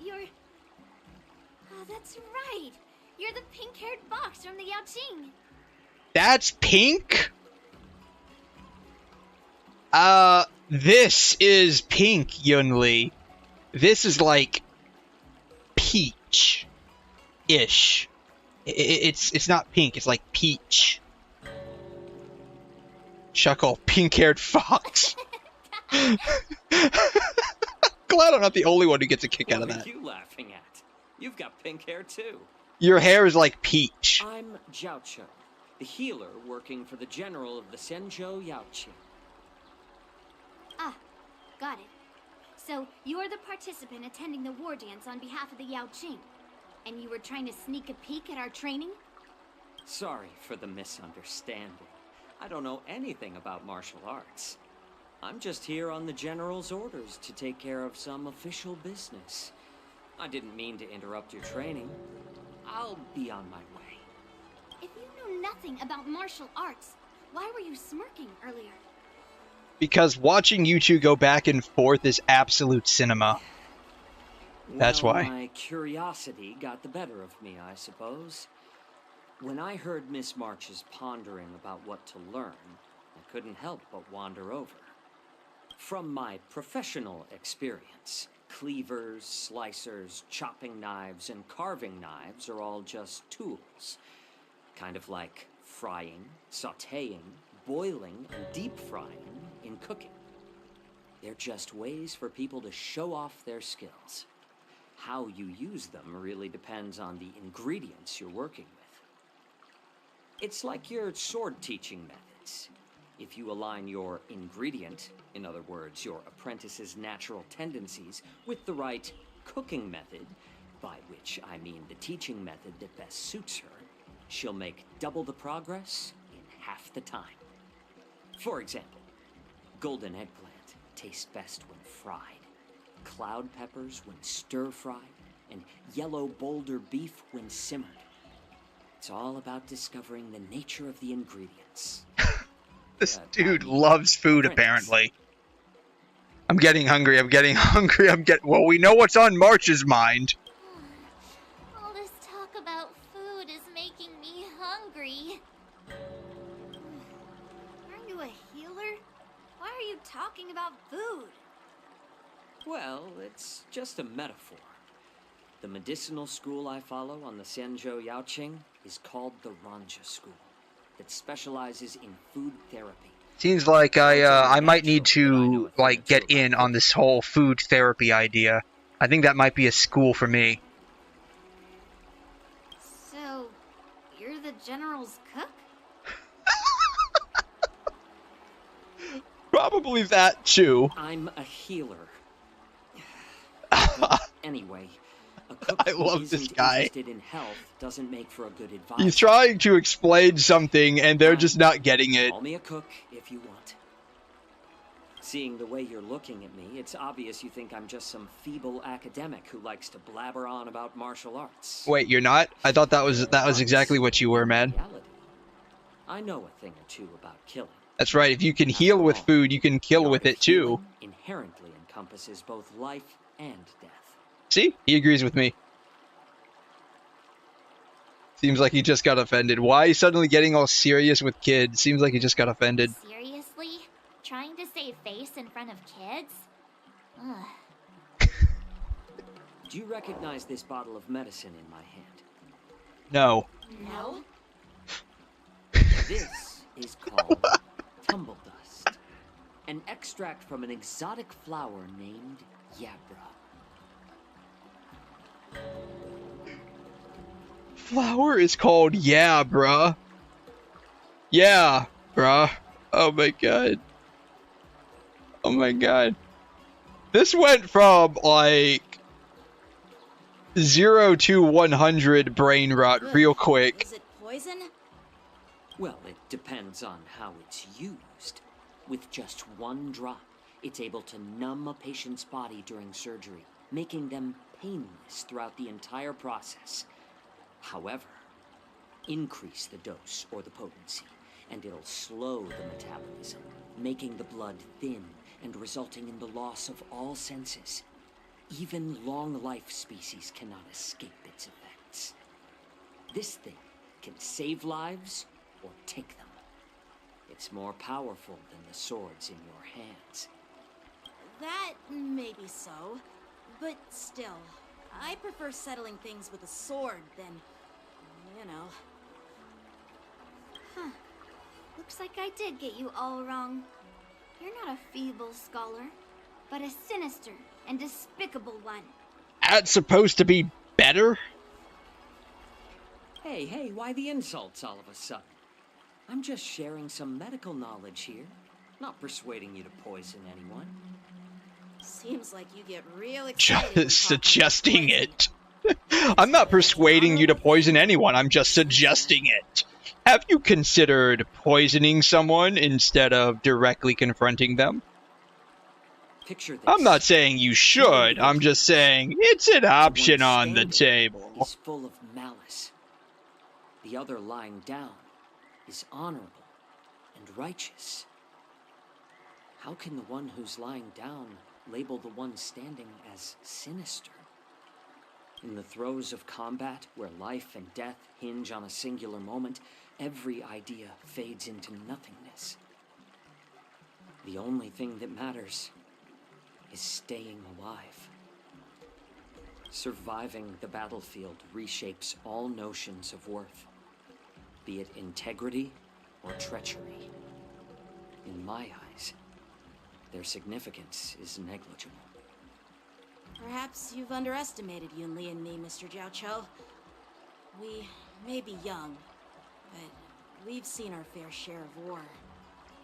C: You're... Oh, that's right. You're the pink-haired box from the Yaoqing.
A: That's pink? This is pink, 𝘰𝘄. This is like peach-ish. It's not pink, it's like peach. Chuckle, pink-haired fox. Glad I'm not the only one who gets a kick out of that.
L: What are you laughing at? You've got pink hair too.
A: Your hair is like peach.
L: I'm 𝘬𝘁, the healer working for the general of the 𝘬𝘁.
C: Ah, got it. So, you're the participant attending the war dance on behalf of the Yaoqing. And you were trying to sneak a peek at our training?
L: Sorry for the misunderstanding. I don't know anything about martial arts. I'm just here on the general's orders to take care of some official business. I didn't mean to interrupt your training. I'll be on my way.
C: If you knew nothing about martial arts, why were you smirking earlier?
A: Because watching you two go back and forth is absolute cinema. That's why.
L: My curiosity got the better of me, I suppose. When I heard Miss March's pondering about what to learn, I couldn't help but wander over. From my professional experience, cleavers, slicers, chopping knives, and carving knives are all just tools. Kind of like frying, sautéing, boiling, and deep frying in cooking. They're just ways for people to show off their skills. How you use them really depends on the ingredients you're working with. It's like your sword teaching methods. If you align your ingredient, in other words, your apprentice's natural tendencies, with the right cooking method, by which I mean the teaching method that best suits her, she'll make double the progress in half the time. For example, golden eggplant tastes best when fried, cloud peppers when stir-fried, and yellow boulder beef when simmered. It's all about discovering the nature of the ingredients.
A: This dude loves food, apparently. I'm getting hungry, well, we know what's on March's mind.
E: All this talk about food is making me hungry.
C: Aren't you a healer? Why are you talking about food?
L: Well, it's just a metaphor. The medicinal school I follow on the 𝘬𝘁 is called the Ranja School, that specializes in food therapy.
A: Seems like I might need to, like, get in on this whole food therapy idea. I think that might be a school for me.
C: So, you're the general's cook?
A: Probably that, too.
L: I'm a healer. Anyway, a cook
A: I love this guy.
L: interested in health doesn't make for a good advisor.
A: He's trying to explain something, and they're just not getting it.
L: Call me a cook if you want. Seeing the way you're looking at me, it's obvious you think I'm just some feeble academic who likes to blabber on about martial arts.
A: Wait, you're not? I thought that was exactly what you were, man.
L: I know a thing or two about killing.
A: That's right, if you can heal with food, you can kill with it too.
L: Inherently encompasses both life and death.
A: See? He agrees with me. Seems like he just got offended. Why is suddenly getting all serious with kids? Seems like he just got offended.
E: Seriously? Trying to save face in front of kids? Ugh.
L: Do you recognize this bottle of medicine in my hand?
A: No.
C: No?
L: This is called tumble dust, an extract from an exotic flower named 𝘬𝘄𝘕.
A: Flower is called 𝘬𝘄𝘕. Yeah, bruh. Oh my god. Oh my god. This went from, like, 0 to 100 brain rot real quick.
K: Is it poison?
L: Well, it depends on how it's used. With just one drop, it's able to numb a patient's body during surgery, making them painless throughout the entire process. However, increase the dose or the potency, and it'll slow the metabolism, making the blood thin and resulting in the loss of all senses. Even long-life species cannot escape its effects. This thing can save lives or take them. It's more powerful than the swords in your hands.
K: That may be so, but still, I prefer settling things with a sword than, you know.
C: Huh. Looks like I did get you all wrong. You're not a feeble scholar, but a sinister and despicable one.
A: That's supposed to be better?
L: Hey, why the insults all of a sudden? I'm just sharing some medical knowledge here, not persuading you to poison anyone.
K: Seems like you get real excited.
A: Just suggesting it. I'm not persuading you to poison anyone, I'm just suggesting it. Have you considered poisoning someone instead of directly confronting them?
L: Picture this.
A: I'm not saying you should, I'm just saying it's an option on the table.
L: Is full of malice. The other lying down is honorable and righteous. How can the one who's lying down label the one standing as sinister? In the throes of combat, where life and death hinge on a singular moment, every idea fades into nothingness. The only thing that matters is staying alive. Surviving the battlefield reshapes all notions of worth, be it integrity or treachery. In my eyes, their significance is negligible.
K: Perhaps you've underestimated Yunli and me, Mr. 𝘕𝘁. We may be young, but we've seen our fair share of war.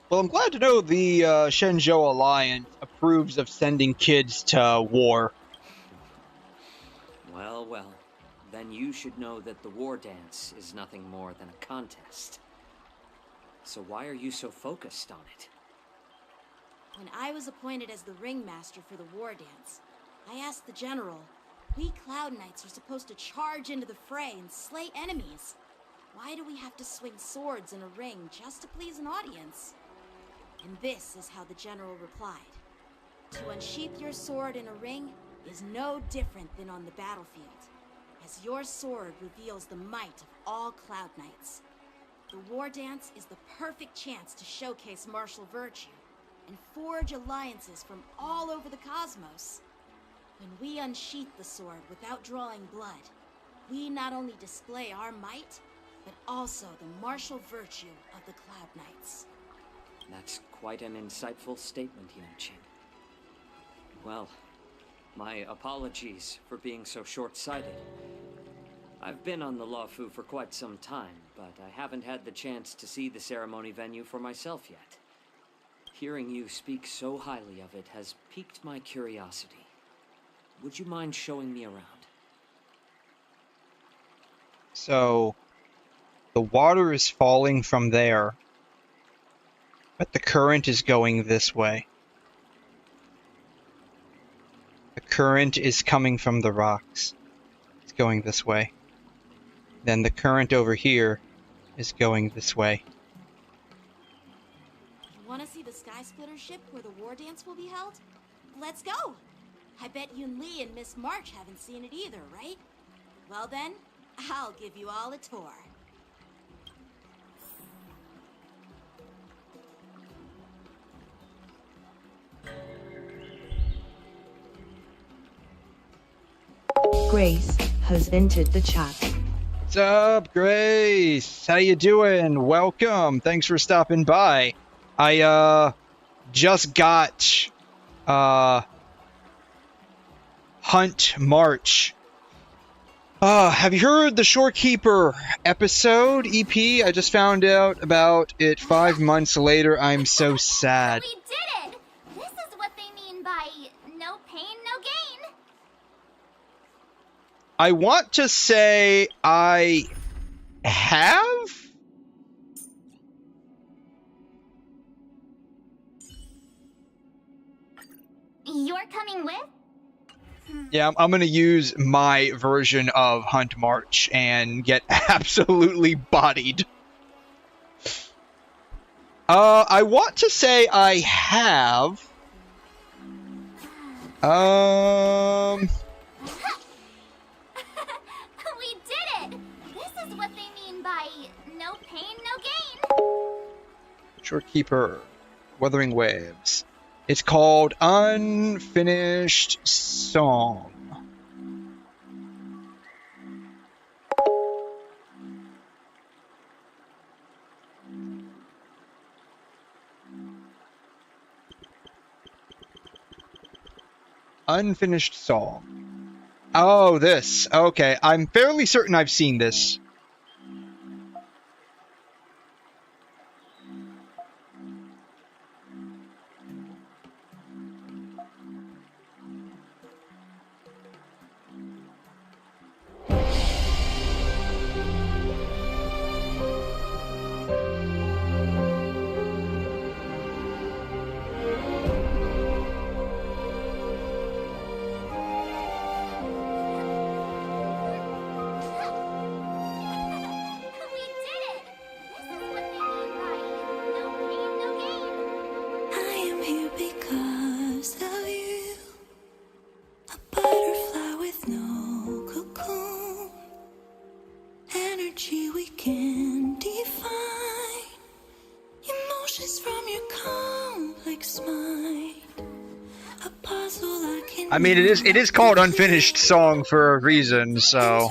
A: Well, I'm glad to know the Shenzhou Alliance approves of sending kids to war.
L: Well, then you should know that the war dance is nothing more than a contest. So why are you so focused on it?
K: When I was appointed as the ringmaster for the war dance, I asked the general, we Cloud Knights are supposed to charge into the fray and slay enemies. Why do we have to swing swords in a ring just to please an audience? And this is how the general replied. To unsheath your sword in a ring is no different than on the battlefield, as your sword reveals the might of all Cloud Knights. The war dance is the perfect chance to showcase martial virtue and forge alliances from all over the cosmos. When we unsheath the sword without drawing blood, we not only display our might, but also the martial virtue of the Cloud Knights.
L: That's quite an insightful statement, Yuan-Qing. Well, my apologies for being so short-sighted. I've been on the Luofu for quite some time, but I haven't had the chance to see the ceremony venue for myself yet. Hearing you speak so highly of it has piqued my curiosity. Would you mind showing me around?
A: So, the water is falling from there, but the current is going this way. The current is coming from the rocks. It's going this way. Then the current over here is going this way.
K: You want to see the Sky Splitter ship where the war dance will be held? Let's go! I bet Yunli and Miss March haven't seen it either, right? Well then, I'll give you all a tour.
O: Grace has entered the chat.
A: What's up, Grace? How you doing? Welcome. Thanks for stopping by. I just got Hunt March. Have you heard the Shorekeeper episode, EP? I just found out about it 5 months later. I'm so sad.
E: We did it! This is what they mean by no pain, no gain.
A: I want to say I have?
E: You're coming with?
A: Yeah, I'm gonna use my version of Hunt March and get absolutely bodied. I want to say I have.
E: We did it! This is what they mean by no pain, no gain.
A: Shortkeeper, Wuthering Waves. It's called Unfinished Song. Unfinished Song. Oh, this. Okay, I'm fairly certain I've seen this. I mean, it is called Unfinished Song for a reason, so.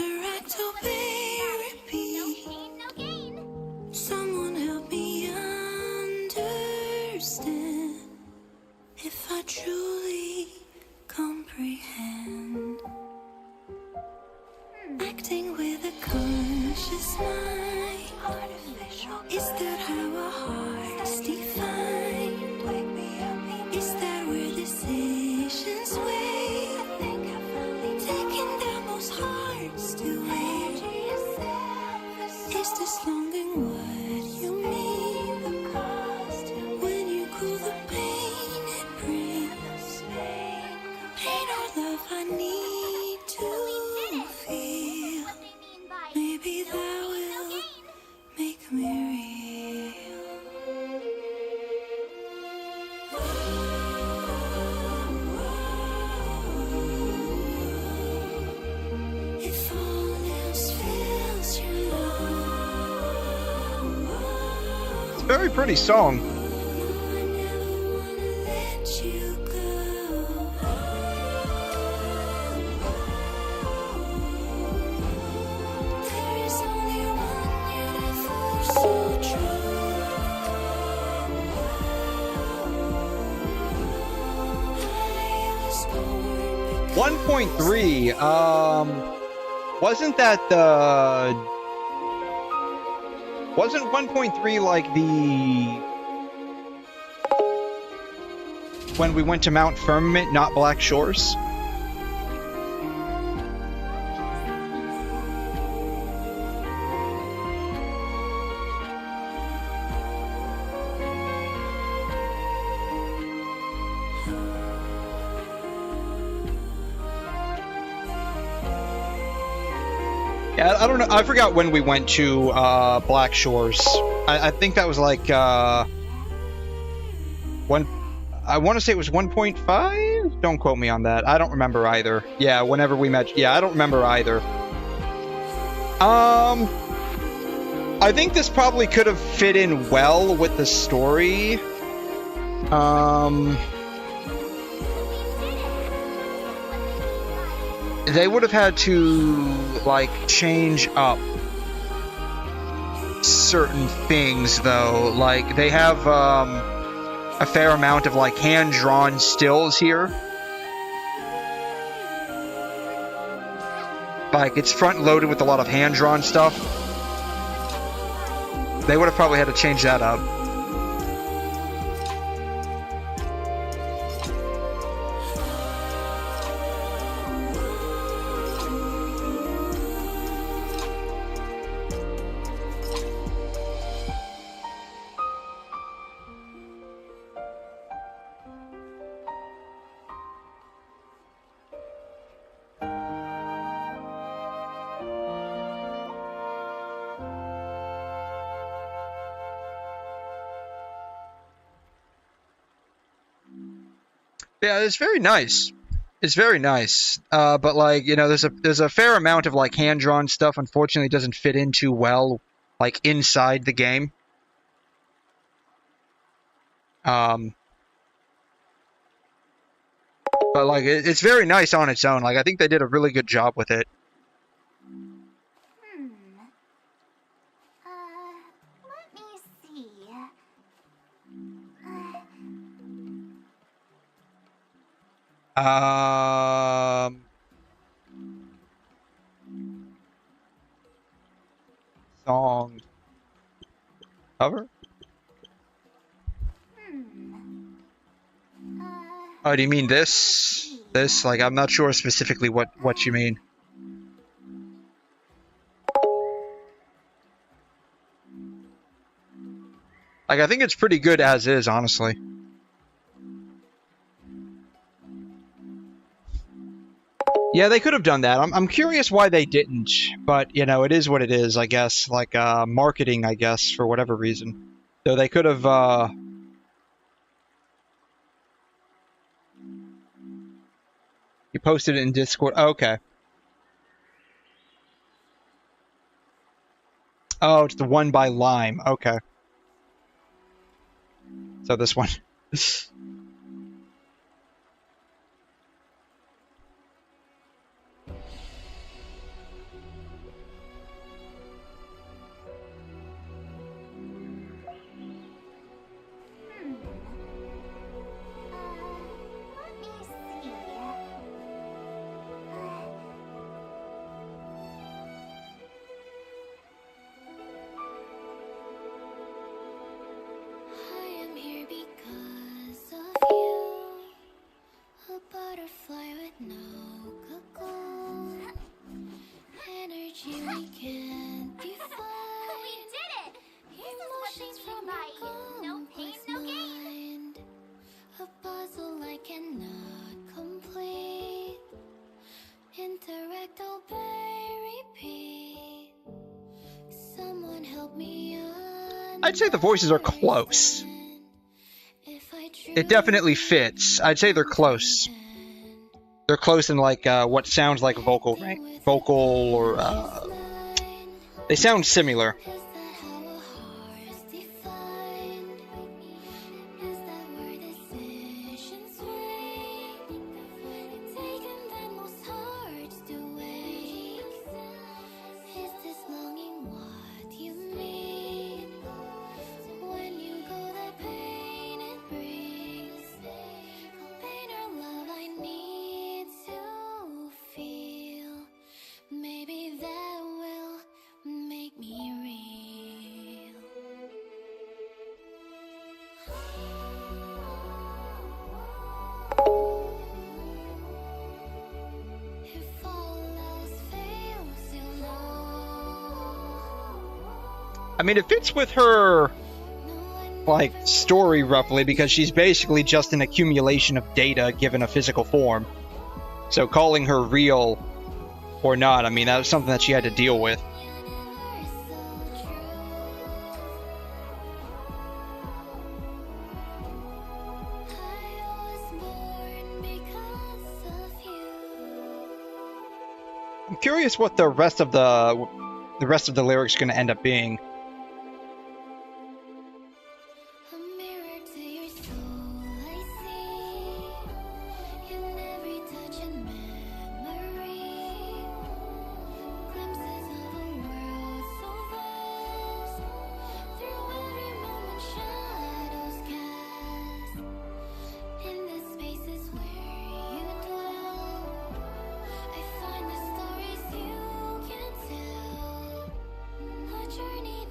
N: Someone help me understand if I truly comprehend. Acting with a conscious mind. Is that how our hearts define? Wake me up. Is that where decisions wait? Taking down most hearts to wait. Is this longing what you mean? When you cool the pain it brings. Pain or love I need to feel. Maybe that will make me real. If all else fails your love,
A: It's a very pretty song.
N: let you go. There is only one universal truth.
A: 1.3, wasn't that the... Wasn't 1.3 like the... When we went to Mount Firmament, not Black Shores? Yeah, I don't know. I forgot when we went to Black Shores. I think that was like one. I want to say it was 1.5. Don't quote me on that. I don't remember either. Yeah, whenever we met. Yeah, I don't remember either. I think this probably could have fit in well with the story. They would have had to, like, change up certain things, though. Like, they have, a fair amount of, like, hand-drawn stills here. Like, it's front-loaded with a lot of hand-drawn stuff. They would have probably had to change that up. Yeah, it's very nice. It's very nice. But like, you know, there's a fair amount of like hand-drawn stuff. Unfortunately, doesn't fit in too well, like inside the game. But like, it's very nice on its own. Like, I think they did a really good job with it.
E: Let me see.
A: Song cover? Oh, do you mean this? This? Like, I'm not sure specifically what you mean. Like, I think it's pretty good as is, honestly. Yeah, they could have done that. I'm curious why they didn't, but, you know, it is what it is, I guess. Like, marketing, I guess, for whatever reason. So they could have, You posted it in Discord. Oh, okay. Oh, it's the one by Lime. Okay. So this one. I'd say the voices are close. It definitely fits. I'd say they're close. They're close in like what sounds like vocal or they sound similar. I mean, it fits with her, like, story roughly, because she's basically just an accumulation of data given a physical form. So calling her real or not, I mean, that was something that she had to deal with. I'm curious what the rest of the lyrics are going to end up being.
N: Journey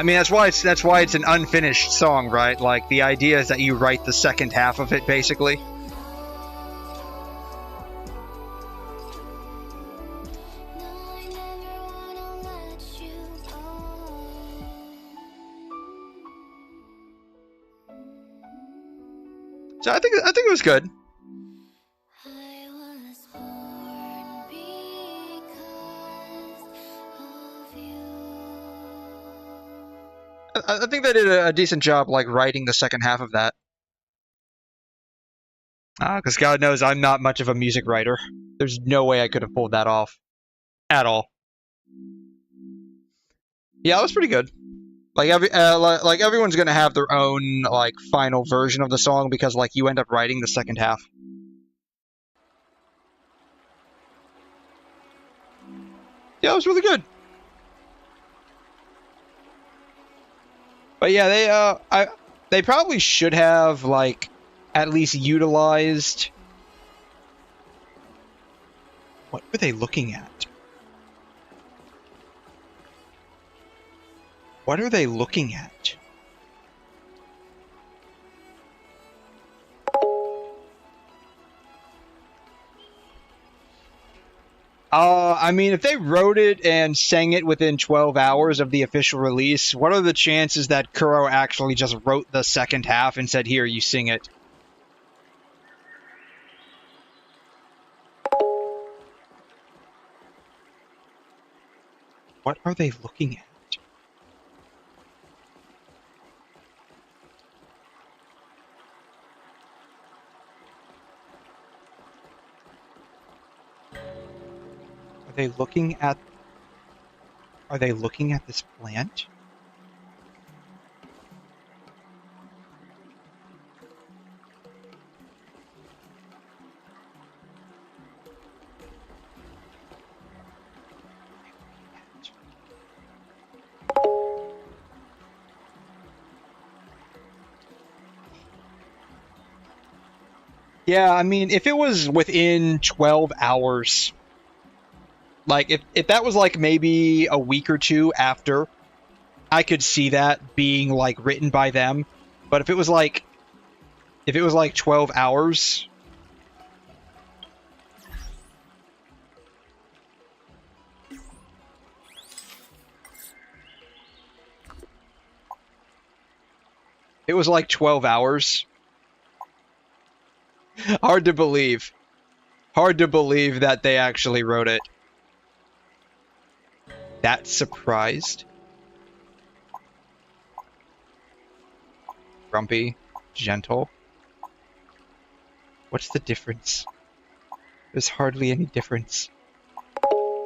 A: I mean, that's why it's an unfinished song, right? Like, the idea is that you write the second half of it, basically. So I think it was good. I think they did a decent job, like, writing the second half of that. Because God knows I'm not much of a music writer. There's no way I could have pulled that off. At all. Yeah, it was pretty good. Like, like everyone's gonna have their own, like, final version of the song because, like, you end up writing the second half. Yeah, it was really good. But yeah, they probably should have, like, at least utilized... What were they looking at? What are they looking at? I mean, if they wrote it and sang it within 12 hours of the official release, what are the chances that 𝘐'𝘮 actually just wrote the second half and said, here, you sing it? What are they looking at? Are they looking at this plant? Yeah, I mean, if it was within 12 hours... Like, if that was, like, maybe a week or two after, I could see that being, like, written by them. But if it was, like 12 hours... It was, like, 12 hours. Hard to believe. Hard to believe that they actually wrote it. That surprised. Grumpy. Gentle. What's the difference? There's hardly any difference.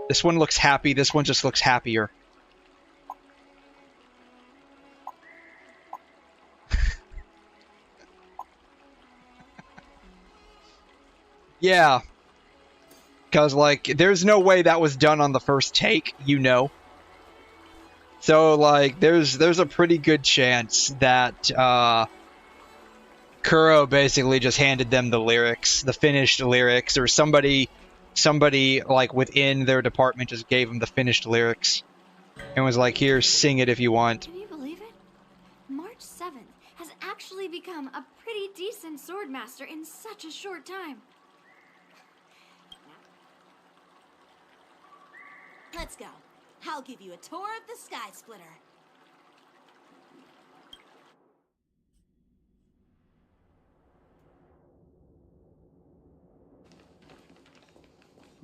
A: This one looks happy, this one just looks happier. Yeah. Because, like, there's no way that was done on the first take, you know. So, like, there's a pretty good chance that 𝘐'𝘮 basically just handed them the lyrics, the finished lyrics, or somebody like within their department just gave them the finished lyrics and was like, here, sing it if you want.
C: Can you believe it? March 7th has actually become a pretty decent swordmaster in such a short time.
K: Let's go. I'll give you a tour of the Sky Splitter.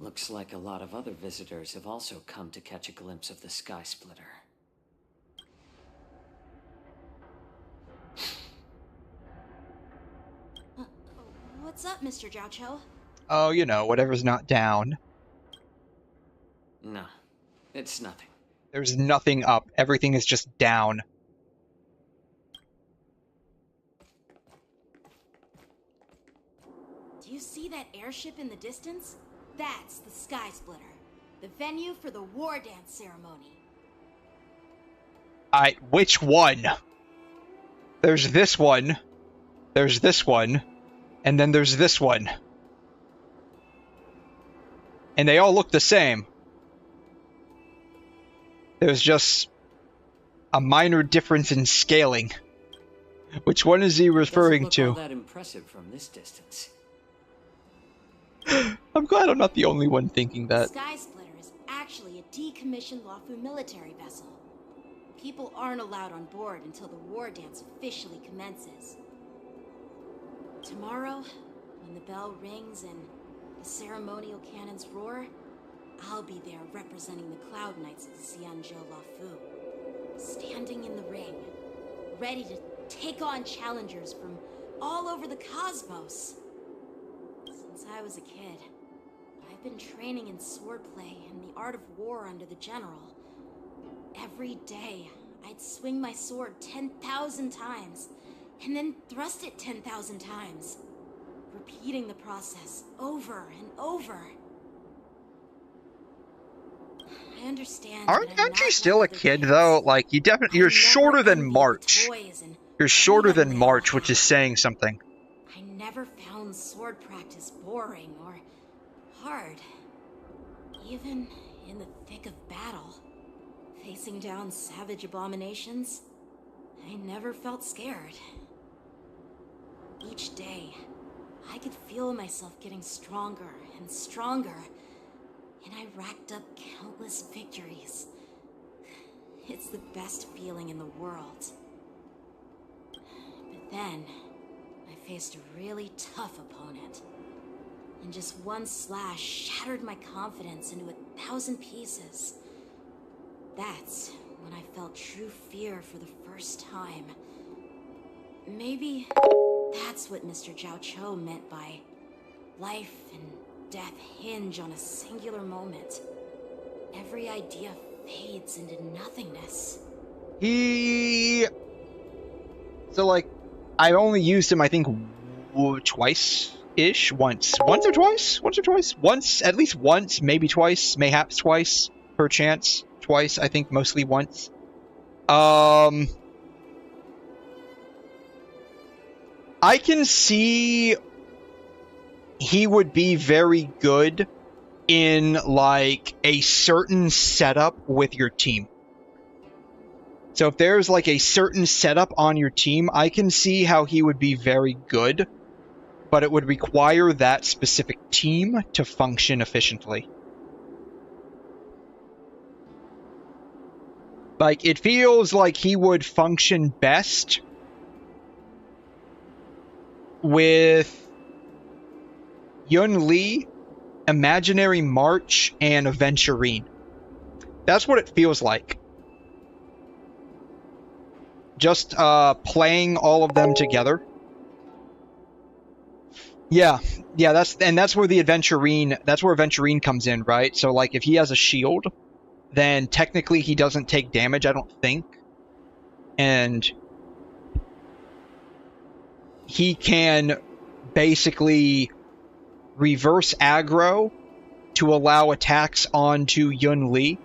L: Looks like a lot of other visitors have also come to catch a glimpse of the Sky Splitter.
K: What's up, Mr. 𝘺𝘬𝘳?
A: Oh, you know, whatever's not down.
L: No, it's nothing.
A: There's nothing up. Everything is just down.
K: Do you see that airship in the distance? That's the Sky Splitter, the venue for the war dance ceremony.
A: Which one? There's this one. There's this one. And then there's this one. And they all look the same. There's just a minor difference in scaling. Which one is he referring
L: Doesn't look
A: to?
L: all that impressive from this distance.
A: I'm glad I'm not the only one thinking that.
K: Sky Splitter is actually a decommissioned 𝘠𝘮 military vessel. People aren't allowed on board until the war dance officially commences. Tomorrow, when the bell rings and the ceremonial cannons roar, I'll be there representing the Cloud Knights of the 𝘬𝘁 𝘮𝘁, standing in the ring, ready to take on challengers from all over the cosmos. Since I was a kid, I've been training in swordplay and the art of war under the general. Every day, I'd swing my sword 10,000 times, and then thrust it 10,000 times, repeating the process over and over. I understand.
A: Aren't you still a kid though? Like you're shorter than March. You're shorter than March, which is saying something.
K: I never found sword practice boring or hard. Even in the thick of battle, facing down savage abominations, I never felt scared. Each day, I could feel myself getting stronger and stronger, and I racked up countless victories. It's the best feeling in the world. But then, I faced a really tough opponent, and just one slash shattered my confidence into 1,000 pieces. That's when I felt true fear for the first time. Maybe that's what Mr. 𝘬𝘁 meant by life and death hinge on a singular moment. Every idea fades into nothingness.
A: So, like, I only used him, I think, twice-ish? Once or twice? At least once, maybe twice, mayhaps twice, perchance. Twice, I think, mostly once. I can see he would be very good in, like, a certain setup with your team. So if there's, like, a certain setup on your team, I can see how he would be very good, but it would require that specific team to function efficiently. Like, it feels like he would function best with Yun-Li, Imaginary March, and Aventurine. That's what it feels like. Just playing all of them together. Yeah, that's where the Aventurine comes in, right? So like if he has a shield, then technically he doesn't take damage, I don't think. And he can basically reverse aggro to allow attacks onto Yun-Li,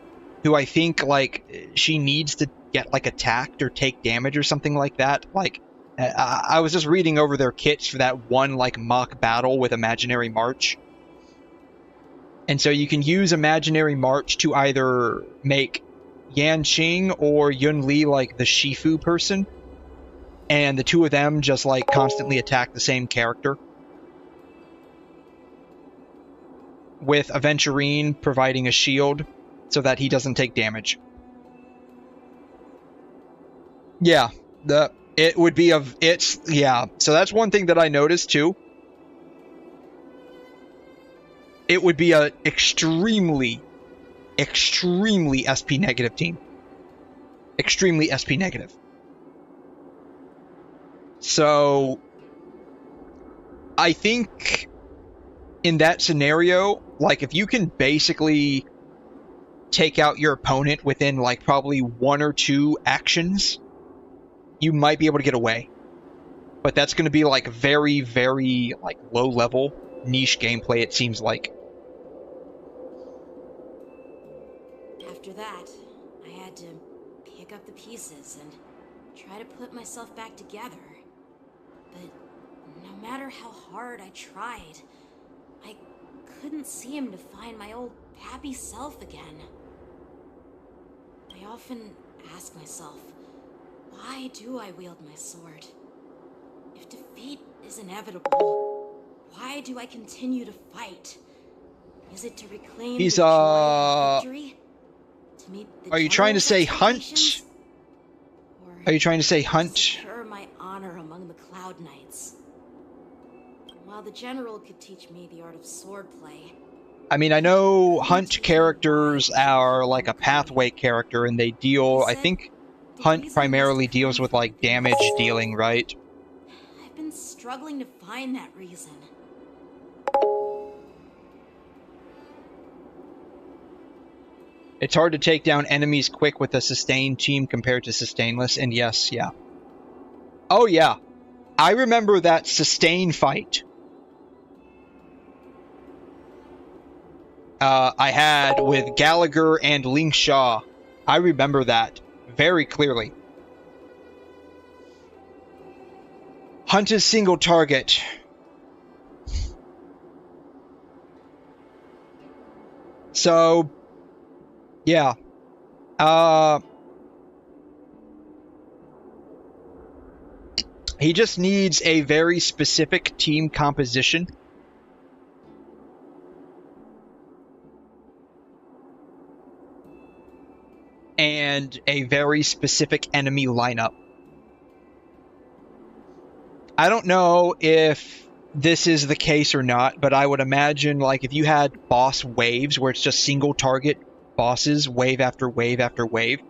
A: who I think, like, she needs to get, like, attacked or take damage or something like that. Like, I was just reading over their kits for that one, like, mock battle with Imaginary March. And so you can use Imaginary March to either make Yanqing or Yun-Li, like, the Shifu person. And the two of them just, like, constantly attack the same character. With Aventurine providing a shield so that he doesn't take damage. Yeah, it would be yeah, so that's one thing that I noticed too. It would be a extremely SP negative team. Extremely SP negative. So I think in that scenario, like, if you can basically take out your opponent within, like, probably 1 or 2 actions, you might be able to get away. But that's going to be, like, very, very, like, low-level niche gameplay, it seems like.
K: After that, I had to pick up the pieces and try to put myself back together. But no matter how hard I tried, I couldn't seem to find my old happy self again. I often ask myself, Why do I wield my sword? If defeat is inevitable, why do I continue to fight? Is it to reclaim
A: He's,
K: the joy of victory? To meet the
A: Are you trying to say hunt?
K: expectations?
A: Are you trying to say hunt?
K: Secure my honor among the Cloud Knights. While the general could teach me the art of swordplay,
A: I mean, I know hunt characters are like a pathway character, and they deal, I think hunt primarily deals with like damage dealing, right?
K: I've been struggling to find that reason.
A: It's hard to take down enemies quick with a sustained team compared to sustainless, and yes, yeah. Oh yeah, I remember that sustain fight I had with Gallagher and 𝘰𝘮. I remember that very clearly. Hunt is single target. So, yeah. He just needs a very specific team composition. And a very specific enemy lineup. I don't know if this is the case or not, but I would imagine, like, if you had boss waves where it's just single target bosses, wave after wave after wave.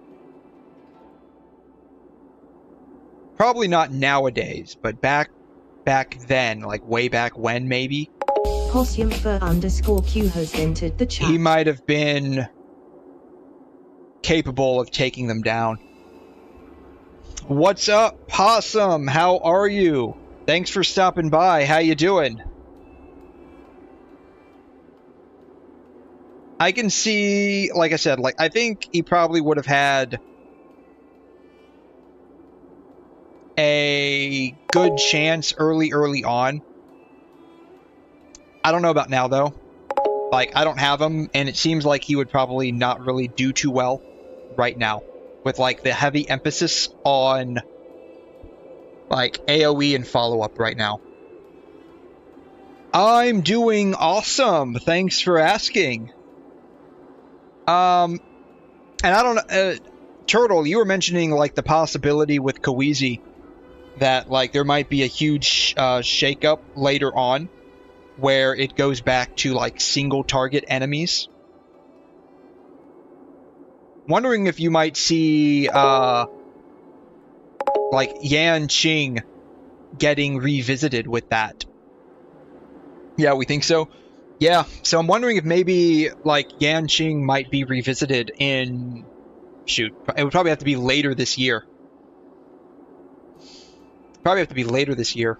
A: Probably not nowadays, but back then, like way back when, maybe.
O: 𝘠𝑦𝑚_Q has entered the chat.
A: He might have been capable of taking them down. What's up, Possum? How are you? Thanks for stopping by. How you doing? I can see, like I said, like I think he probably would have had a good chance early on. I don't know about now though. Like I don't have him, and it seems like he would probably not really do too well right now, with like the heavy emphasis on like AoE and follow-up right now. I'm doing awesome. Thanks for asking. And I don't know, Turtle, you were mentioning like the possibility with 𝘬𝘮 that like there might be a huge shakeup later on where it goes back to like single target enemies. Wondering if you might see like Yanqing getting revisited with that. Yeah, we think so. Yeah, so I'm wondering if maybe like Yanqing might be revisited in, shoot, it would probably have to be later this year. Probably have to be later this year.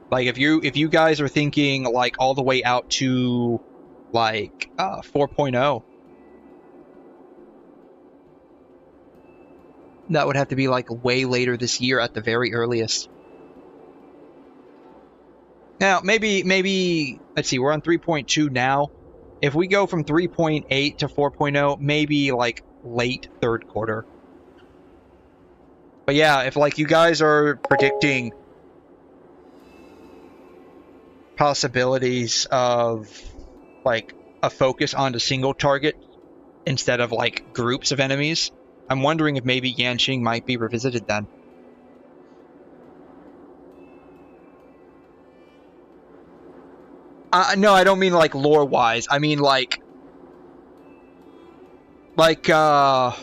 A: Like if you guys are thinking like all the way out to like 4.0, that would have to be like way later this year at the very earliest. Now, maybe, let's see, we're on 3.2 now. If we go from 3.8 to 4.0, maybe like late third quarter. But yeah, if like you guys are predicting possibilities of like a focus on a single target instead of like groups of enemies, I'm wondering if maybe Yanqing might be revisited then. No, I don't mean like lore-wise. I mean like the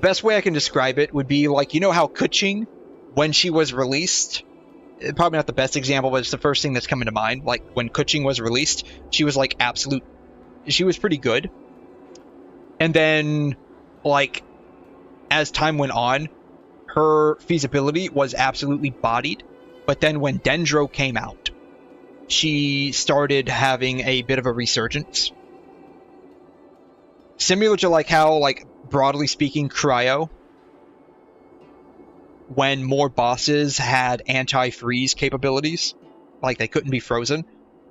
A: best way I can describe it would be like, you know how 𝘬𝘮, when she was released, probably not the best example, but it's the first thing that's coming to mind. Like when 𝘬𝘮 was released, she was like she was pretty good. And then like as time went on, her feasibility was absolutely bodied. But then when 𝘠𝘮 came out, she started having a bit of a resurgence. Similar to like how, like, broadly speaking, cryo, when more bosses had anti-freeze capabilities, like they couldn't be frozen,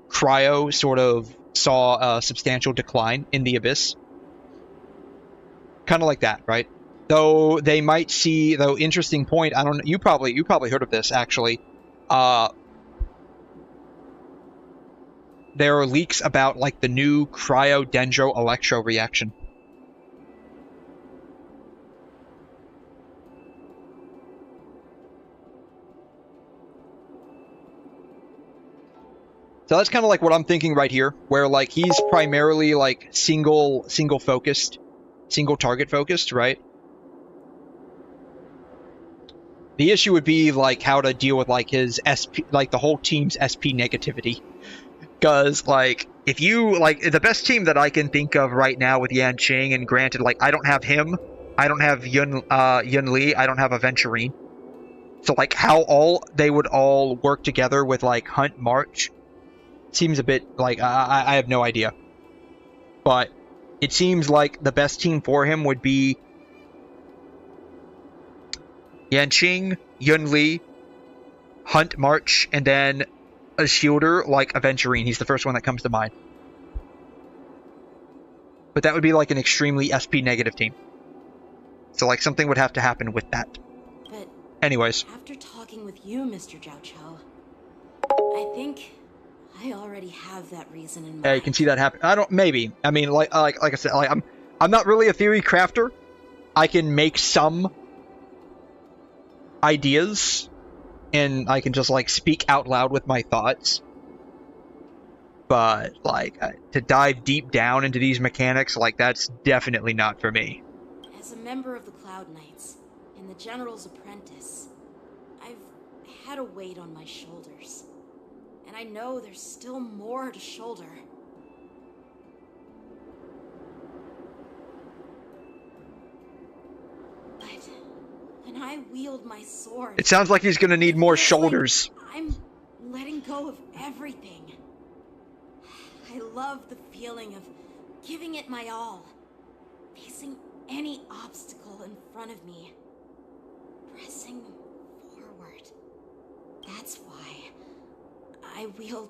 A: cryo sort of saw a substantial decline in the Abyss. Kind of like that, right? Though they might see, though, interesting point. I don't know. You probably heard of this actually. There are leaks about like the new 𝘕𝘮 reaction. So that's kind of like what I'm thinking right here, where like he's primarily like single focused, single target focused, right? The issue would be like how to deal with like his SP, like the whole team's SP negativity. Because like if you like the best team that I can think of right now with Yanqing, and granted like I don't have him, I don't have Yunli, I don't have Aventurine. So like how they would all work together with like Hunt March seems a bit like I have no idea. But it seems like the best team for him would be Yanqing, Yunli, Hunt March, and then a shielder like Aventurine. He's the first one that comes to mind. But that would be like an extremely SP negative team. So like something would have to happen with that.
K: But
A: anyways,
K: after talking with you, Mr. 𝘬𝘬, I think I already have that reason in mind.
A: Yeah, you can see that happen. I don't. Maybe. I mean, like I said, like I'm not really a theory crafter. I can make some ideas, and I can just like speak out loud with my thoughts. But like to dive deep down into these mechanics, like that's definitely not for me.
K: As a member of the Cloud Knights and the General's apprentice, I've had a weight on my shoulders. And I know there's still more to shoulder. But when I wield my sword,
A: It sounds like he's gonna need more shoulders.
K: like I'm letting go of everything. I love the feeling of giving it my all, facing any obstacle in front of me, pressing forward. That's why I wield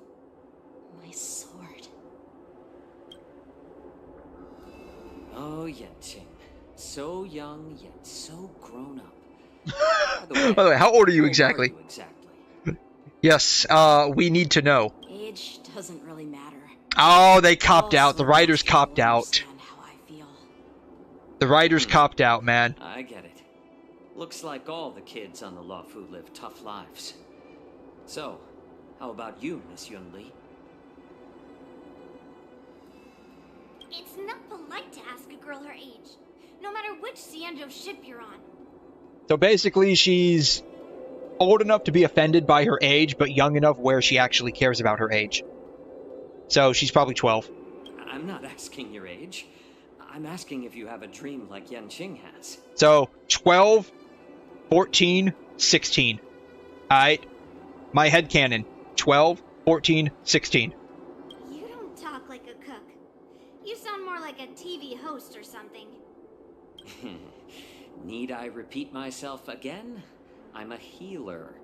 K: my sword.
L: Oh, Yanqing. So young, yet so grown up.
A: By the way, how old are you exactly? Yes, we need to know.
K: Age doesn't really matter.
A: Oh, they copped out. The writers copped out. The writers copped out, man.
L: I get it. Looks like all the kids on the Luofu live tough lives. So, how about you, Miss Yunli?
C: It's not polite to ask a girl her age, no matter which 𝘬𝘮 ship you're on.
A: So basically, she's old enough to be offended by her age, but young enough where she actually cares about her age. So she's probably 12.
L: I'm not asking your age. I'm asking if you have a dream like Yanqing has.
A: So 12, 14, 16. Alright? My headcanon. 12, 14, 16.
C: You don't talk like a cook. You sound more like a TV host or something.
L: Need I repeat myself again? I'm a healer.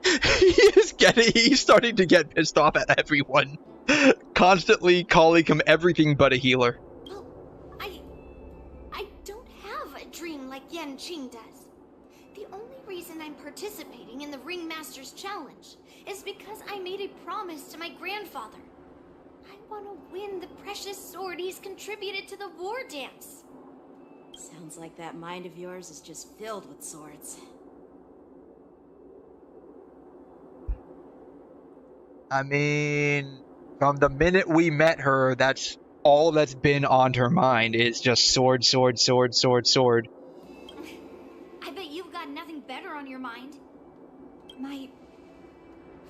A: He's starting to get pissed off at everyone. Constantly calling him everything but a healer.
C: Well, I don't have a dream like Yanqing does. The only reason I'm participating in the Ringmaster's Challenge is because I made a promise to my grandfather. I want to win the precious sword he's contributed to the war dance.
K: Sounds like that mind of yours is just filled with swords.
A: I mean, from the minute we met her, that's all that's been on her mind is just sword, sword, sword, sword, sword.
C: I bet you've got nothing better on your mind. My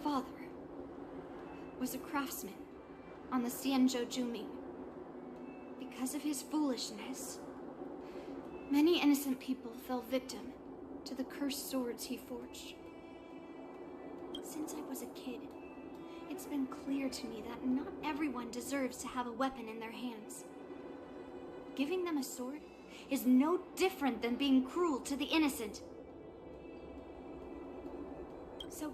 C: father was a craftsman on the 𝘬𝘮 Zhuming. Because of his foolishness, many innocent people fell victim to the cursed swords he forged. Since I was a kid, it's been clear to me that not everyone deserves to have a weapon in their hands. Giving them a sword is no different than being cruel to the innocent. So,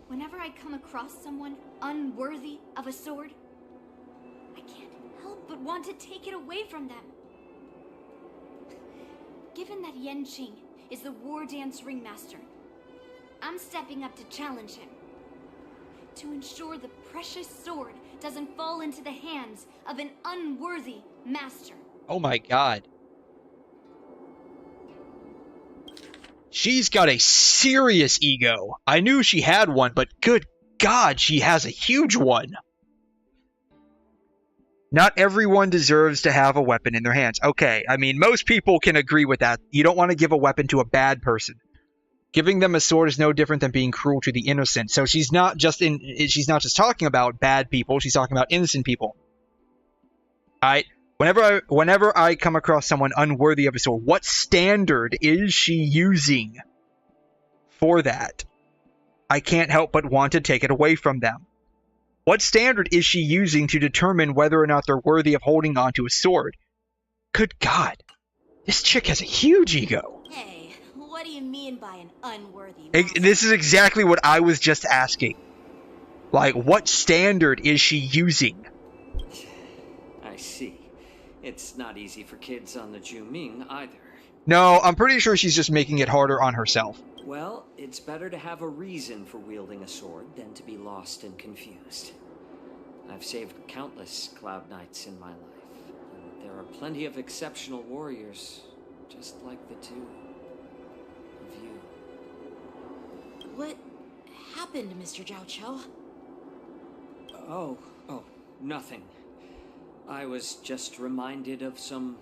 C: whenever I come across someone unworthy of a sword, I can't help but would want to take it away from them. Given that Yanqing is the war dance ringmaster, I'm stepping up to challenge him. To ensure the precious sword doesn't fall into the hands of an unworthy master.
A: Oh my god. She's got a serious ego. I knew she had one, but good god, she has a huge one. Not everyone deserves to have a weapon in their hands. Okay, I mean, most people can agree with that. You don't want to give a weapon to a bad person. Giving them a sword is no different than being cruel to the innocent. So she's not just talking about bad people, she's talking about innocent people. Alright? Whenever I come across someone unworthy of a sword, what standard is she using for that? I can't help but want to take it away from them. What standard is she using to determine whether or not they're worthy of holding on to a sword? Good God. This chick has a huge ego.
K: Hey, what do you mean by an unworthy?
A: This is exactly what I was just asking. Like, what standard is she using?
L: I see. It's not easy for kids on the Zhuming either.
A: No, I'm pretty sure she's just making it harder on herself.
L: Well, it's better to have a reason for wielding a sword than to be lost and confused. I've saved countless Cloud Knights in my life, and there are plenty of exceptional warriors, just like the two of you.
K: What happened, Mr. 𝘕𝘁?
L: Oh, nothing. I was just reminded of some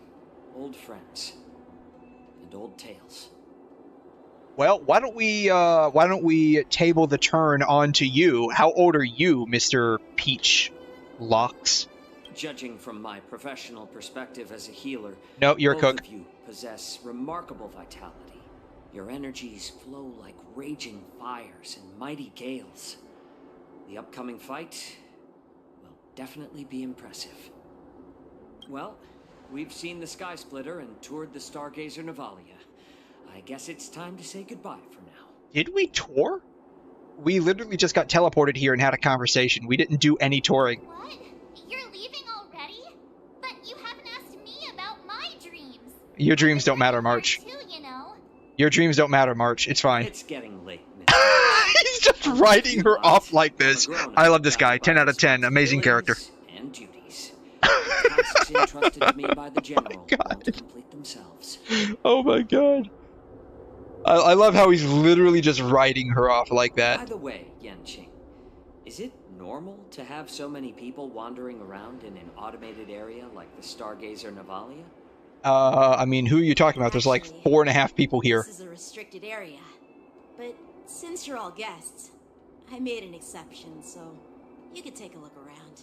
L: old friends and old tales.
A: Well, why don't we table the turn onto you? How old are you, Mr. Peach Locks?
L: Judging from my professional perspective as a healer,
A: no, you're a cook.
L: Both of you possess remarkable vitality. Your energies flow like raging fires and mighty gales. The upcoming fight will definitely be impressive. Well, we've seen the Sky Splitter and toured the Stargazer Navalia. I guess it's time to say goodbye for now.
A: Did we tour? We literally just got teleported here and had a conversation. We didn't do any touring.
E: What? You're leaving already? But you haven't asked me about my dreams.
A: Your dreams don't matter, March.
E: Too, you know.
A: Your dreams don't matter, March. It's fine.
L: It's getting late.
A: He's just writing her off like this. I love this guy. 10 out of 10. Amazing character.
L: And duties. Tasks entrusted to me by the general will complete themselves.
A: Oh my god. I love how he's literally just writing her off like that.
L: By the way, Yanqing, is it normal to have so many people wandering around in an automated area like the Stargazer Navalia?
A: I mean, who are you talking about? There's like 4.5 people here.
K: This is a restricted area. But since you're all guests, I made an exception, so you could take a look around.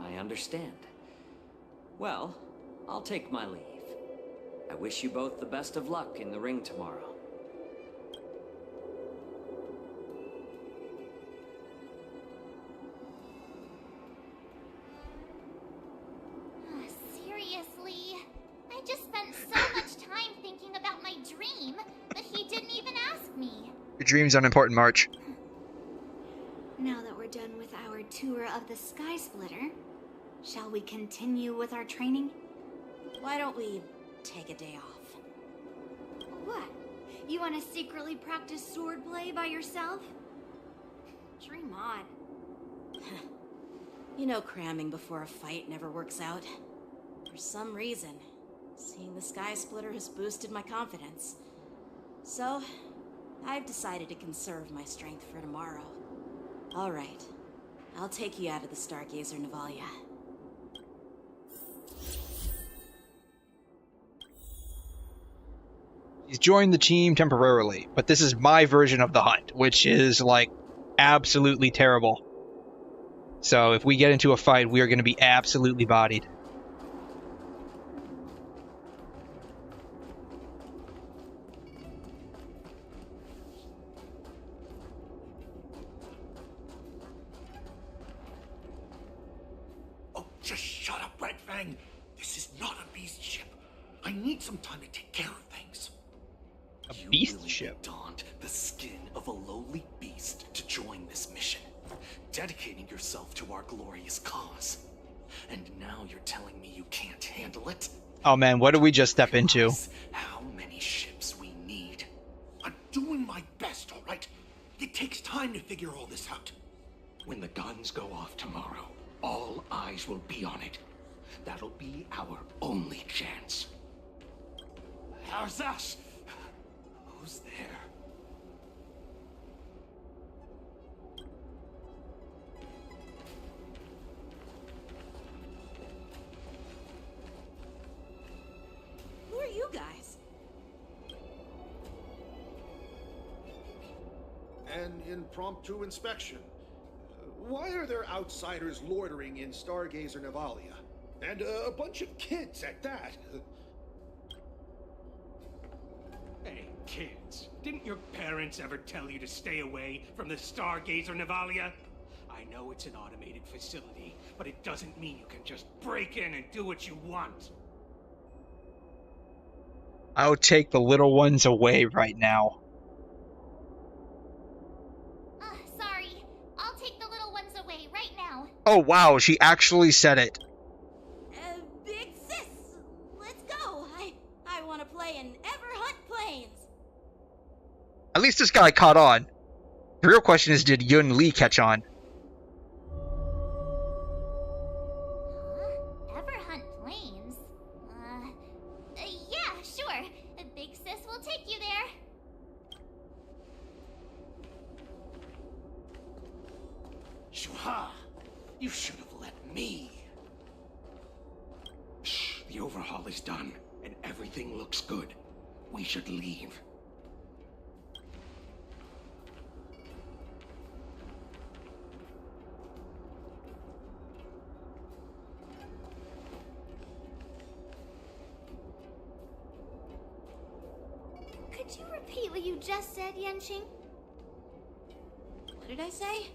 L: I understand. Well, I'll take my leave. I wish you both the best of luck in the ring tomorrow.
E: Seriously? I just spent so much time thinking about my dream, but he didn't even ask me.
A: Your dream's unimportant, March.
C: Now that we're done with our tour of the Sky Splitter, shall we continue with our training?
K: Why don't we take a day off?
C: What? You want to secretly practice swordplay by yourself? Dream on.
K: You know, cramming before a fight never works out. For some reason, seeing the Sky Splitter has boosted my confidence. So, I've decided to conserve my strength for tomorrow. Alright, I'll take you out of the Stargazer Navalia.
A: He's joined the team temporarily, but this is my version of the hunt, which is, like, absolutely terrible. So if we get into a fight, we are going to be absolutely bodied.
J: Oh, just shut up, Red Fang. This is not a beast ship. I need some time to take care of things.
A: A beast ship?
J: Donned the skin of a lowly beast to join this mission, dedicating yourself to our glorious cause.
S: And now you're telling me you can't handle it?
A: Oh man, what did we just step into?
S: How many ships we need? I'm doing my best, all right? It takes time to figure all this out. When the guns go off tomorrow, all eyes will be on it. That'll be our only chance. How's that? Who's there?
K: Who are you guys?
J: An impromptu inspection. Why are there outsiders loitering in 𝘬𝘰 𝘕𝘬𝘦𝘴? And a bunch of kids at that.
V: Hey, kids. Didn't your parents ever tell you to stay away from the 𝘬𝘰 �𝘬𝘦? I know it's an automated facility, but it doesn't mean you can just break in and do what you want.
A: I'll take the little ones away right now.
E: Sorry. I'll take the little ones away right now.
A: Oh wow, she actually said it.
K: Big sis, let's go. I want to play in 𝘐𝘮 planes.
A: At least this guy caught on. The real question is, did Yun-Li catch on?
E: 𝘐𝘮 planes? Yeah, sure. Big sis will take you there.
S: Shuha! You should have let me. Shh, the overhaul is done, and everything looks good. We should leave.
E: Could you repeat what you just said, Yanqing?
K: What did I say?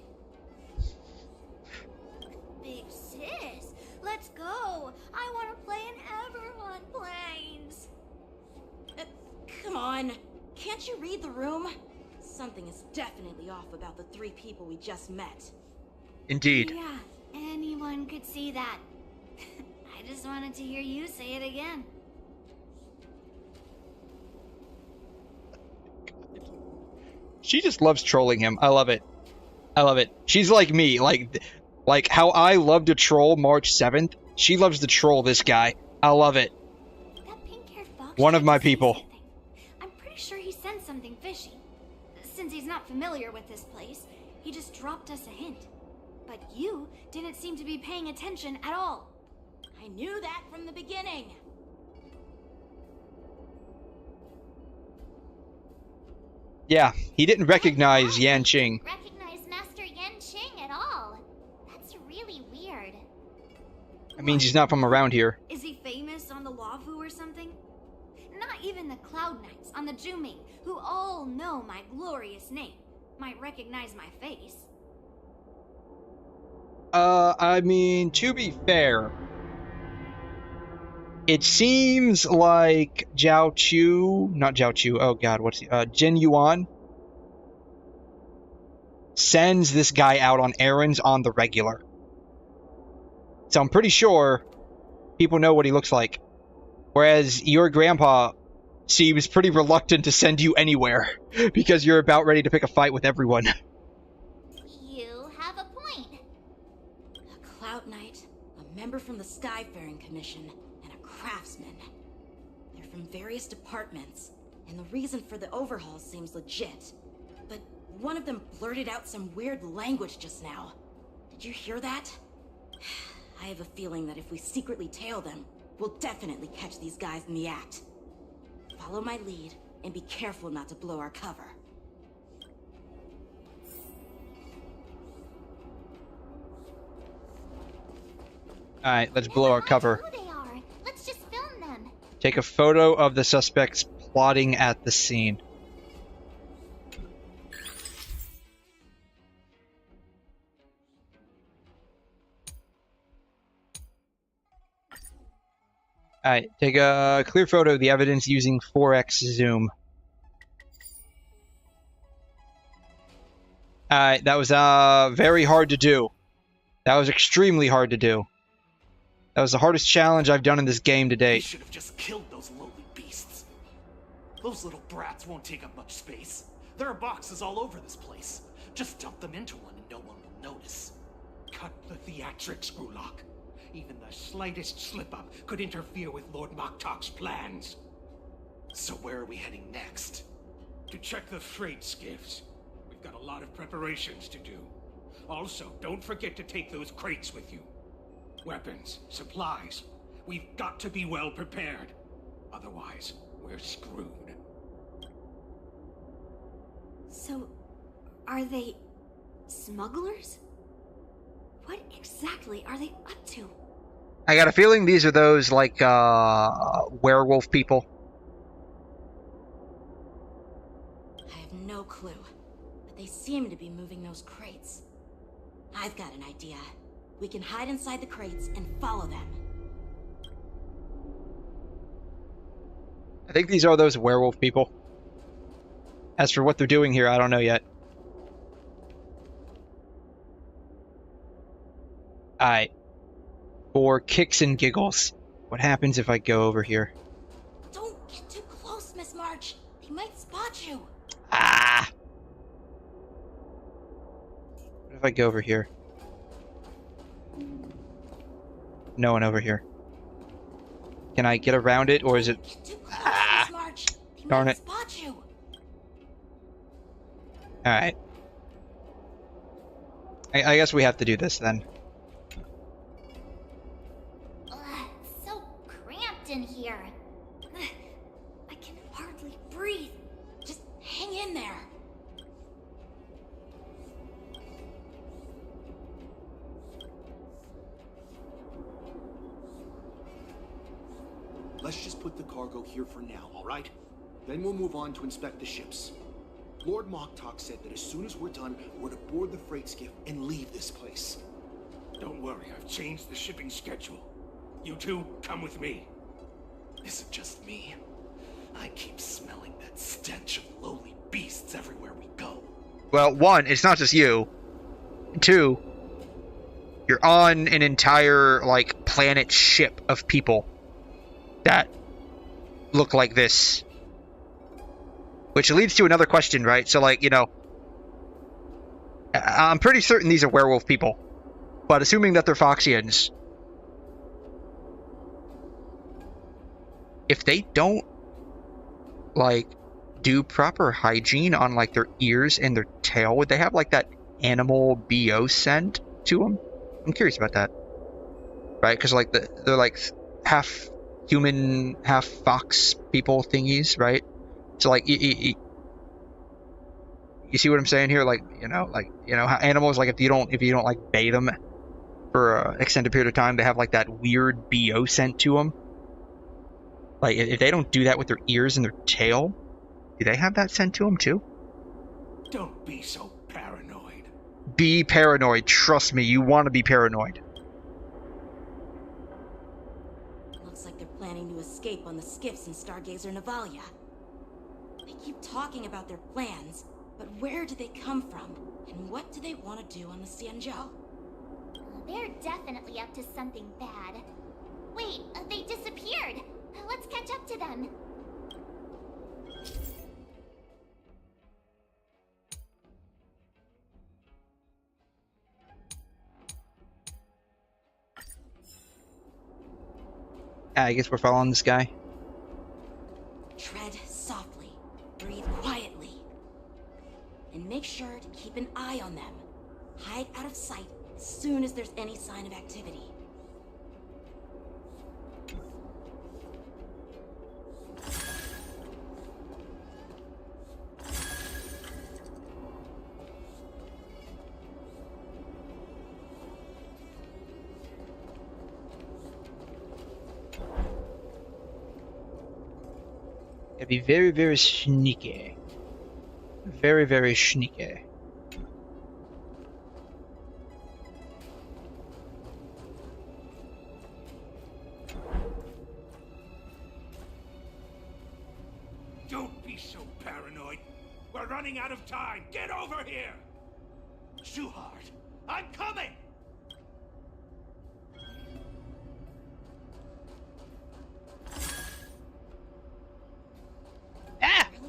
E: Big sis, let's go. I want to play in 𝘐𝘮 planes.
K: Come on. Can't you read the room? Something is definitely off about the 3 people we just met.
A: Indeed.
E: Yeah, anyone could see that. I just wanted to hear you say it again.
A: She just loves trolling him. I love it. I love it. She's like me. Like how I love to troll March 7th, she loves to troll this guy. I love it.
E: That pink-haired fox.
A: One of my people.
E: I'm pretty sure he sensed something fishy. Since he's not familiar with this place, he just dropped us a hint. But you didn't seem to be paying attention at all.
K: I knew that from the beginning.
A: Yeah, he didn't recognize Yanqing.
E: Recognize Master Yanqing at all. That's really weird.
A: That means he's not from around here.
E: Is he famous on the 𝘮𝘁 or something? Not even the Cloud Knights on the Zhuming, who all know my glorious name, might recognize my face.
A: I mean, to be fair, it seems like Jin Yuan sends this guy out on errands on the regular. So I'm pretty sure people know what he looks like. Whereas your grandpa seems pretty reluctant to send you anywhere because you're about ready to pick a fight with everyone.
E: You have a point.
K: A Cloud Knight, a member from the Skyfaring Commission, and a craftsman. They're from various departments, and the reason for the overhaul seems legit. But one of them blurted out some weird language just now. Did you hear that? I have a feeling that if we secretly tail them, we'll definitely catch these guys in the act. Follow my lead, and be careful not to blow our cover.
A: Alright, let's blow our cover.
E: Who they are. Let's just film them.
A: Take a photo of the suspects plotting at the scene. Alright, take a clear photo of the evidence using 4x zoom. Alright, that was very hard to do. That was extremely hard to do. That was the hardest challenge I've done in this game to
S: We
A: date.
S: should have just killed those lowly beasts. Those little brats won't take up much space. There are boxes all over this place. Just dump them into one and no one will notice.
V: Cut the theatrics, 𝘬𝘠𝘠. Even the slightest slip-up could interfere with Lord 𝘺𝘺𝘅's plans.
S: So where are we heading next?
V: To check the freight skiffs. We've got a lot of preparations to do. Also, don't forget to take those crates with you. Weapons, supplies. We've got to be well prepared. Otherwise, we're screwed.
C: So, are they smugglers? What exactly are they up to?
A: I got a feeling these are those, like, werewolf people.
K: I have no clue, but they seem to be moving those crates. I've got an idea. We can hide inside the crates and follow them.
A: I think these are those werewolf people. As for what they're doing here, I don't know yet. Alright. For kicks and giggles, what happens if I go over here?
K: Don't get too close, Miss March. They might spot you.
A: Ah! What if I go over here? No one over here. Can I get around it, or is it... Ah!
K: Miss March. They
A: Darn
K: might
A: it.
K: spot you.
A: Alright. I guess we have to do this then.
E: So cramped in here.
C: I can hardly breathe.
K: Just hang in there.
J: Let's just put the cargo here for now, all right? Then we'll move on to inspect the ships. Lord �𝘺𝘺 said that as soon as we're done, we're to board the freight skiff and leave this place.
V: Don't worry, I've changed the shipping schedule. You two, come with me.
S: Is it just me? I keep smelling that stench of lowly beasts everywhere we go.
A: Well, one, it's not just you. Two, you're on an entire, like, planet ship of people that look like this. Which leads to another question, right? So, like, you know, I'm pretty certain these are werewolf people. But assuming that they're Foxians, if they don't, like, do proper hygiene on, like, their ears and their tail, would they have, like, that animal BO scent to them? I'm curious about that. Right? Because, like, they're, like, half human, half fox people thingies, right? So, like, you see what I'm saying here? Like, you know, how animals, like, if you don't like bathe them for an extended period of time, they have, like, that weird BO scent to them. Like, if they don't do that with their ears and their tail, do they have that scent to them too?
V: Don't be so paranoid.
A: Be paranoid. Trust me, you want to be paranoid.
K: Looks like they're planning to escape on the skiffs in 𝘺𝘮 𝘕𝘂𝘕. They keep talking about their plans, but where do they come from? And what do they want to do on the 𝘧𝘉?
E: They're definitely up to something bad. Wait, they disappeared. Let's catch up to them.
A: I guess we're following this guy.
K: Tread softly, breathe quietly, and make sure to keep an eye on them. Hide out of sight as soon as there's any sign of activity.
A: It'd be very, very sneaky. Very, very sneaky.
V: Don't be so paranoid. We're running out of time. Get over here!
S: 𝘠𝘉, I'm coming!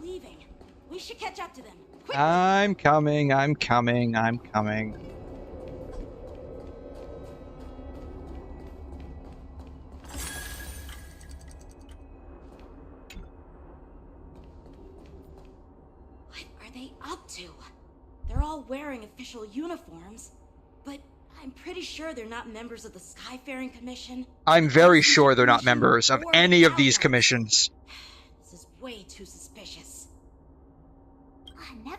K: leaving. We should catch up to them.
A: I'm coming, I'm coming, I'm coming.
K: What are they up to? They're all wearing official uniforms, but I'm pretty sure they're not members of the Skyfaring Commission.
A: I'm very sure they're not members of any of these commissions.
K: This is way too suspicious.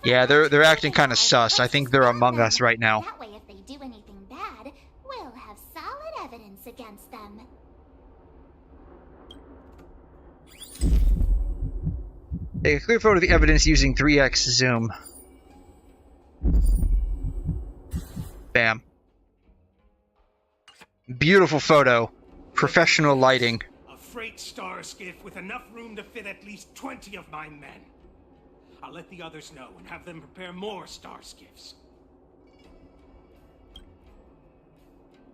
A: Yeah, they're acting kind of sus. I think they're among us right now.
E: That way, if they do anything bad, we'll have solid evidence against them.
A: Take a clear photo of the evidence using 3x zoom. Bam. Beautiful photo. Professional lighting.
V: A freight star skiff with enough room to fit at least 20 of my men. I'll let the others know and have them prepare more star skiffs.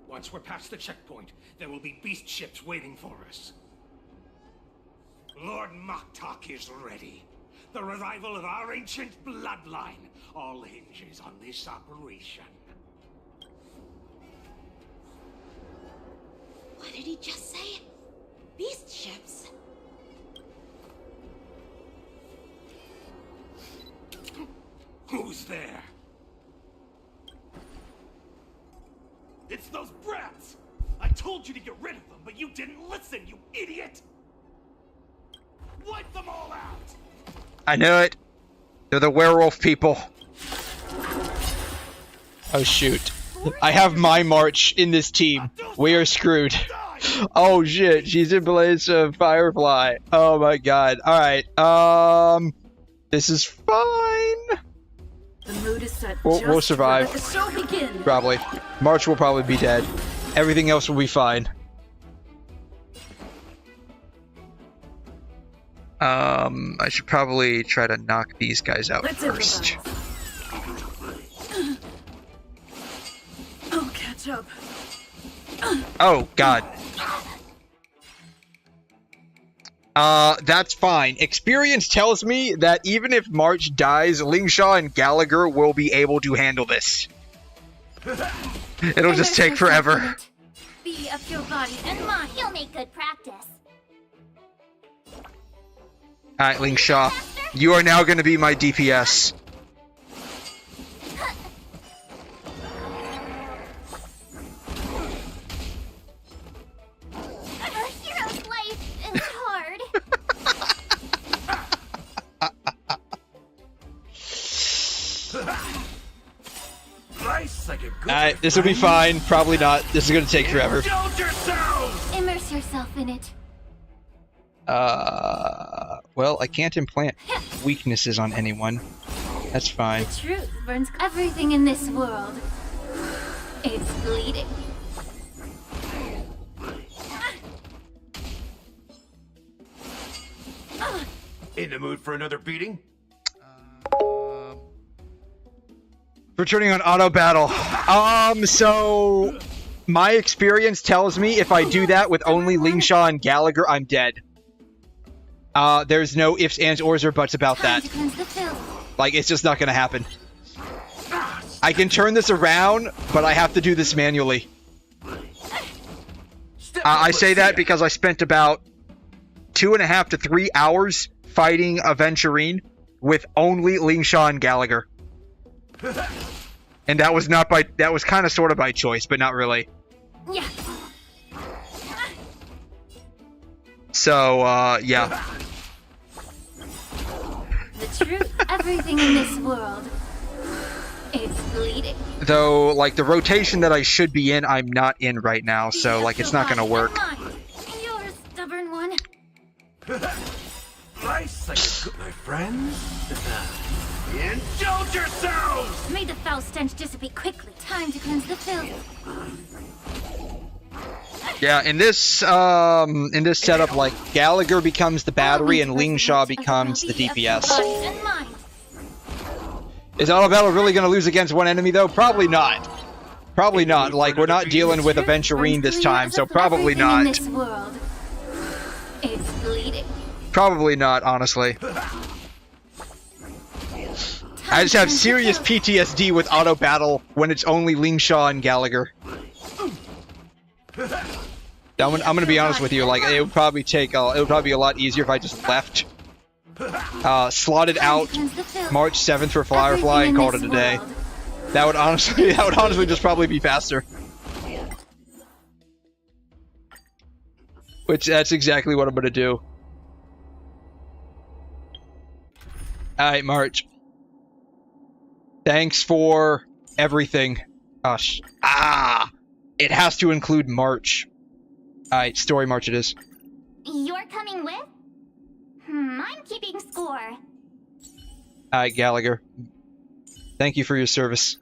V: Once we're past the checkpoint, there will be beast ships waiting for us. Lord Mok'tok is ready. The revival of our ancient bloodline all hinges on this operation.
K: What did he just say? Beast ships?
V: Who's there? It's those brats! I told you to get rid of them, but you didn't listen, you idiot! Wipe them all out!
A: I knew it. They're the werewolf people. Oh shoot. I have my march in this team. We are screwed. Oh shit, she's in place of Firefly. Oh my god. Alright, this is fine.
B: The mood is set.
A: We'll survive.
B: Let the show begin.
A: Probably. March will probably be dead. Everything else will be fine. I should probably try to knock these guys out first.
B: Oh, catch up.
A: Oh, God. That's fine. Experience tells me that even if March dies, 𝘰𝘲 and Gallagher will be able to handle this. It'll just take forever.
E: Be of your body and mind. You'll make good practice.
A: Alright, 𝘰𝘲. You are now going to be my DPS.
E: A hero's life is hard.
A: Alright, this will be fine. Probably not. This is going to take forever.
E: Immerse yourself in it.
A: Well, I can't implant weaknesses on anyone. That's fine.
E: The truth burns everything in this world. It's bleeding.
S: In the mood for another beating?
A: Returning on auto battle. So my experience tells me if I do that with only 𝘰𝘲 and Gallagher, I'm dead. There's no ifs, ands, ors, or buts about that. Like, it's just not gonna happen. I can turn this around, but I have to do this manually. I say that because I spent about 2.5 to 3 hours fighting Aventurine with only 𝘰𝘲 and Gallagher. And that was not by, that was kind of sort of by choice, but not really.
E: Yeah.
A: So, yeah.
E: The truth, everything in this world, it's bleeding.
A: Though, like, the rotation that I should be in, I'm not in right now, so, like, it's not gonna work.
E: You're a stubborn one.
S: Nice, my friends. Indulge yourselves!
E: May the foul stench dissipate quickly. Time to cleanse the filth.
A: Yeah, in this setup, like, Gallagher becomes the battery and 𝘰𝘲 becomes the DPS. Is auto battle really gonna lose against one enemy though? Probably not. Probably not. Like, we're not dealing with Aventurine this time, so probably not.
E: It's bleeding.
A: Probably not, honestly. I just have serious PTSD with auto battle when it's only Lingshaw and Gallagher. I'm gonna be honest with you, like, it would probably take, it would probably be a lot easier if I just left. Slotted out March 7th for Firefly and called it a day. That would honestly just probably be faster. Which, that's exactly what I'm gonna do. Alright, March. Thanks for everything. Gosh. It has to include March. Alright, story March it is.
E: You're coming with? I'm keeping score.
A: Alright, Gallagher. Thank you for your service.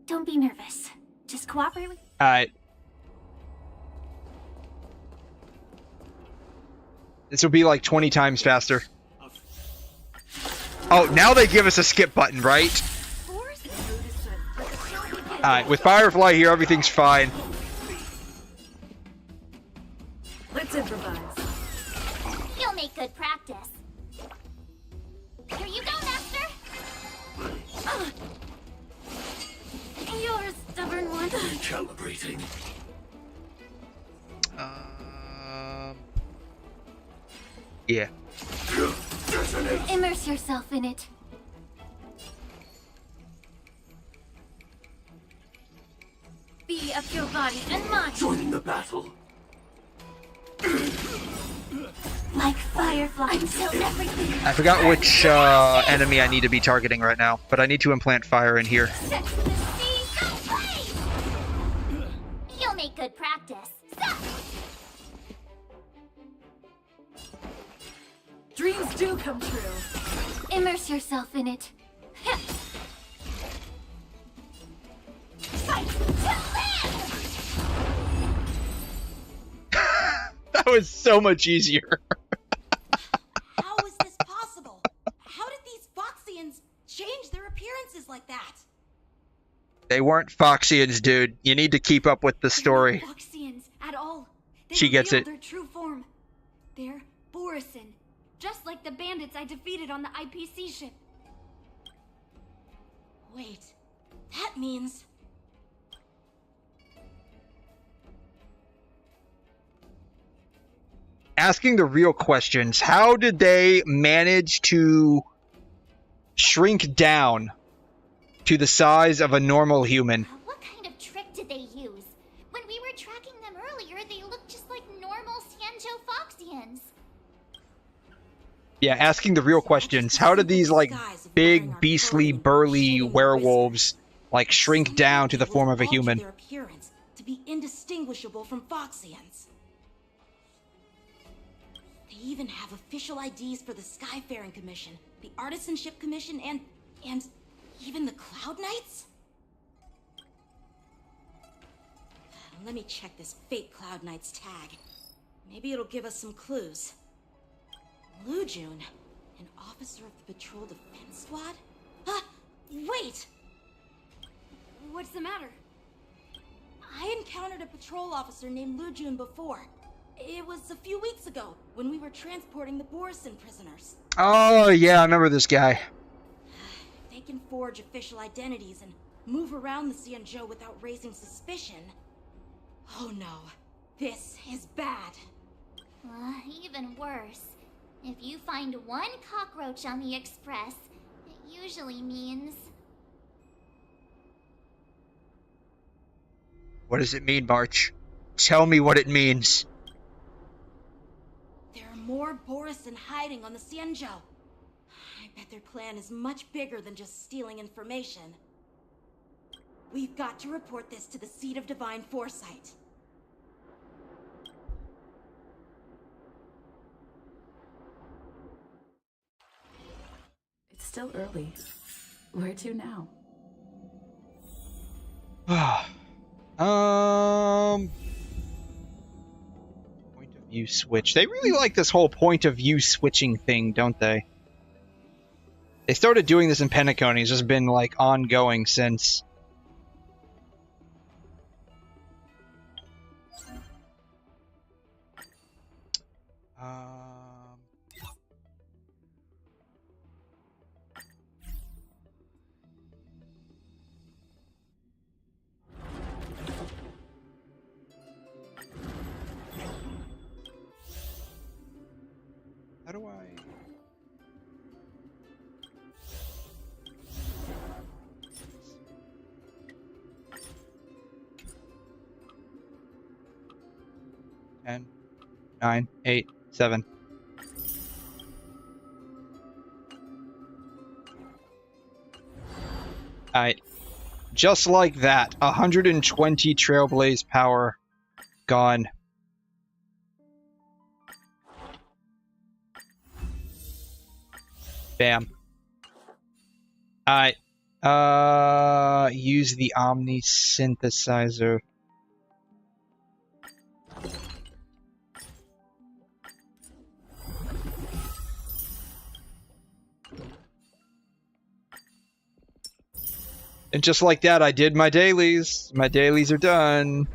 E: Don't be nervous. Just cooperate with...
A: Alright. This will be like 20 times faster. Oh, now they give us a skip button, right? Alright, with Firefly here, everything's fine.
K: Let's improvise.
E: You'll make good practice. Here you go, Master! You're a stubborn one.
S: Calibrating.
A: Yeah.
E: Immerse yourself in it. Be of your body and mind.
S: Joining the battle.
E: Like Firefly until everything.
A: I forgot which enemy I need to be targeting right now, but I need to implant fire in here.
E: Set to the sea, go play! You'll make good practice. Stop!
K: Dreams do come true.
E: Immerse yourself in it. Fight to live!
A: That was so much easier.
K: How is this possible? How did these Foxians change their appearances like that?
A: They weren't Foxians, dude. You need to keep up with the story.
C: They're not Foxians at all. They
A: She gets
C: revealed
A: it.
C: Their true form. They're 𝘵𝘮𝘮, just like the bandits I defeated on the IPC ship.
K: Wait, that means...
A: Asking the real questions. How did they manage to shrink down to the size of a normal human?
E: What kind of trick did they use? When we were tracking them earlier, they looked just like normal 𝘧𝘉 Foxians.
A: Yeah, asking the real questions. How did these, like, big, beastly, burly werewolves, like, shrink down to the form of a human?
K: Their appearance to be indistinguishable from Foxians. They even have official IDs for the Skyfaring Commission, the Artisanship Commission, and even the Cloud Knights? Let me check this fake Cloud Knight's tag. Maybe it'll give us some clues. 𝘠𝘮un, an officer of the Patrol Defense Squad? Wait!
C: What's the matter?
K: I encountered a patrol officer named 𝘠𝘮un before. It was a few weeks ago, when we were transporting the 𝘵𝘮 prisoners.
A: Oh, yeah, I remember this guy.
K: They can forge official identities and move around the 𝘧𝘉 without raising suspicion. Oh no, this is bad.
E: Even worse. If you find one cockroach on the Express, it usually means...
A: What does it mean, March? Tell me what it means.
K: There are more 𝘵𝘮 hiding on the 𝘧𝘉. I bet their plan is much bigger than just stealing information. We've got to report this to the Seat of Divine Foresight.
B: It's still early. Where to now?
A: Point of view switch. They really like this whole point of view switching thing, don't they? They started doing this in Penacony. It's just been, like, ongoing since. do I... Ten, 9, 8, 7. Alright. Just like that, 120 Trailblaze power gone. Bam. Alright. Use the Omni Synthesizer. And just like that, I did my dailies. My dailies are done.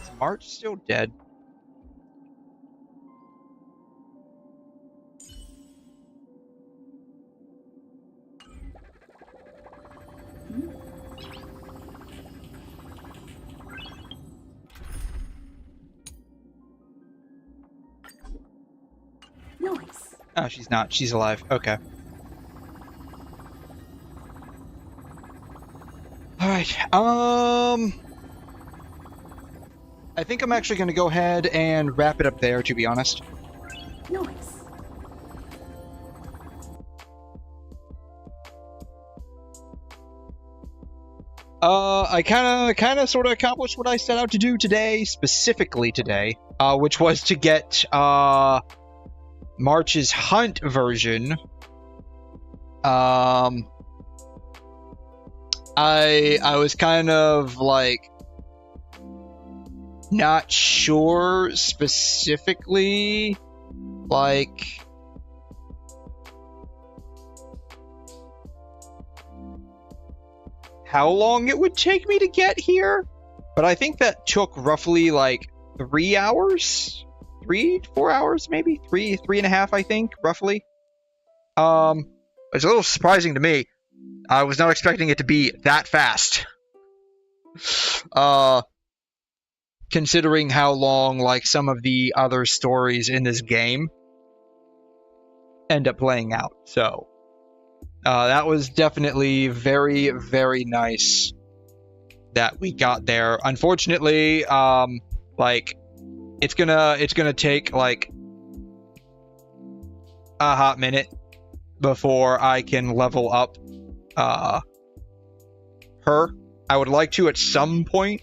A: Is March still dead?
K: Nice.
A: Oh, she's not. She's alive. Okay. Alright, I think I'm actually going to go ahead and wrap it up there, to be honest.
K: Nice.
A: I kind of sort of accomplished what I set out to do today, specifically today, which was to get, March's hunt version. I was kind of like not sure specifically like how long it would take me to get here, but I think that took roughly like 3 hours, 4 hours, maybe 3.5, I think, roughly. It's a little surprising to me. I was not expecting it to be that fast. Considering how long, like, some of the other stories in this game end up playing out. So, that was definitely very, very nice that we got there. Unfortunately, like, it's gonna take, like, a hot minute before I can level up her. I would like to at some point,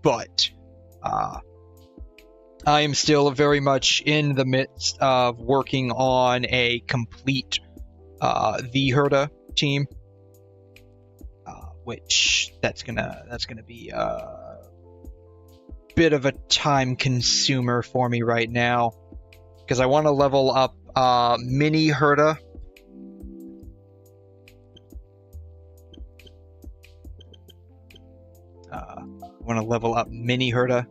A: but I am still very much in the midst of working on a complete 𝘠𝘠𝘦𝘺 team, which that's gonna be a bit of a time consumer for me right now, because I want to level up mini 𝘠𝘠𝘺. I want to level up mini 𝘠𝘠𝘺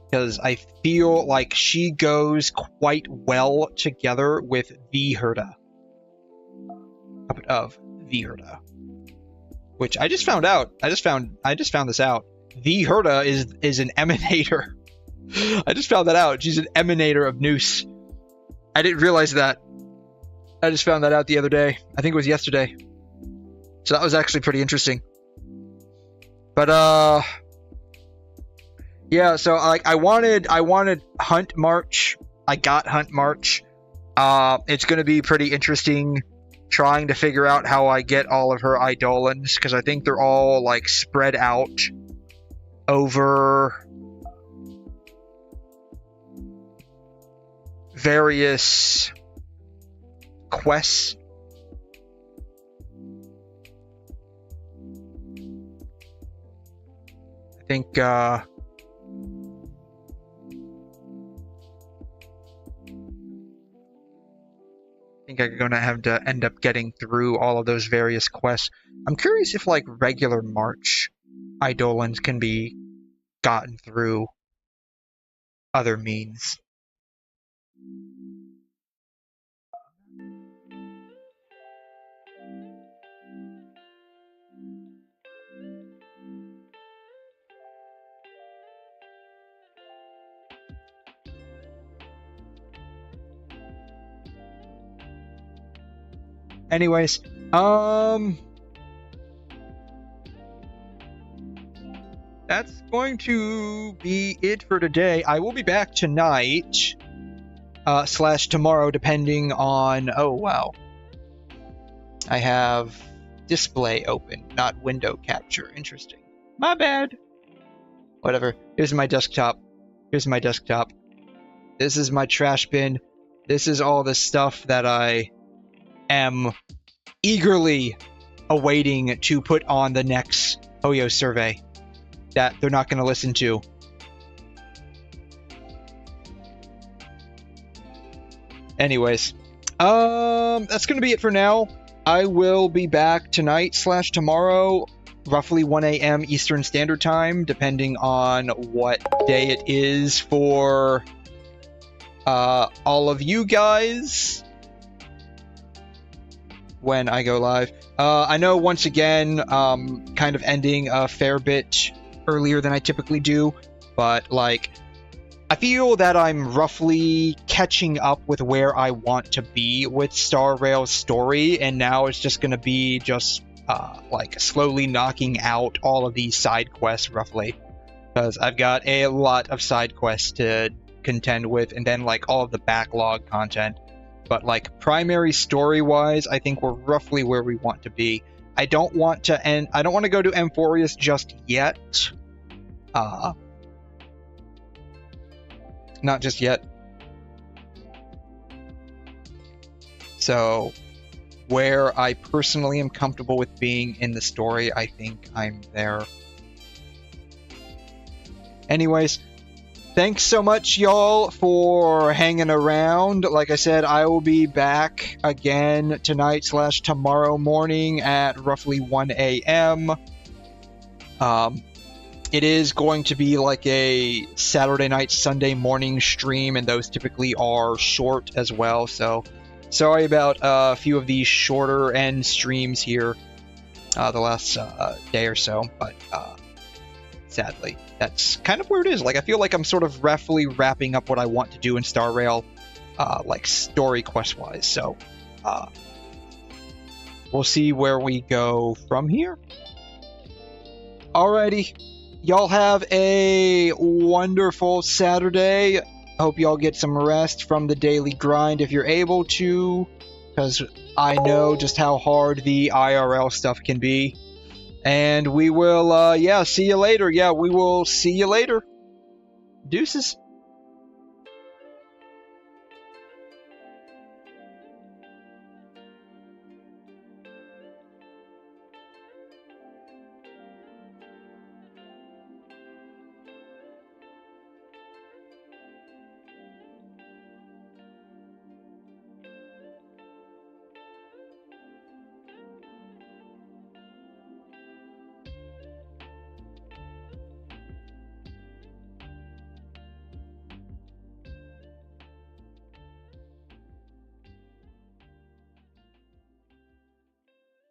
A: because I feel like she goes quite well together with 𝘠𝘠𝘺 of 𝘠𝘠𝘺, which I just found out. I just found this out. 𝘠𝘠𝘺 is an emanator. I just found that out. She's an emanator of Noose. I didn't realize that. I just found that out the other day. I think it was yesterday. So that was actually pretty interesting. But yeah, so like I wanted Hunt March. I got Hunt March. It's gonna be pretty interesting trying to figure out how I get all of her Eidolons, because I think they're all like spread out over various quests. I think I'm gonna have to end up getting through all of those various quests. I'm curious if like regular March Eidolons can be gotten through other means. Anyways, that's going to be it for today. I will be back tonight, / tomorrow, depending on... Oh, wow. I have display open, not window capture. Interesting. My bad. Whatever. Here's my desktop. Here's my desktop. This is my trash bin. This is all the stuff that I am eagerly awaiting to put on the next Hoyo survey that they're not going to listen to. Anyways, that's going to be it for now. I will be back tonight / tomorrow, roughly 1 a.m. Eastern Standard Time, depending on what day it is for all of you guys when I go live. I know, once again, kind of ending a fair bit earlier than I typically do, but, like, I feel that I'm roughly catching up with where I want to be with Star Rail's story, and now it's just going to be just, like, slowly knocking out all of these side quests, roughly. Because I've got a lot of side quests to contend with, and then, like, all of the backlog content. But, like, primary story-wise, I think we're roughly where we want to be. I don't want to go to Amphorius just yet. Not just yet. So, where I personally am comfortable with being in the story, I think I'm there. Anyways, thanks so much, y'all, for hanging around. Like I said, I will be back again tonight / tomorrow morning at roughly 1 a.m. It is going to be like a Saturday night, Sunday morning stream, and those typically are short as well, so sorry about a few of these shorter end streams here the last day or so, but sadly, that's kind of where it is. Like, I feel like I'm sort of roughly wrapping up what I want to do in Star Rail, like, story quest-wise, so we'll see where we go from here. Alrighty. Y'all have a wonderful Saturday. Hope y'all get some rest from the daily grind if you're able to, because I know just how hard the IRL stuff can be. And we will, see you later. Yeah, we will see you later. Deuces.